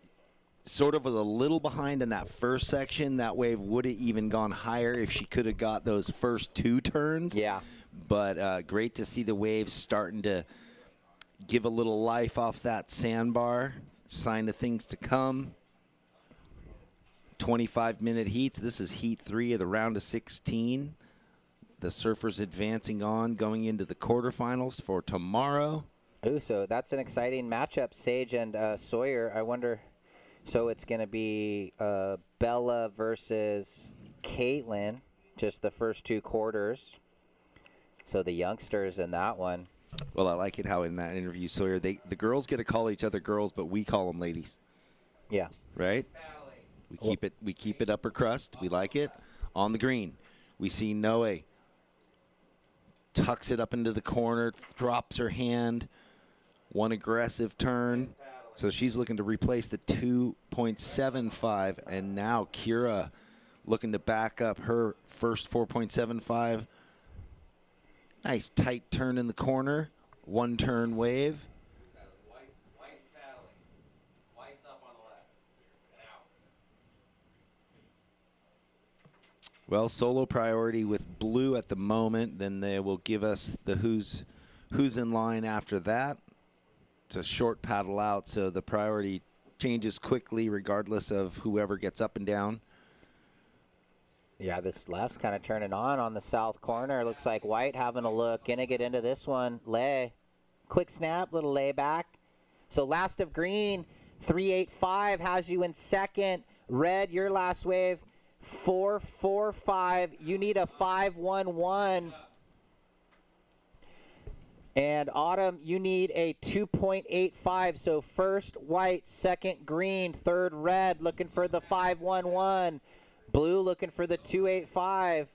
sort of was a little behind in that first section. That wave would have even gone higher if she could have got those first 2 turns. Yeah. But great to see the waves starting to give a little life off that sandbar. Sign of things to come. 25-minute heats. This is heat 3 of the round of 16. The surfers advancing on, going into the quarterfinals for tomorrow. Ooh, so that's an exciting matchup, Sage and Sawyer. I wonder, so it's going to be Bella versus Caitlyn, just the first 2 quarters. So the youngsters in that one. Well, I like it how in that interview, Sawyer, the girls get to call each other girls, but we call them ladies. Yeah. Right? We keep it upper crust. We like it. On the green, we see Noe tucks it up into the corner, drops her hand, one aggressive turn. So she's looking to replace the 2.75, and now Kira looking to back up her first 4.75. Nice tight turn in the corner, 1-turn wave. Well, solo priority with blue at the moment. Then they will give us the who's in line after that. It's a short paddle out, so the priority changes quickly regardless of whoever gets up and down. Yeah, this left's kind of turning on the south corner. Looks like White having a look. Gonna get into this one. Lay. Quick snap, little layback. So last of green, 3.85 has you in second. Red, your last wave, 4.45. You need a 5.11. And Autumn, you need a 2.85. So first White, second green, third red, looking for the 5.11. Blue looking for the 2.85.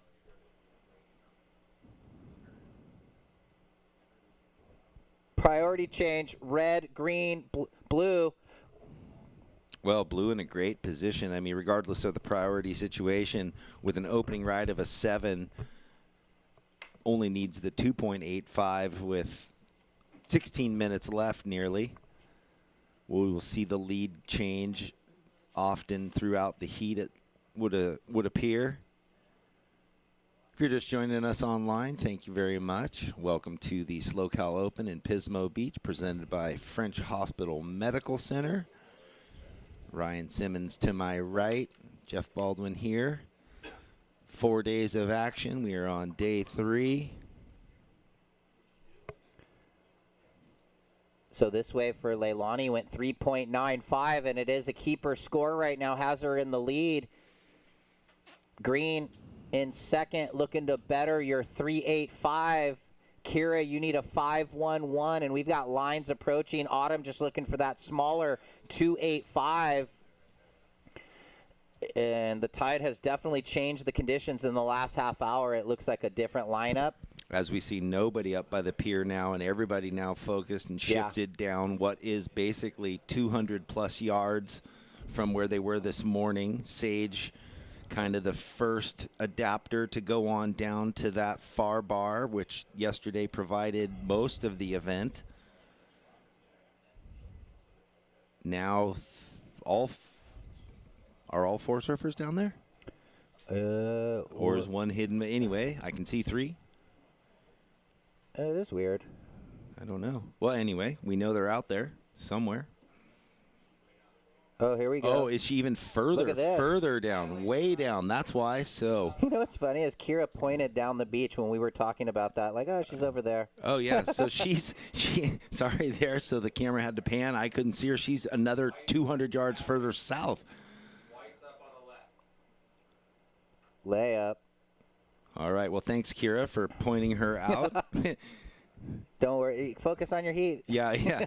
Priority change, red, green, blue. Well, blue in a great position. I mean, regardless of the priority situation, with an opening ride of a 7, only needs the 2.85 with 16 minutes left nearly. We will see the lead change often throughout the heat. It would appear. If you're just joining us online, thank you very much. Welcome to the SLO Open in Pismo Beach, presented by French Hospital Medical Center. Ryan Simmons to my right, Jeff Baldwin here. 4 days of action. We are on day 3. So this wave for Leilani went 3.95, and it is a keeper score right now. Has her in the lead. Green in second, looking to better your 3.85. Kira, you need a 5.11, and we've got lines approaching. Autumn just looking for that smaller 2.85. And the tide has definitely changed the conditions in the last half hour. It looks like a different lineup. As we see nobody up by the pier now, and everybody now focused and shifted down what is basically 200-plus yards from where they were this morning. Sage, kind of the first adapter to go on down to that far bar, which yesterday provided most of the event. Now, are all 4 surfers down there? Or is one hidden? Anyway, I can see 3. It is weird. I don't know. Well, anyway, we know they're out there somewhere. Oh, here we go. Oh, is she even further? Further down, way down. That's why. So. You know what's funny is Kira pointed down the beach when we were talking about that, like, oh, she's over there. Oh yeah. So sorry there. So the camera had to pan. I couldn't see her. She's another 200 yards further south. Layup. All right. Well, thanks, Kira, for pointing her out. Don't worry. Focus on your heat. Yeah.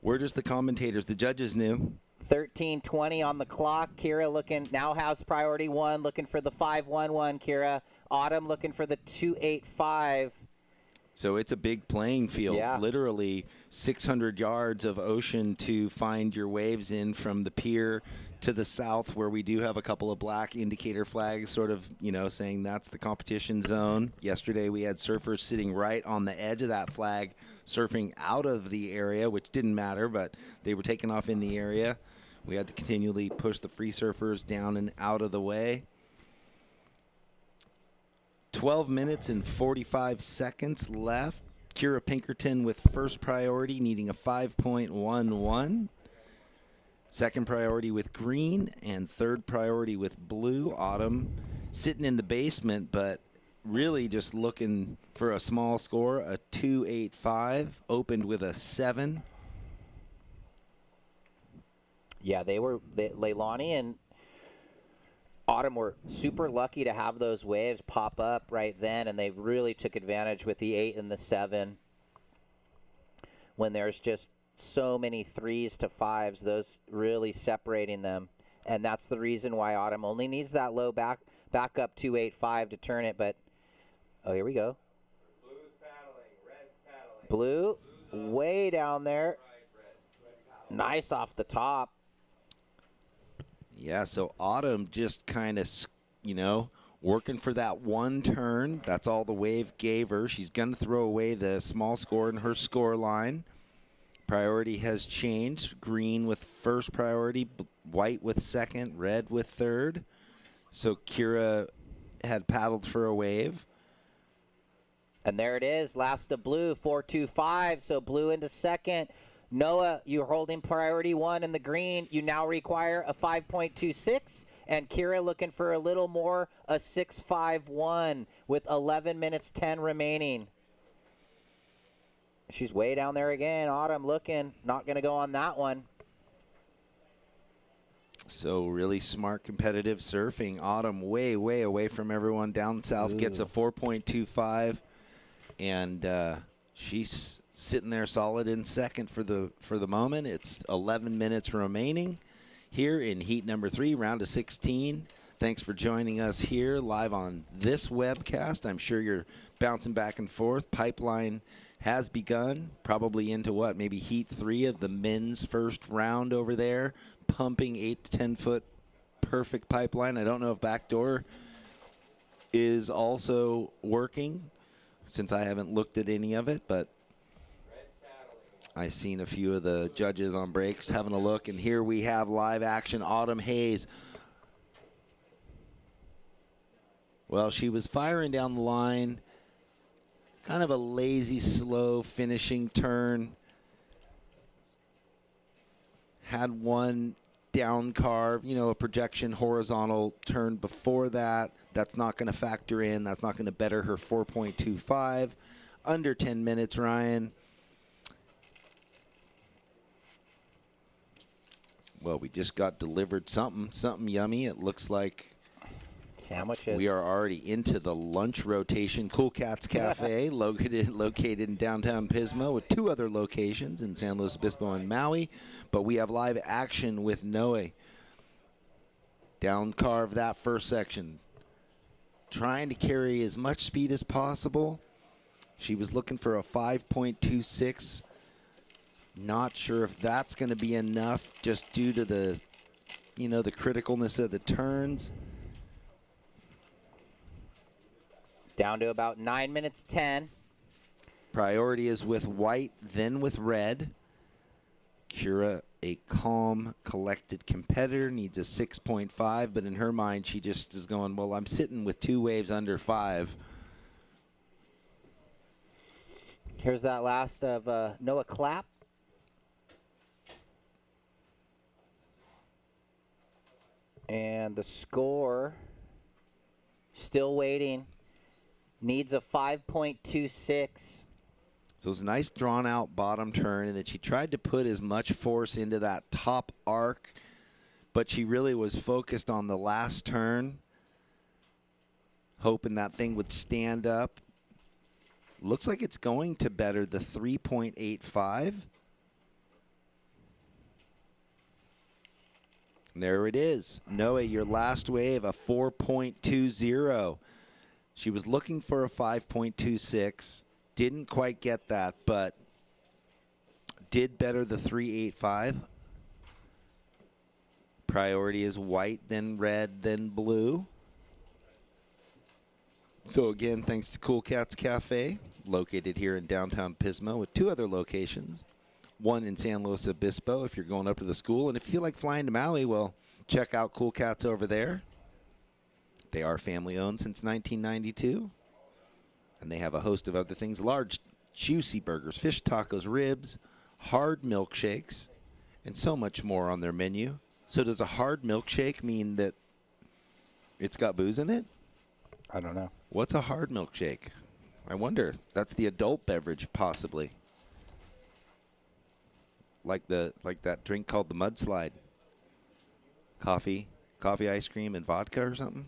We're just the commentators. The judges knew. 13:20 on the clock. Kira now has priority 1, looking for the 5-1-1. Kira. Autumn looking for the 2-8-5. So it's a big playing field. Yeah. Literally 600 yards of ocean to find your waves in from the pier to the south, where we do have a couple of black indicator flags sort of, saying that's the competition zone. Yesterday we had surfers sitting right on the edge of that flag, surfing out of the area, which didn't matter, but they were taking off in the area. We had to continually push the free surfers down and out of the way. 12 minutes and 45 seconds left. Kira Pinkerton with first priority, needing a 5.11. Second priority with green, and third priority with blue. Autumn sitting in the basement, but really just looking for a small score, a 2.85. Opened with a 7. Yeah, Leilani and Autumn were super lucky to have those waves pop up right then, and they really took advantage with the 8 and the 7. When there's just so many 3s to 5s, those really separating them. And that's the reason why Autumn only needs that low back up 2.85 to turn it. But, oh, here we go. Blue's paddling, red's paddling. Blue, way down there. Nice off the top. Yeah, so Autumn just kind of, working for that one turn. That's all the wave gave her. She's going to throw away the small score in her score line. Priority has changed. Green with first priority, white with second, red with third. So Kira had paddled for a wave. And there it is, last of blue, 4.25. So blue into second. Noah, you're holding priority 1 in the green. You now require a 5.26. And Kira looking for a little more, a 6.51 with 11 minutes 10 remaining. She's way down there again. Autumn looking, not going to go on that one. So really smart competitive surfing. Autumn way, way away from everyone. Down south gets a 4.25. And she's sitting there solid in second for the moment. It's 11 minutes remaining here in heat number 3, round of 16. Thanks for joining us here live on this webcast. I'm sure you're bouncing back and forth. Pipeline has begun, probably into maybe heat 3 of the men's first round over there, pumping 8 to 10 foot perfect pipeline. I don't know if backdoor is also working, since I haven't looked at any of it, but I've seen a few of the judges on breaks having a look, and here we have live action. Autumn Hayes. Well, she was firing down the line. Kind of a lazy, slow finishing turn. Had one down carve, a projection horizontal turn before that. That's not going to factor in. That's not going to better her 4.25. Under 10 minutes, Ryan. Well, we just got delivered something yummy. It looks like sandwiches. We are already into the lunch rotation. Cool Cats Cafe, located in downtown Pismo, with 2 other locations in San Luis Obispo and Maui. But we have live action with Noe. Down carve that first section. Trying to carry as much speed as possible. She was looking for a 5.26. Not sure if that's going to be enough, just due to the, the criticalness of the turns. Down to about 9 minutes 10. Priority is with white, then with red. Kira, a calm, collected competitor, needs a 6.5, but in her mind, she just is going, well, I'm sitting with 2 waves under 5. Here's that last of Noah Clapp. And the score, still waiting, needs a 5.26. So it was a nice drawn-out bottom turn, and then she tried to put as much force into that top arc, but she really was focused on the last turn, hoping that thing would stand up. Looks like it's going to better the 3.85. There it is. Noe, your last wave, a 4.20. She was looking for a 5.26. Didn't quite get that, but did better the 3.85. Priority is white, then red, then blue. So again, thanks to Cool Cats Cafe, located here in downtown Pismo with 2 other locations. One in San Luis Obispo if you're going up to the school. And if you feel like flying to Maui, well, check out Cool Cats over there. They are family-owned since 1992. And they have a host of other things, large, juicy burgers, fish tacos, ribs, hard milkshakes, and so much more on their menu. So does a hard milkshake mean that it's got booze in it? I don't know. What's a hard milkshake? I wonder. That's the adult beverage, possibly. Like that drink called the mudslide. Coffee, ice cream, and vodka or something.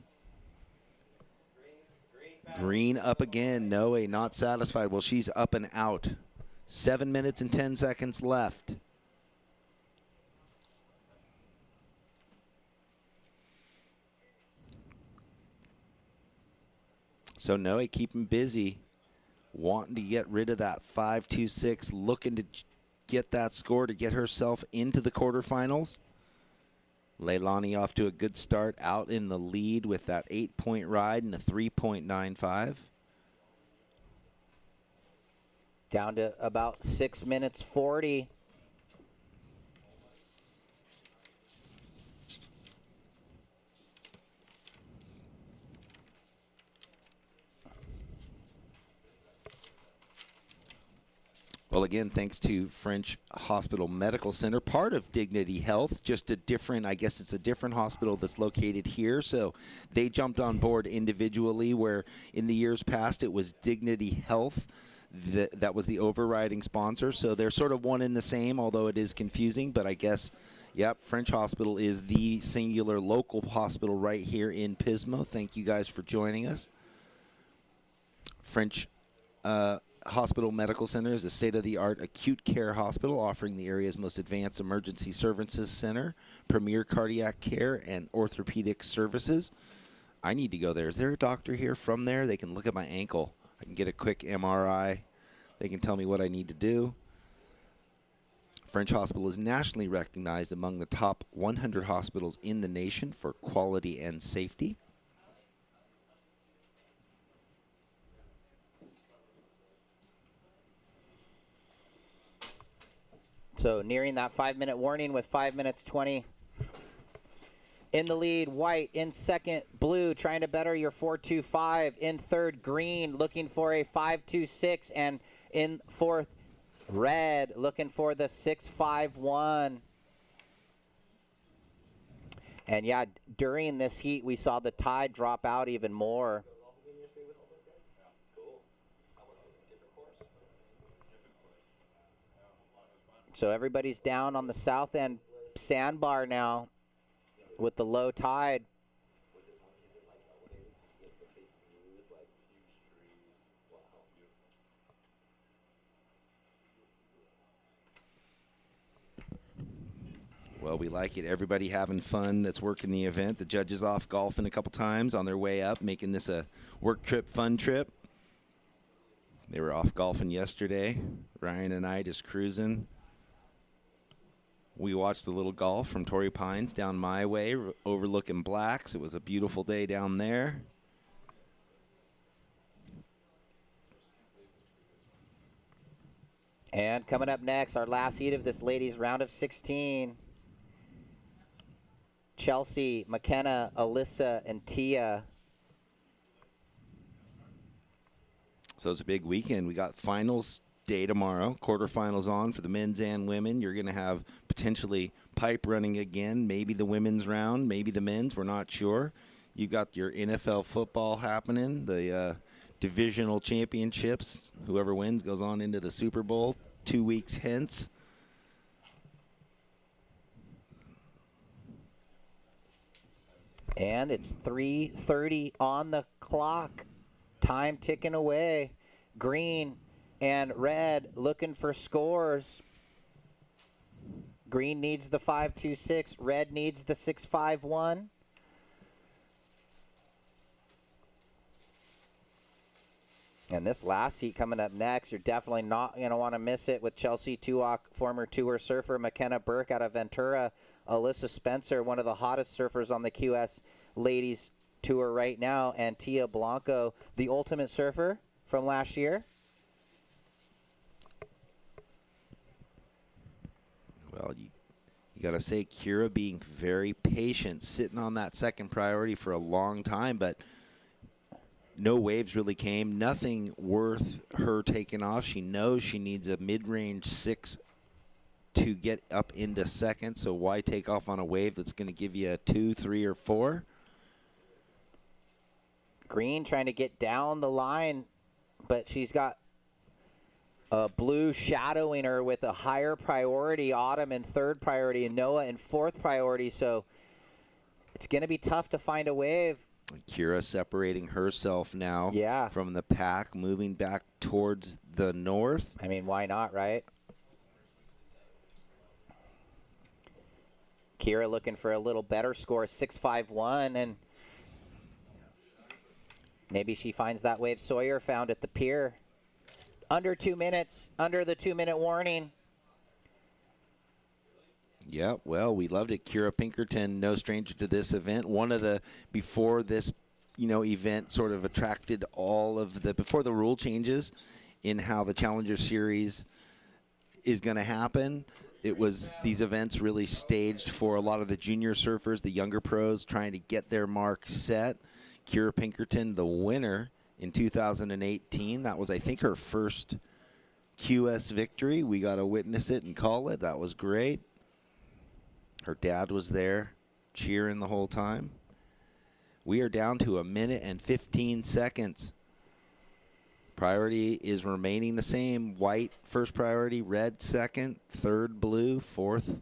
Green up again. Noe not satisfied. Well, she's up and out. 7 minutes and 10 seconds left. So Noe keeping busy, wanting to get rid of that 5.26, looking to get that score to get herself into the quarterfinals. Leilani off to a good start, out in the lead with that 8-point ride and a 3.95. Down to about 6 minutes 40. Well, again, thanks to French Hospital Medical Center, part of Dignity Health, just a different, I guess it's a different hospital that's located here. So they jumped on board individually, where in the years past it was Dignity Health that was the overriding sponsor. So they're sort of one and the same, although it is confusing. But I guess, yep, French Hospital is the singular local hospital right here in Pismo. Thank you guys for joining us. French Hospital Medical Center is a state-of-the-art acute care hospital offering the area's most advanced emergency services center, premier cardiac care, and orthopedic services. I need to go there. Is there a doctor here from there? They can look at my ankle. I can get a quick MRI. They can tell me what I need to do. French Hospital is nationally recognized among the top 100 hospitals in the nation for quality and safety. So nearing that 5-minute warning with 5 minutes 20. In the lead, white. In second, blue, trying to better your 4.25. In third, green, looking for a 5.26. And in fourth, red, looking for the 6.51. And yeah, during this heat, we saw the tide drop out even more. So everybody's down on the south end sandbar now with the low tide. Well, we like it. Everybody having fun that's working the event. The judges off golfing a couple times on their way up, making this a work trip, fun trip. They were off golfing yesterday. Ryan and I just cruising. We watched a little golf from Torrey Pines down my way, overlooking Blacks. It was a beautiful day down there. And coming up next, our last heat of this ladies' round of 16. Chelsea, McKenna, Alyssa, and Tia. So it's a big weekend. We got finals day tomorrow. Quarterfinals on for the men's and women. You're going to have potentially pipe running again, maybe the women's round, maybe the men's. We're not sure. You got your NFL football happening, the divisional championships. Whoever wins goes on into the Super Bowl 2 weeks hence. And it's 3:30 on the clock. Time ticking away. Green and red looking for scores. Green needs the 5.26. Red needs the 6.51. And this last heat coming up next, you're definitely not going to want to miss it with Chelsea Tuak, former tour surfer, McKenna Burke out of Ventura, Alyssa Spencer, one of the hottest surfers on the QS Ladies Tour right now, and Tia Blanco, the ultimate surfer from last year. Well, you got to say, Kira being very patient, sitting on that second priority for a long time, but no waves really came. Nothing worth her taking off. She knows she needs a mid-range 6 to get up into second, so why take off on a wave that's going to give you a 2, 3, or 4? Green trying to get down the line, but she's got a blue shadowing her with a higher priority, Autumn in third priority, and Noah in fourth priority, so it's going to be tough to find a wave. Kira separating herself now from the pack, moving back towards the north. I mean, why not, right? Kira looking for a little better score, 6.51, and maybe she finds that wave Sawyer found at the pier. Under 2 minutes, under the 2-minute warning. Yeah, well, we loved it. Kira Pinkerton, no stranger to this event. One of the, before this, event sort of attracted all of the, before the rule changes in how the Challenger Series is going to happen, it was these events really staged for a lot of the junior surfers, the younger pros, trying to get their mark set. Kira Pinkerton, the winner in 2018. That was, I think, her first QS victory. We got to witness it and call it. That was great. Her dad was there cheering the whole time. We are down to 1 minute and 15 seconds. Priority is remaining the same. White first priority, red second, third blue, fourth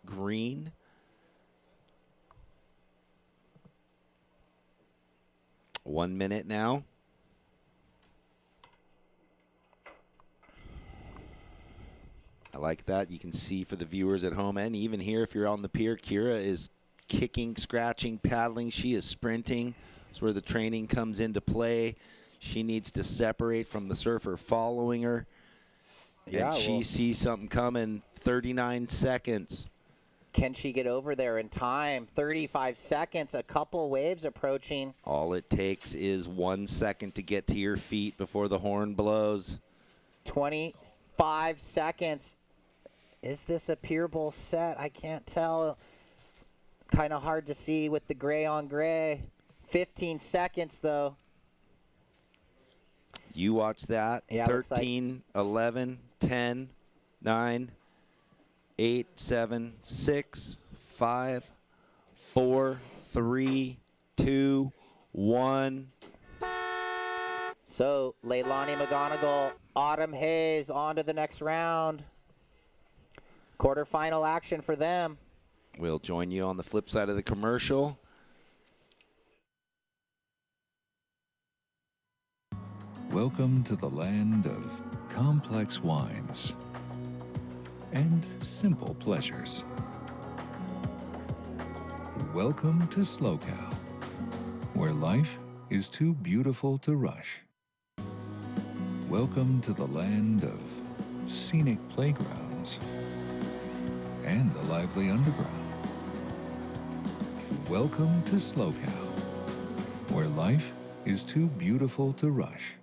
green. 1 minute now. I like that. You can see for the viewers at home, and even here if you're on the pier, Kira is kicking, scratching, paddling. She is sprinting. That's where the training comes into play. She needs to separate from the surfer following her. Yeah, and she sees something coming. 39 seconds. Can she get over there in time? 35 seconds, a couple waves approaching. All it takes is 1 second to get to your feet before the horn blows. 25 seconds. Is this a Pier Bowl set? I can't tell. Kind of hard to see with the gray on gray. 15 seconds, though. You watch that. Yeah, 13, 11, 10, 9, 8, 7, 6, 5, 4, 3, 2, 1. So, Leilani McGonagall, Autumn Hayes on to the next round. Quarterfinal action for them. We'll join you on the flip side of the commercial. Welcome to the land of complex wines and simple pleasures. Welcome to SLOCAL, where life is too beautiful to rush. Welcome to the land of scenic playgrounds and the lively underground. Welcome to SLOCAL, where life is too beautiful to rush.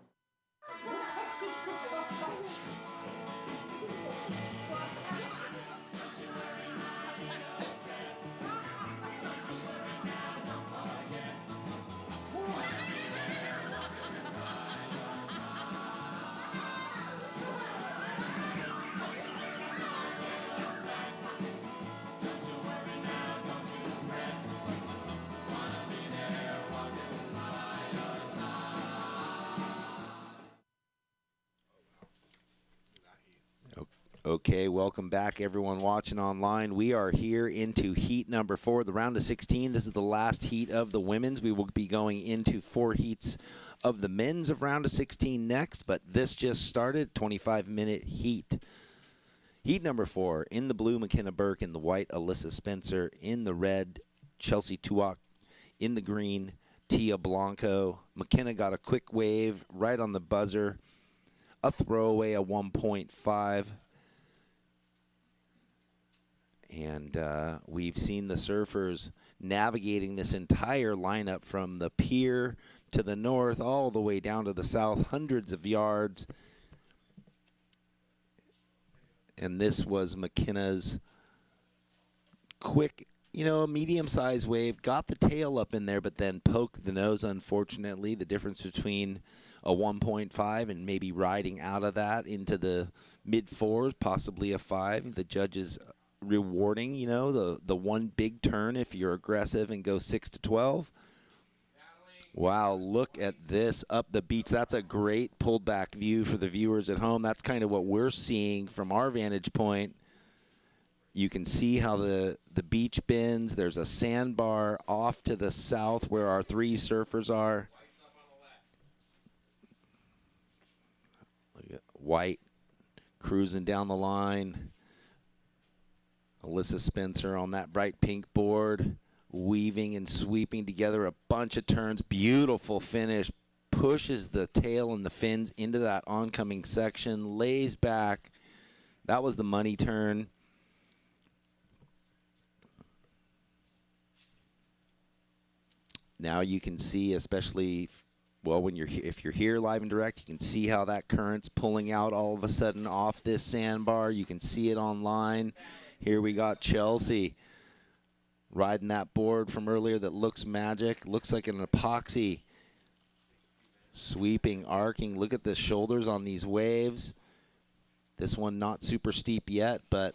Okay, welcome back, everyone watching online. We are here into heat number 4, the round of 16. This is the last heat of the women's. We will be going into 4 heats of the men's of round of 16 next, but this just started, 25-minute heat. Heat number 4, in the blue, McKenna Burke. In the white, Alyssa Spencer. In the red, Chelsea Tuak. In the green, Tia Blanco. McKenna got a quick wave right on the buzzer. A throwaway, a 1.5. And we've seen the surfers navigating this entire lineup from the pier to the north all the way down to the south, hundreds of yards. And this was McKenna's quick, a medium-sized wave. Got the tail up in there, but then poked the nose, unfortunately. The difference between a 1.5 and maybe riding out of that into the mid-4s, possibly a 5. The judges rewarding, the one big turn if you're aggressive and go 6 to 12. Wow, look at this up the beach. That's a great pulled back view for the viewers at home. That's kind of what we're seeing from our vantage point. You can see how the beach bends. There's a sandbar off to the south where our 3 surfers are. Look at White cruising down the line. Alyssa Spencer on that bright pink board, weaving and sweeping together a bunch of turns. Beautiful finish. Pushes the tail and the fins into that oncoming section. Lays back. That was the money turn. Now you can see, especially, well, if you're here live and direct, you can see how that current's pulling out all of a sudden off this sandbar. You can see it online. Here we got Chelsea riding that board from earlier that looks magic. Looks like an epoxy. Sweeping, arcing. Look at the shoulders on these waves. This one not super steep yet, but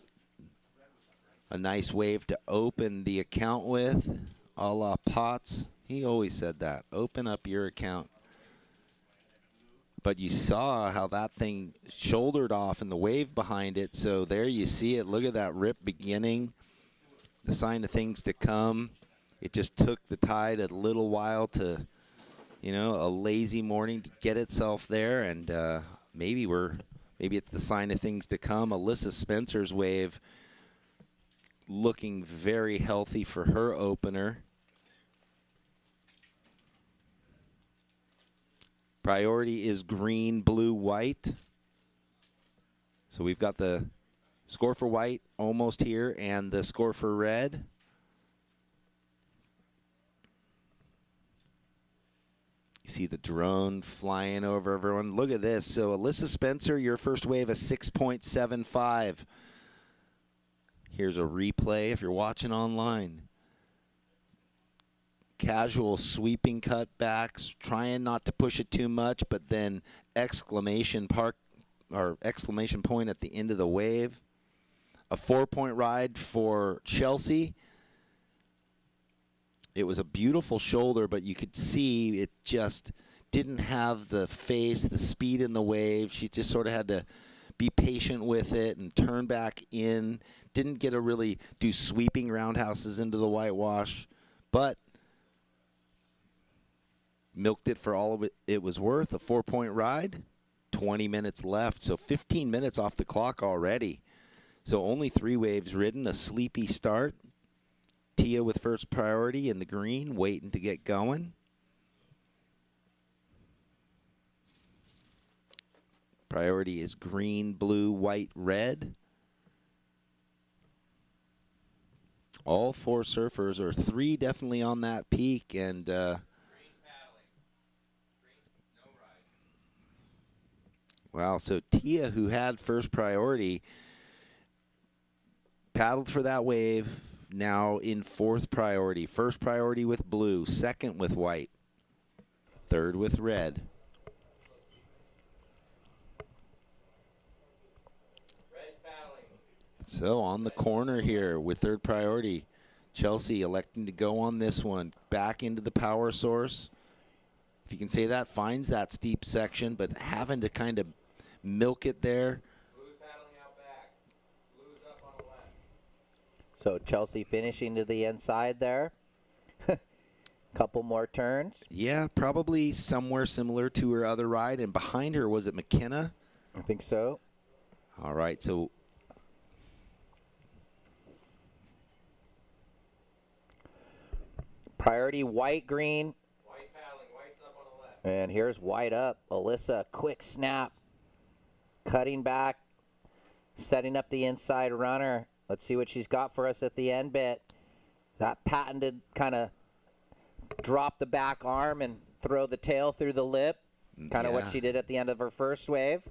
a nice wave to open the account with, a la Potts. He always said that. Open up your account. But you saw how that thing shouldered off and the wave behind it. So there you see it. Look at that rip beginning. The sign of things to come. It just took the tide a little while to, a lazy morning to get itself there. And maybe it's the sign of things to come. Alyssa Spencer's wave looking very healthy for her opener. Priority is green, blue, white. So we've got the score for white almost here and the score for red. You see the drone flying over everyone. Look at this. So Alyssa Spencer, your first wave, a 6.75. Here's a replay if you're watching online. Casual sweeping cutbacks, trying not to push it too much, but then exclamation point at the end of the wave. A 4-point ride for Chelsea. It was a beautiful shoulder, but you could see it just didn't have the face, the speed in the wave. She just sort of had to be patient with it and turn back in. Didn't get to really do sweeping roundhouses into the whitewash, but milked it for all of it was worth. A 4-point ride, 20 minutes left, so 15 minutes off the clock already. So only 3 waves ridden, a sleepy start. Tia with first priority in the green, waiting to get going. Priority is green, blue, white, red. All 4 surfers, or 3 definitely on that peak, and wow, so Tia, who had first priority, paddled for that wave, now in 4th priority. First priority with blue, 2nd with white, 3rd with red. So on the corner here with 3rd priority, Chelsea electing to go on this one, back into the power source. If you can say that, finds that steep section, but having to kind of milk it there. So Chelsea finishing to the inside there. Couple more turns. Yeah, probably somewhere similar to her other ride. And behind her, was it McKenna? I think so. All right, so priority white, green. White paddling, white's up on the left. And here's white up. Alyssa, quick snap. Cutting back, setting up the inside runner. Let's see what she's got for us at the end bit. That patented kind of drop the back arm and throw the tail through the lip. Kind of what she did at the end of her first wave.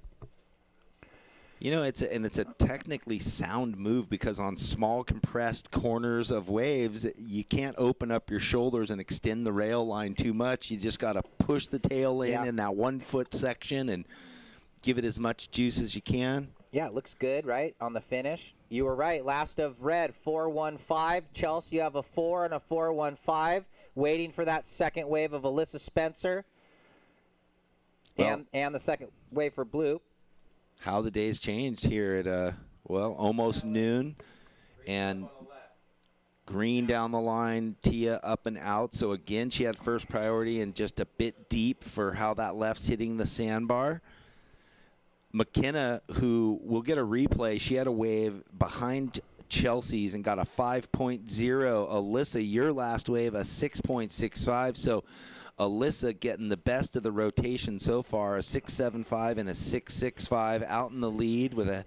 You know, it's a technically sound move because on small compressed corners of waves, you can't open up your shoulders and extend the rail line too much. You just got to push the tail in that 1 foot section and give it as much juice as you can. Yeah, it looks good, right, on the finish. You were right. Last of red, 4-1-5. Chelsea, you have a 4 and a 4-1-5. Waiting for that second wave of Alyssa Spencer. Well, and the second wave for blue. How the days changed here at, almost noon. And green down the line, Tia up and out. So, again, she had first priority and just a bit deep for how that left's hitting the sandbar. McKenna, who will get a replay, she had a wave behind Chelsea's and got a 5.0. Alyssa, your last wave, a 6.65. So Alyssa getting the best of the rotation so far, a 6.75 and a 6.65 out in the lead with a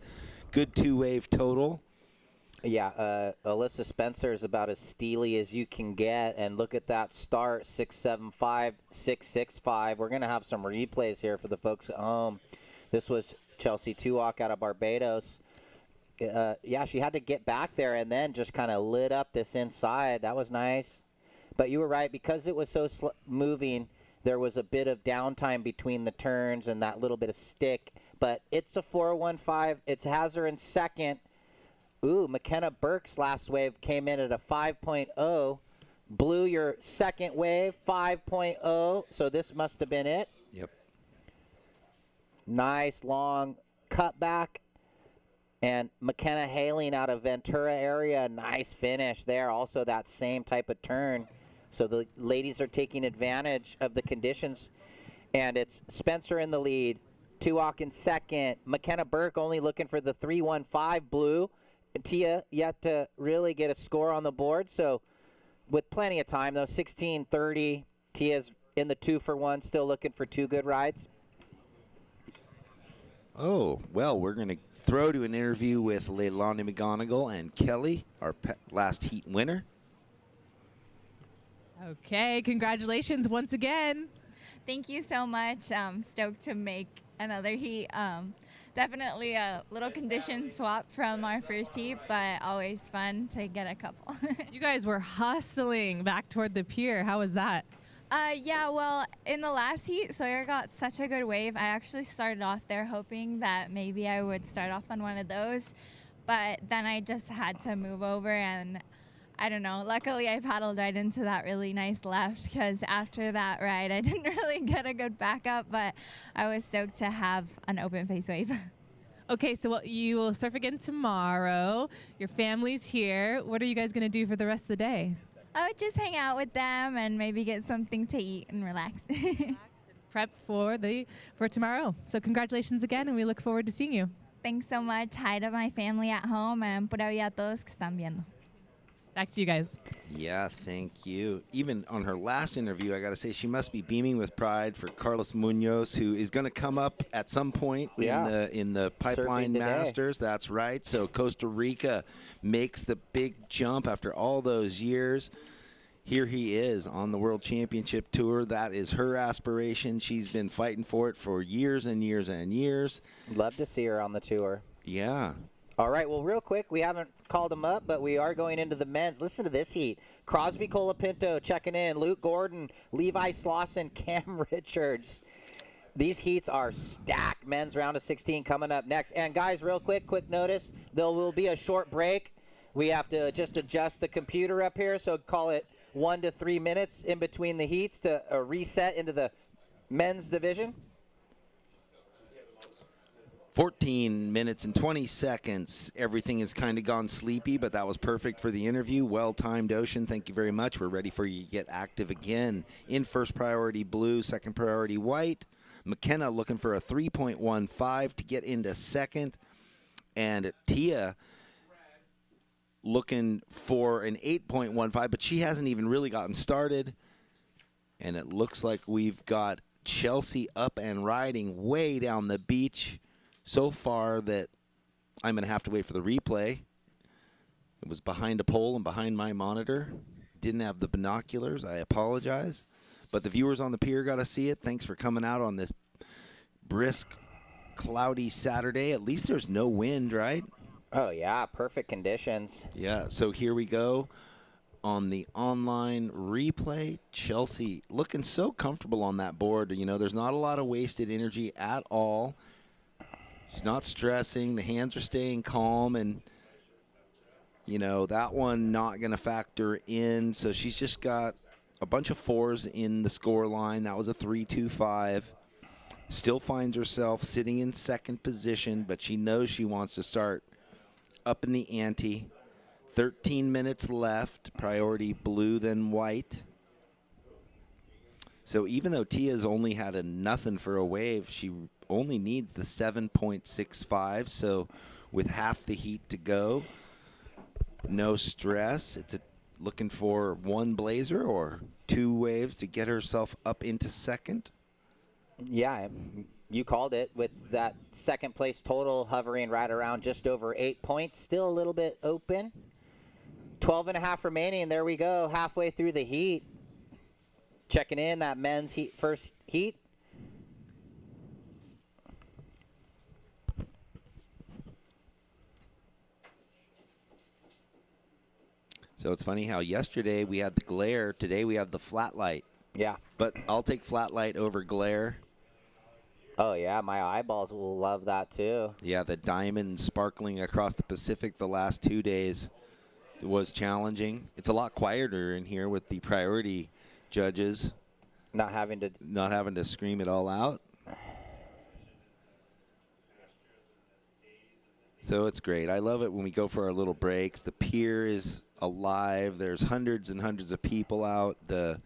good two-wave total. Yeah, Alyssa Spencer is about as steely as you can get. And look at that start, 6.75, 6.65. We're going to have some replays here for the folks at home. This was Chelsea Tuak out of Barbados. Yeah, she had to get back there and then just kind of lit up this inside. That was nice. But you were right. Because it was so moving, there was a bit of downtime between the turns and that little bit of stick. But it's a 4.15. It has her in second. Ooh, McKenna Burke's last wave came in at a 5.0. Blue, your second wave, 5.0. So this must have been it. Yep. Nice long cutback. And McKenna Haling out of Ventura area, nice finish there. Also that same type of turn. So the ladies are taking advantage of the conditions. And it's Spencer in the lead, Tuak in second. McKenna Burke only looking for the 3.15 blue. Tia yet to really get a score on the board. So with plenty of time, though, 16:30. Tia's in the 2-for-1, still looking for two good rides. Oh, well, we're going to throw to an interview with Leilani McGonagall and Kelly, our last heat winner. Okay, congratulations once again. Thank you so much. Stoked to make another heat. Definitely a little condition swap from our first heat, but always fun to get a couple. You guys were hustling back toward the pier. How was that? Yeah, well, in the last heat, Sawyer got such a good wave. I actually started off there hoping that maybe I would start off on one of those, but then I just had to move over, and I don't know. Luckily, I paddled right into that really nice left because after that ride, I didn't really get a good backup, but I was stoked to have an open face wave. Okay, so you will surf again tomorrow. Your family's here. What are you guys going to do for the rest of the day? I would just hang out with them and maybe get something to eat and relax. Prep for tomorrow. So congratulations again, and we look forward to seeing you. Thanks so much. Hi to my family at home and pura vida a todos que están viendo. Back to you guys. Yeah, thank you. Even on her last interview, I got to say she must be beaming with pride for Carlos Munoz, who is going to come up at some point in the Pipeline Masters. That's right. So Costa Rica makes the big jump after all those years. Here he is on the World Championship Tour. That is her aspiration. She's been fighting for it for years and years and years. Love to see her on the tour. Yeah. All right, well, real quick, we haven't called them up, but we are going into the men's. Listen to this heat. Crosby Colapinto checking in. Luke Gordon, Levi Slauson, Cam Richards. These heats are stacked. Men's round of 16 coming up next. And, guys, real quick notice, there will be a short break. We have to just adjust the computer up here, so call it 1 to 3 minutes in between the heats to reset into the men's division. 14 minutes and 20 seconds. Everything has kind of gone sleepy, but that was perfect for the interview. Well-timed, Ocean. Thank you very much. We're ready for you to get active again. In first priority, blue. Second priority, white. McKenna looking for a 3.15 to get into second. And Tia looking for an 8.15, but she hasn't even really gotten started. And it looks like we've got Chelsea up and riding way down the beach so far that I'm going to have to wait for the replay. It was behind a pole and behind my monitor. Didn't have the binoculars. I apologize. But the viewers on the pier got to see it. Thanks for coming out on this brisk, cloudy Saturday. At least there's no wind, right? Oh, yeah. Perfect conditions. Yeah, so here we go. On the online replay, Chelsea looking so comfortable on that board. You know, there's not a lot of wasted energy at all. She's not stressing. The hands are staying calm. And, you know, that one not going to factor in. So she's just got a bunch of 4s in the score line. That was a 3.25. Still finds herself sitting in second position, but she knows she wants to start up in the ante. 13 minutes left. Priority blue, then white. So even though Tia's only had a nothing for a wave, she only needs the 7.65. So with half the heat to go, no stress. It's looking for 1 blazer or 2 waves to get herself up into second. Yeah, you called it with that second place total hovering right around just over 8 points. Still a little bit open. 12.5 remaining. There we go, halfway through the heat. Checking in that men's heat, first heat. So it's funny how yesterday we had the glare. Today we have the flat light. Yeah. But I'll take flat light over glare. Oh, yeah, my eyeballs will love that too. Yeah, the diamond sparkling across the Pacific the last 2 days was challenging. It's a lot quieter in here with the priority judges. Not having to scream it all out. So it's great. I love it when we go for our little breaks. The pier is alive. There's hundreds and hundreds of people out. The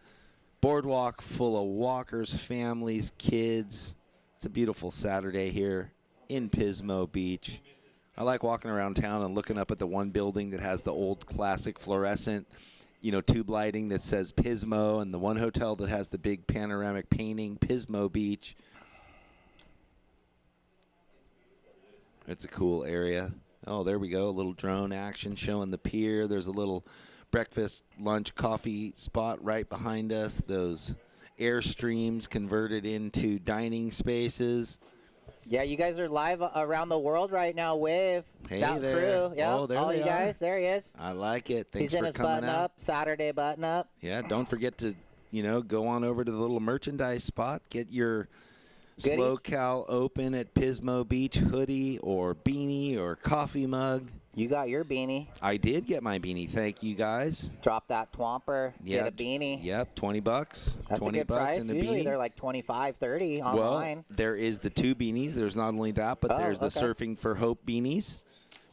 boardwalk full of walkers, families, kids. It's a beautiful Saturday here in Pismo Beach. I like walking around town and looking up at the one building that has the old classic fluorescent, you know, tube lighting that says Pismo, and the one hotel that has the big panoramic painting, Pismo Beach. It's a cool area. Oh, there we go. A little drone action showing the pier. There's a little breakfast, lunch, coffee spot right behind us. Those Airstreams converted into dining spaces. Yeah, you guys are live around the world right now. Wave. Hey that there. Crew. Yeah, oh, there all they you are. Guys. There he is. I like it. Thanks He's in for his coming button out. up. Saturday button up. Yeah, don't forget to, you know, go on over to the little merchandise spot. Get your Goodies. Slow Cal Open at Pismo Beach hoodie or beanie or coffee mug. You got your beanie. I did get my beanie. Thank you, guys. Drop that twomper. Yeah, get a beanie. Yep, $20. That's 20 a good bucks price. and a Usually beanie. they're like 25, 30 online. Well, there is the 2 beanies. There's not only that, but there's the okay. Surfing for Hope beanies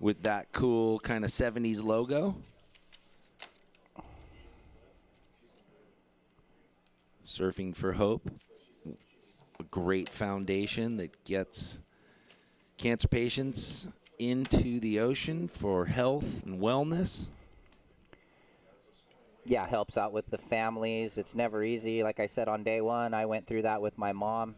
with that cool kind of 70s logo. Surfing for Hope, a great foundation that gets cancer patients into the ocean for health and wellness. Yeah, helps out with the families. It's never easy. Like I said on day one, I went through that with my mom.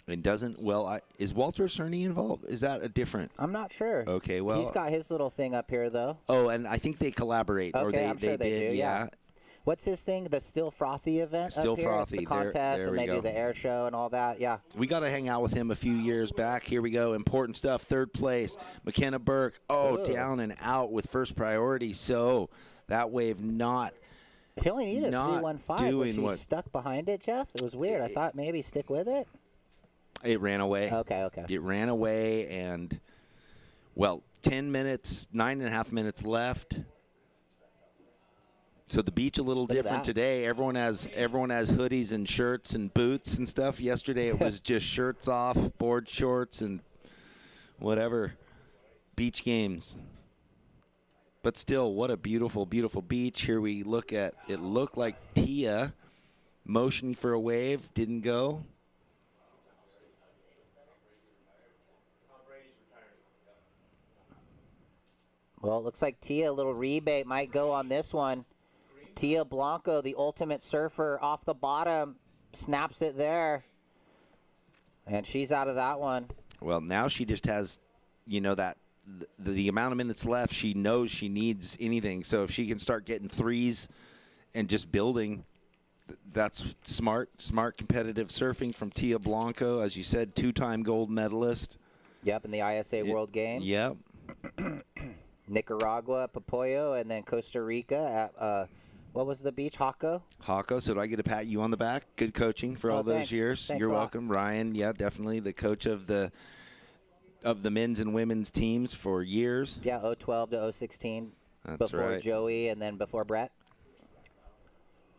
And is Walter Cerny involved? Is that a different? I'm not sure. Okay, well. He's got his little thing up here, though. Oh, and I think they collaborate. Okay, or they, I'm sure they did, do, yeah. What's his thing? The Still Frothy event Still up here? Frothy. The contest, there and we they go. do the air show and all that, yeah. We got to hang out with him a few years back. Here we go. Important stuff. 3rd place. McKenna Burke. Oh, down and out with first priority. So that wave not She only needed a not 3.15. Was she what- stuck behind it, Jeff? It was weird. I thought maybe stick with it. It ran away. Okay. It ran away, and, well, 10 minutes, 9.5 minutes left. So the beach a little different today. Everyone has hoodies and shirts and boots and stuff. Yesterday it was just shirts off, board shorts and whatever, beach games. But still, what a beautiful, beautiful beach. Here we look at, it looked like Tia motioning for a wave, didn't go. Well, it looks like Tia, a little rebate might go on this one. Tia Blanco, the ultimate surfer, off the bottom, snaps it there. And she's out of that one. Well, now she just has, that the amount of minutes left, she knows she needs anything. So if she can start getting threes and just building, that's smart competitive surfing from Tia Blanco. As you said, 2-time gold medalist. Yep, in the ISA World Games. Yep. Nicaragua, Popoyo, and then Costa Rica at, what was the beach? Jaco? Jaco. So do I get to pat you on the back? Good coaching for all those years. Thanks You're welcome. Ryan, yeah, definitely the coach of the men's and women's teams for years. Yeah, 2012 to 2016. That's before right. Joey and then before Brett.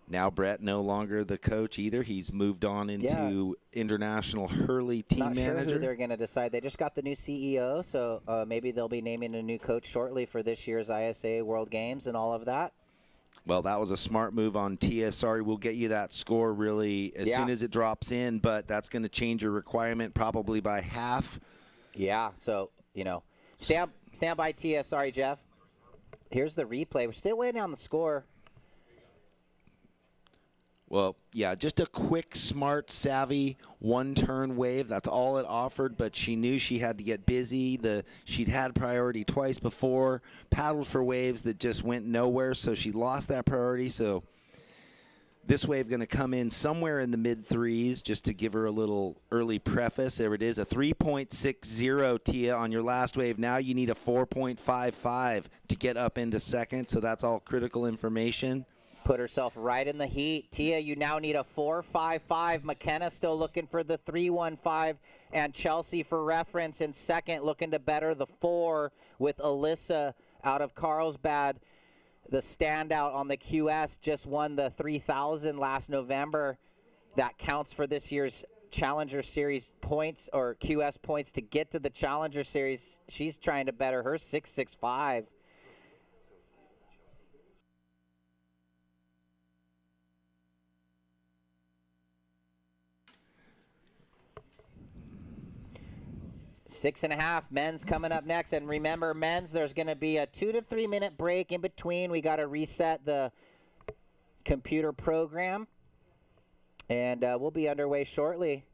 Now Brett no longer the coach either. He's moved on into international Hurley team manager. Not sure who they're going to decide. They just got the new CEO, so maybe they'll be naming a new coach shortly for this year's ISA World Games and all of that. Well, that was a smart move on Tia. Sorry, we'll get you that score really as soon as it drops in, but that's going to change your requirement probably by half. Yeah, so, stand by, Tia. Sorry, Jeff. Here's the replay. We're still waiting on the score. Well, yeah, just a quick, smart, savvy one-turn wave. That's all it offered, but she knew she had to get busy. She'd had priority twice before, paddled for waves that just went nowhere, so she lost that priority. So this wave going to come in somewhere in the mid-threes, just to give her a little early preface. There it is, a 3.60, Tia, on your last wave. Now you need a 4.55 to get up into second, so that's all critical information. Put herself right in the heat. Tia, you now need a 4.55. McKenna still looking for the 3.15. And Chelsea, for reference, in second, looking to better the 4 with Alyssa out of Carlsbad. The standout on the QS just won the 3,000 last November. That counts for this year's Challenger Series points or QS points to get to the Challenger Series. She's trying to better her 6.65. Six and a half. Men's coming up next. And remember, men's, there's going to be a 2 to 3 minute break in between. We got to reset the computer program. And we'll be underway shortly.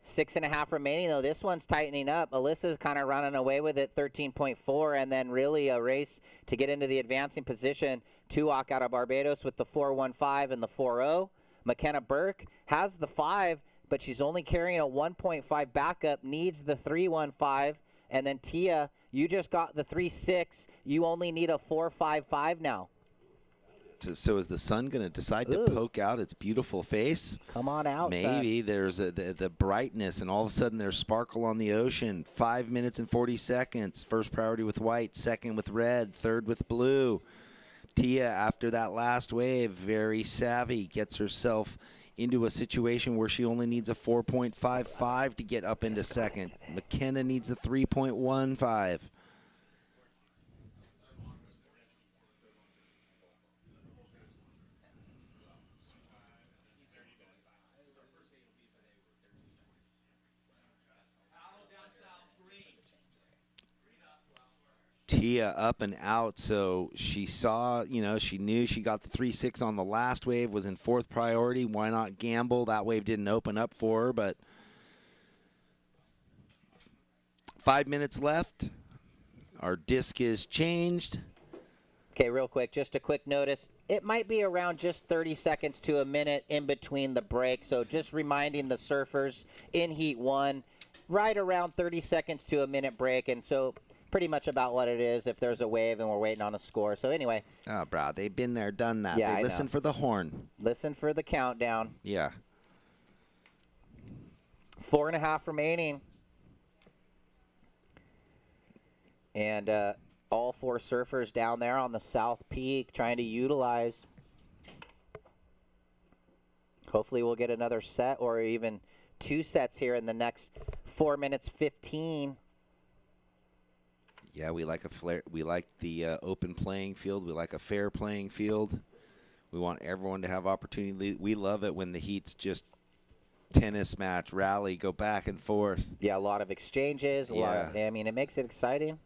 6.5 remaining, though. This one's tightening up. Alyssa's kind of running away with it, 13.4. And then really a race to get into the advancing position. Tuak out of Barbados with the 4.15 and the 4.0. McKenna Burke has the 5. But she's only carrying a 1.5 backup, needs the 3.15. And then Tia, you just got the 3.6. You only need a 4.55 now. So is the sun going to decide to poke out its beautiful face? Come on out, Maybe there's the brightness, and all of a sudden there's sparkle on the ocean. 5 minutes and 40 seconds. First priority with white, second with red, third with blue. Tia, after that last wave, very savvy, gets herself into a situation where she only needs a 4.55 to get up into second. McKenna needs a 3.15. Tia up and out, so she saw, she knew she got the 3.6 on the last wave, was in fourth priority. Why not gamble? That wave didn't open up for her, but 5 minutes left. Our disc is changed. Okay, real quick, just a quick notice. It might be around just 30 seconds to a minute in between the break, so just reminding the surfers in Heat 1, right around 30 seconds to a minute break, and so pretty much about what it is if there's a wave and we're waiting on a score. So anyway. Oh, bro, they've been there, done that. Yeah, they listen for the horn. Listen for the countdown. Yeah. 4.5 remaining. And All 4 surfers down there on the South Peak trying to utilize. Hopefully we'll get another set or even 2 sets here in the next 4 minutes 15. Yeah, we like a flare. We like the open playing field. We like a fair playing field. We want everyone to have opportunity. We love it when the heats just tennis match, rally, go back and forth. Yeah, a lot of exchanges. A lot of, I mean, it makes it exciting.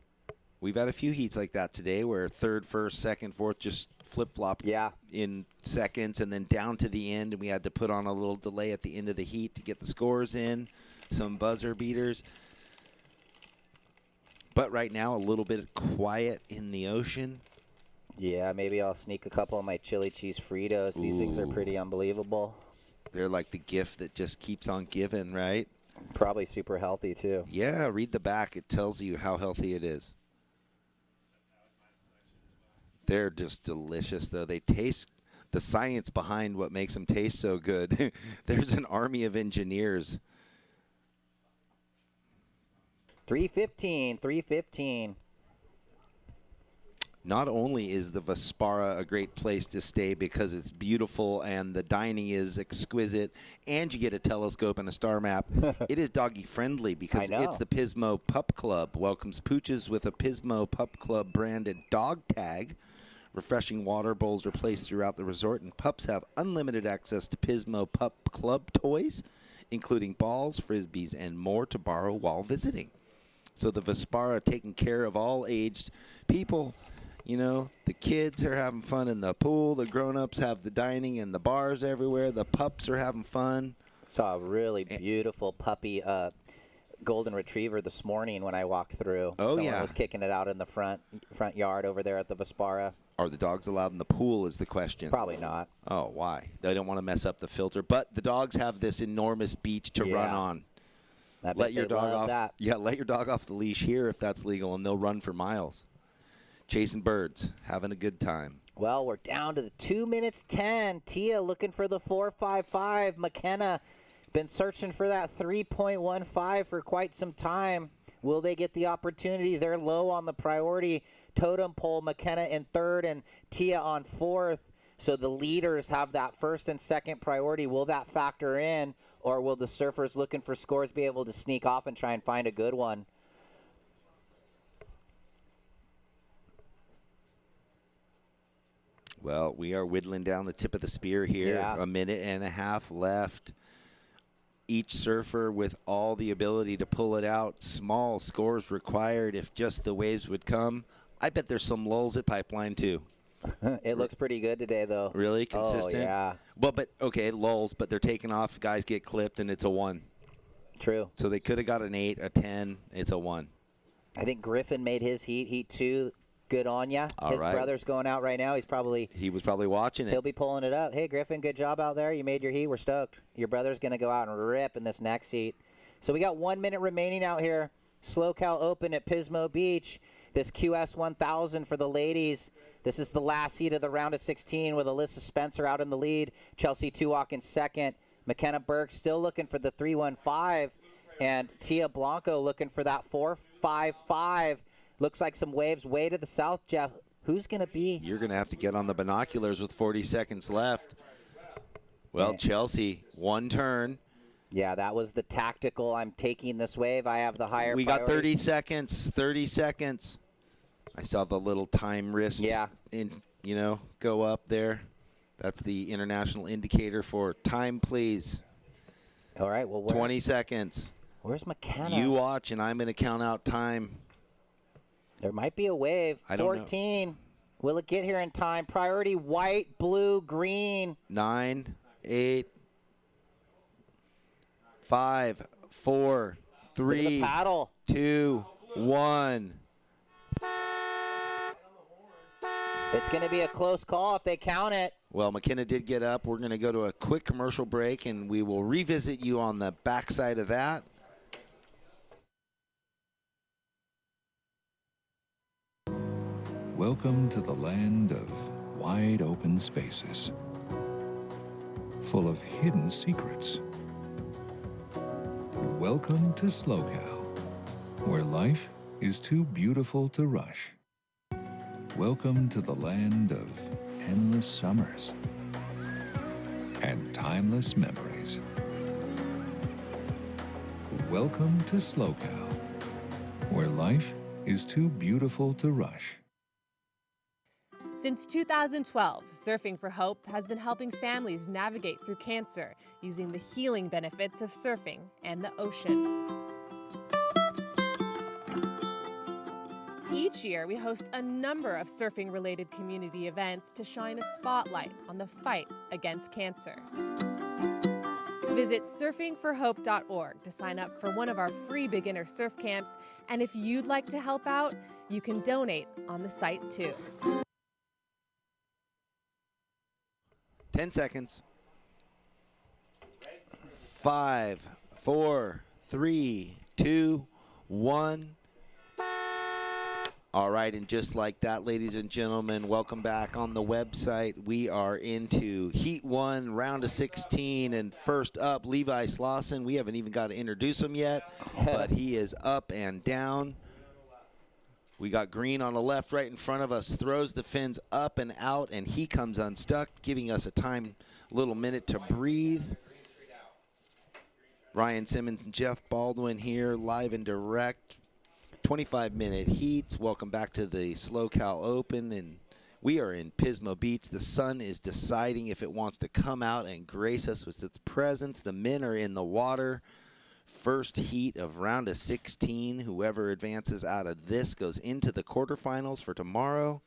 We've had a few heats like that today where third, first, second, fourth just flip-flop in seconds and then down to the end, and we had to put on a little delay at the end of the heat to get the scores in, some buzzer beaters. But right now, a little bit quiet in the ocean. Yeah, maybe I'll sneak a couple of my chili cheese Fritos. These things are pretty unbelievable. They're like the gift that just keeps on giving, right? Probably super healthy, too. Yeah, read the back. It tells you how healthy it is. They're just delicious, though. They taste the science behind what makes them taste so good. There's an army of engineers. 315, 315. Not only is the Vespara a great place to stay because it's beautiful and the dining is exquisite and you get a telescope and a star map, it is doggy friendly because it's the Pismo Pup Club. Welcomes pooches with a Pismo Pup Club branded dog tag. Refreshing water bowls are placed throughout the resort, and pups have unlimited access to Pismo Pup Club toys, including balls, frisbees, and more to borrow while visiting. So the Vespara taking care of all aged people. You know, the kids are having fun in the pool. The grown-ups have the dining and the bars everywhere. The pups are having fun. Saw a really beautiful puppy golden retriever this morning when I walked through. Oh, Someone was kicking it out in the front yard over there at the Vespara. Are the dogs allowed in the pool is the question. Probably not. Oh, why? They don't want to mess up the filter. But the dogs have this enormous beach to run on. Let your dog off. Yeah, let your dog off the leash here if that's legal, and they'll run for miles. Chasing birds, having a good time. Well, we're down to the 2 minutes 10. Tia looking for the 4.55. McKenna been searching for that 3.15 for quite some time. Will they get the opportunity? They're low on the priority totem pole. McKenna in third and Tia on fourth. So the leaders have that first and second priority. Will that factor in, or will the surfers looking for scores be able to sneak off and try and find a good one? Well, we are whittling down the tip of the spear here. Yeah. A minute and a half left. Each surfer with all the ability to pull it out. Small scores required if just the waves would come. I bet there's some lulls at Pipeline, too. It looks pretty good today, though. Really? Consistent? Oh, yeah. Well, but, okay, lulls, but they're taking off. Guys get clipped, and it's a 1. True. So they could have got an 8, a 10. It's a 1. I think Griffin made his heat 2. Good on ya. His brother's going out right now. He was probably watching it. He'll be pulling it up. Hey, Griffin, good job out there. You made your heat. We're stoked. Your brother's going to go out and rip in this next heat. So we got 1 minute remaining out here. Slow Cal Open at Pismo Beach. This QS 1000 for the ladies. This is the last heat of the round of 16 with Alyssa Spencer out in the lead. Chelsea Tuak in second. McKenna Burke still looking for the 315. And Tia Blanco looking for that 455. Looks like some waves way to the south, Jeff. Who's going to be? You're going to have to get on the binoculars with 40 seconds left. Well, Chelsea, 1 turn. Yeah, that was the tactical. I'm taking this wave. I have the higher We priority. got 30 seconds. 30 seconds. I saw the little time wrist go up there. That's the international indicator for time, please. All right. Well, 20 seconds. Where's McKenna? You watch, and I'm going to count out time. There might be a wave. I don't 14. Know. Will it get here in time? Priority white, blue, green. 9, 8, 5, 4, 3, 2, 1. It's going to be a close call if they count it. Well, McKenna did get up. We're going to go to a quick commercial break, and we will revisit you on the backside of that. Welcome to the land of wide open spaces, full of hidden secrets. Welcome to SLO Cal, where life is too beautiful to rush. Welcome to the land of endless summers and timeless memories. Welcome to SLOCAL, where life is too beautiful to rush. Since 2012, Surfing for Hope has been helping families navigate through cancer using the healing benefits of surfing and the ocean. Each year, we host a number of surfing-related community events to shine a spotlight on the fight against cancer. Visit surfingforhope.org to sign up for one of our free beginner surf camps, and if you'd like to help out, you can donate on the site too. 10 seconds. 5, 4, 3, 2, 1. All right, and just like that, ladies and gentlemen, welcome back on the website. We are into Heat 1, round of 16, and first up, Levi Slauson. We haven't even got to introduce him yet, but he is up and down. We got Green on the left, right in front of us, throws the fins up and out, and he comes unstuck, giving us a little minute to breathe. Ryan Simmons and Jeff Baldwin here, live and direct. 25-minute heats. Welcome back to the SLOCAL Open, and we are in Pismo Beach. The sun is deciding if it wants to come out and grace us with its presence. The men are in the water. First heat of round of 16. Whoever advances out of this goes into the quarterfinals for tomorrow.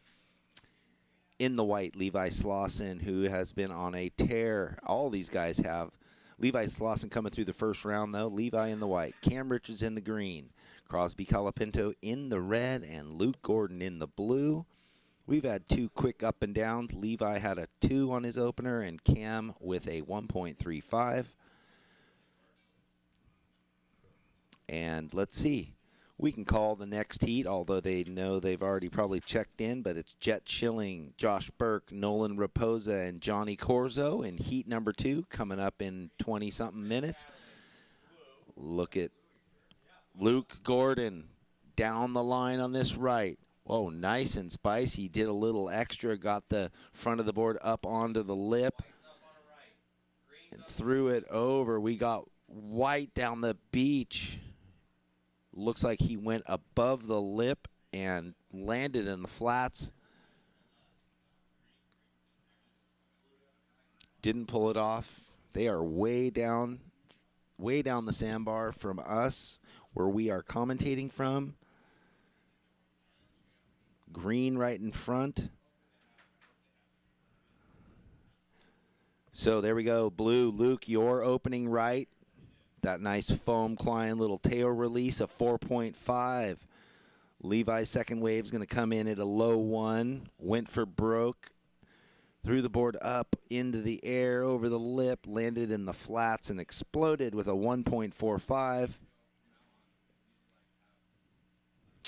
In the white, Levi Slauson, who has been on a tear. All these guys have. Levi Slauson coming through the first round, though. Levi in the white. Cam Richards in the green. Crosby Colapinto in the red, and Luke Gordon in the blue. We've had two quick up and downs. Levi had a 2 on his opener, and Cam with a 1.35. And let's see. We can call the next heat, although they know they've already probably checked in, but it's Jett Schilling, Josh Burke, Nolan Raposa, and Johnny Corzo in heat number 2 coming up in 20-something minutes. Look at Luke Gordon down the line on this right. Whoa, nice and spicy. Did a little extra, got the front of the board up onto the lip and threw it over. We got White down the beach. Looks like he went above the lip and landed in the flats. Didn't pull it off. They are way down the sandbar from us, where we are commentating from. Green right in front. So there we go. Blue, Luke, your opening right. That nice foam climb, little tail release, a 4.5. Levi's second wave is going to come in at a low 1. Went for broke. Threw the board up into the air, over the lip, landed in the flats, and exploded with a 1.45.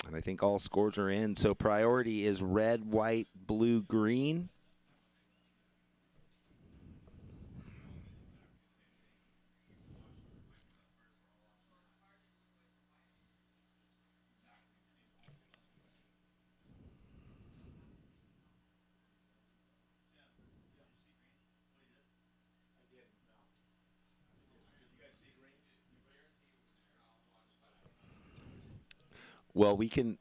And I think all scores are in. So priority is red, white, blue, green. Well, we can.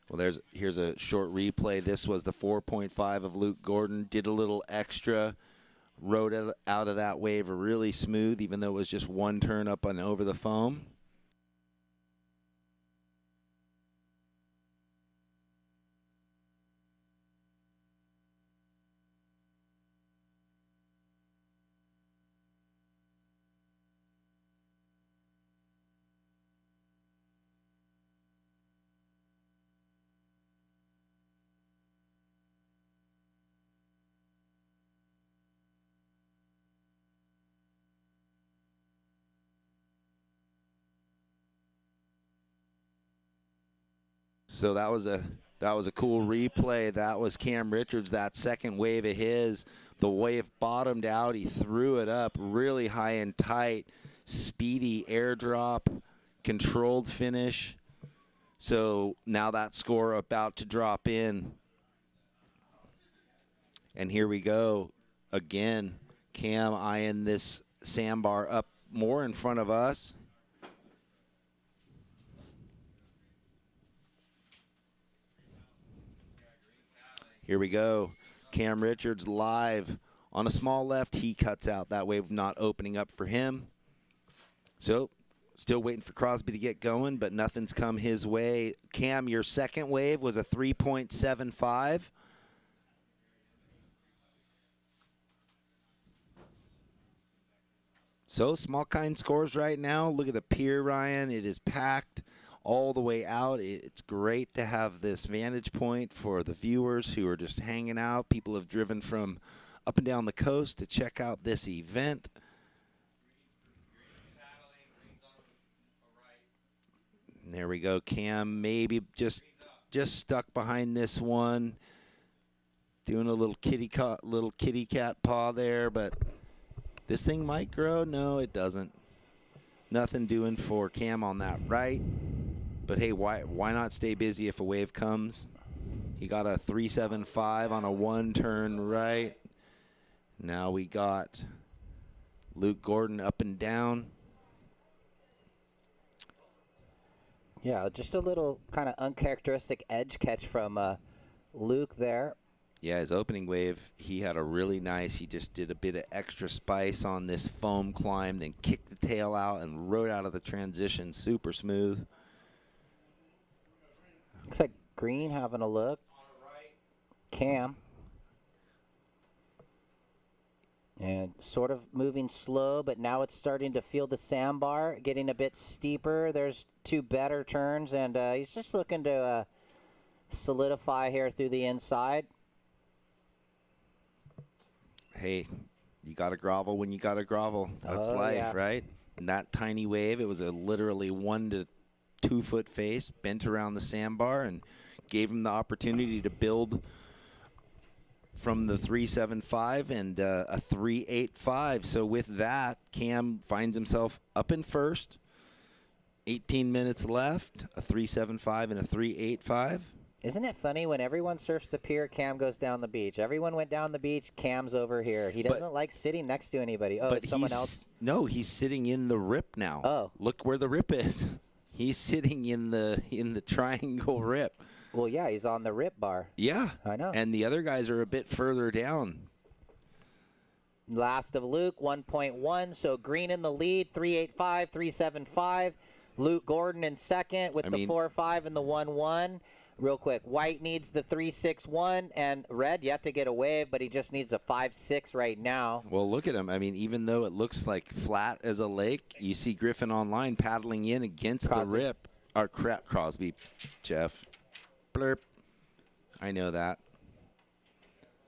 Well, here's a short replay. This was the 4.5 of Luke Gordon. Did a little extra. Rode it out of that wave really smooth, even though it was just one turn up and over the foam. So that was a cool replay. That was Cam Richards, that second wave of his. The wave bottomed out. He threw it up really high and tight. Speedy airdrop, controlled finish. So now that score about to drop in. And here we go again. Cam eyeing this sandbar up more in front of us. Here we go. Cam Richards live on a small left. He cuts out. That wave not opening up for him. So still waiting for Crosby to get going, but nothing's come his way. Cam, your second wave was a 3.75. So small kind scores right now. Look at the pier, Ryan. It is packed all the way out. It's great to have this vantage point for the viewers who are just hanging out. People have driven from up and down the coast to check out this event. And there we go. Cam maybe just stuck behind this one, doing a little kitty cat paw there, but this thing might grow. No, it doesn't. Nothing doing for Cam on that right. But hey, why not stay busy if a wave comes? He got a 3.75 on a one-turn right. Now we got Luke Gordon up and down. Yeah, just a little kind of uncharacteristic edge catch from Luke there. Yeah, his opening wave, he had a really nice, he just did a bit of extra spice on this foam climb, then kicked the tail out and rode out of the transition super smooth. Looks like Green having a look. Cam. And sort of moving slow, but now it's starting to feel the sandbar, getting a bit steeper. There's two better turns, and he's just looking to solidify here through the inside. Hey, you got to grovel when you got to grovel. That's life, yeah. Right? And that tiny wave, it was a literally 1 to 2 foot face, bent around the sandbar, and gave him the opportunity to build from the 3.75 and a 3.85. So with that, Cam finds himself up in first. 18 minutes left, a 3.75 and a 3.85. Isn't it funny when everyone surfs the pier, Cam goes down the beach. Everyone went down the beach, Cam's over here. He doesn't like sitting next to anybody. Oh, but someone else? No, he's sitting in the rip now. Oh. Look where the rip is. He's sitting in the triangle rip. Well, yeah, he's on the rip bar. Yeah. I know. And the other guys are a bit further down. Last of Luke, 1.1. So Green in the lead, 3.85, 3.75. Luke Gordon in second with the 4.5 and the 1.1. Real quick, White needs the 3.61, and Red yet to get a wave, but he just needs a 5.6 right now. Well, look at him. I mean, even though it looks like flat as a lake, you see Griffin online paddling in against Crosby. The rip. Or Crosby, Jeff. Blurp. I know that.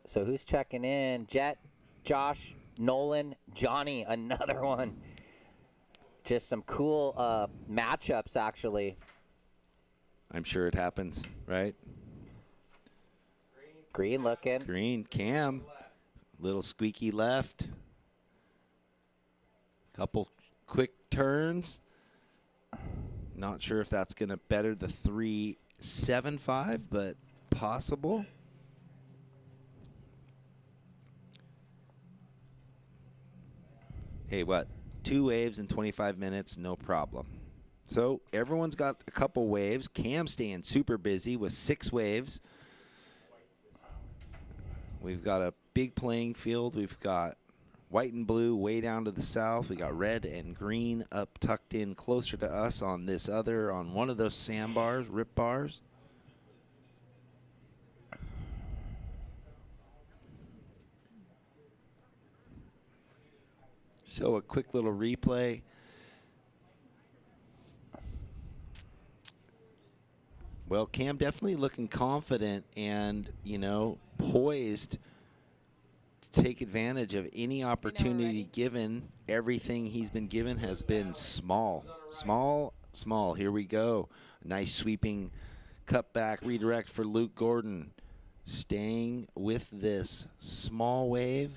So who's checking in? Jett, Josh, Nolan, Johnny, another one. Just some cool matchups, actually. I'm sure it happens, right? Green looking. Green, Cam. Little squeaky left. Couple quick turns. Not sure if that's going to better the 3.75, but possible. Hey, what? 2 waves in 25 minutes, no problem. So everyone's got a couple waves. Cam staying super busy with 6 waves. We've got a big playing field. We've got white and blue way down to the south. We got red and green up tucked in closer to us on one of those sandbars, rip bars. So a quick little replay. Well, Cam definitely looking confident and, poised to take advantage of any opportunity given. Everything he's been given has been small. Small, small. Here we go. Nice sweeping Cut back, redirect for Luke Gordon. Staying with this small wave.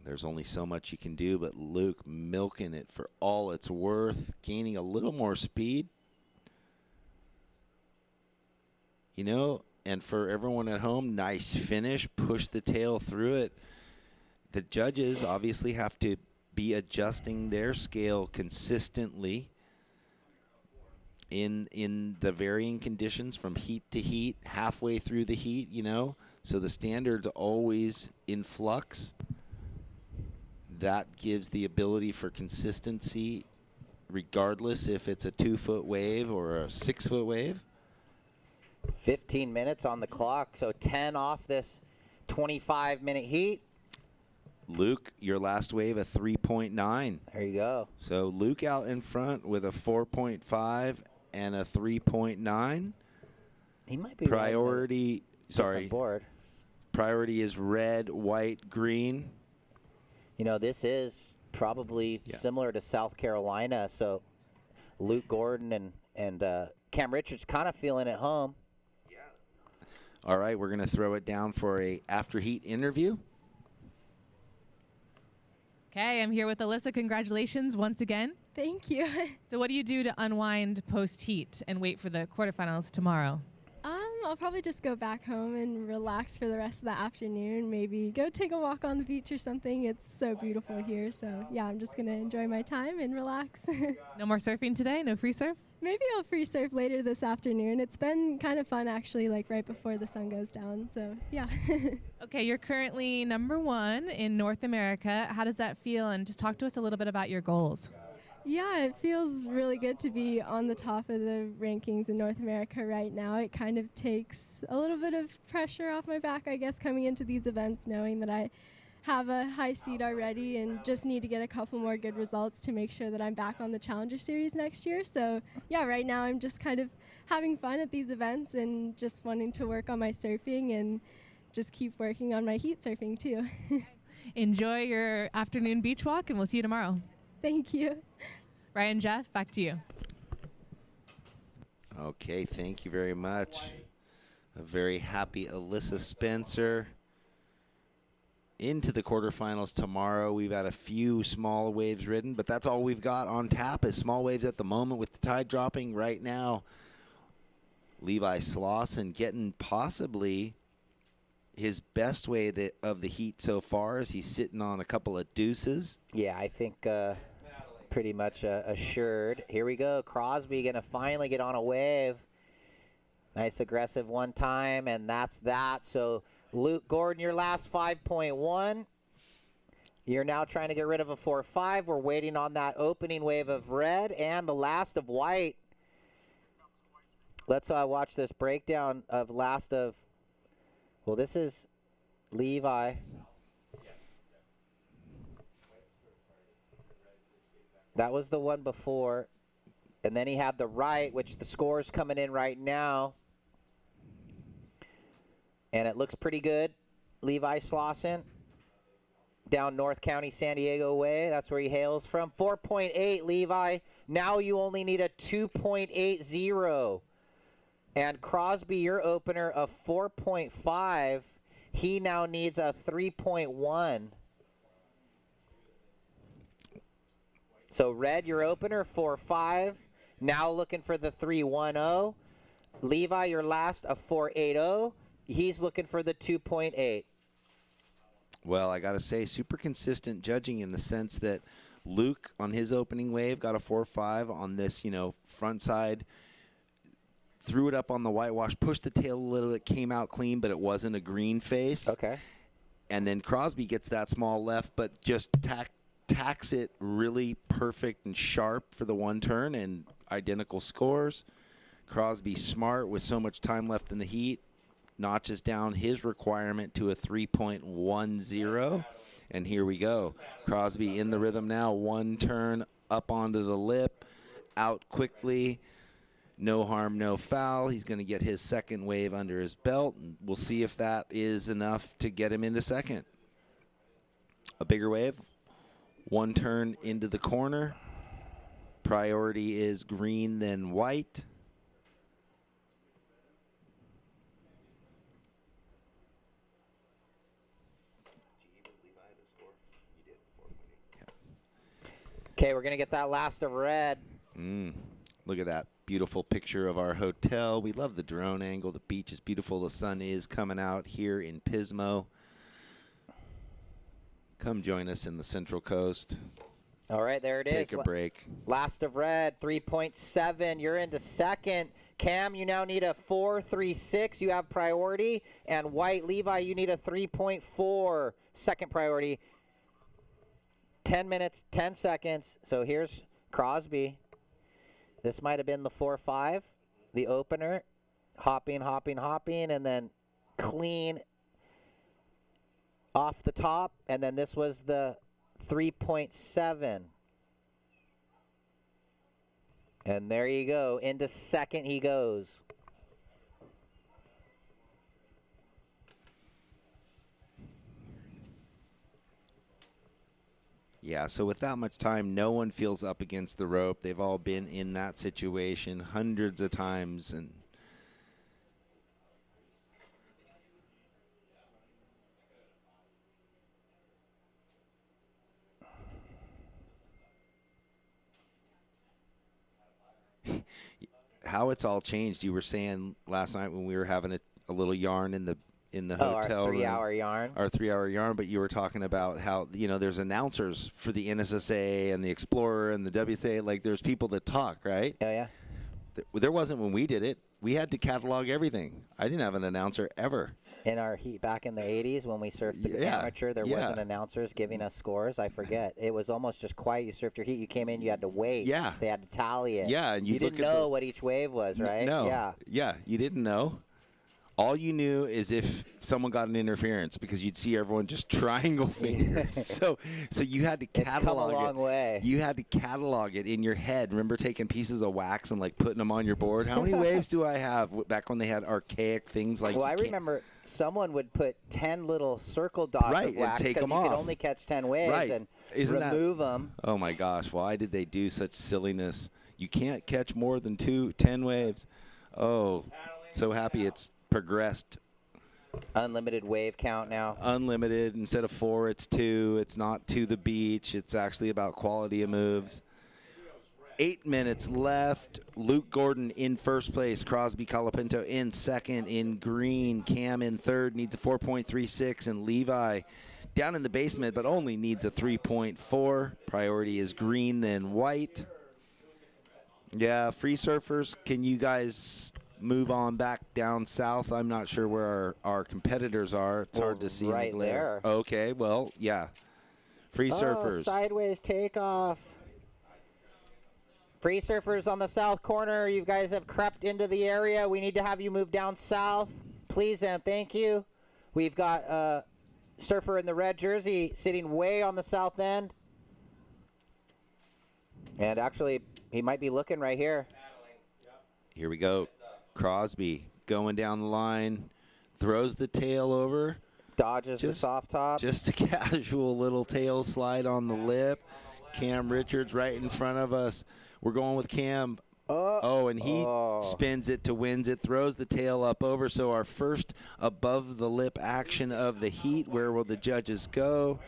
There's only so much you can do, but Luke milking it for all it's worth, gaining a little more speed. You know, and for everyone at home, nice finish, push the tail through it. The judges obviously have to be adjusting their scale consistently in the varying conditions from heat to heat, halfway through the heat, you know. So the standard's always in flux. That gives the ability for consistency regardless if it's a 2-foot wave or a 6-foot wave. 15 minutes on the clock, so 10 off this 25-minute heat. Luke, your last wave, a 3.9. There you go. So Luke out in front with a 4.5 and a 3.9. He might be priority. Sorry, board. Priority is red, white, green. You know, this is probably similar to South Carolina. So Luke Gordon and Cam Richards kind of feeling at home. All right, we're going to throw it down for a after heat interview. Okay, I'm here with Alyssa. Congratulations once again. Thank you. So what do you do to unwind post-heat and wait for the quarterfinals tomorrow? I'll probably just go back home and relax for the rest of the afternoon. Maybe go take a walk on the beach or something. It's so beautiful here. So, yeah, I'm just going to enjoy my time and relax. No more surfing today? No free surf? Maybe I'll free surf later this afternoon. It's been kind of fun, actually, like right before the sun goes down. So, yeah. Okay, you're currently #1 in North America. How does that feel? And just talk to us a little bit about your goals. Yeah, it feels really good to be on the top of the rankings in North America right now. It kind of takes a little bit of pressure off my back, I guess, coming into these events, knowing that I have a high seed already and just need to get a couple more good results to make sure that I'm back on the Challenger Series next year. So, yeah, right now I'm just kind of having fun at these events and just wanting to work on my surfing and just keep working on my heat surfing, too. Enjoy your afternoon beach walk, and we'll see you tomorrow. Thank you. Ryan, Jeff, back to you. Okay, thank you very much. A very happy Alyssa Spencer. Into the quarterfinals tomorrow. We've had a few small waves ridden, but that's all we've got on tap is small waves at the moment with the tide dropping right now. Levi Slauson getting possibly his best wave of the heat so far as he's sitting on a couple of deuces. Yeah, I think pretty much assured. Here we go. Crosby going to finally get on a wave. Nice aggressive one time, and that's that. So Luke Gordon, your last 5.1. You're now trying to get rid of a 4.5. We're waiting on that opening wave of red and the last of white. Let's watch this breakdown of last of, well, this is Levi. That was the one before. And then he had the right, which the score's coming in right now. And it looks pretty good. Levi Slauson down North County, San Diego way. That's where he hails from. 4.8, Levi. Now you only need a 2.80. And Crosby, your opener of 4.5. He now needs a 3.1. So red, your opener, 4.5. Now looking for the 3.10. Levi, your last, a 4.80. He's looking for the 2.8. Well, I got to say, super consistent judging in the sense that Luke on his opening wave got a 4.5 on this, you know, front side. Threw it up on the whitewash, pushed the tail a little bit, came out clean, but it wasn't a green face. Okay. And then Crosby gets that small left, but just tacks it really perfect and sharp for the one turn and identical scores. Crosby smart with so much time left in the heat. Notches down his requirement to a 3.10. And here we go. Crosby in the rhythm now. One turn up onto the lip. Out quickly. No harm, no foul. He's going to get his second wave under his belt. And we'll see if that is enough to get him into second. A bigger wave. One turn into the corner. Priority is green, then white. Okay, we're going to get that last of red. Look at that beautiful picture of our hotel. We love the drone angle. The beach is beautiful. The sun is coming out here in Pismo. Come join us in the Central Coast. All right, there it is. Take a break. Last of red, 3.7. You're into second. Cam, you now need a 4.36. You have priority. And white, Levi, you need a 3.4. Second priority. 10 minutes, 10 seconds. So here's Crosby. This might have been the 4.5, the opener. Hopping, and then clean off the top. And then this was the 3.7. And there you go. Into second he goes. Yeah, so with that much time, no one feels up against the rope. They've all been in that situation hundreds of times. And how it's all changed. You were saying last night when we were having a little yarn in the hotel our 3-hour yarn. Our 3-hour yarn, but you were talking about how, there's announcers for the NSSA and the Explorer and the WSA. Like, there's people that talk, right? Oh, yeah. There wasn't when we did it. We had to catalog everything. I didn't have an announcer ever. In our heat back in the 80s when we surfed the amateur, there wasn't announcers giving us scores. I forget. It was almost just quiet. You surfed your heat. You came in. You had to wait. Yeah. They had to tally it. Yeah. And you didn't know what each wave was, right? No. Yeah. Yeah. You didn't know. All you knew is if someone got an interference, because you'd see everyone just triangle fingers. so you had to catalog it. It's come a long way. You had to catalog it in your head. Remember taking pieces of wax and like putting them on your board? How many waves do I have? Back when they had archaic things like. Well, I remember someone would put 10 little circle dots of wax because you could only catch 10 waves and remove them. Oh my gosh! Why did they do such silliness? You can't catch more than 10 waves. Oh, so happy it's progressed. Unlimited wave count now. Unlimited. Instead of 4, it's 2. It's not to the beach. It's actually about quality of moves. 8 minutes left. Luke Gordon in first place. Crosby Colapinto in second in green. Cam in third. Needs a 4.36. And Levi down in the basement, but only needs a 3.4. Priority is green, then white. Yeah, free surfers, can you guys move on back down south? I'm not sure where our competitors are. It's hard to see right in the glare. there. Okay, well, yeah. Free surfers. Sideways takeoff. Free surfers on the south corner. You guys have crept into the area. We need to have you move down south. Please and thank you. We've got a surfer in the red jersey sitting way on the south end. And actually, he might be looking right here. Here we go. Crosby going down the line, throws the tail over. Dodges the soft top. Just a casual little tail slide on the lip. Cam Richards right in front of us. We're going with Cam. And he spins it to wins it, throws the tail up over. So our first above the lip action of the heat. Where will the judges go?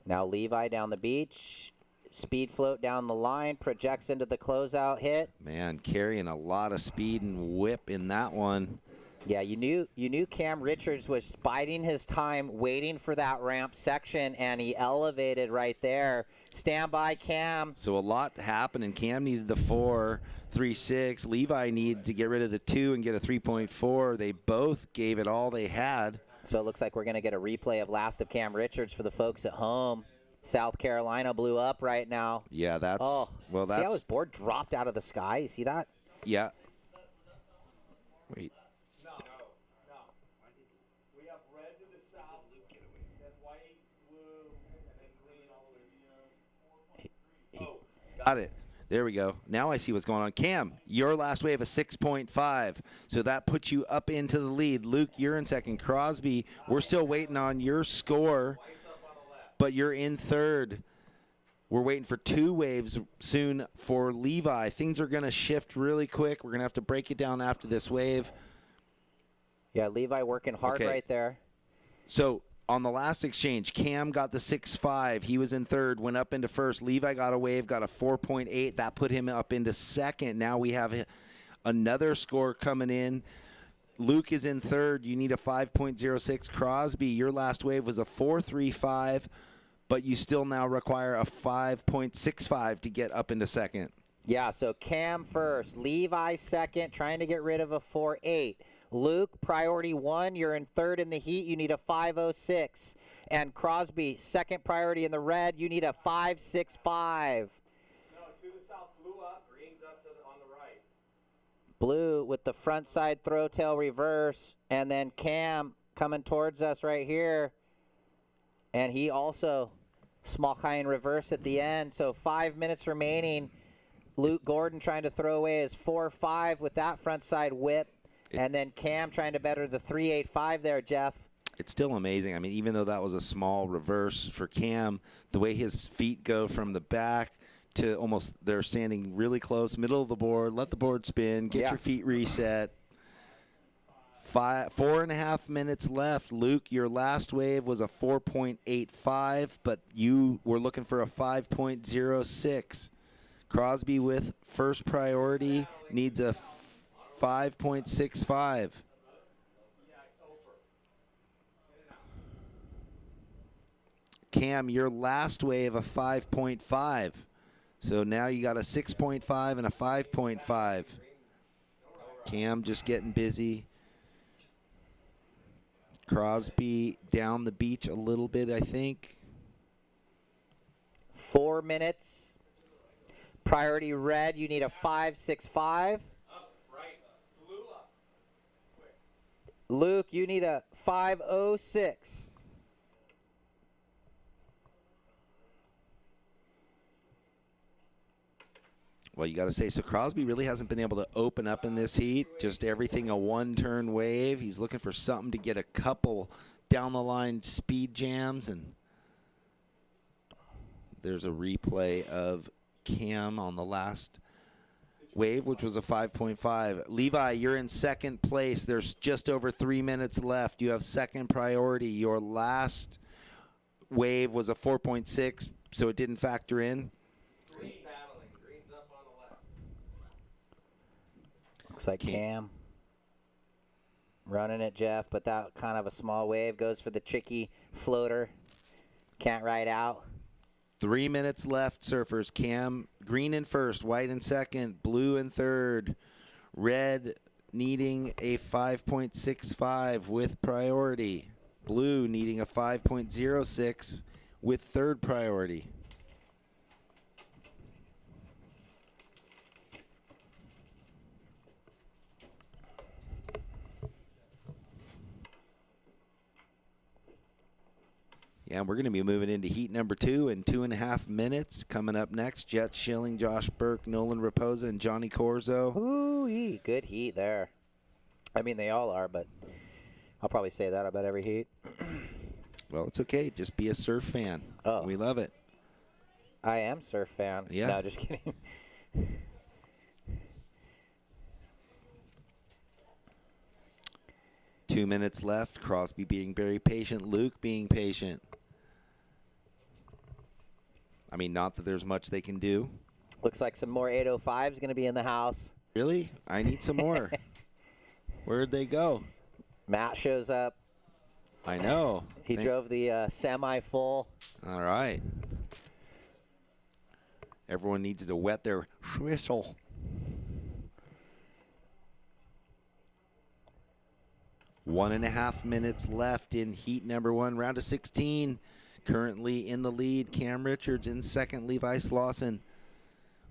Now Levi down the beach. Speed float down the line, projects into the closeout hit. Man, carrying a lot of speed and whip in that one. Yeah, you knew Cam Richards was biding his time, waiting for that ramp section, and he elevated right there. Stand by, Cam. So a lot happened, and Cam needed the 4.36. Levi needed to get rid of the 2 and get a 3.4. They both gave it all they had. So it looks like we're going to get a replay of last of Cam Richards for the folks at home. South Carolina blew up right now. Yeah, that's see how his board dropped out of the sky? You see that? Yeah. Wait. No. We have red to the south, then white, blue, and then green all the way. Got it. There we go. Now I see what's going on. Cam, your last wave, a 6.5. So that puts you up into the lead. Luke, you're in second. Crosby, we're still waiting on your score, but you're in third. We're waiting for 2 waves soon for Levi. Things are going to shift really quick. We're going to have to break it down after this wave. Yeah, Levi working hard right there. So on the last exchange, Cam got the 6.5. He was in third, went up into first. Levi got a wave, got a 4.8. That put him up into second. Now we have another score coming in. Luke is in third. You need a 5.06. Crosby, your last wave was a 4.35, but you still now require a 5.65 to get up into second. Yeah, so Cam first, Levi second, trying to get rid of a 4.8. Luke, priority 1, you're in third in the heat, you need a 5.06. And Crosby, second priority in the red, you need a 5.65. No, to the south, blue up, green's up on the right. Blue with the front side throw tail reverse, and then Cam coming towards us right here. And he also small high in reverse at the end, so 5 minutes remaining. Luke Gordon trying to throw away his 4.5 with that front side whip. And then Cam trying to better the 3.85 there, Jeff. It's still amazing. I mean, even though that was a small reverse for Cam, the way his feet go from the back to almost, they're standing really close, middle of the board, let the board spin, get your feet reset. 4.5 minutes left. Luke, your last wave was a 4.85, but you were looking for a 5.06. Crosby with first priority needs a 5.65. Cam, your last wave a 5.5. So now you got a 6.5 and a 5.5. Cam just getting busy. Crosby down the beach a little bit, I think. 4 minutes. Priority red, you need a 5.65. Up, right, blue up. Quick. Luke, you need a 5.06. Well, you got to say, so Crosby really hasn't been able to open up in this heat. Just everything a one-turn wave. He's looking for something to get a couple down-the-line speed jams. And there's a replay of Cam on the last wave, which was a 5.5. Levi, you're in second place. There's just over 3 minutes left. You have second priority. Your last wave was a 4.6, so it didn't factor in. Green battling. Green's up on the left. Looks like Cam running it, Jeff, but that kind of a small wave goes for the tricky floater. Can't ride out. 3 minutes left, surfers. Cam, green in first, white in second, blue in third, red needing a 5.65 with priority, blue needing a 5.06 with third priority. Yeah, we're going to be moving into heat number 2 in 2.5 minutes. Coming up next, Jett Schilling, Josh Burke, Nolan Raposa, and Johnny Corzo. Ooh, good heat there. I mean, they all are, but I'll probably say that about every heat. Well, it's okay. Just be a surf fan. Oh. We love it. I am surf fan. Yeah. No, just kidding. 2 minutes left. Crosby being very patient. Luke being patient. I mean, not that there's much they can do. Looks like some more 805s going to be in the house. Really? I need some more. Where'd they go? Matt shows up. I know. He drove the semi-full. All right. Everyone needs to wet their whistle. One and a half minutes left in heat number 1, round of 16. Currently in the lead, Cam Richards in second, Levi Slauson.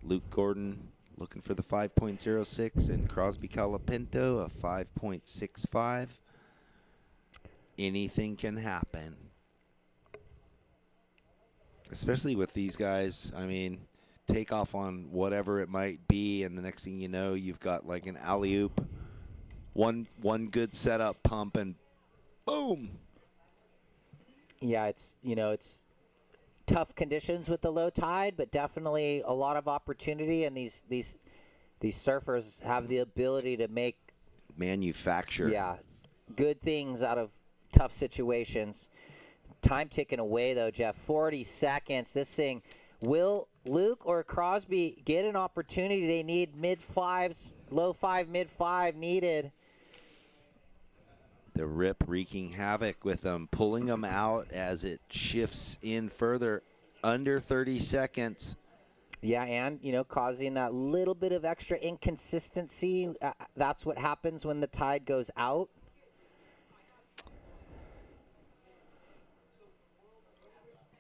Luke Gordon looking for the 5.06, and Crosby Calapinto a 5.65. Anything can happen. Especially with these guys, I mean, take off on whatever it might be, and the next thing you know, you've got like an alley-oop. One good setup pump, and boom. Yeah, it's tough conditions with the low tide, but definitely a lot of opportunity, and these surfers have the ability to manufacture good things out of tough situations. Time ticking away though, Jeff. 40 seconds. This thing, will Luke or Crosby get an opportunity? They need mid-fives, low-5, mid-5 needed. The rip wreaking havoc with them, pulling them out as it shifts in further, under 30 seconds. Yeah, and, causing that little bit of extra inconsistency. That's what happens when the tide goes out.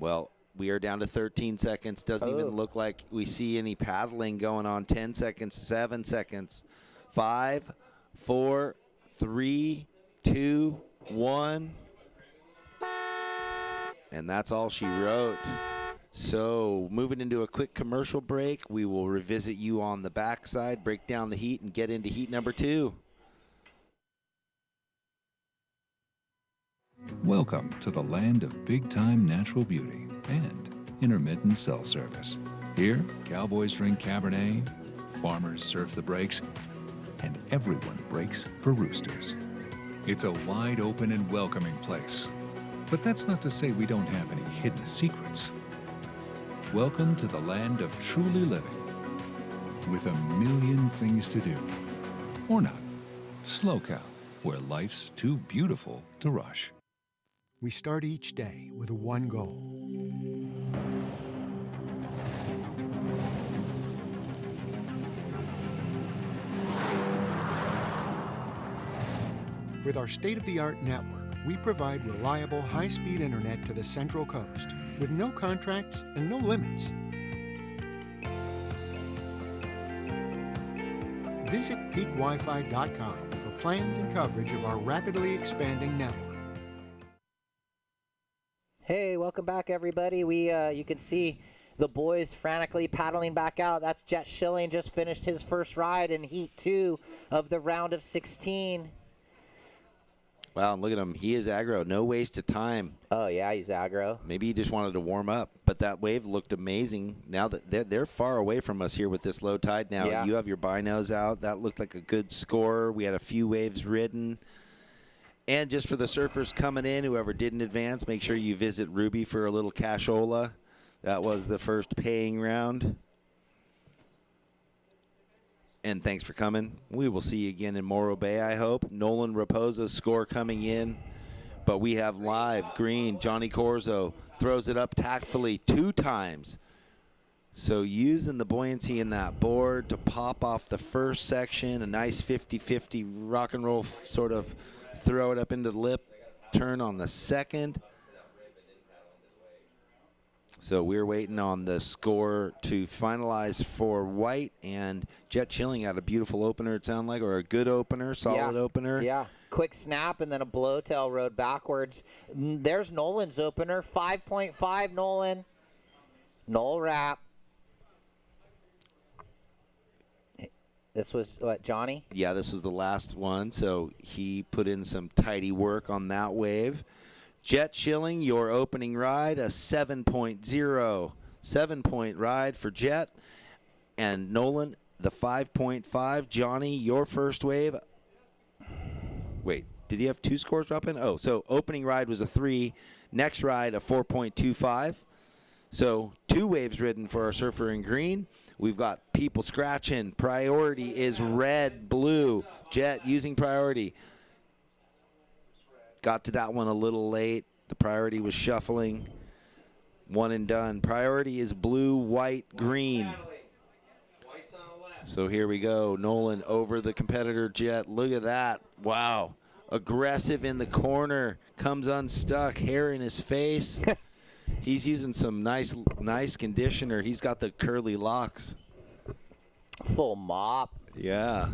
Well, we are down to 13 seconds. Doesn't even look like we see any paddling going on. 10 seconds, 7 seconds. 5, 4, 3, 2, 1. And that's all she wrote. So moving into a quick commercial break, we will revisit you on the backside, break down the heat, and get into heat number 2. Welcome to the land of big-time natural beauty and intermittent cell service. Here, cowboys drink Cabernet, farmers surf the breaks, and everyone breaks for roosters. It's a wide open and welcoming place. But that's not to say we don't have any hidden secrets. Welcome to the land of truly living, with a million things to do. Or not. SLO, where life's too beautiful to rush. We start each day with one goal. With our state-of-the-art network, we provide reliable, high-speed internet to the Central Coast with no contracts and no limits. Visit peakwifi.com for plans and coverage of our rapidly expanding network. Hey, welcome back, everybody. You can see the boys frantically paddling back out. That's Jett Schilling, just finished his first ride in Heat 2 of the round of 16. Wow, look at him. He is aggro. No waste of time. Oh, yeah, he's aggro. Maybe he just wanted to warm up, but that wave looked amazing. Now that they're far away from us here with this low tide now. Yeah. You have your binos out. That looked like a good score. We had a few waves ridden. And just for the surfers coming in, whoever didn't advance, make sure you visit Ruby for a little cashola. That was the first paying round. And thanks for coming. We will see you again in Morro Bay, I hope. Nolan Raposa's score coming in. But we have live green. Johnny Corzo throws it up tactfully 2 times. So using the buoyancy in that board to pop off the first section, a nice 50-50 rock and roll sort of throw it up into the lip, turn on the second. So we're waiting on the score to finalize for white, and Jett Schilling had a beautiful opener, it sounded like, or a good opener, solid opener. Yeah, quick snap and then a blowtail rode backwards. There's Nolan's opener, 5.5 Nolan. Noel wrap. This was, what, Johnny? Yeah, this was the last one, so he put in some tidy work on that wave. Jett Schilling, your opening ride, a 7.0. 7-point ride for Jett. And Nolan, the 5.5. Johnny, your first wave. Wait, did he have 2 scores drop in? Oh, so opening ride was a 3. Next ride, a 4.25. So 2 waves ridden for our surfer in green. We've got people scratching. Priority is red, blue. Jett using priority. Got to that one a little late. The priority was shuffling. One and done. Priority is blue, white, green. So here we go. Nolan over the competitor Jett. Look at that. Wow. Aggressive in the corner. Comes unstuck. Hair in his face. He's using some nice conditioner. He's got the curly locks. Full mop. Yeah.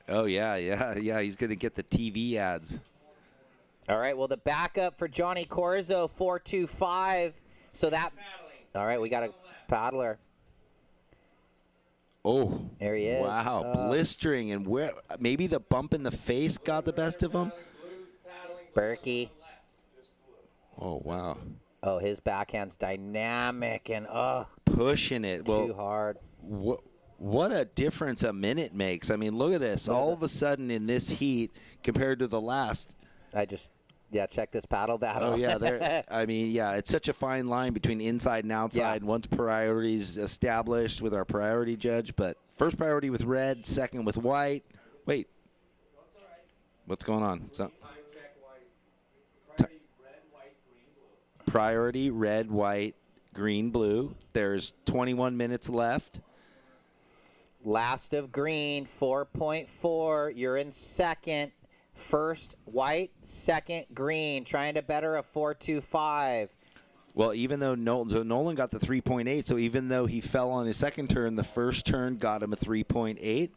Oh, yeah. He's going to get the TV ads. All right, well, the backup for Johnny Corzo, 4.25. So that, all right, we got a paddler. Oh. There he is. Wow, blistering. And where maybe the bump in the face got the best of him? Berkey. Oh, wow. Oh, his backhand's dynamic and pushing it. Too hard. What a difference a minute makes. I mean, look at this. All of a sudden in this heat compared to the last. Check this paddle battle. Oh, yeah. I mean, yeah, it's such a fine line between inside and outside. Once priorities established with our priority judge, but first priority with red, second with white. Wait. What's going on? Priority, red, white, green, blue. There's 21 minutes left. Last of green, 4.4. You're in second. First white, second green. Trying to better a 4.25. Well, even though Nolan got the 3.8, so even though he fell on his second turn, the first turn got him a 3.8.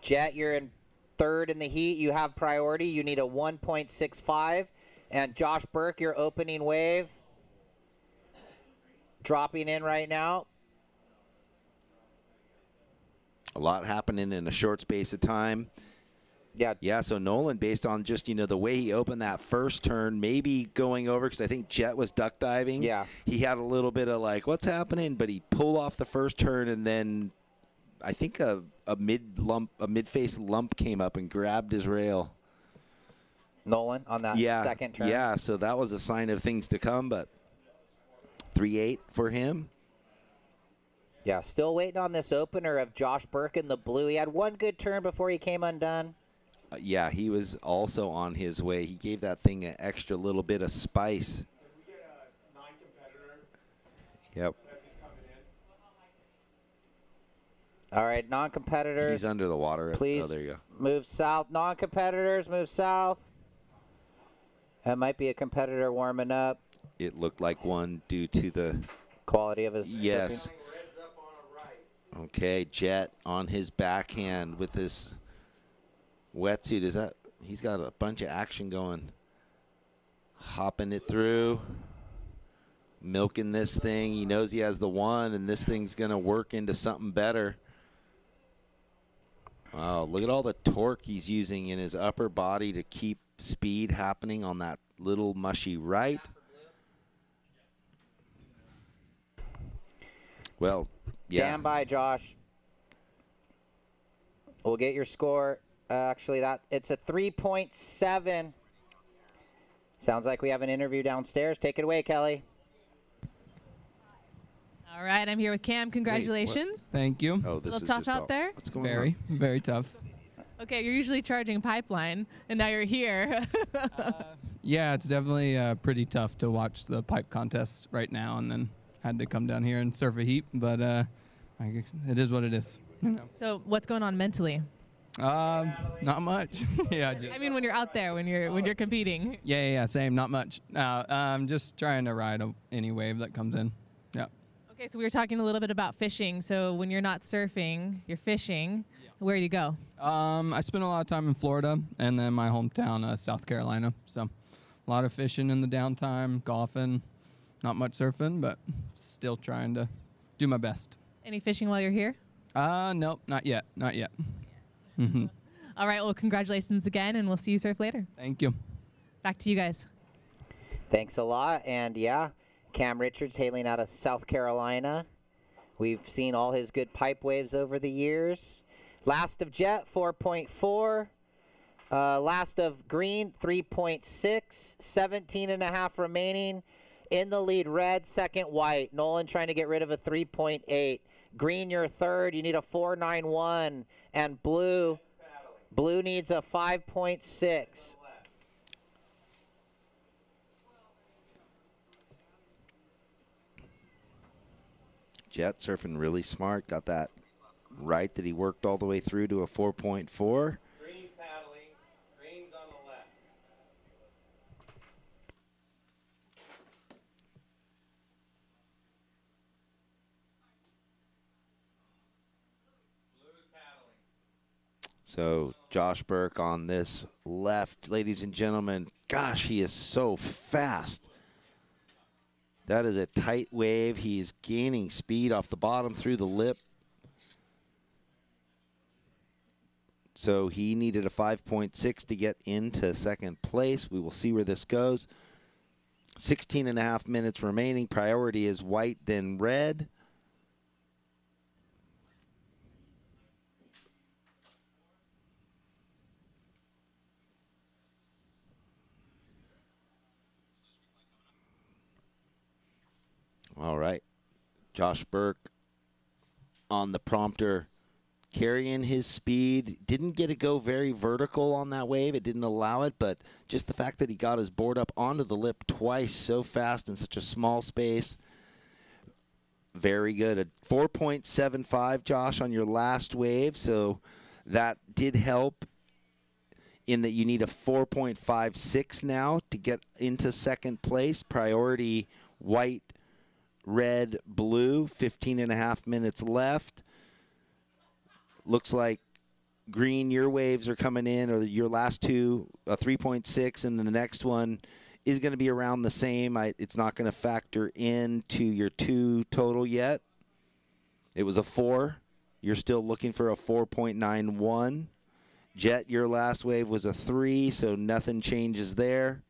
Jett, you're in third in the heat. You have priority. You need a 1.65. And Josh Burke, your opening wave. Dropping in right now. A lot happening in a short space of time. Yeah, so Nolan, based on just, the way he opened that first turn, maybe going over, because I think Jett was duck diving. Yeah. He had a little bit of like, what's happening? But he pulled off the first turn, and then I think a mid-face lump came up and grabbed his rail. Nolan on that second turn. Yeah, so that was a sign of things to come, but 3.8 for him. Yeah, still waiting on this opener of Josh Burke in the blue. He had one good turn before he came undone. Yeah, he was also on his way. He gave that thing an extra little bit of spice. Did we get a non-competitor? Yep. As he's coming in? All right, non-competitors. He's under the water. Please there you go. Move south. Non-competitors, move south. That might be a competitor warming up. It looked like one due to the quality of his Yes. surfing. Okay, Jett on his backhand with this wetsuit. He's got a bunch of action going. Hopping it through. Milking this thing. He knows he has the one, and this thing's going to work into something better. Wow, look at all the torque he's using in his upper body to keep speed happening on that little mushy right. Well, yeah. Stand by, Josh. We'll get your score. Actually, it's a 3.7. Sounds like we have an interview downstairs. Take it away, Kelly. All right, I'm here with Cam. Congratulations. Thank you. Oh, this a little tough out there. What's going on? Very tough. Okay, you're usually charging pipeline, and now you're here. Yeah, it's definitely pretty tough to watch the pipe contests right now, and then had to come down here and surf a heat, but it is what it is. So what's going on mentally? Not much. Yeah. I mean, when you're out there, when you're competing. Yeah, same. Not much. I'm just trying to ride any wave that comes in. Yeah. Okay, so we were talking a little bit about fishing. So when you're not surfing, you're fishing. Where do you go? I spend a lot of time in Florida, and then my hometown, South Carolina. So a lot of fishing in the downtime, golfing, not much surfing, but still trying to do my best. Any fishing while you're here? Nope, not yet. Mm-hmm. All right, well, congratulations again, and we'll see you surf later. Thank you. Back to you guys. Thanks a lot. And yeah, Cam Richards hailing out of South Carolina. We've seen all his good pipe waves over the years. Last of Jett, 4.4. Last of Green, 3.6. 17.5 remaining. In the lead, red, second, white. Nolan trying to get rid of a 3.8. Green, you're third. You need a 4.91. And blue needs a 5.6. Jett surfing really smart. Got that right that he worked all the way through to a 4.4. Green paddling. Green's on the left. Blue's paddling. So Josh Burke on this left, ladies and gentlemen. Gosh, he is so fast. That is a tight wave. He's gaining speed off the bottom through the lip. So he needed a 5.6 to get into second place. We will see where this goes. 16 and a half minutes remaining. Priority is white, then red. All right. Josh Burke on the prompter, carrying his speed. Didn't get to go very vertical on that wave. It didn't allow it, but just the fact that he got his board up onto the lip twice so fast in such a small space. Very good. A 4.75, Josh, on your last wave. So that did help in that you need a 4.56 now to get into second place. Priority white, red, blue. 15 and a half minutes left. Looks like green, your waves are coming in, or your last two, a 3.6, and then the next one is going to be around the same. It's not going to factor into your 2 total yet. It was a 4. You're still looking for a 4.91. Jett, your last wave was a 3, so nothing changes there.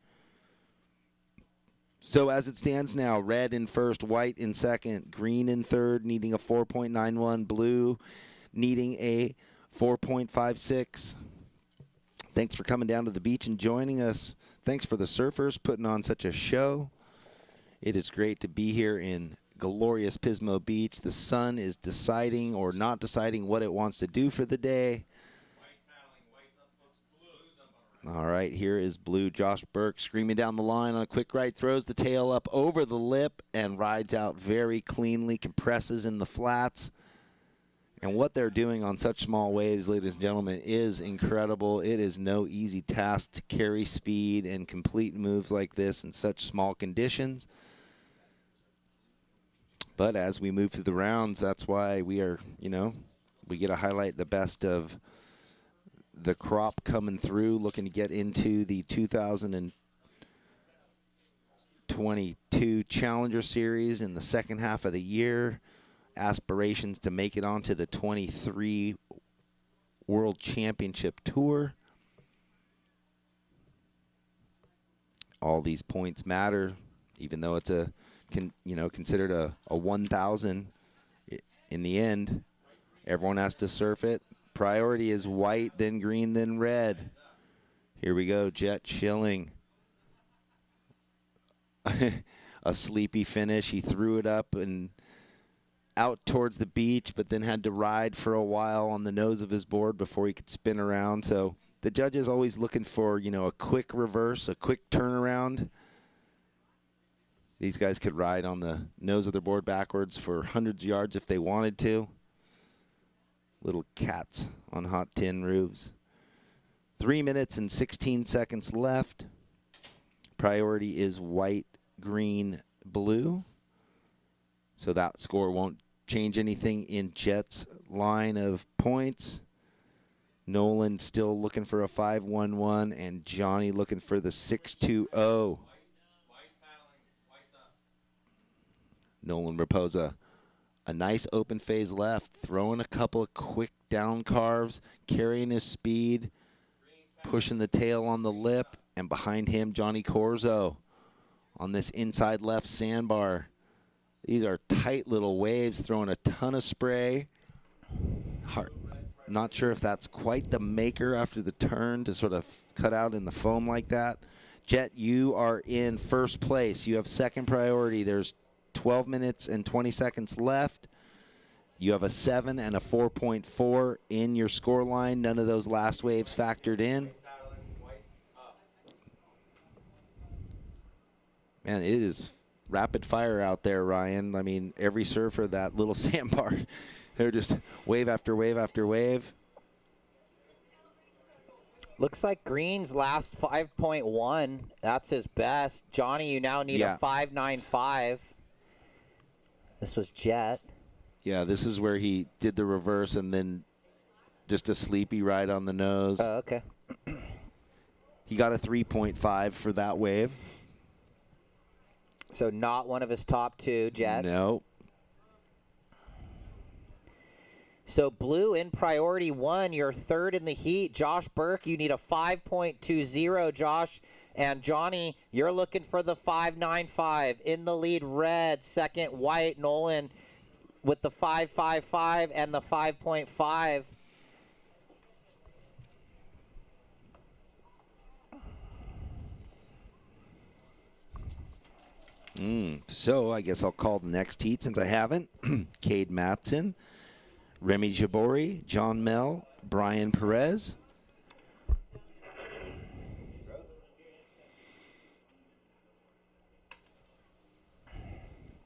So as it stands now, red in first, white in second, green in third, needing a 4.91, blue needing a 4.56. Thanks for coming down to the beach and joining us. Thanks for the surfers putting on such a show. It is great to be here in glorious Pismo Beach. The sun is deciding or not deciding what it wants to do for the day. All right, here is blue. Josh Burke screaming down the line on a quick right, throws the tail up over the lip and rides out very cleanly, compresses in the flats. And what they're doing on such small waves, ladies and gentlemen, is incredible. It is no easy task to carry speed and complete moves like this in such small conditions. But as we move through the rounds, that's why we are, we get to highlight the best of the crop coming through, looking to get into the 2022 Challenger Series in the second half of the year. Aspirations to make it onto the 23 World Championship Tour. All these points matter, even though it's considered a 1,000 in the end. Everyone has to surf it. Priority is white, then green, then red. Here we go, Jett Schilling. A sleepy finish. He threw it up and out towards the beach, but then had to ride for a while on the nose of his board before he could spin around. So the judge is always looking for, a quick reverse, a quick turnaround. These guys could ride on the nose of their board backwards for hundreds of yards if they wanted to. Little cats on hot tin roofs. 3 minutes and 16 seconds left. Priority is white, green, blue. So that score won't change anything in Jett's line of points. Nolan still looking for a 5.11, and Johnny looking for the 6.20. Nolan Raposa, a nice open phase left, throwing a couple of quick down carves, carrying his speed, pushing the tail on the lip, and behind him, Johnny Corzo on this inside left sandbar. These are tight little waves, throwing a ton of spray. Not sure if that's quite the maker after the turn to sort of cut out in the foam like that. Jett, you are in first place. You have second priority. There's 12 minutes and 20 seconds left. You have a 7 and a 4.4 in your score line. None of those last waves factored in. Man, it is rapid fire out there, Ryan. I mean, every surfer, that little sandbar, they're just wave after wave after wave. Looks like Green's last 5.1. That's his best. Johnny, you now need a 5.95. This was Jett. Yeah, this is where he did the reverse and then just a sleepy ride on the nose. Oh, okay. He got a 3.5 for that wave. So not one of his top two, Jett. No. So blue in priority 1, you're third in the heat. Josh Burke, you need a 5.20, Josh. And Johnny, you're looking for the 5.95. In the lead, red. Second, white. Nolan with the 5.55 and the 5.5. So I guess I'll call the next heat since I haven't. Cade Matson, Remy Jabori, John Mell, Brian Perez.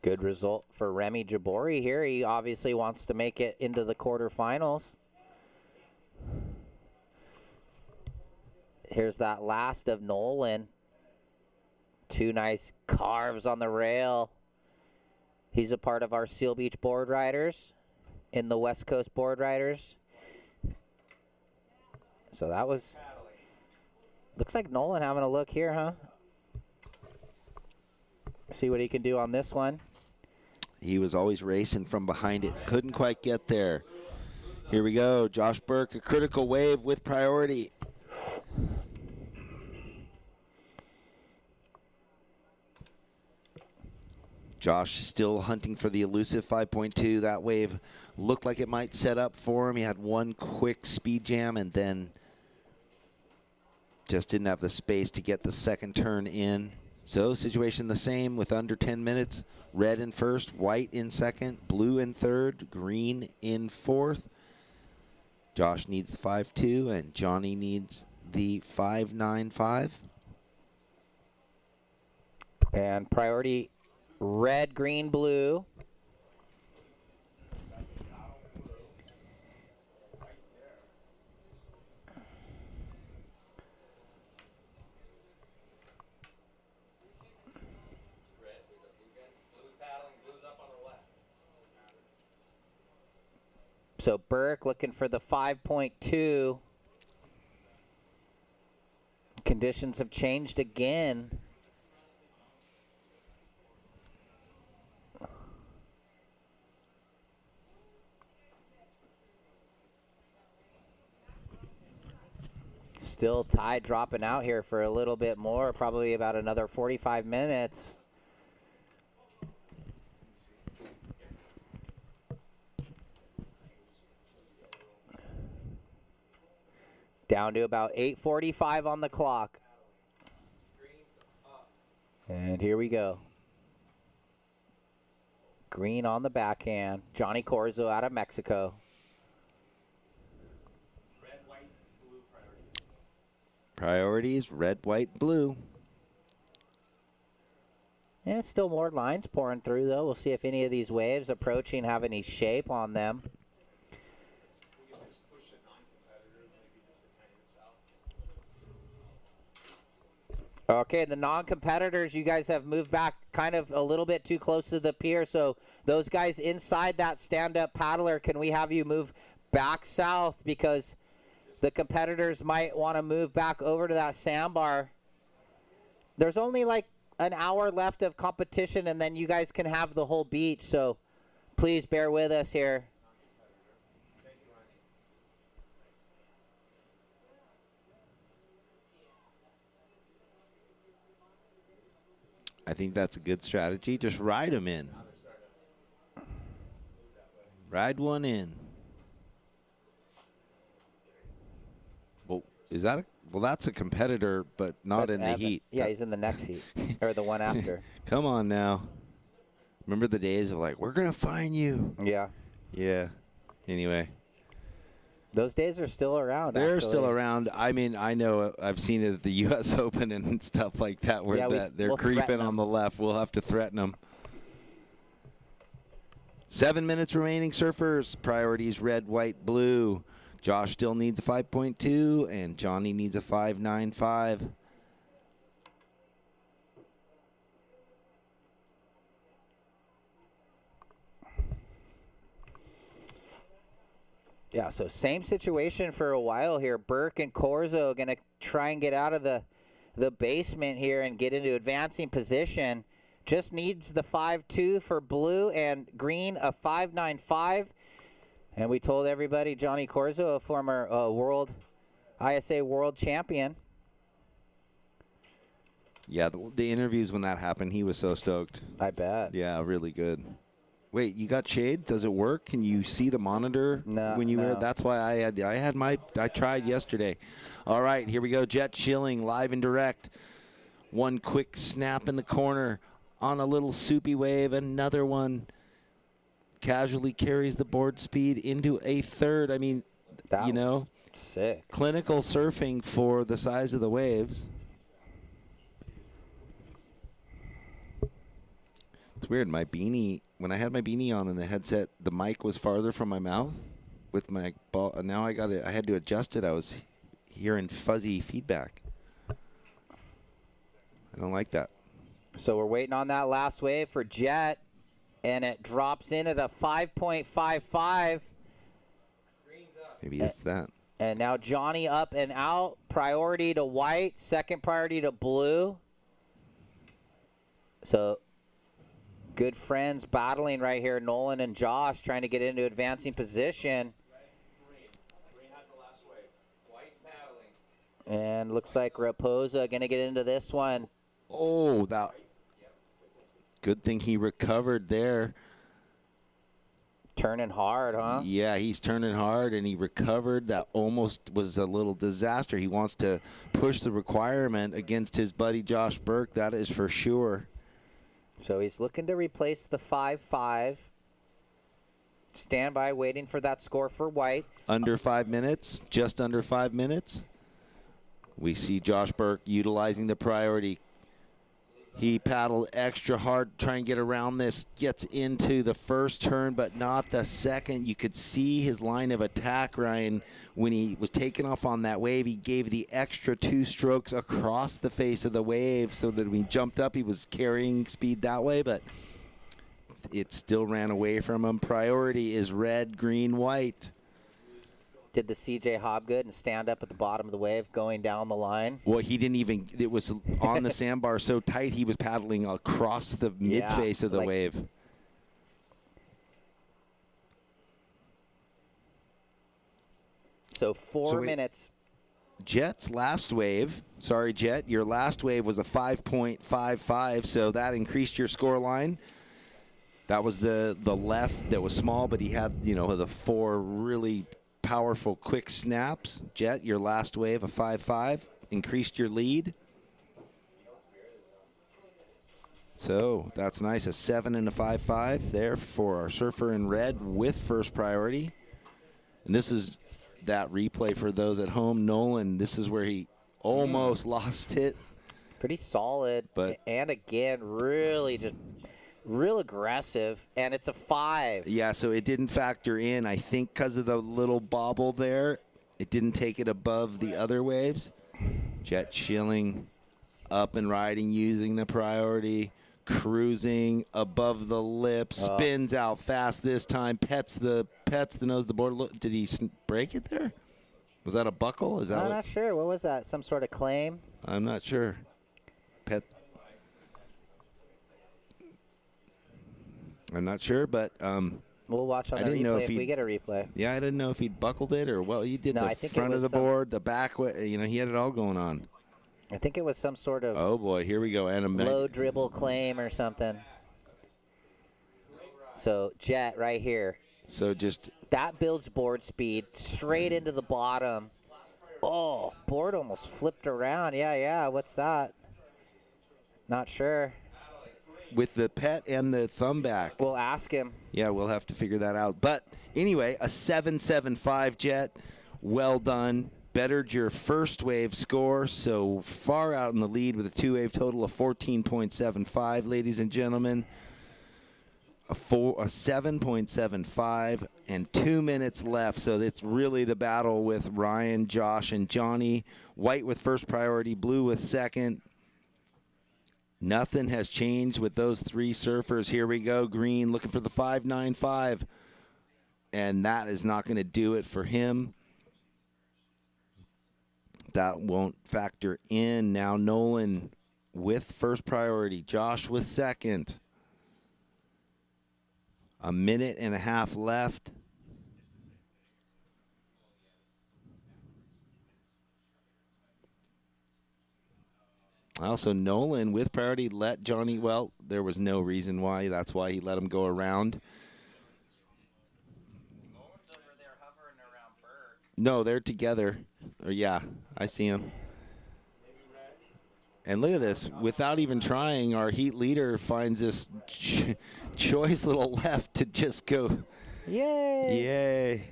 Good result for Remy Jabori here. He obviously wants to make it into the quarterfinals. Here's that last of Nolan. 2 nice carves on the rail. He's a part of our Seal Beach Board Riders in the West Coast Board Riders. So that was, looks like Nolan having a look here, huh? See what he can do on this one. He was always racing from behind it. Couldn't quite get there. Here we go. Josh Burke, a critical wave with priority. Josh still hunting for the elusive 5.2. That wave looked like it might set up for him. He had one quick speed jam and then just didn't have the space to get the second turn in. So situation the same with under 10 minutes. Red in first, white in second, blue in third, green in fourth. Josh needs the 5.2 and Johnny needs the 5.95. And priority red, green, blue. So Burke looking for the 5.2. Conditions have changed again. Still tide dropping out here for a little bit more, probably about another 45 minutes. Down to about 8:45 on the clock. And here we go. Green on the backhand. Johnny Corzo out of Mexico. Priorities, red, white, blue. Yeah, still more lines pouring through, though. We'll see if any of these waves approaching have any shape on them. Okay, the non-competitors, you guys have moved back kind of a little bit too close to the pier. So those guys inside that stand-up paddler, can we have you move back south? Because the competitors might want to move back over to that sandbar. There's only like an hour left of competition, and then you guys can have the whole beach. So please bear with us here. I think that's a good strategy. Just ride them in. Ride one in. Well, is that well, that's a competitor, but not That's in the Evan. heat. Yeah, he's in the next heat, or the one after. Come on now. Remember the days of like, we're going to find you. Yeah. Yeah. Anyway. Those days are still around. They're actually. still around. I mean, I know I've seen it at the U.S. Open and stuff like that where Yeah, they're creeping on the left. We'll have to threaten them. 7 minutes remaining, surfers. Priorities red, white, blue. Josh still needs a 5.2, and Johnny needs a 5.95. Yeah, so same situation for a while here. Burke and Corzo going to try and get out of the basement here and get into advancing position. Just needs the 5.2 for blue and green, a 5.95. And we told everybody Johnny Corzo, a former ISA world champion. Yeah, the interviews when that happened, he was so stoked. I bet. Yeah, really good. Wait, you got shade? Does it work? Can you see the monitor when you wear it? That's why I tried yesterday. All right, here we go. Jett Schilling live and direct. One quick snap in the corner on a little soupy wave. Another one casually carries the board speed into a third. I mean, sick. Clinical surfing for the size of the waves. It's weird. My beanie, when I had my beanie on and the headset, the mic was farther from my mouth with my ball. Now I had to adjust it. I was hearing fuzzy feedback. I don't like that. So we're waiting on that last wave for Jett, and it drops in at a 5.55. Maybe it's that. And now Johnny up and out. Priority to white, second priority to blue. So good friends battling right here, Nolan and Josh, trying to get into advancing position. And looks like Raposa going to get into this one. Oh, that good thing he recovered there. Turning hard, huh? Yeah, he's turning hard, and he recovered. That almost was a little disaster. He wants to push the requirement against his buddy Josh Burke. That is for sure. So he's looking to replace the 5.5. Stand by, waiting for that score for white. Under 5 minutes, just under 5 minutes. We see Josh Burke utilizing the priority. He paddled extra hard, trying to get around this, gets into the first turn, but not the second. You could see his line of attack, Ryan, when he was taking off on that wave. He gave the extra 2 strokes across the face of the wave so that when he jumped up, he was carrying speed that way, but it still ran away from him. Priority is red, green, white. Did the CJ Hobgood and stand up at the bottom of the wave going down the line? Well, he didn't even, it was on the sandbar so tight he was paddling across the mid-face of the wave. So 4 minutes. Jett's last wave, sorry, Jett, your last wave was a 5.55, so that increased your score line. That was the left that was small, but he had, the 4 really powerful quick snaps. Jett, your last wave, a 5.5, increased your lead. So that's nice, a 7 and a 5.5 there for our surfer in red with first priority. And this is that replay for those at home. Nolan, this is where he almost lost it. Pretty solid, and again, really just real aggressive, and it's a 5. Yeah, so it didn't factor in. I think because of the little bobble there, it didn't take it above the other waves. Jett Schilling up and riding, using the priority, cruising above the lip, spins out fast this time, pets the nose of the board. Look, did he break it there? Was that a buckle? I'm not sure. What was that? Some sort of claim? I'm not sure. I'm not sure, but we'll watch on the replay if we get a replay. Yeah, I didn't know if he buckled it or he did the front of the board, the back. He had it all going on. I think it was some sort of. Oh boy, here we go. Low dribble claim or something. So Jett right here. So just that builds board speed straight into the bottom. Oh, board almost flipped around. Yeah. What's that? Not sure. With the pet and the thumb back. We'll ask him. Yeah, we'll have to figure that out. But anyway, a 7.75 Jett. Well done. Bettered your first wave score, so far out in the lead with a 2-wave total of 14.75, ladies and gentlemen. A 7.75 and 2 minutes left, so it's really the battle with Ryan, Josh, and Johnny. White with first priority, blue with second. Nothing has changed with those 3 surfers. Here we go. Green looking for the 5.95. And that is not going to do it for him. That won't factor in. Now Nolan with first priority. Josh with second. A minute and a half left. Also, Nolan with priority let Johnny, well, there was no reason why. That's why he let him go around. Nolan's over there hovering around Berg. No, they're together. Or, yeah, I see him. And look at this. Without even trying, our heat leader finds this choice little left to just go. Yay. Yay.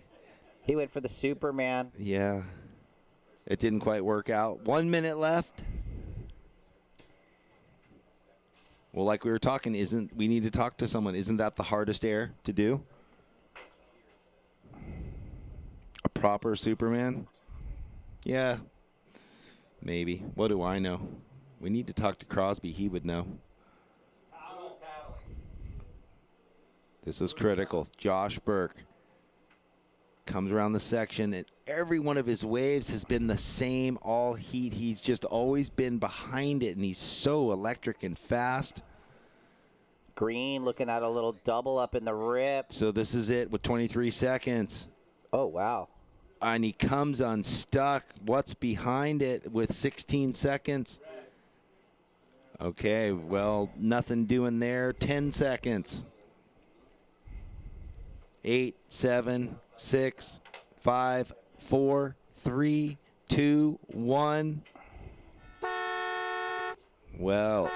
He went for the Superman. Yeah. It didn't quite work out. 1 minute left. Well, like we were talking, we need to talk to someone. Isn't that the hardest air to do? A proper Superman? Yeah. Maybe. What do I know? We need to talk to Crosby. He would know. This is critical. Josh Burke comes around the section, and every one of his waves has been the same all heat. He's just always been behind it, and he's so electric and fast. Green looking at a little double up in the rip. So this is it with 23 seconds. Oh, wow. And he comes unstuck. What's behind it with 16 seconds? Okay, well, nothing doing there. 10 seconds. 8, 7, 6, 5, 4, 3, 2, 1. Well,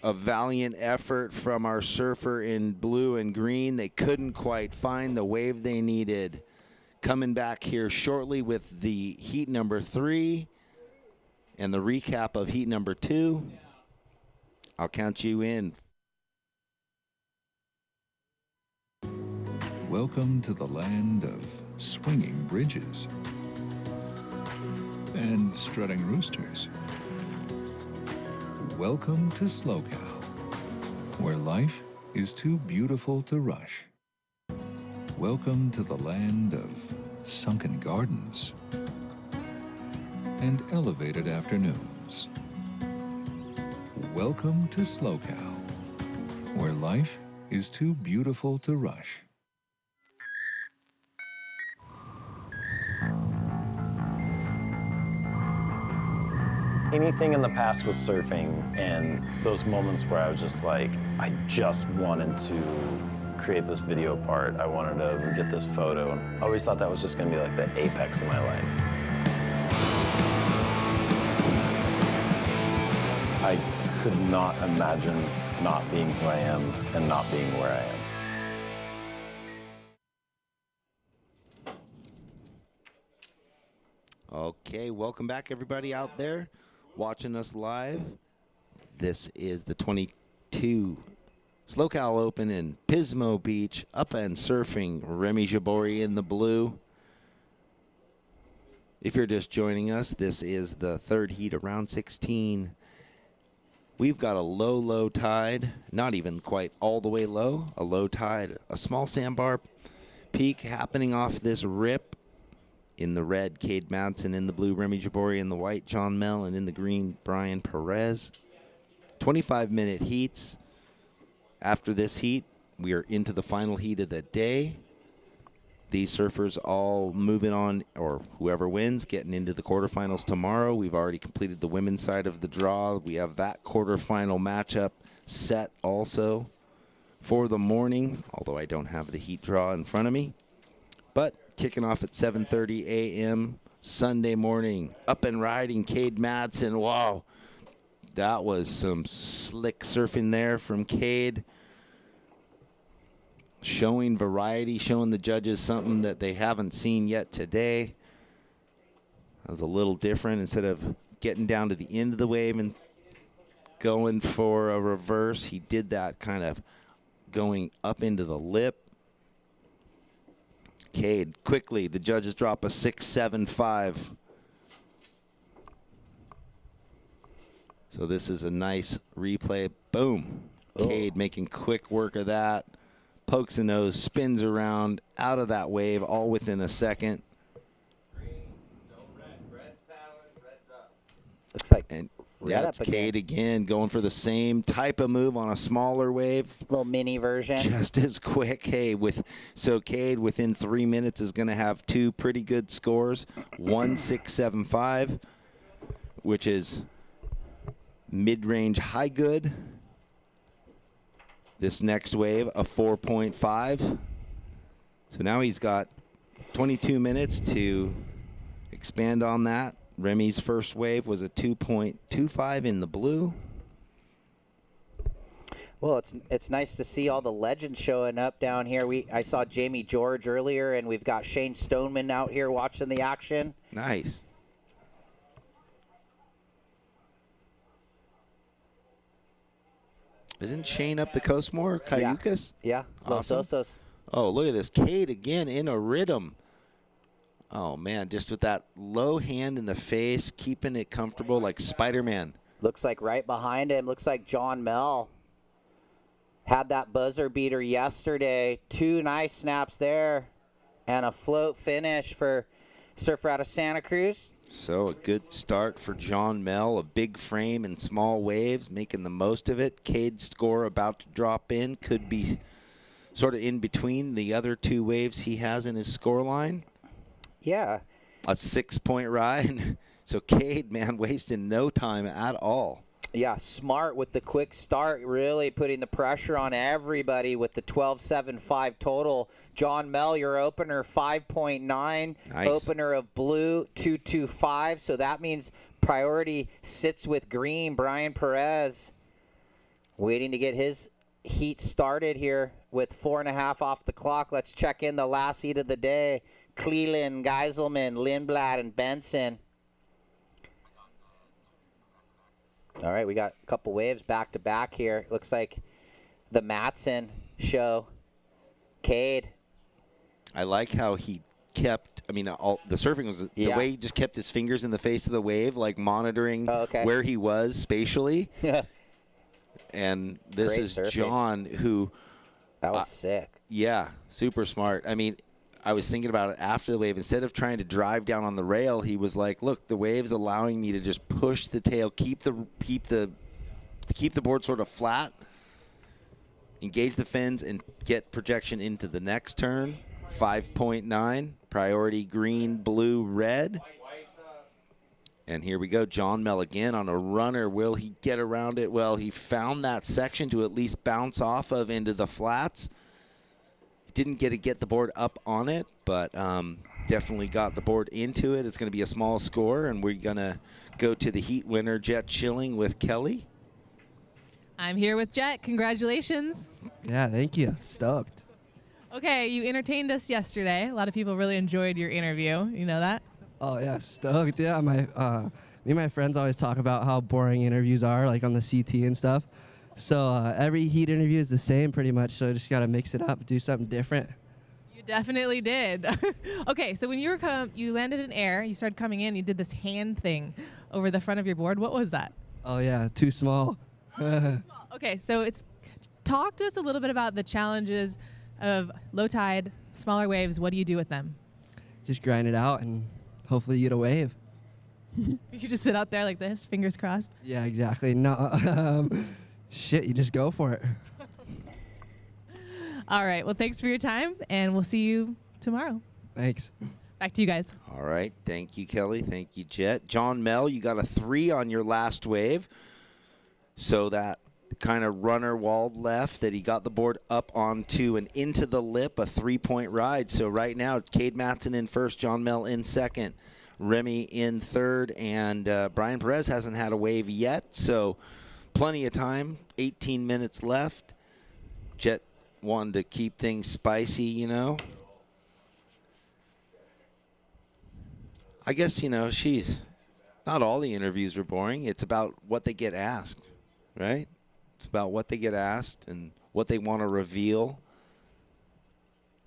a valiant effort from our surfer in blue and green. They couldn't quite find the wave they needed. Coming back here shortly with the heat number 3 and the recap of heat number 2. I'll count you in. Welcome to the land of swinging bridges and strutting roosters. Welcome to SLOCAL, where life is too beautiful to rush. Welcome to the land of sunken gardens and elevated afternoons. Welcome to SLOCAL, where life is too beautiful to rush. Anything in the past was surfing, and those moments where I was just like, I just wanted to create this video part. I wanted to get this photo. I always thought that was just gonna be like the apex of my life. I could not imagine not being who I am and not being where I am. Okay, welcome back everybody out there watching us live. This is the 22 SLOCAL Open in Pismo Beach, up and surfing. Remy Jabori in the blue. If you're just joining us, this is the third heat of round 16. We've got a low tide, not even quite all the way low, a low tide, a small sandbar peak happening off this rip. In the red, Cade Madsen. In the blue, Remy Jabori. In the white, John Mell. And in the green, Brian Perez. 25-minute heats. After this heat, we are into the final heat of the day. These surfers all moving on, or whoever wins, getting into the quarterfinals tomorrow. We've already completed the women's side of the draw. We have that quarterfinal matchup set also for the morning, although I don't have the heat draw in front of me. But kicking off at 7:30 a.m. Sunday morning. Up and riding, Cade Madsen. Wow, that was some slick surfing there from Cade. Showing variety, showing the judges something that they haven't seen yet today. That was a little different. Instead of getting down to the end of the wave and going for a reverse, he did that kind of going up into the lip. Cade, quickly, the judges drop a 6.75. So this is a nice replay. Boom. Oh. Cade making quick work of that. Pokes the nose, spins around, out of that wave, all within a second. Looks like that's Cade again, going for the same type of move on a smaller wave. Little mini version. Just as quick. Hey, so Cade within 3 minutes is going to have two pretty good scores. 1.675, which is mid-range high good. This next wave, a 4.5. So now he's got 22 minutes to expand on that. Remy's first wave was a 2.25 in the blue. Well, it's nice to see all the legends showing up down here. I saw Jamie George earlier, and we've got Shane Stoneman out here watching the action. Nice. Isn't Shane up the coast more? Cayucas? Yeah. Los Osos. Oh, look at this. Cade again in a rhythm. Oh, man, just with that low hand in the face, keeping it comfortable like Spider-Man. Looks like right behind him, looks like John Mell had that buzzer beater yesterday. 2 nice snaps there and a float finish for surfer out of Santa Cruz. So a good start for John Mell, a big frame and small waves, making the most of it. Cade's score about to drop in, could be sort of in between the other 2 waves he has in his score line. Yeah. A 6-point ride. So Cade, man, wasting no time at all. Yeah, smart with the quick start, really putting the pressure on everybody with the 12.75 total. John Mell, your opener, 5.9. Nice. Opener of blue, 2.25. So that means priority sits with green. Brian Perez waiting to get his heat started here with 4.5 off the clock. Let's check in the last heat of the day. Cleland, Geiselman, Lindblad, and Benson. All right, we got a couple waves back-to-back here. Looks like the Matson show. Cade. I like how he kept, the surfing was the way he just kept his fingers in the face of the wave, like monitoring where he was spatially. And this Great is surfing. John who. That was sick. Yeah, super smart. I was thinking about it after the wave. Instead of trying to drive down on the rail, he was like, look, the wave's allowing me to just push the tail, keep the board sort of flat, engage the fins, and get projection into the next turn. 5.9, priority green, blue, red. And here we go, John Mell again on a runner. Will he get around it? Well, he found that section to at least bounce off of into the flats. Didn't get the board up on it, but definitely got the board into it. It's going to be a small score, and we're going to go to the heat winner, Jett Schilling, with Kelly. I'm here with Jett. Congratulations. Yeah, thank you. Stoked. Okay, you entertained us yesterday. A lot of people really enjoyed your interview. You know that? Oh, yeah, stoked. Yeah, me and my friends always talk about how boring interviews are, like on the CT and stuff. So every heat interview is the same pretty much, so just got to mix it up, do something different. You definitely did. Okay, so when you landed in air, you started coming in, you did this hand thing over the front of your board. What was that? Oh, yeah, too small. Okay, so talk to us a little bit about the challenges of low tide, smaller waves. What do you do with them? Just grind it out and hopefully you get a wave. You just sit out there like this, fingers crossed? Yeah, exactly. No, shit, you just go for it. All right. Well, thanks for your time, and we'll see you tomorrow. Thanks. Back to you guys. All right. Thank you, Kelly. Thank you, Jett. John Mell, you got a 3 on your last wave. So that kind of runner walled left that he got the board up onto and into the lip, a 3-point ride. So right now, Cade Matson in first, John Mell in second, Remy in third, and Brian Perez hasn't had a wave yet. So plenty of time, 18 minutes left. Jett wanted to keep things spicy, you know. I guess, she's not all the interviews are boring. It's about what they get asked, right? It's about what they get asked and what they want to reveal.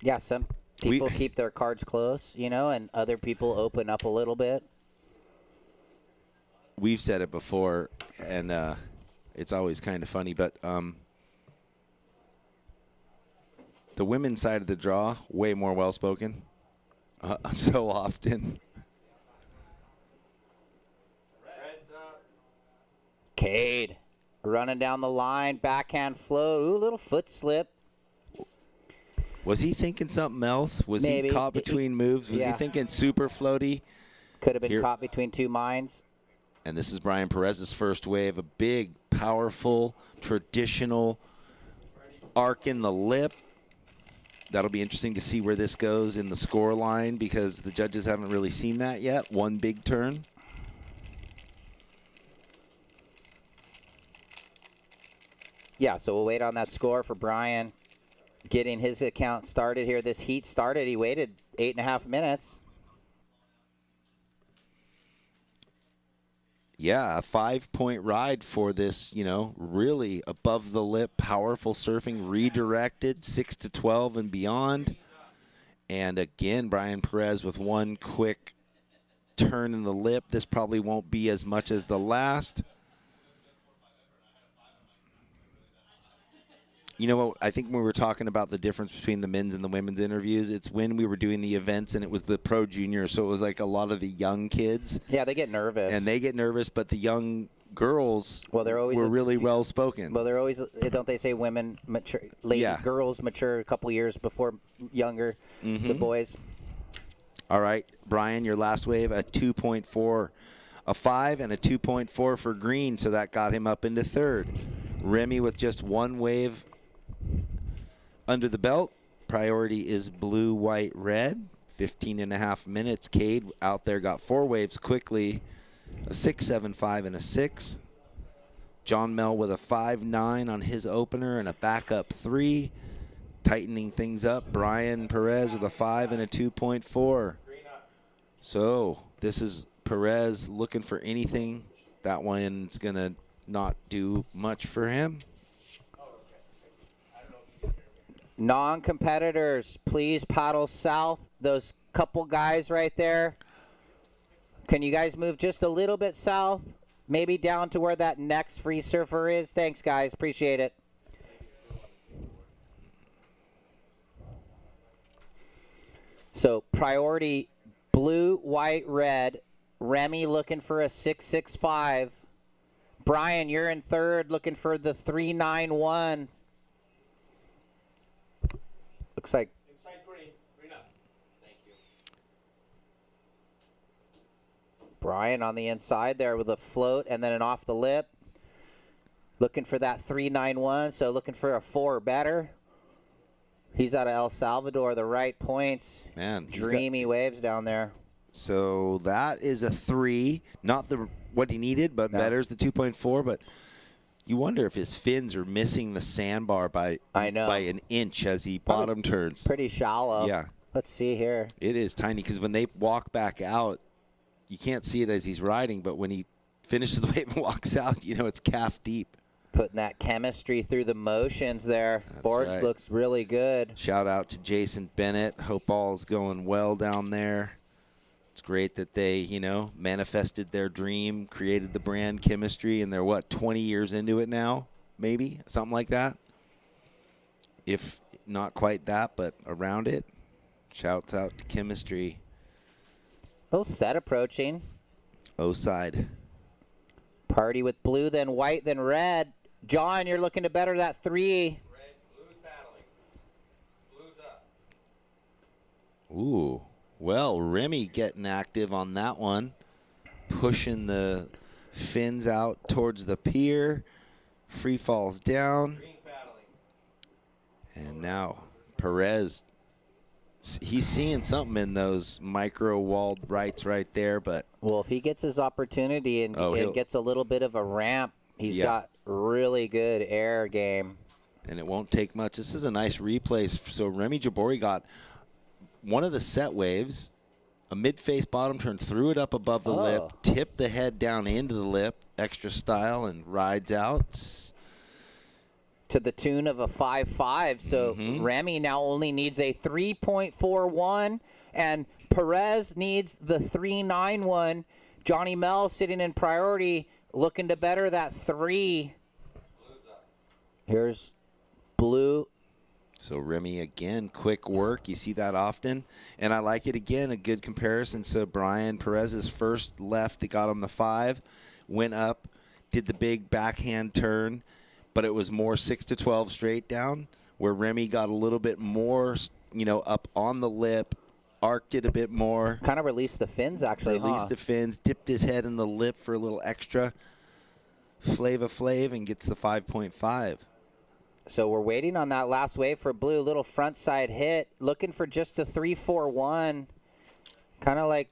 Yeah, some people keep their cards close, and other people open up a little bit. We've said it before, and it's always kind of funny, but the women's side of the draw, way more well-spoken so often. Cade running down the line, backhand float. Ooh, little foot slip. Was he thinking something else? Was Maybe. He caught between moves? Was he thinking super floaty? Could have been caught between two minds. And this is Brian Perez's first wave, a big, powerful, traditional arc in the lip. That'll be interesting to see where this goes in the score line because the judges haven't really seen that yet. One big turn. Yeah, so we'll wait on that score for Brian getting his account started here. This heat started. He waited 8.5 minutes. Yeah, a 5-point ride for this, really above the lip, powerful surfing, redirected 6-12 and beyond. And again, Brian Perez with one quick turn in the lip. This probably won't be as much as the last. You know what? I think when we were talking about the difference between the men's and the women's interviews, it's when we were doing the events and it was the pro junior, so it was like a lot of the young kids. Yeah, they get nervous. And they get nervous, but the young girls they're always were really well spoken. Well, they're always, don't they say women mature, girls mature a couple years before younger, the boys. All right, Brian, your last wave, a 2.4, a 5 and a 2.4 for green, so that got him up into third. Remy with just one wave under the belt. Priority is blue, white, red. 15.5 minutes. Cade out there got 4 waves quickly. A 6.75 and a 6. John Mel with a 5.9 on his opener and a backup 3. Tightening things up. Brian Perez with a 5 and a 2.4. So this is Perez looking for anything. That one's going to not do much for him. Non-competitors, please paddle south. Those couple guys right there. Can you guys move just a little bit south? Maybe down to where that next free surfer is. Thanks, guys. Appreciate it. So priority blue, white, red. Remy looking for a 6.65. Brian, you're in third, looking for the 3.91. Looks like inside green. Green up. Thank you. Brian on the inside there with a float and then an off the lip. Looking for that 3.91, so looking for a 4 or better. He's out of El Salvador, the right points. Man, dreamy waves down there. So that is a 3, not what he needed, but better is the 2.4. But you wonder if his fins are missing the sandbar by an inch as he bottom turns. Pretty shallow. Yeah. Let's see here. It is tiny because when they walk back out, you can't see it as he's riding, but when he finishes the wave and walks out, it's calf deep. Putting that chemistry through the motions there. Boards looks really good. Shout out to Jason Bennett. Hope all's going well down there. It's great that they, manifested their dream, created the brand chemistry, and they're, 20 years into it now? Maybe? Something like that? If not quite that, but around it. Shouts out to chemistry. Little set approaching. O-side. Party with blue, then white, then red. John, you're looking to better that 3. Red, blue's battling. Blue's up. Ooh. Well, Remy getting active on that one. Pushing the fins out towards the pier. Free falls down. And now Perez, he's seeing something in those micro-walled rights right there. But well, if he gets his opportunity and gets a little bit of a ramp, he's got really good air game. And it won't take much. This is a nice replay. So Remy Jabori got one of the set waves, a mid-face bottom turn, threw it up above the lip, tipped the head down into the lip, extra style, and rides out. To the tune of a 5.5. So Remy now only needs a 3.41, and Perez needs the 3.91. Johnny Mel sitting in priority, looking to better that 3. Here's blue. So Remy, again, quick work. You see that often. And I like it, again, a good comparison. So Brian Perez's first left, they got him the 5, went up, did the big backhand turn, but it was more 6-12 straight down, where Remy got a little bit more, up on the lip, arced it a bit more. Kind of released the fins, actually. Released the fins, dipped his head in the lip for a little extra Flav, and gets the 5.5. So we're waiting on that last wave for Blue. Little front side hit. Looking for just a 3-4-1. Kind of like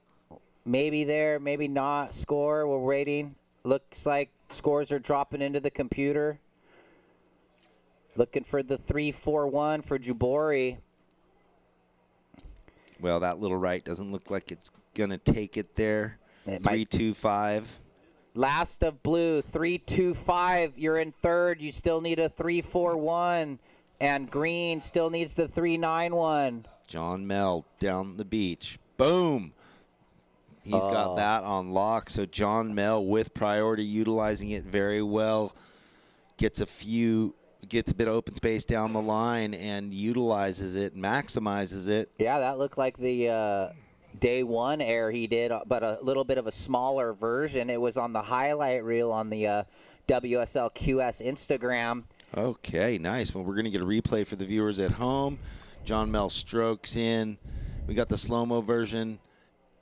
maybe there, maybe not score. We're waiting. Looks like scores are dropping into the computer. Looking for the 3-4-1 for Jabori. Well, that little right doesn't look like it's going to take it there. 3-2-5. Last of Blue, 3-2-5. You're in third. You still need a 3-4-1. And Green still needs the 3-9-1. John Mel down the beach. Boom. He's got that on lock. So John Mel with priority, utilizing it very well. Gets a bit of open space down the line and utilizes it, maximizes it. Yeah, that looked like the day one air he did, but a little bit of a smaller version. It was on the highlight reel on the WSL QS Instagram. Okay, nice. Well, we're going to get a replay for the viewers at home. John Mel strokes in. We got the slow-mo version,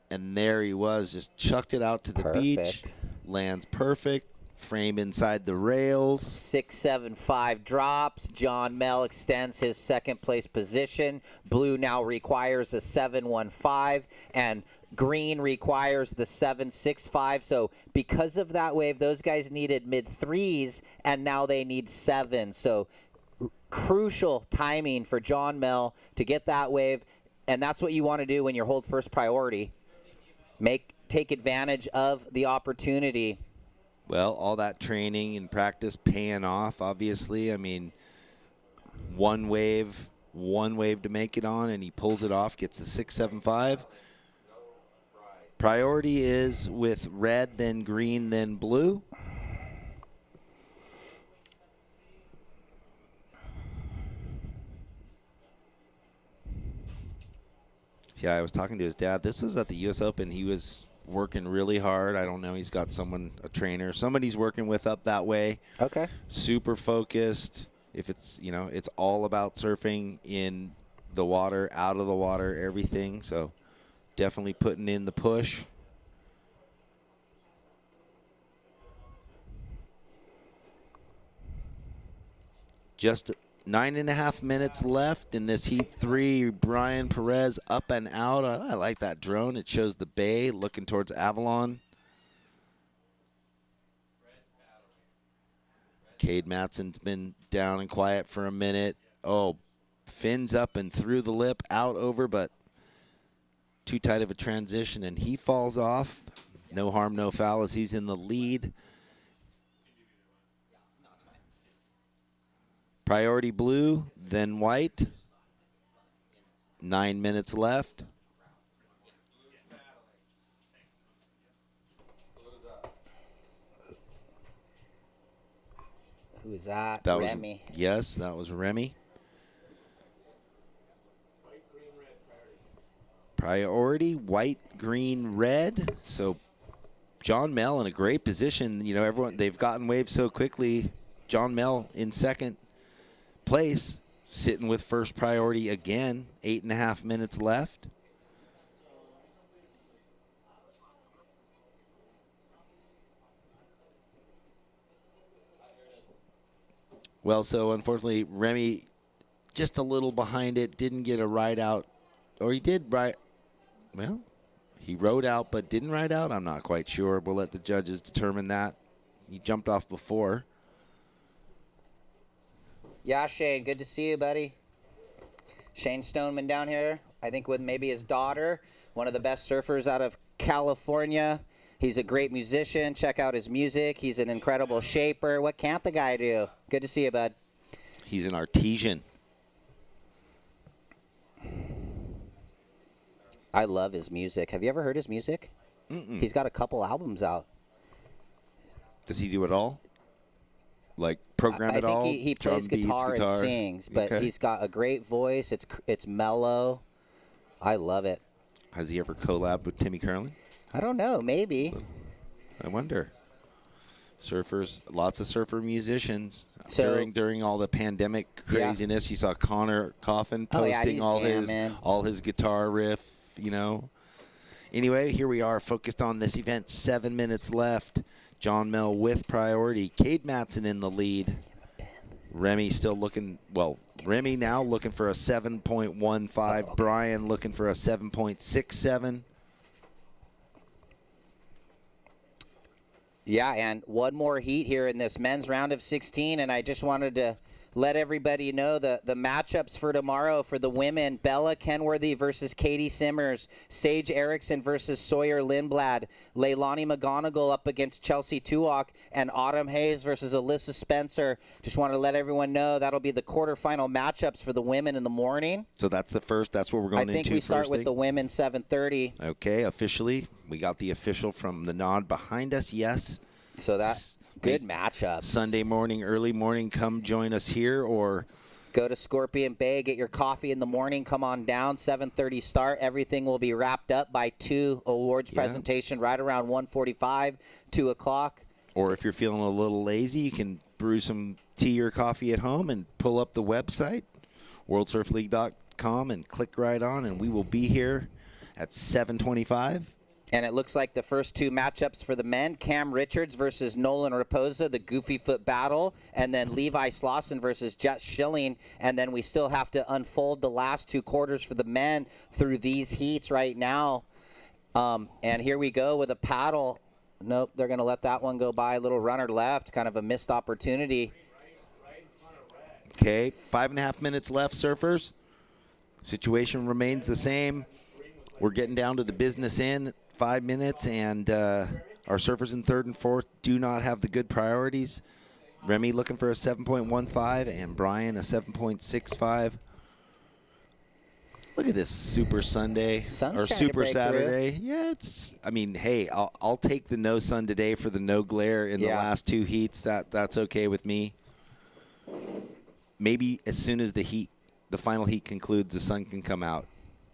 and there he was. Just chucked it out to the beach. Lands perfect. Frame inside the rails. 6-7-5 drops. John Mel extends his second place position. Blue now requires a 7-1-5, and Green requires the 7-6-5. So because of that wave, those guys needed mid-threes, and now they need 7. So crucial timing for John Mel to get that wave, and that's what you want to do when you hold first priority. Take advantage of the opportunity. Well, all that training and practice paying off, obviously. I mean, one wave to make it on, and he pulls it off, gets the 6-7-5. Priority is with red, then green, then blue. Yeah, I was talking to his dad. This was at the U.S. Open. He was working really hard. I don't know. He's got a trainer, somebody he's working with up that way. Okay. Super focused. If it's, it's all about surfing in the water, out of the water, everything. So definitely putting in the push. Just 9.5 minutes left in this Heat 3. Brian Perez up and out. I like that drone. It shows the bay looking towards Avalon. Cade Matson's been down and quiet for a minute. Oh, fins up and through the lip, out over, but too tight of a transition, and he falls off. No harm, no foul as he's in the lead. Priority blue, then white. 9 minutes left. Who's that? That Remy. Yes, that was Remy. Priority, white, green, red. So John Mel in a great position. They've gotten waves so quickly. John Mel in second place, sitting with first priority again. 8.5 minutes left. Well, so unfortunately, Remy just a little behind it, didn't get a ride out. Or he did ride. Well, he rode out but didn't ride out. I'm not quite sure. We'll let the judges determine that. He jumped off before. Yeah, Shane, good to see you, buddy. Shane Stoneman down here, I think with maybe his daughter, one of the best surfers out of California. He's a great musician. Check out his music. He's an incredible shaper. What can't the guy do? Good to see you, bud. He's an artesian. I love his music. Have you ever heard his music? Mm-mm. He's got a couple albums out. Does he do it all? Like program it all? I think he plays guitar and sings, but he's got a great voice. It's mellow. I love it. Has he ever collabed with Timmy Curlin? I don't know. Maybe. I wonder. Surfers, lots of surfer musicians. So, during all the pandemic craziness, you saw Connor Coffin posting all his guitar riff you know. Anyway, here we are focused on this event. 7 minutes left. John Mel with priority. Cade Matson in the lead. Remy still looking, well, Remy now looking for a 7.15. Brian looking for a 7.67. Yeah, and one more heat here in this men's round of 16, and I just wanted to let everybody know the matchups for tomorrow for the women: Bella Kenworthy versus Caitlyn Simmers, Sage Erickson versus Sawyer Lindblad, Leilani McGonagall up against Chelsea Tuak, and Autumn Hayes versus Alyssa Spencer. Just want to let everyone know that'll be the quarterfinal matchups for the women in the morning. So that's the first. That's what we're going into. I think we start with the women 7:30. Okay, officially, we got the official from the nod behind us. Yes. So that's good matchups. Sunday morning, early morning, come join us here, or go to Scorpion Bay, get your coffee in the morning, come on down, 7:30 start. Everything will be wrapped up by 2 awards presentation right around 1:45, 2 o'clock. Or if you're feeling a little lazy, you can brew some tea or coffee at home and pull up the website, worldsurfleague.com, and click right on, and we will be here at 7:25. And it looks like the first 2 matchups for the men: Cam Richards versus Nolan Raposa, the Goofy Foot battle, and then Levi Slauson versus Jett Schilling. And then we still have to unfold the last 2 quarters for the men through these heats right now. And here we go with a paddle. Nope, they're going to let that one go by. A little runner left, kind of a missed opportunity. Okay, 5.5 minutes left, surfers. Situation remains the same. We're getting down to the business end. 5 minutes, and our surfers in 3rd and 4th do not have the good priorities. Remy looking for a 7.15 and Brian a 7.65. Look at this Super Sunday or Super Saturday. Yeah, it's. I mean, hey, I'll take the no sun today for the no glare in the last 2 heats. That's okay with me. Maybe as soon as the final heat concludes, the sun can come out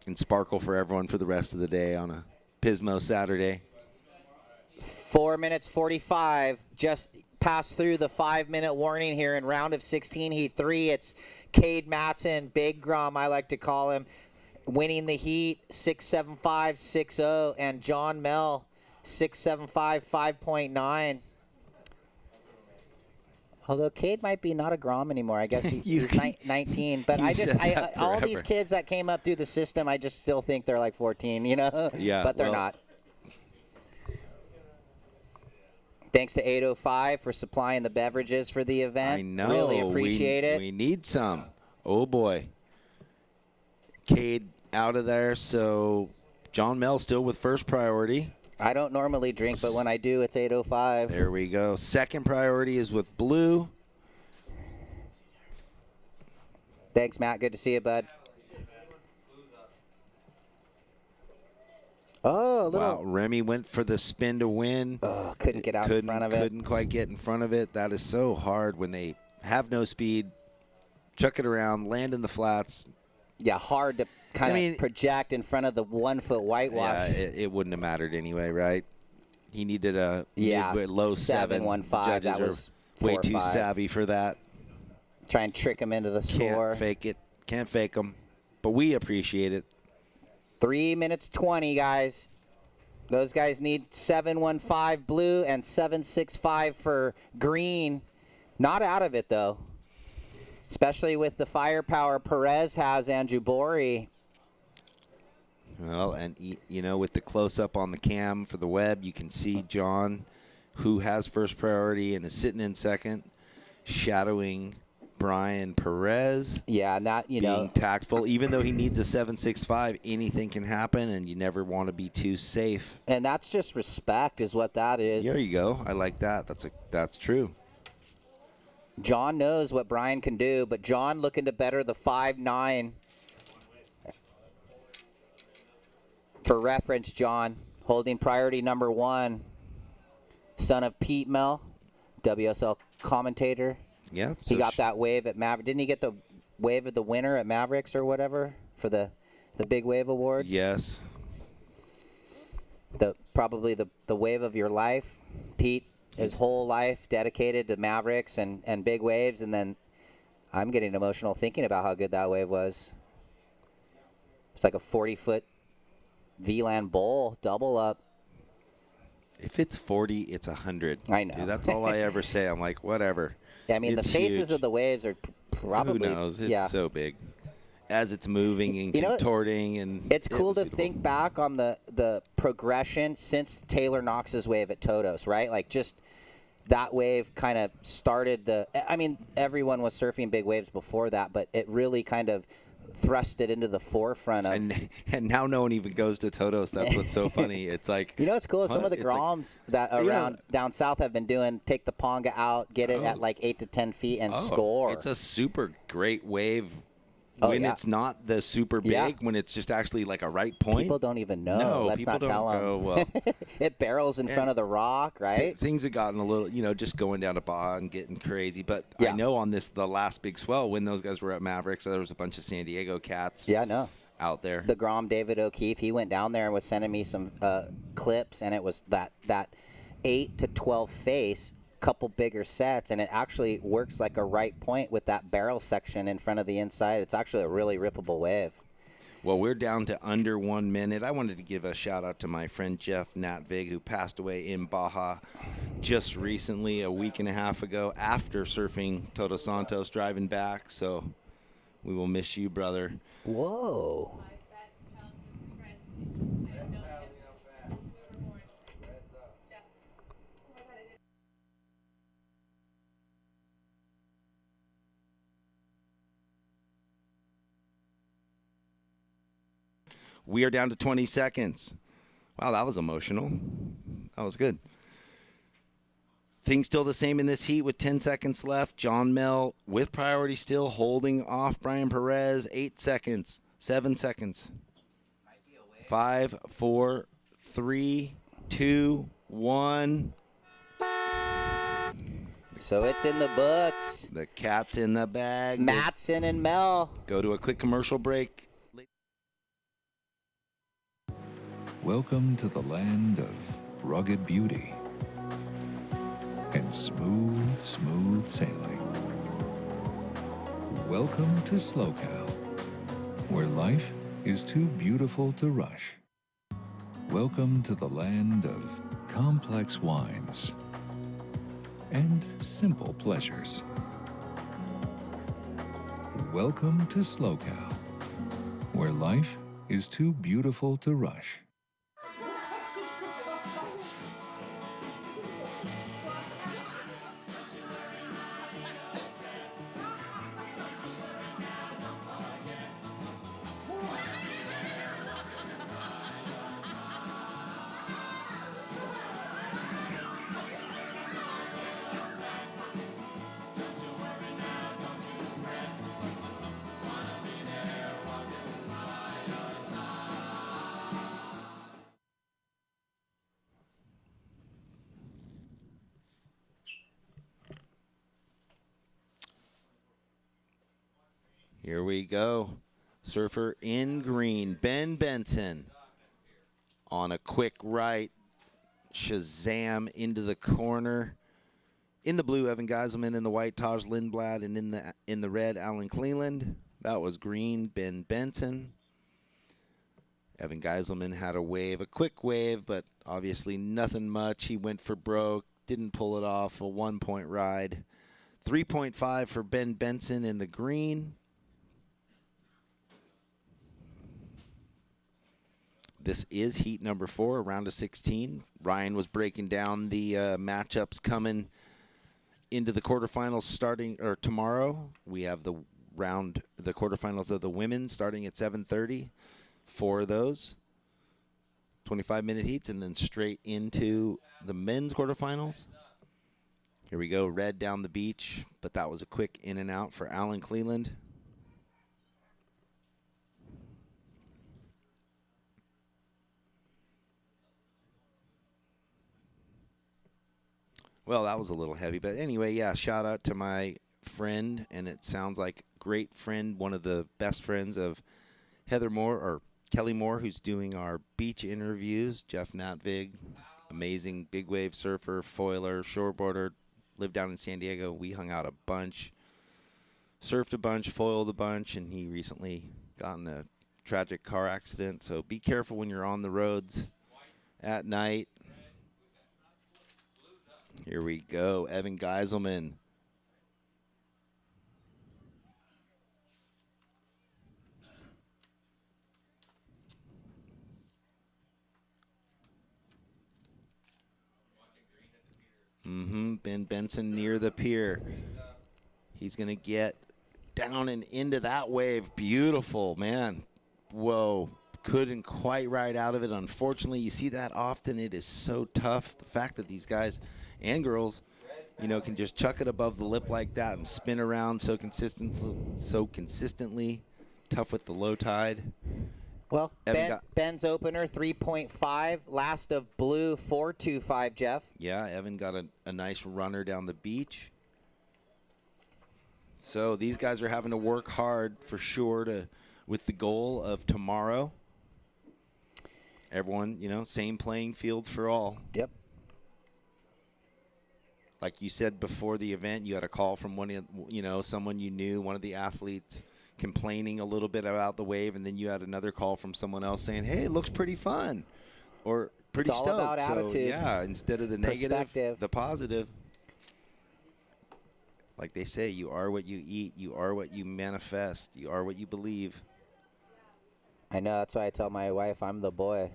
and sparkle for everyone for the rest of the day on a Pismo Saturday. 4 minutes 45. Just passed through the 5-minute warning here in round of 16, heat 3. It's Cade Matson, Big Grom, I like to call him, winning the heat 6.75, 6.0, and John Mel 6.75, 5.9. Although Cade might be not a Grom anymore. I guess he's 19. But all these kids that came up through the system, I just still think they're like 14, you know? Yeah. But they're not. Thanks to 805 for supplying the beverages for the event. I know. Really appreciate it. We need some. Oh, boy. Cade out of there. So John Mel still with first priority. I don't normally drink, but when I do, it's 805. There we go. Second priority is with Blue. Thanks, Matt. Good to see you, bud. Oh, a little. Wow, Remy went for the spin to win. Oh, couldn't get out in front of it. Couldn't quite get in front of it. That is so hard when they have no speed. Chuck it around, land in the flats. Yeah, hard to kind of project in front of the 1-foot whitewash. Yeah, it wouldn't have mattered anyway, right? He needed a low 7.15. Judges that was are way too savvy for that. Try and trick him into the score. Can't fake it. Can't fake them. But we appreciate it. 3 minutes 20, guys. Those guys need 7.15 Blue and 7.65 for green. Not out of it, though. Especially with the firepower Perez has and Jubori. Well, and, you know, with the close-up on the cam for the web, you can see John, who has first priority and is sitting in second, shadowing Brian Perez. Yeah, being tactful. Even though he needs a 7.65, anything can happen, and you never want to be too safe. And that's just respect is what that is. There you go. I like that. That's true. John knows what Brian can do, but John looking to better the 5.9. For reference, John, holding priority number 1, son of Pete Mel, WSL commentator. Yeah. He got that wave at Maverick. Didn't he get the wave of the winner at Mavericks or whatever for the Big Wave Awards? Yes. Probably the wave of your life. Pete, his whole life dedicated to Mavericks and big waves, and then I'm getting emotional thinking about how good that wave was. It's like a 40-foot VLAN Bowl double up. If it's 40, it's 100. I know. Dude, that's all I ever say. I'm like, whatever. Yeah, I mean, it's the faces huge. of the waves are probably. Who knows? It's so big. As it's moving and contorting, and it's cool to think back on the progression since Taylor Knox's wave at Todos, right? Like just that wave kind of started I mean, everyone was surfing big waves before that, but it really kind of thrust it into the forefront of. And now no one even goes to Todos. That's what's so funny. It's like, you know what's cool? Some of the Groms that around down south have been doing take the Ponga out, get it at like 8 to 10 feet, and score. It's a super great wave. When it's not the super big, when it's just actually like a right point. People don't even know. No, Let's people not don't tell them. go, well. It barrels in front of the rock, right? Things have gotten a little, just going down to Baja and getting crazy. But I know on the last big swell, when those guys were at Mavericks, there was a bunch of San Diego cats. Yeah, I know. Out there. The Grom, David O'Keefe, he went down there and was sending me some clips, and it was that 8 to 12 face, couple bigger sets, and it actually works like a right point with that barrel section in front of the inside. It's actually a really rippable wave. Well, we're down to under 1 minute. I wanted to give a shout out to my friend Jeff Natvig, who passed away in Baja just recently, a week and a half ago, after surfing Todos Santos, driving back. So we will miss you, brother. Whoa. We are down to 20 seconds. Wow, that was emotional. That was good. Things still the same in this heat with 10 seconds left. John Mel with priority still holding off Brian Perez. 8 seconds. 7 seconds. 5, 4, 3, 2, 1. So it's in the books. The cat's in the bag. Matson and Mel. Go to a quick commercial break. Welcome to the land of rugged beauty and smooth, smooth sailing. Welcome to SLOCAL, where life is too beautiful to rush. Welcome to the land of complex wines and simple pleasures. Welcome to SLOCAL, where life is too beautiful to rush. Here we go. Surfer in green, Ben Benson on a quick right. Shazam into the corner. In the blue, Evan Geiselman. In the white, Taj Lindblad. And in the red, Alan Cleland. That was green, Ben Benson. Evan Geiselman had a wave, a quick wave, but obviously nothing much. He went for broke, didn't pull it off, a 1-point ride. 3.5 for Ben Benson in the green. This is heat number 4, round of 16. Ryan was breaking down the matchups coming into the quarterfinals starting tomorrow. We have the quarterfinals of the women starting at 7:30. 4 of those, 25-minute heats, and then straight into the men's quarterfinals. Here we go, red down the beach, but that was a quick in and out for Alan Cleland. Well, that was a little heavy, but anyway, yeah, shout out to my friend, and it sounds like great friend, one of the best friends of Heather Moore, or Kelly Moore, who's doing our beach interviews. Jeff Natvig, amazing big wave surfer, foiler, shortboarder, lived down in San Diego. We hung out a bunch, surfed a bunch, foiled a bunch, and he recently got in a tragic car accident. So be careful when you're on the roads at night. Here we go, Evan Geiselman. Ben Benson near the pier. He's going to get down and into that wave. Beautiful, man. Whoa. Couldn't quite ride out of it. Unfortunately, you see that often. It is so tough. The fact that these guys and girls, you know, can just chuck it above the lip like that and spin around so consistently. Tough with the low tide. Well, Ben's opener 3.5, last of blue 4.25, Jeff. Yeah, Evan got a nice runner down the beach. So these guys are having to work hard for sure with the goal of tomorrow. Everyone, you know, same playing field for all. Yep. Like you said before the event, you had a call from someone you knew, one of the athletes, complaining a little bit about the wave, and then you had another call from someone else saying, hey, it looks pretty fun or pretty stoked. It's all about attitude. Yeah, instead of the negative, the positive. Like they say, you are what you eat, you are what you manifest, you are what you believe. I know, that's why I tell my wife I'm the boy.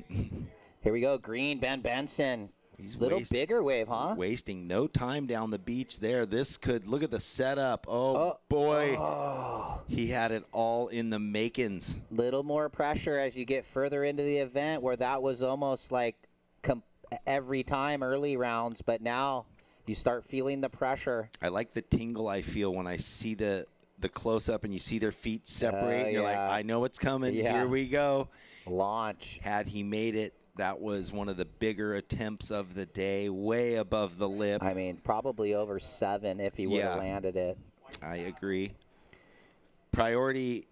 Here we go, green, Ben Benson. He's bigger wave, huh? Wasting no time down the beach there. This could, look at the setup. Oh boy. Oh. He had it all in the makings. Little more pressure as you get further into the event, where that was almost like every time early rounds, but now you start feeling the pressure. I like the tingle I feel when I see the close-up and you see their feet separate. And you're like, I know it's coming. Yeah. Here we go. Launch. Had he made it, that was one of the bigger attempts of the day, way above the lip. I mean, probably over 7 if he would have landed it. I agree. Priority.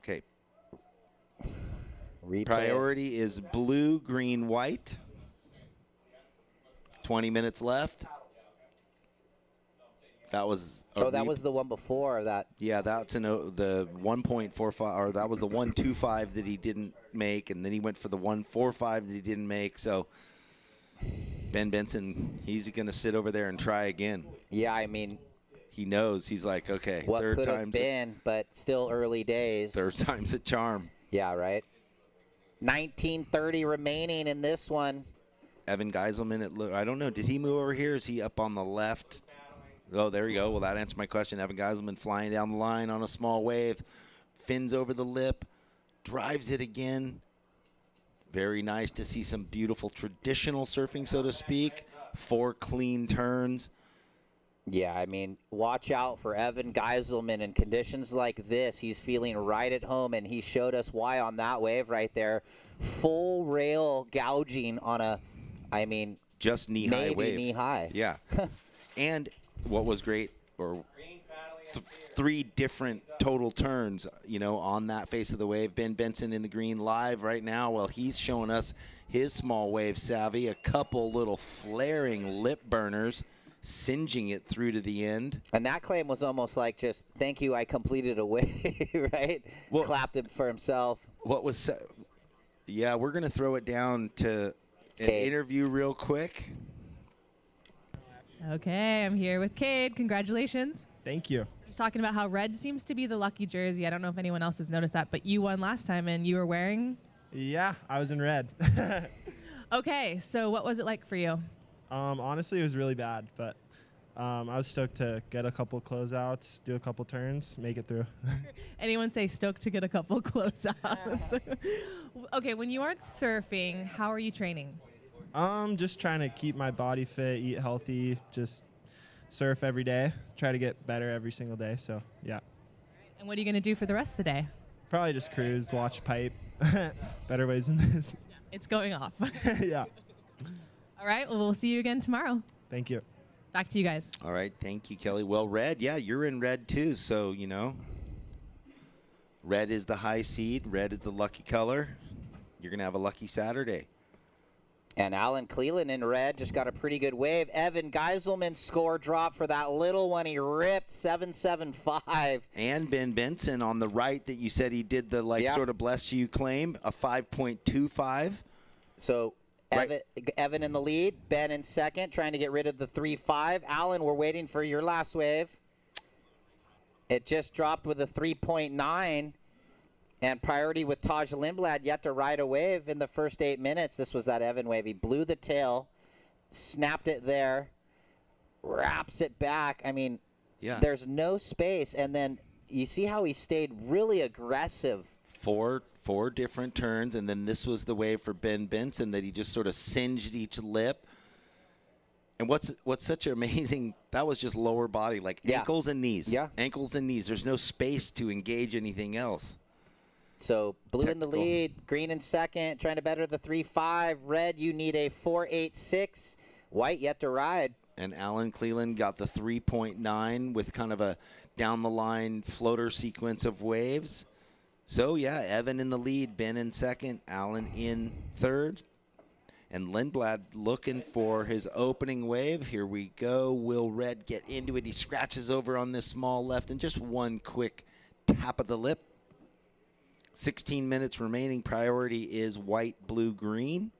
Okay. Replay. Priority is blue, green, white. 20 minutes left. That was that was the one before that. Yeah, that's the 1.45, or that was the 1.25 that he didn't make, and then he went for the 1.45 that he didn't make. So Ben Benson, he's going to sit over there and try again. Yeah, I mean, he knows. He's like, okay, what could have been, but still early days. Third time's a charm. Yeah, right. 19:30 remaining in this one. Evan Geiselman, I don't know, did he move over here? Is he up on the left? Oh, there you go. Well, that answered my question. Evan Geiselman flying down the line on a small wave. Fins over the lip. Drives it again. Very nice to see some beautiful traditional surfing, so to speak. 4 clean turns. Yeah, I mean, watch out for Evan Geiselman in conditions like this. He's feeling right at home, and he showed us why on that wave right there. Full rail gouging on a, I mean, just knee-high wave. Maybe knee-high. Yeah. And what was great, or 3 different total turns, you know, on that face of the wave. Ben Benson in the green live right now. Well, he's showing us his small wave savvy. A couple little flaring lip burners, singeing it through to the end. And that claim was almost like just, thank you, I completed a wave, right? Well, clapped it for himself. What was, yeah, we're going to throw it down to an interview real quick. Okay, I'm here with Cade. Congratulations. Thank you. Just talking about how red seems to be the lucky jersey. I don't know if anyone else has noticed that, but you won last time and you were wearing? Yeah, I was in red. Okay, so what was it like for you? Honestly, it was really bad, but I was stoked to get a couple closeouts, do a couple turns, make it through. Anyone say stoked to get a couple closeouts? Okay, when you aren't surfing, how are you training? Just trying to keep my body fit, eat healthy, just surf every day, try to get better every single day, so yeah. And what are you going to do for the rest of the day? Probably just cruise, watch pipe, better ways than this. It's going off. Yeah. All right, well, we'll see you again tomorrow. Thank you. Back to you guys. All right, thank you, Kelly. Well, red, yeah, you're in red too, so, you know, red is the high seed, red is the lucky color. You're going to have a lucky Saturday. And Alan Cleland in red just got a pretty good wave. Evan Geiselman's score drop for that little one. He ripped 7.75. And Ben Benson on the right that you said he did the sort of bless you claim, a 5.25. So Evan in the lead, Ben in second, trying to get rid of the 3.5. Alan, we're waiting for your last wave. It just dropped with a 3.9. And priority with Sawyer Lindblad yet to ride a wave in the first 8 minutes. This was that Evan wave. He blew the tail, snapped it there, wraps it back. I mean, there's no space. And then you see how he stayed really aggressive. Four different turns, and then this was the wave for Ben Benson that he just sort of singed each lip. And what's such amazing, that was just lower body, ankles and knees. Yeah. Ankles and knees. There's no space to engage anything else. So blue in the lead, green in second, trying to better the 3.5. Red, you need a 4.86. White yet to ride. And Alan Cleland got the 3.9 with kind of a down-the-line floater sequence of waves. So, yeah, Evan in the lead, Ben in second, Alan in third. And Lindblad looking for his opening wave. Here we go. Will Red get into it? He scratches over on this small left, and just one quick tap of the lip. 16 minutes remaining. Priority is white, blue, green.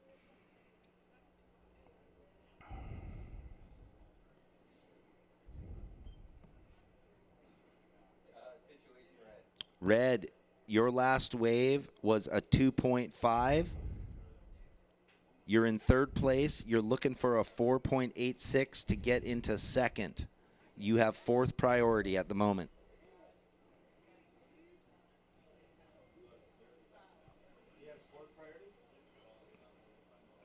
Red, your last wave was a 2.5. You're in third place. You're looking for a 4.86 to get into second. You have fourth priority at the moment.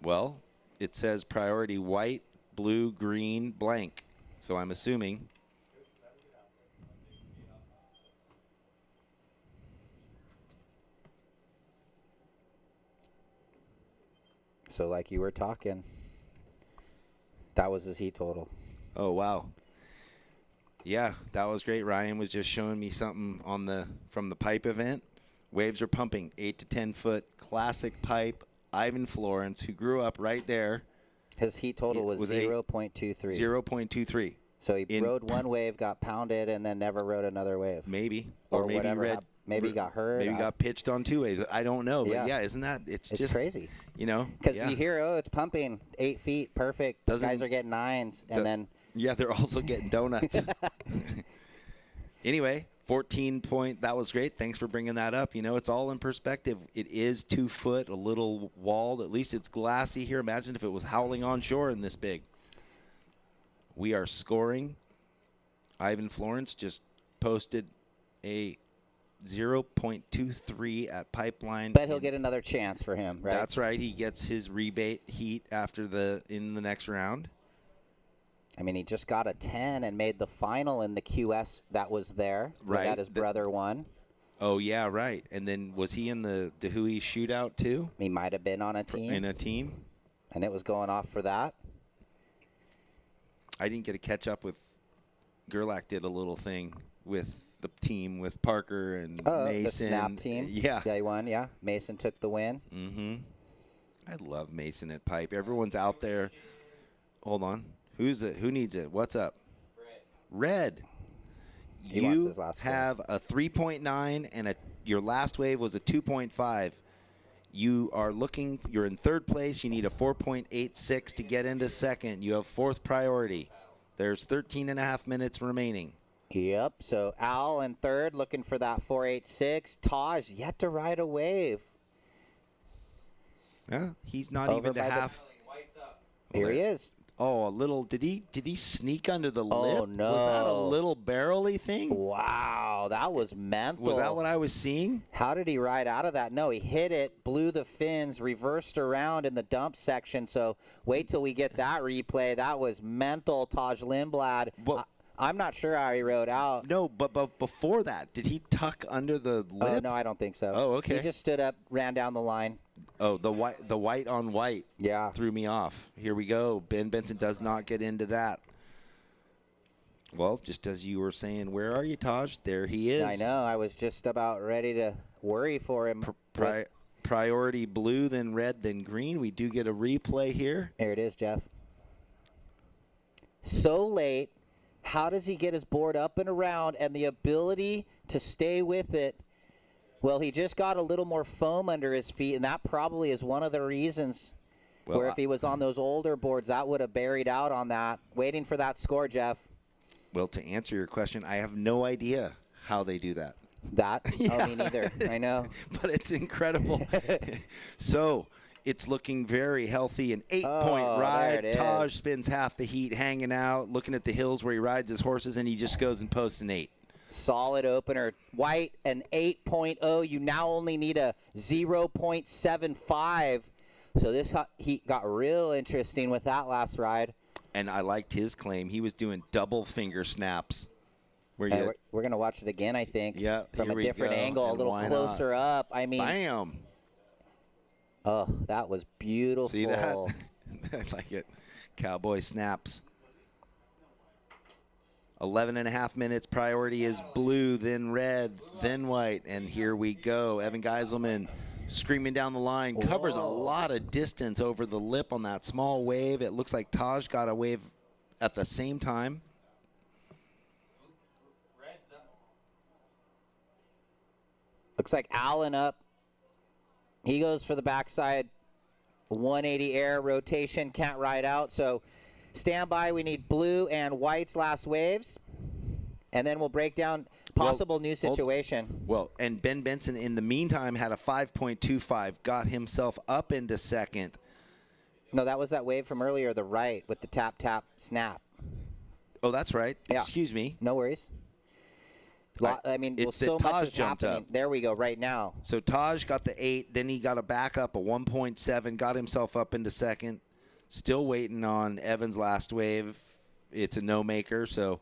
Well, it says priority white, blue, green, blank. So I'm assuming. So like you were talking, that was his heat total. Oh, wow. Yeah, that was great. Ryan was just showing me something from the pipe event. Waves are pumping, 8 to 10 foot, classic pipe. Ivan Florence, who grew up right there. His heat total was 0.23. 0.23. So he rode one wave, got pounded, and then never rode another wave. Maybe. Or maybe maybe he got hurt. Maybe got pitched on 2 waves. I don't know. But yeah, isn't that? It's just crazy. You know? Because you hear, it's pumping 8 feet, perfect. Guys are getting 9s. And then. Yeah, they're also getting donuts. Anyway. 14 point, that was great. Thanks for bringing that up. You know, it's all in perspective. It is 2 foot, a little walled. At least it's glassy here. Imagine if it was howling on shore and this big. We are scoring. Ivan Florence just posted a 0.23 at Pipeline. Bet he'll get another chance for him, right? That's right. He gets his rebate heat in the next round. I mean, he just got a 10 and made the final in the QS that was there. Right. That his brother won. Oh, yeah, right. And then was he in the Dahui shootout, too? He might have been on a team. In a team. And it was going off for that. I didn't get to catch up with Gerlach did a little thing with the team with Parker and Mason. The snap team. Yeah. Yeah, he won, yeah. Mason took the win. Mm-hmm. I love Mason at Pipe. Everyone's out there. Hold on. Who's it? Who needs it? What's up? Red. He wants You his last have a 3.9 and your last wave was a 2.5. You're in third place. You need a 4.86 to get into second. You have fourth priority. There's 13 and a half minutes remaining. Yep. So Al in third, looking for that 4.86. Taj yet to ride a wave. Yeah, he's not even to half. Here he is. Oh, a little. Did he sneak under the lip? Oh, no. Was that a little barrel-y thing? Wow, that was mental. Was that what I was seeing? How did he ride out of that? No, he hit it, blew the fins, reversed around in the dump section. So wait till we get that replay. That was mental, Sawyer Lindblad. I'm not sure how he rode out. No, but before that, did he tuck under the lip? Oh, no, I don't think so. Oh, okay. He just stood up, ran down the line. Oh, the white on white threw me off. Here we go. Ben Benson does not get into that. Well, just as you were saying, where are you, Taj? There he is. I know. I was just about ready to worry for him. Priority blue, then red, then green. We do get a replay here. There it is, Jeff. So late. How does he get his board up and around and the ability to stay with it? Well, he just got a little more foam under his feet, and that probably is one of the reasons where if he was on those older boards, that would have buried out on that. Waiting for that score, Jeff. Well, to answer your question, I have no idea how they do that. Oh, me neither. I know. But it's incredible. So it's looking very healthy. An 8-point ride. Taj spends half the heat hanging out, looking at the hills where he rides his horses, and he just goes and posts an 8. Solid opener. White, an 8.0. You now only need a 0.75. So this heat got real interesting with that last ride. And I liked his claim. He was doing double finger snaps. We're going to watch it again, I think. Yeah, from a different angle, a little closer up. I mean, bam. Oh, that was beautiful. See that? I like it. Cowboy snaps. 11.5 minutes. Priority is blue, then red, then white. And here we go. Evan Geiselman screaming down the line. Covers a lot of distance over the lip on that small wave. It looks like Taj got a wave at the same time. Looks like Allen up. He goes for the backside. 180 air rotation, can't ride out. So stand by. We need blue and white's last waves. And then we'll break down possible new situation. Well, and Ben Benson in the meantime had a 5.25, got himself up into second. No, that was that wave from earlier, the right with the tap, tap, snap. Oh, that's right. Yeah. Excuse me. No worries. I mean, it's so that much Taj is jumped happening. up. There we go, right now. So Taj got the 8, then he got a backup, a 1.7, got himself up into second. Still waiting on Evan's last wave. It's a no-maker, so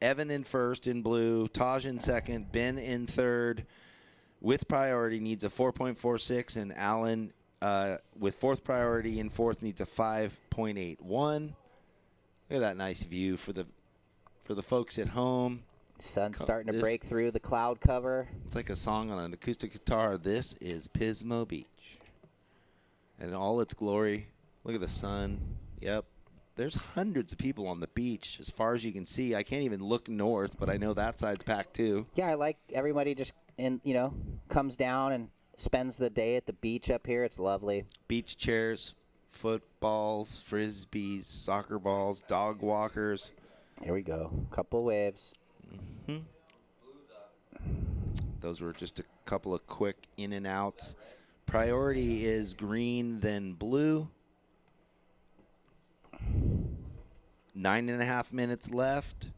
Evan in first in blue, Taj in second, Ben in third. With priority needs a 4.46, and Allen with fourth priority in fourth needs a 5.81. Look at that nice view for the folks at home. Sun's starting to break through the cloud cover. It's like a song on an acoustic guitar. This is Pismo Beach. And in all its glory, look at the sun. Yep. There's hundreds of people on the beach as far as you can see. I can't even look north, but I know that side's packed too. Yeah, I like everybody just comes down and spends the day at the beach up here. It's lovely. Beach chairs, footballs, frisbees, soccer balls, dog walkers. Here we go. Couple waves. Mm-hmm. Those were just a couple of quick in and outs. Priority is green, then blue. 9.5 minutes left.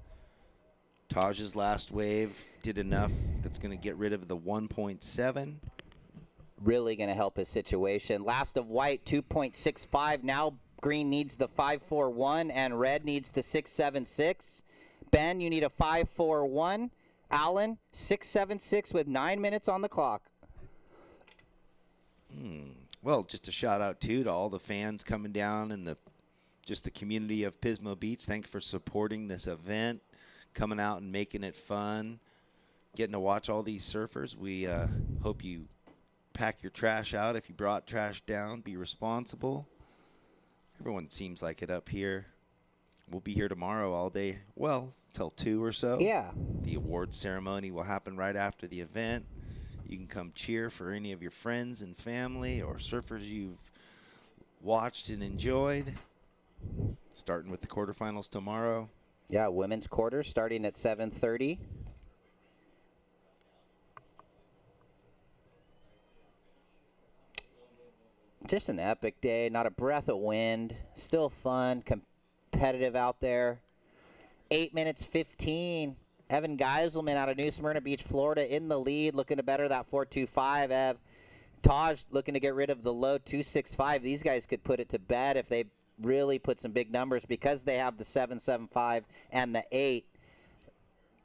Taj's last wave did enough. That's going to get rid of the 1.7. Really going to help his situation. Last of white, 2.65. Now green needs the 5.41 and red needs the 6.76. Ben, you need a 5.41. Allen, 6.76 with 9 minutes on the clock. Well, just a shout out too to all the fans coming down and the community of Pismo Beach. Thanks for supporting this event, coming out and making it fun, getting to watch all these surfers. We hope you pack your trash out. If you brought trash down, be responsible. Everyone seems like it up here. We'll be here tomorrow all day, well, till 2 or so. Yeah. The awards ceremony will happen right after the event. You can come cheer for any of your friends and family or surfers you've watched and enjoyed. Starting with the quarterfinals tomorrow. Yeah, women's quarters starting at 7:30. Just an epic day, not a breath of wind. Still fun, competitive out there. 8 minutes 15. Evan Geiselman out of New Smyrna Beach, Florida, in the lead, looking to better that 4.25. Ev Taj looking to get rid of the low 2.65. These guys could put it to bed if they really put some big numbers because they have the 7.75 and the 8.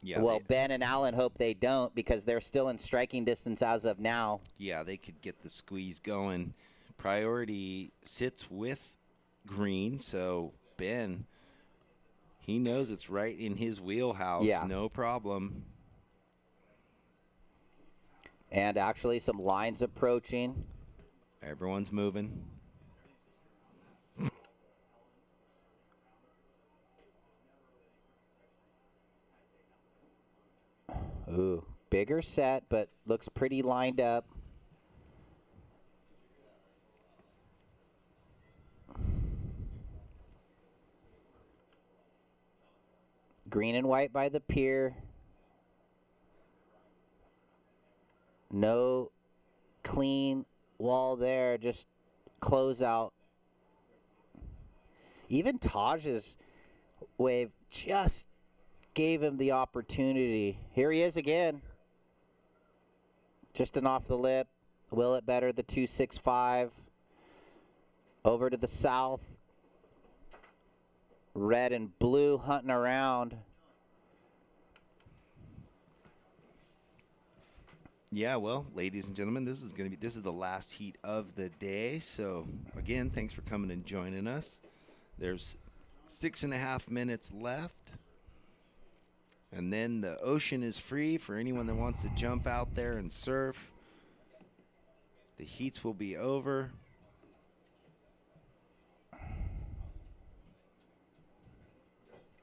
Yeah. Well, Ben and Allen hope they don't because they're still in striking distance as of now. Yeah, they could get the squeeze going. Priority sits with green, so Ben, he knows it's right in his wheelhouse. Yeah. No problem. And actually some lines approaching. Everyone's moving. Ooh, bigger set, but looks pretty lined up. Green and white by the pier. No clean wall there, just close out. Even Taj's wave just gave him the opportunity. Here he is again. Just an off the lip. Will it better the 265. Over to the south. Red and blue hunting around. Yeah, well, ladies and gentlemen, this is the last heat of the day. So again, thanks for coming and joining us. There's 6.5 minutes left. And then the ocean is free for anyone that wants to jump out there and surf. The heats will be over.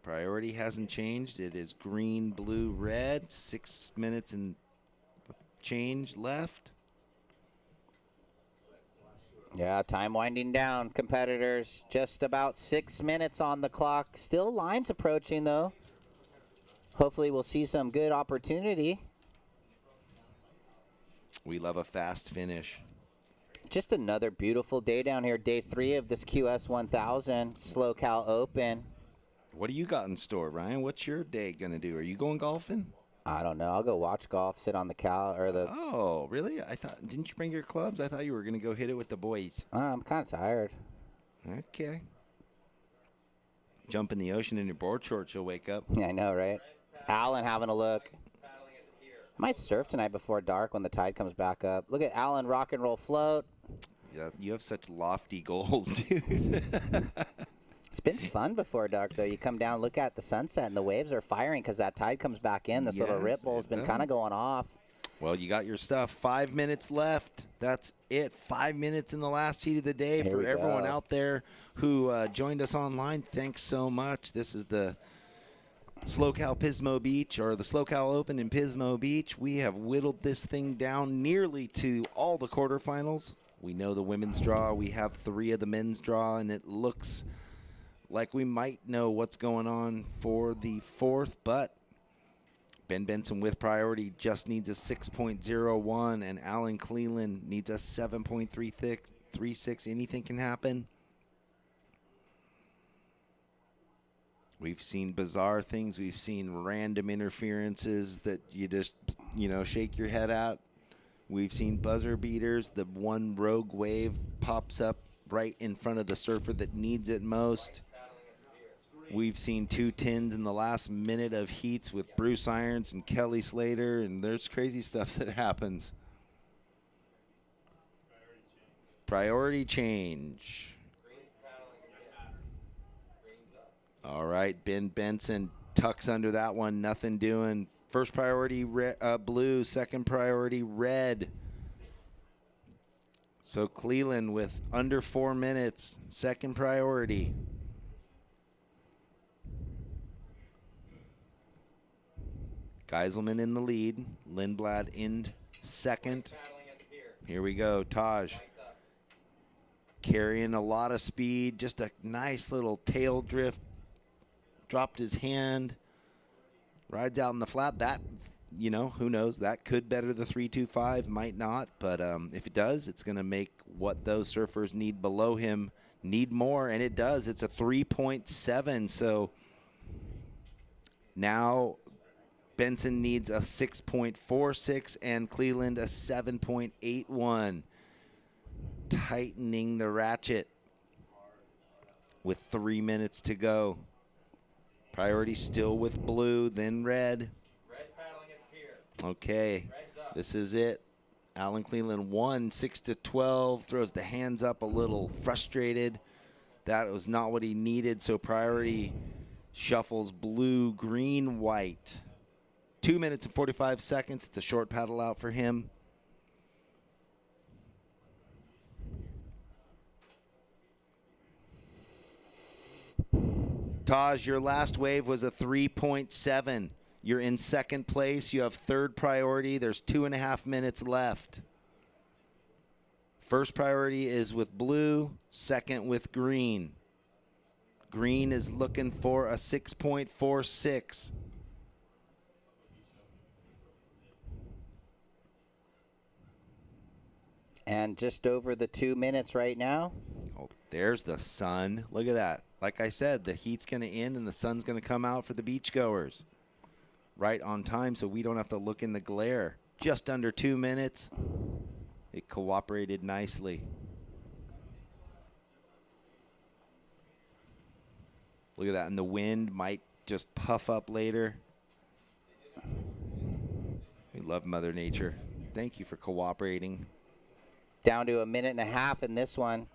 Priority hasn't changed. It is green, blue, red. 6 minutes and change left. Yeah, time winding down, competitors. Just about 6 minutes on the clock. Still lines approaching, though. Hopefully we'll see some good opportunity. We love a fast finish. Just another beautiful day down here. Day 3 of this QS 1000 Slow Cal Open. What do you got in store, Ryan? What's your day going to do? Are you going golfing? I don't know. I'll go watch golf, sit on the cal or the. Oh, really? Didn't you bring your clubs? I thought you were going to go hit it with the boys. I'm kind of tired. Okay. Jump in the ocean in your board shorts, you'll wake up. Yeah, I know, right? Alan having a look. Might surf tonight before dark when the tide comes back up. Look at Alan rock and roll float. Yeah, you have such lofty goals, dude. It's been fun before dark, though. You come down, look at the sunset, and the waves are firing because that tide comes back in. This little ripple has been kind of going off. Well, you got your stuff. 5 minutes left. That's it. 5 minutes in the last heat of the day. For everyone out there who joined us online, thanks so much. This is the Slow Cal Pismo Beach, or the Slow Cal Open in Pismo Beach. We have whittled this thing down nearly to all the quarterfinals. We know the women's draw. We have 3 of the men's draw, and it looks like we might know what's going on for the 4th, but Ben Benson with priority just needs a 6.01, and Alan Cleland needs a 7.36. Anything can happen. We've seen bizarre things. We've seen random interferences that you just, shake your head at. We've seen buzzer beaters. The one rogue wave pops up right in front of the surfer that needs it most. We've seen 2 tins in the last minute of heats with Bruce Irons and Kelly Slater, and there's crazy stuff that happens. Priority change. All right, Ben Benson tucks under that one, nothing doing. First priority blue, second priority red. So Cleland with under 4 minutes, second priority. Geiselman in the lead. Lindblad in second. Here we go. Taj carrying a lot of speed. Just a nice little tail drift. Dropped his hand. Rides out in the flat. That, who knows? That could better the 3.25. Might not. But if it does, it's going to make what those surfers need below him need more. And it does. It's a 3.7. So now Benson needs a 6.46 and Cleland a 7.81. Tightening the ratchet with 3 minutes to go. Priority still with blue, then red. Okay, this is it. Alan Cleland won 6-12, throws the hands up a little frustrated. That was not what he needed, so priority shuffles blue, green, white. 2 minutes and 45 seconds. It's a short paddle out for him. Taj, your last wave was a 3.7. You're in second place. You have third priority. There's 2.5 minutes left. First priority is with blue, second with green. Green is looking for a 6.46. And just over the 2 minutes right now. Oh, there's the sun. Look at that. Like I said, the heat's going to end and the sun's going to come out for the beachgoers. Right on time so we don't have to look in the glare. Just under 2 minutes. It cooperated nicely. Look at that. And the wind might just puff up later. We love Mother Nature. Thank you for cooperating. Down to 1.5 minutes in this one.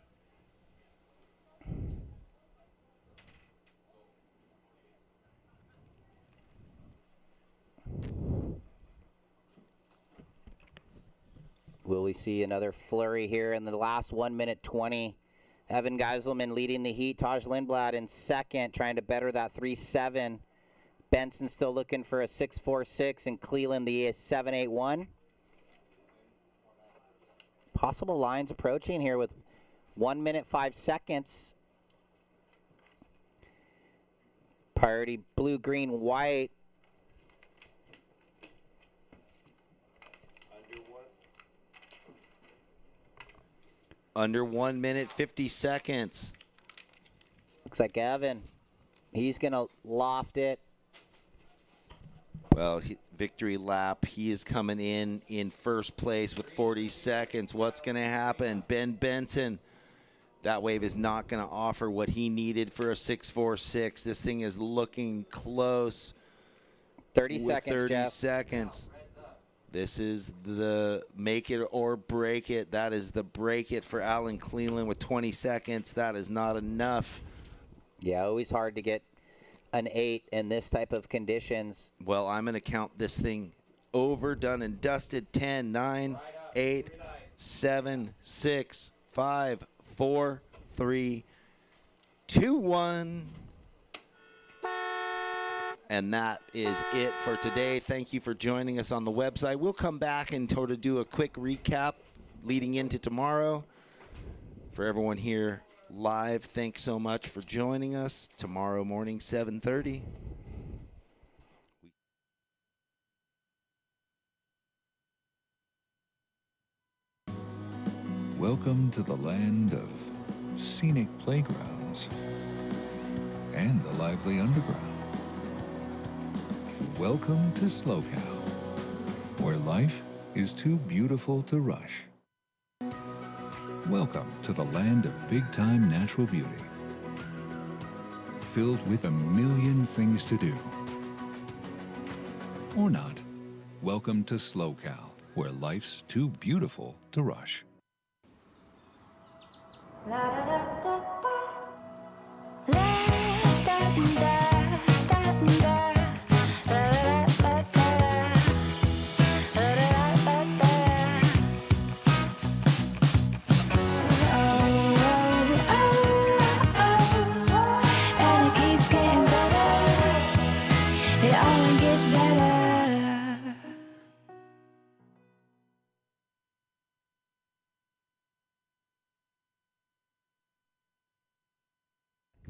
Will we see another flurry here in the last 1:20? Evan Geiselman leading the heat. Sawyer Lindblad in second, trying to better that 3.7. Benson still looking for a 6.46, and Cleland the 7.81. Possible lines approaching here with 1 minute 5 seconds. Priority blue, green, white. Under 1 minute 50 seconds. Looks like Evan. He's going to loft it. Well, victory lap. He is coming in first place with 40 seconds. What's going to happen? Ben Benson. That wave is not going to offer what he needed for a 6.46. This thing is looking close. 30 seconds, 30 Jeff. seconds. This is the make it or break it. That is the break it for Alan Cleland with 20 seconds. That is not enough. Yeah, always hard to get an 8 in this type of conditions. Well, I'm going to count this thing over, done and dusted. 10, 9, 8, 7, 6, 5, 4, 3, 2, 1. And that is it for today. Thank you for joining us on the website. We'll come back and sort of do a quick recap leading into tomorrow. For everyone here live, thanks so much for joining us. Tomorrow morning, 7:30. Welcome to the land of scenic playgrounds and the lively underground. Welcome to SLOCAL, where life is too beautiful to rush. Welcome to the land of big-time natural beauty, filled with a million things to do. Or not. Welcome to SLOCAL, where life's too beautiful to rush.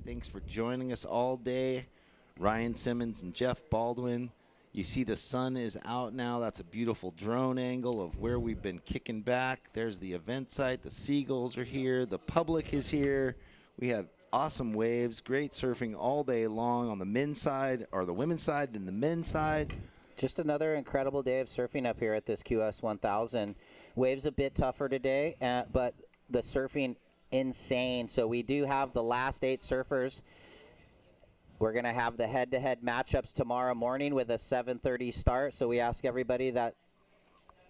Thanks for joining us all day. Ryan Simmons and Jeff Baldwin. You see the sun is out now. That's a beautiful drone angle of where we've been kicking back. There's the event site. The seagulls are here. The public is here. We had awesome waves, great surfing all day long on the men's side, or the women's side, and the men's side. Just another incredible day of surfing up here at this QS 1000. Waves a bit tougher today, but the surfing insane. So we do have the last 8 surfers. We're going to have the head-to-head matchups tomorrow morning with a 7:30 start. So we ask everybody that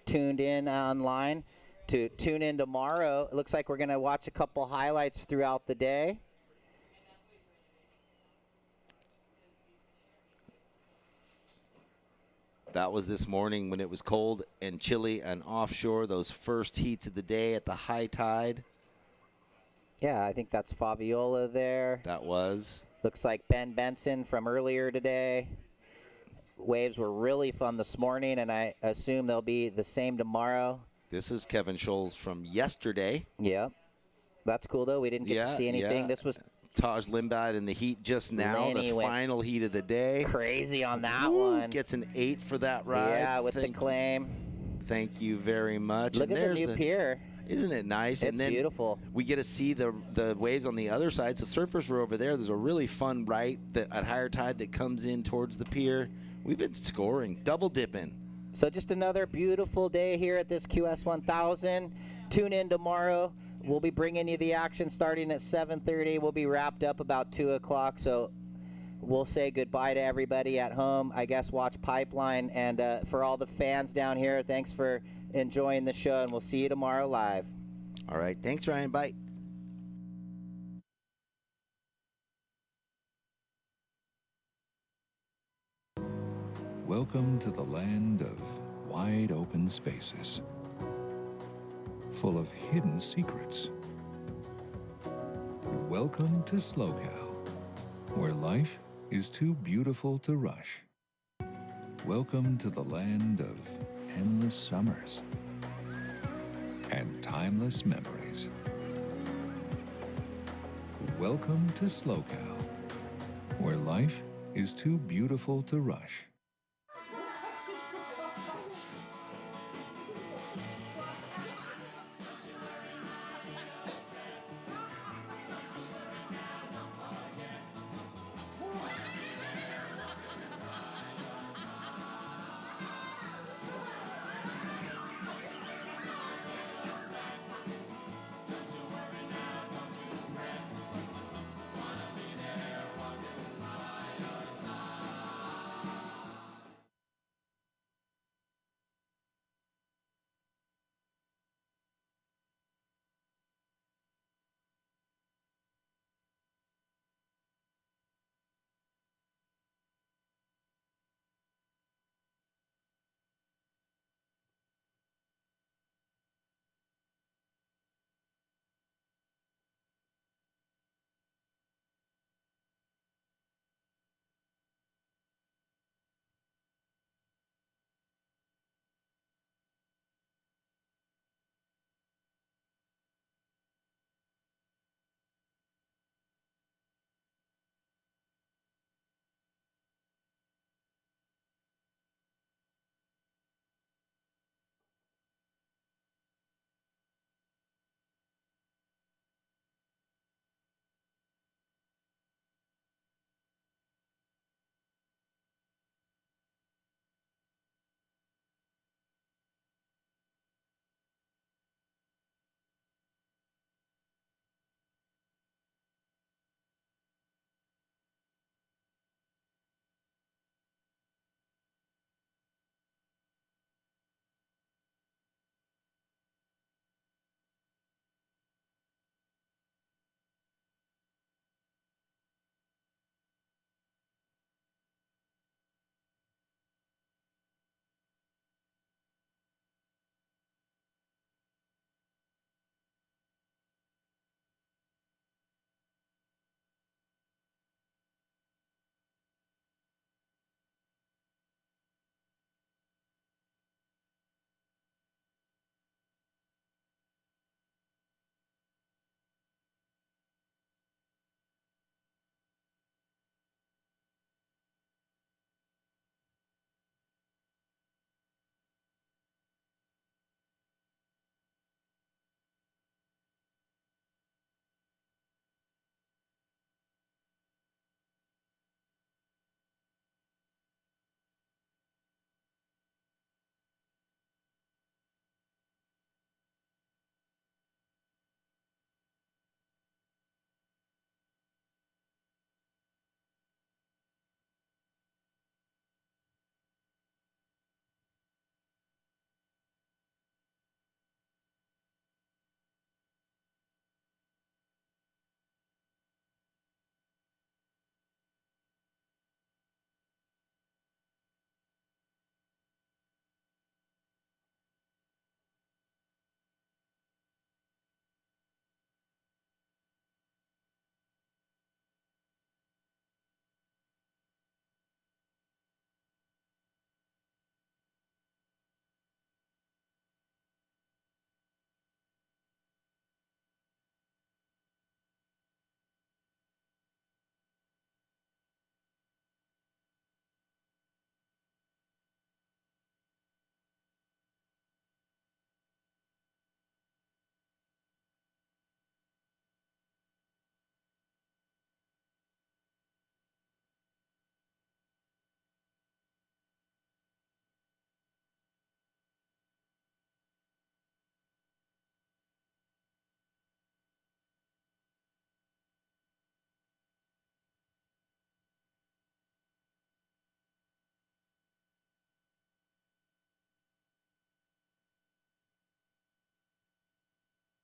tuned in online to tune in tomorrow. It looks like we're going to watch a couple highlights throughout the day. That was this morning when it was cold and chilly and offshore, those first heats of the day at the high tide. Yeah, I think that's Fabiola there. That was. Looks like Ben Benson from earlier today. Waves were really fun this morning, and I assume they'll be the same tomorrow. This is Kevin Scholes from yesterday. Yeah. That's cool, though. We didn't get to see anything. Yeah. This was Sage Lindblad in the heat just now, Lenny the final heat of the day. Crazy on that one. Gets an 8 for that ride. Yeah, with the claim. Thank you very much. Look at the new pier. Isn't it nice? It's and then beautiful. We get to see the waves on the other side. So surfers were over there. There's a really fun right at higher tide that comes in towards the pier. We've been scoring, double dipping. So just another beautiful day here at this QS 1000. Tune in tomorrow. We'll be bringing you the action starting at 7:30. We'll be wrapped up about 2 o'clock. So we'll say goodbye to everybody at home. I guess watch Pipeline. And for all the fans down here, thanks for enjoying the show. And we'll see you tomorrow live. All right. Thanks, Ryan. Bye. Welcome to the land of wide open spaces, full of hidden secrets. Welcome to SLOCAL, where life is too beautiful to rush. Welcome to the land of endless summers and timeless memories. Welcome to SLOCAL, where life is too beautiful to rush.